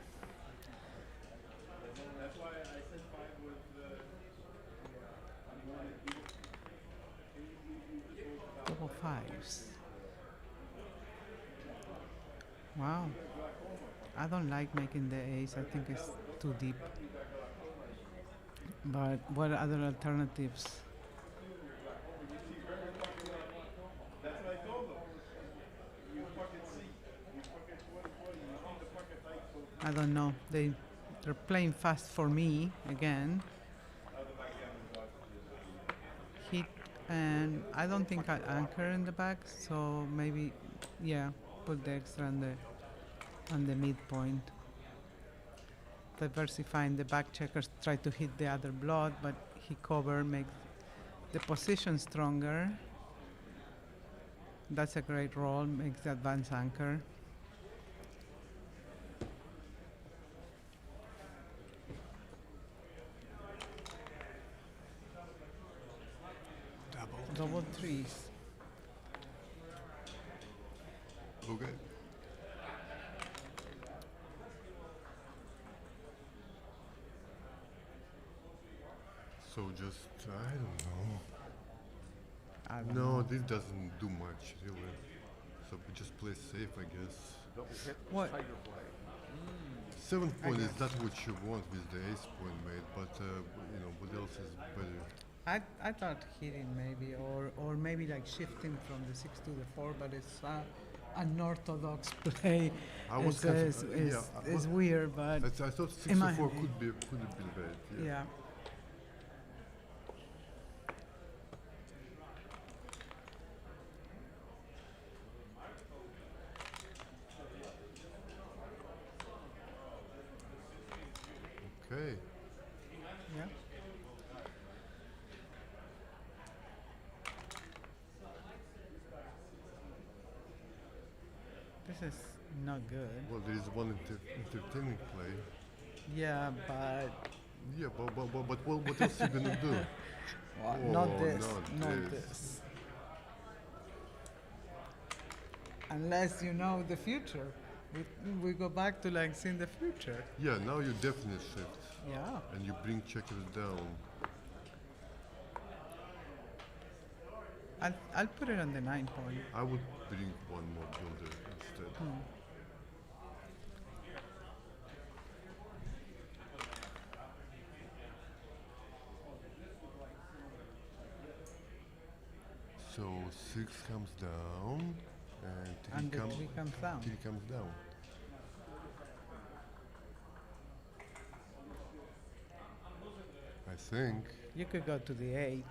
Double fives. Wow. I don't like making the ace. I think it's too deep. But what other alternatives? I don't know. They're playing fast for me again. Hit, and I don't think I anchor in the back, so maybe, yeah, put the extra on the midpoint. Diversifying the back checkers, try to hit the other blood, but he cover, makes the position stronger. That's a great roll, makes the advance anchor. Double threes. Okay. So just, I don't know. I don't No, know. this doesn't do much, really. So we just play safe, I guess. What? 7 point is not what you want with the ace point mate, but what else is better? I thought hitting maybe, or maybe like shifting from the 6 to the 4, but it's unorthodox play. I was It's weird, but I thought 6 in to my 4 head. could have been bad. yeah. Okay. Yeah. This is not good. Well, there is one entertaining play. Yeah, but Yeah, but what else you gonna do? not Oh, this. not Not this. this. Unless you know the future. We go back to like seeing the future. Yeah, now you definitely shift. Yeah. And you bring checkers down. I'll put it on the 9 point. I would bring one more builder instead. So 6 comes down and And the 3 comes down. 3 comes down. I think. You could go to the 8.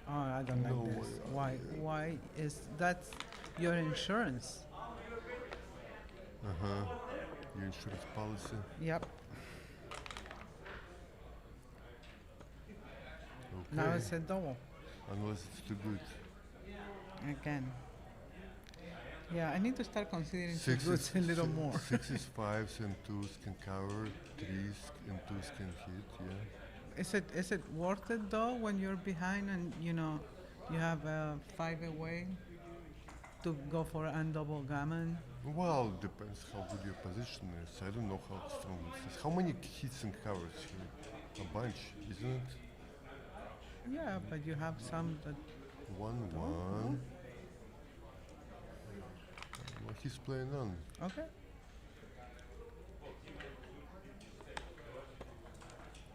Oh, I don't No like this. way. Why is that's your insurance? Your insurance policy. Yep. Okay. Now it's a double Unless it's too good. again. Yeah, I need to start considering two Six goods a little more. 6s, 5s, and 2s can cover. 3s and 2s can hit. Yeah. Is it worth it though when you're behind and you have a 5 away to go for an double gammon? Well, depends how good your position is. I don't know how strong this is. How many hits and covers here? A bunch, isn't it? Yeah, but you have some that 1-1. Well, he's playing on. okay.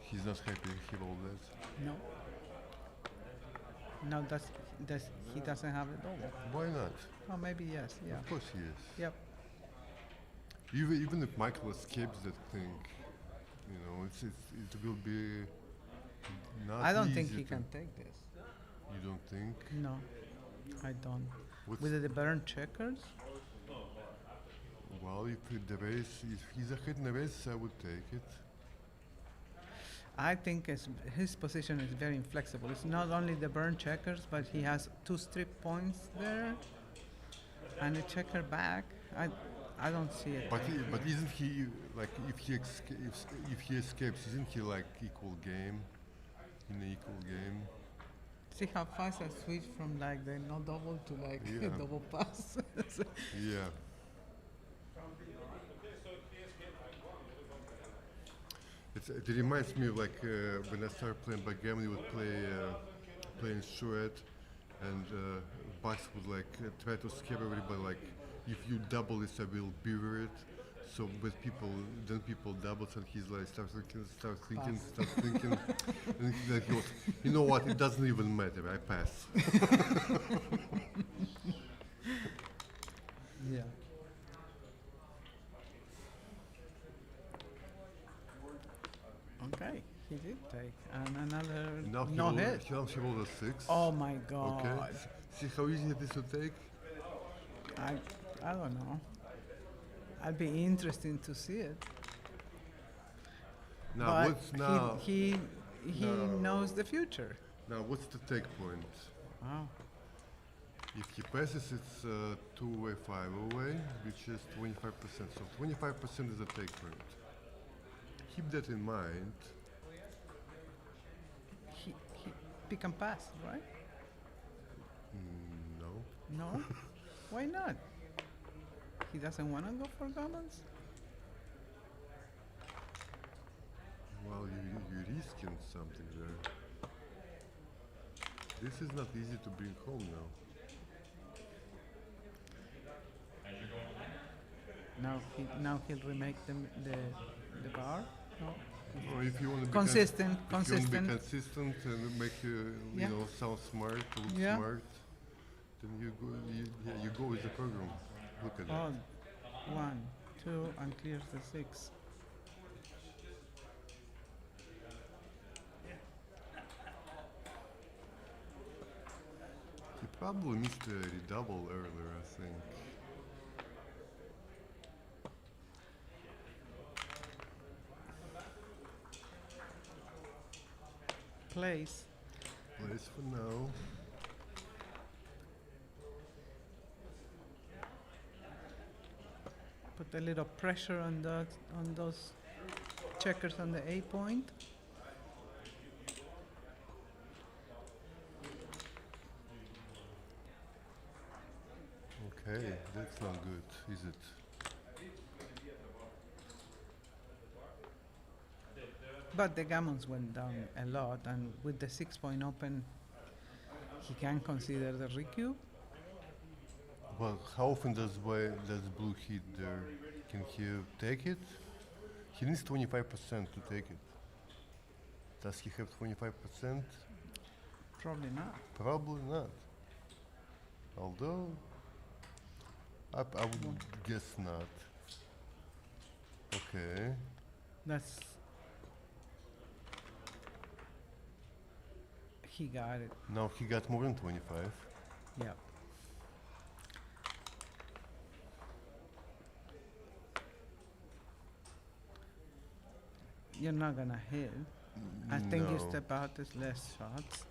He's not happy he rolled that. No. No, he doesn't have a double. Why not? Oh, maybe yes. Yeah. Of course he is. Yep. Even if Michael escapes that thing, it will be not I don't think easy he to- can take this. You don't think? No, I don't. What's- With the burn checkers? Well, if he's ahead in the race, I would take it. I think his position is very inflexible. It's not only the burn checkers, but he has 2 strip points there and a checker back. I don't see it. But isn't he like if he escapes, isn't he like equal game in an equal game? See how fast I switch from like the no double to like Yeah. double pass. Yeah. It reminds me of like when I started playing backgammon, we would play in Suet, and Bucks would like try to scare everybody. Like, if you double this, I will beaver it. So with people, then people doubles, and he's like starts thinking, and then he goes, you know what? It doesn't even matter. I pass. Yeah. Okay, he did take and another Now he no rolled, hit. he rolled a 6. Oh my god! Okay. See how easy it is to take. I don't know. I'd be interesting to see it. Now But what's now? he No. knows the future. Now what's the take point? Wow. If he passes, it's 2 away, 5 away, which is 25%. So 25% is a take point. Keep that in mind. He pick and pass, right? No. No. Why not? He doesn't want to go for gammons. Well, you're risking something there. This is not easy to bring home now. Now he'll remake the bar. No. Or if you want to be Consistent. if you want to be Consistent. consistent and make you Yeah. know sound smart, look Yeah. smart, then you go with the program. Look at that. Oh, 1, 2, and clears the 6. He probably missed a redouble earlier, I think. Place. Place for now. Put a little pressure on those checkers on the A point. Okay, that's not good, is it? But the gammons went down a lot, and with the 6-point open, he can consider the recube. Well, how often does blue hit there? Can he take it? He needs 25% to take it. Does he have 25%? Probably not. Probably not. Although, I would guess not. Okay. That's. He got it. Now he got more than 25. Yeah. You're not gonna hit. I think you No. step out, there's less shots.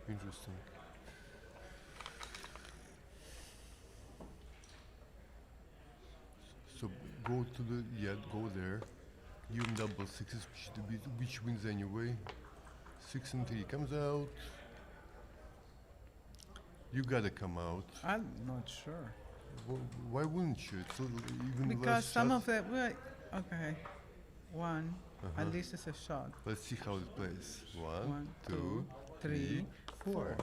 Interesting. So go to go there. Give him double sixes, which wins anyway. 6 and 3 comes out. You gotta come out. I'm not sure. Why wouldn't you? It's even Because less some shots. of the, okay, 1, at least it's a shot. Let's see how it plays. 1, 1, 2, 2, 3, 4.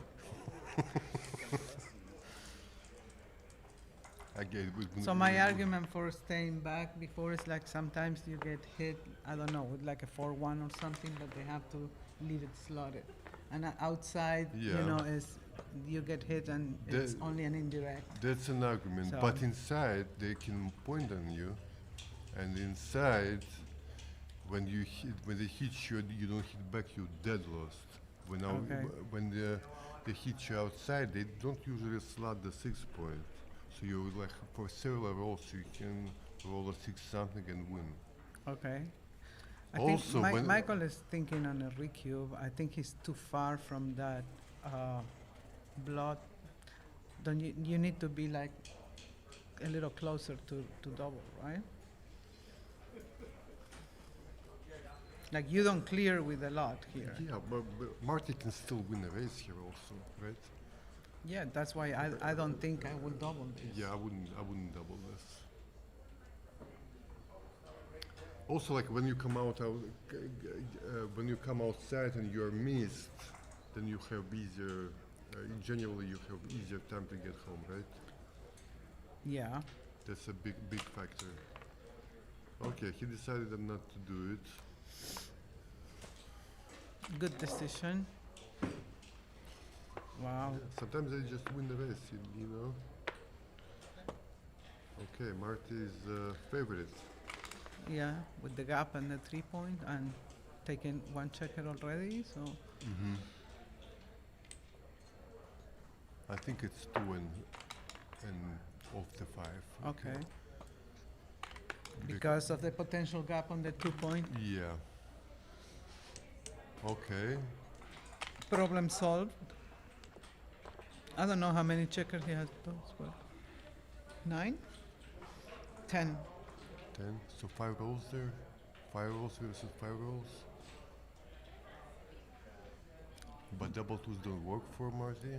Again, So my argument for staying back before is like sometimes you get hit, I don't know, with like a 4-1 or something, but they have to leave it slotted. And outside, you Yeah. know, is you get hit and it's The- only an indirect. That's an argument, So- but inside they can point on you, and inside, when they hit you, you don't hit back. You're dead lost. When they hit you outside, they don't usually slot the 6 point, So you like for several rolls you can roll a 6 something and win. Okay. I Also, think when- Michael is thinking on a recube. I think he's too far from that blood. Don't you need to be like a little closer to double, right? Like you don't clear with a lot here. Yeah, but Marty can still win a race here also, right? Yeah, that's why I don't think I would double this. Yeah, I wouldn't double this. Also, like when you come when you come outside and you're missed, then you have easier. Generally, you have easier time to get home, right? Yeah. That's a big factor. Okay, he decided not to do it. Good decision. Wow. Sometimes they just win the race, you know. Okay, Marty is favorite. Yeah, with the gap and the 3 point and taking one checker already, so I think it's 2 and off the 5. okay. Because of the potential gap on the 2 point, Yeah. Okay. problem solved. I don't know how many checkers he has those, but 9? 10. 10. So 5 rolls there. 5 rolls versus 5 rolls. But double twos don't work for Marty.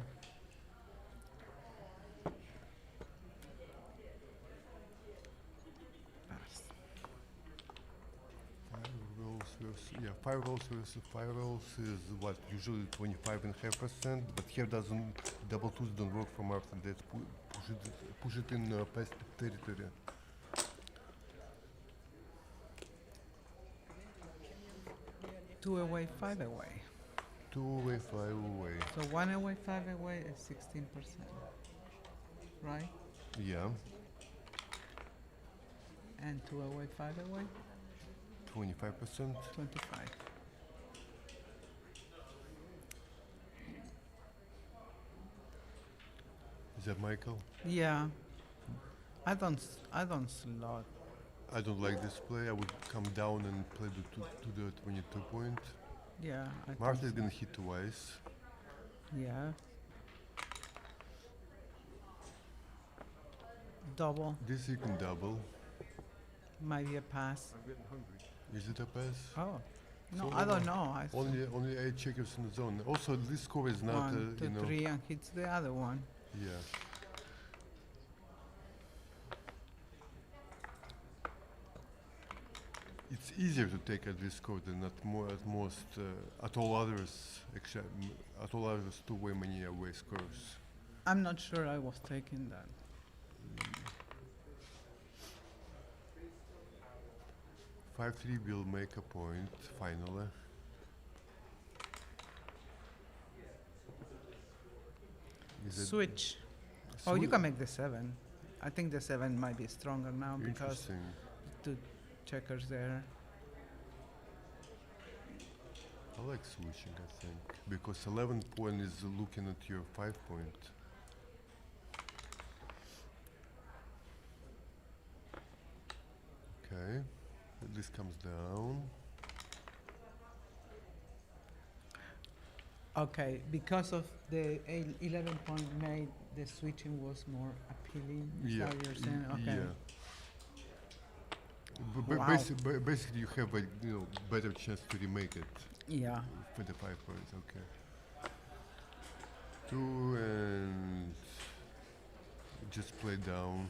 Yeah, 5 rolls versus 5 rolls is what usually 25.5%, but here doesn't double twos don't work for Martin. That push it in past territory. Two away, 5 away. 2 away, 5 away. So 1 away, 5 away is 16%. Right? Yeah, And 2 away, 5 away, 25%. 25. Is that Michael? Yeah. I don't slot. I don't like this play. I would come down and play to the 22 point. Yeah. I Marty is think gonna hit twice. Yeah. Double. This you can double. Might be a pass. Is it a pass? Oh. No, So I don't know. I Only 8 checkers in the zone. Also, this score is not, 1, 2, you know. 3, and hits the other one. Yeah. It's easier to take at this score than at all others, except at all others two-way many away scores. I'm not sure I was taking that. 5-3 will make a point finally. Is it Switch. Oh, you Swi- can make the 7. I think the 7 might be stronger now because Interesting. two checkers there. I like switching, I think, because 11 point is looking at your 5 point. Okay, this comes down. Okay, because of the 11 point made, the switching was more appealing. Is that what you're saying? Okay. Yeah. Wow. Basically, you have a better chance to remake it Yeah. for the 5 points. Okay. 2 and just play down.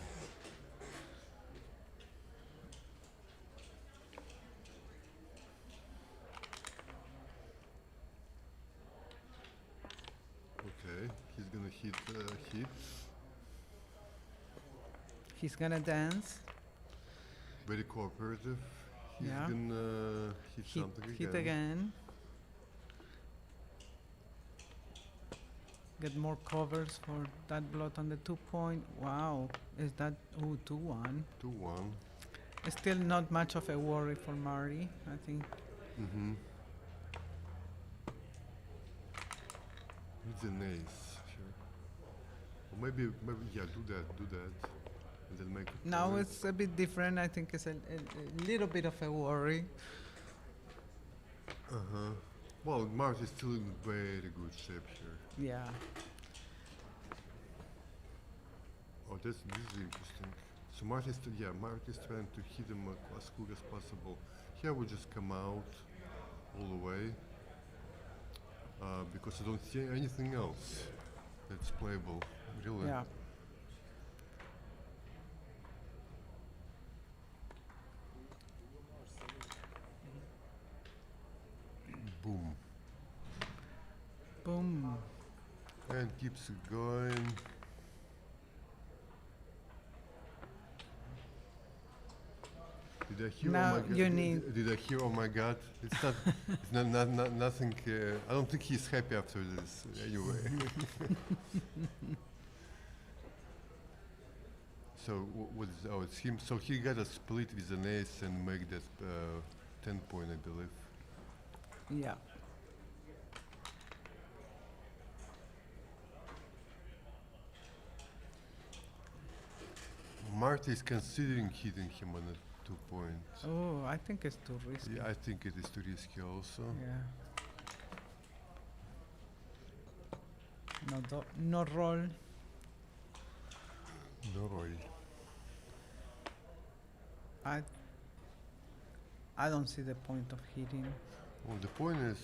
Okay, he's gonna hit. He's gonna dance. Very cooperative. He's Yeah. gonna hit something Hit again. Get more covers for that blot on the 2 point. Wow. Is that 2-1? 2-1. Still not much of a worry for Murray, I think. Mm-hmm. It's an ace, sure. maybe yeah, do that, and then make. A Now point. it's a bit different. I think it's a little bit of a worry. Well, Mart is still in very good shape here. Yeah. Oh, this is interesting. So Mart is trying to hit him as quick as possible. Here we just come out all the way because I don't see anything else that's playable. Really. Yeah. Boom. Boom. And keeps it going. Did I hear? Now Oh my God! you need- Did I hear? Oh my God! It's not. It's not nothing. I don't think he's happy after this. Anyway. So what is? Oh, it's him. So he got a split with an ace and make that 10 point, I believe. Yeah. Marty is considering hitting him on a 2 points. Oh, I think it's too risky. Yeah, I think it is too risky also. Yeah. No roll. No roll. I don't see the point of hitting. Well, the point is,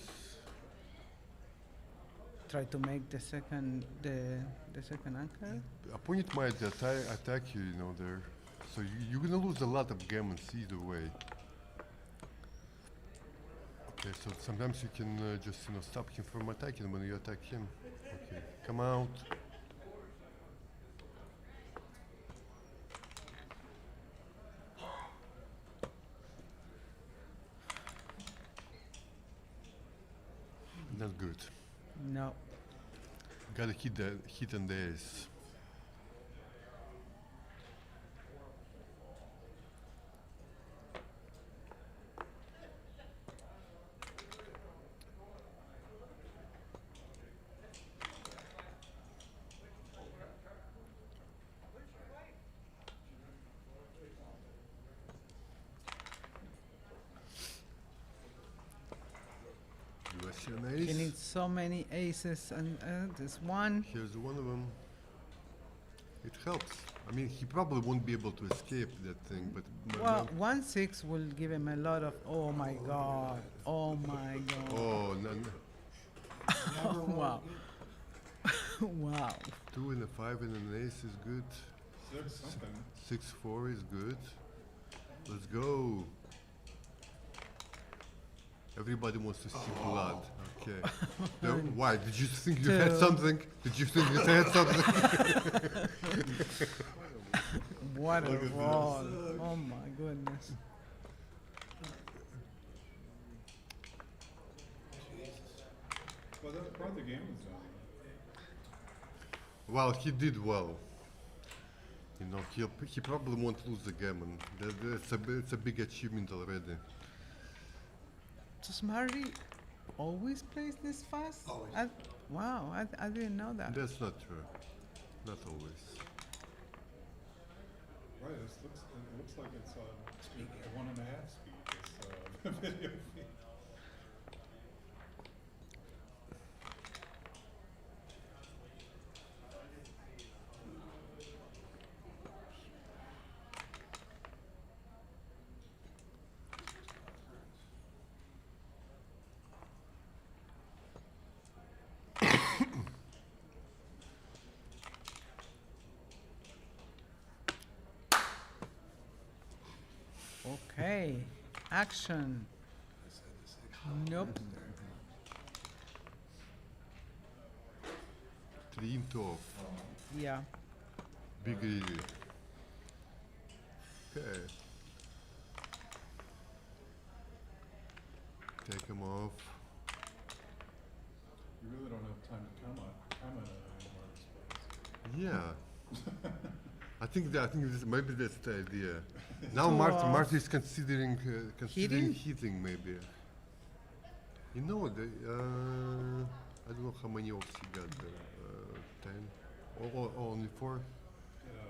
Try to make the second anchor. opponent might attack you, there. So you're gonna lose a lot of gammons either way. Okay, so sometimes you can just, stop him from attacking when you attack him. Okay, come out. Not good. No. Gotta hit on the ace. Do I see an ace? He needs so many aces, and this one. Here's one of them. It helps. I mean, he probably won't be able to escape that thing, but Well, 1-6 will give him a lot of. Oh my god! Oh my god! oh, no, Wow! Wow! 2 and a 5 and an ace is good. 6-4 is good. Let's go. Everybody wants to see blood. Okay. Now, why? Did you think you had Two. something? Did you think you had something? What a Look at roll! Oh my goodness! Well, that brought the game was on. Well, he did well. He probably won't lose the gammon. It's a big achievement already. So Smarty always plays this fast? Always. Wow! I didn't know that. That's not true. Not always. Right, it looks like it's speed, 1.5 speed, this video feed. Okay, action. Nope. 3 into off. Yeah. Big easy. Okay. Take him off. You really don't have time to comment on it anymore. Yeah. I think maybe that's the idea. Now Two off. Marty is considering Hitting? hitting maybe. I don't know how many offs he got there. 10 Only 4?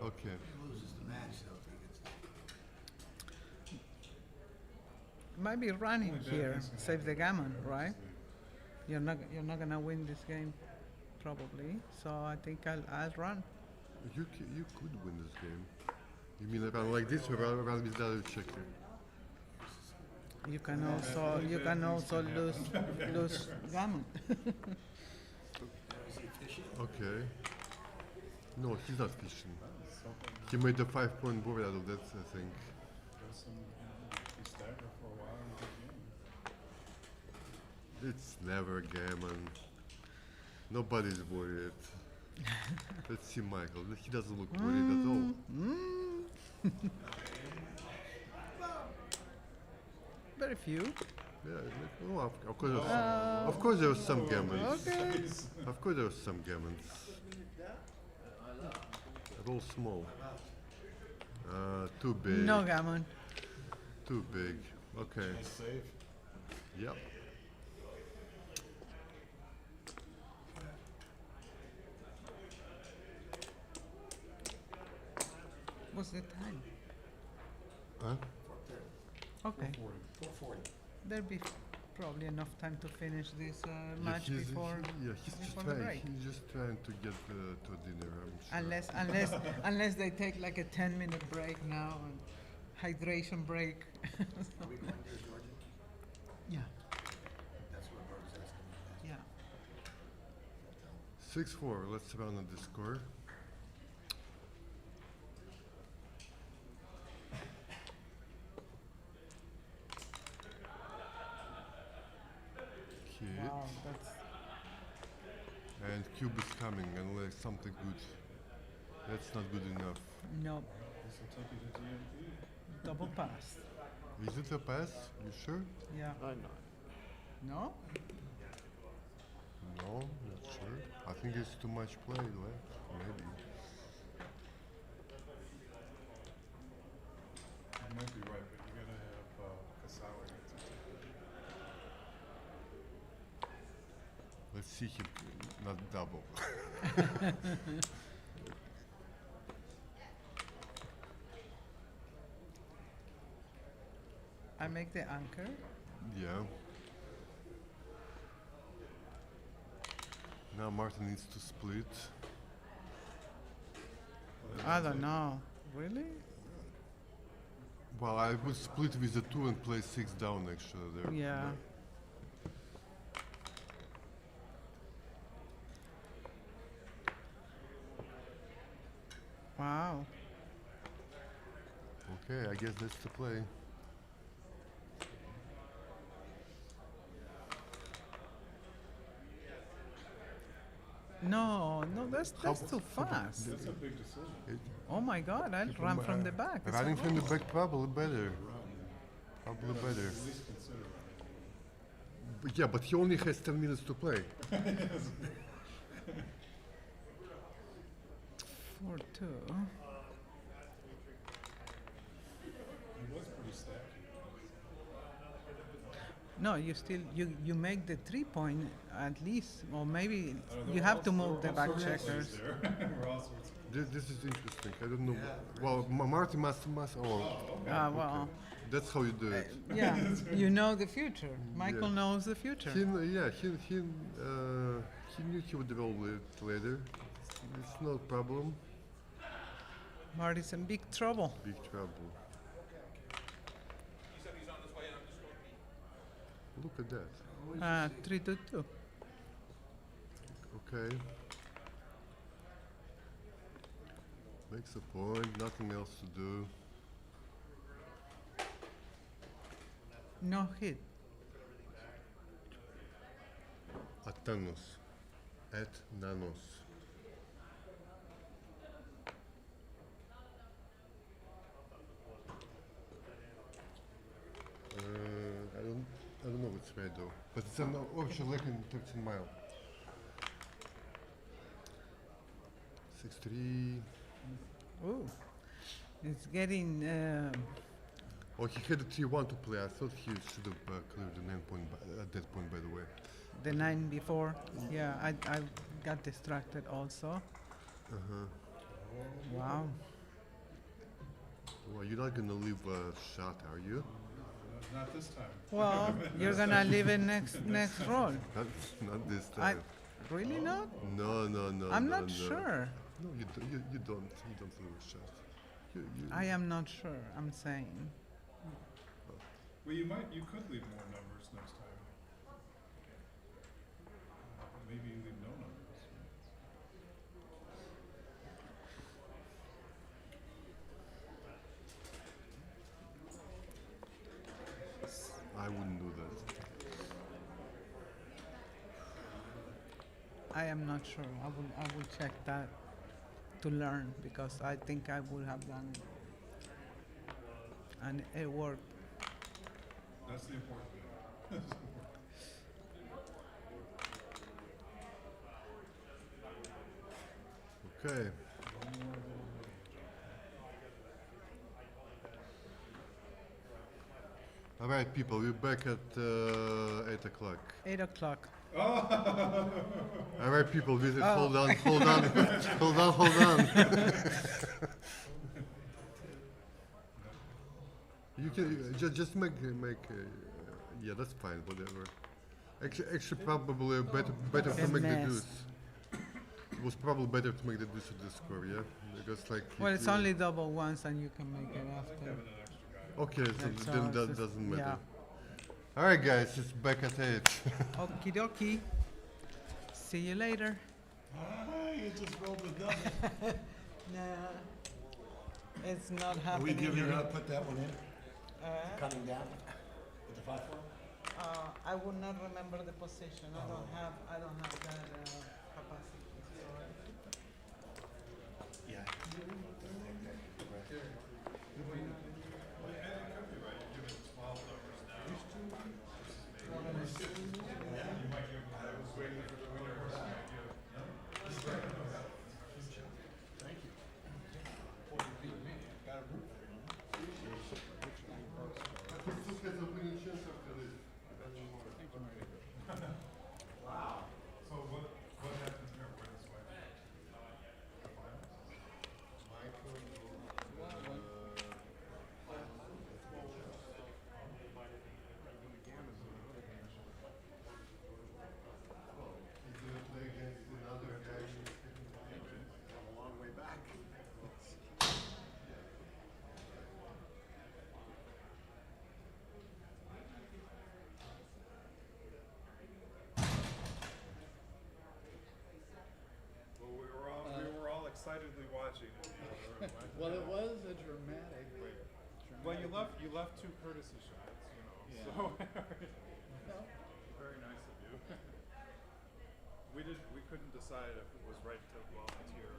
Okay. Might be running here. Save the gammon, right? You're not gonna win this game, probably. So I think I'll run. You could win this game. You mean a run like this or a run without a checker? You can also lose gammon. Okay. No, he's not fishing. He made a 5-point board out of that, I think. It's never gammon. Nobody's worried. Let's see Michael. He doesn't look worried at all. Very few. Yeah, oh, of course there was some gammons. Okay. Of course there was some gammons. They're all small. Too big. No gammon. Too big. Okay. Yep. What's the time? Huh? Okay. There'll be probably enough time to finish this match he's before the break. He's just trying to get to dinner. I'm sure. Unless they take like a 10-minute break now and hydration break. Are we going to Georgia? Yeah. That's what Mark's asking about. Yeah. 6-4. Let's round on the score. Hit. Wow, that's And cube is coming unless something good. That's not good enough. no. Double pass. Is it a pass? You sure? Yeah. No? No, not sure. I think it's too much play left. Maybe. You might be right, but you gotta have Kasawa. Let's see him not double. I make the anchor. Yeah. Now Martin needs to split. I don't know. Really? Well, I would split with the 2 and play 6 down actually there. Yeah. Wow. Okay, I guess that's the play. No, that's too fast. That's a big decision. Oh my God! I'll run from the back. It's Running a from the race. back probably better. Probably better. At least consider But yeah, but he only has 10 minutes to play. 4-2. He was pretty stacked. No, you make the 3-point at least, or maybe you have to move the back checkers. This is interesting. I don't know. Well, Martin must. Well. That's how you do it. Yeah, you know the future. Michael knows the future. He knew he would develop it later. It's no problem. Marty's in big trouble. Big trouble. He said he's on his way and I'm just going to be. Look at that. 3-2. Okay. Makes a point. Nothing else to do. No hit. Atanos. At Nanos. I don't know what's right though, but it's an option like in 13 mile. 6-3. Ooh, it's getting. Oh, he had a 3-1 to play. I thought he should have cleared the 9 point at that point, by the way. The 9 before. Yeah, I got distracted also. Uh-huh. Wow. Well, you're not gonna leave a shot, are you? Not this time. Well, you're gonna leave it next roll. Not this I time. really not. No. I'm no, not no. sure. No, you don't. You don't leave a shot. You, I am not sure. I'm saying. Well, you could leave more numbers next time. Maybe you leave no numbers. I wouldn't do that. I am not sure. I will check that to learn because I think I would have done it. And it worked. That's the important thing. Okay. All right, people, we're back at 8 o'clock. 8 o'clock. All right, people, visit. Oh. Hold on. hold on. You can just make. Yeah, that's fine. Whatever. Actually, probably better to make the mess. deuce. It was probably better to make the deuce at this score, yeah, because like. Well, if it's you- only double once, and you can make it after. Okay, so That's then all, that it's- doesn't matter. yeah. All right, guys, it's back at 8. Okie dokie. See you later. You just rolled the double. Nah, it's not Are happening. we giving you how to put that one in? Uh, Coming down with the 5-4? I would not remember the position. I don't have that capacity. Yeah. So what happened here? Where this way? The finals? A long way back. Well, we were all excitedly watching it. Well, it was a dramatic. Well, you left 2 courtesy shots, Yeah. so very nice of you. We couldn't decide if it was right to volunteer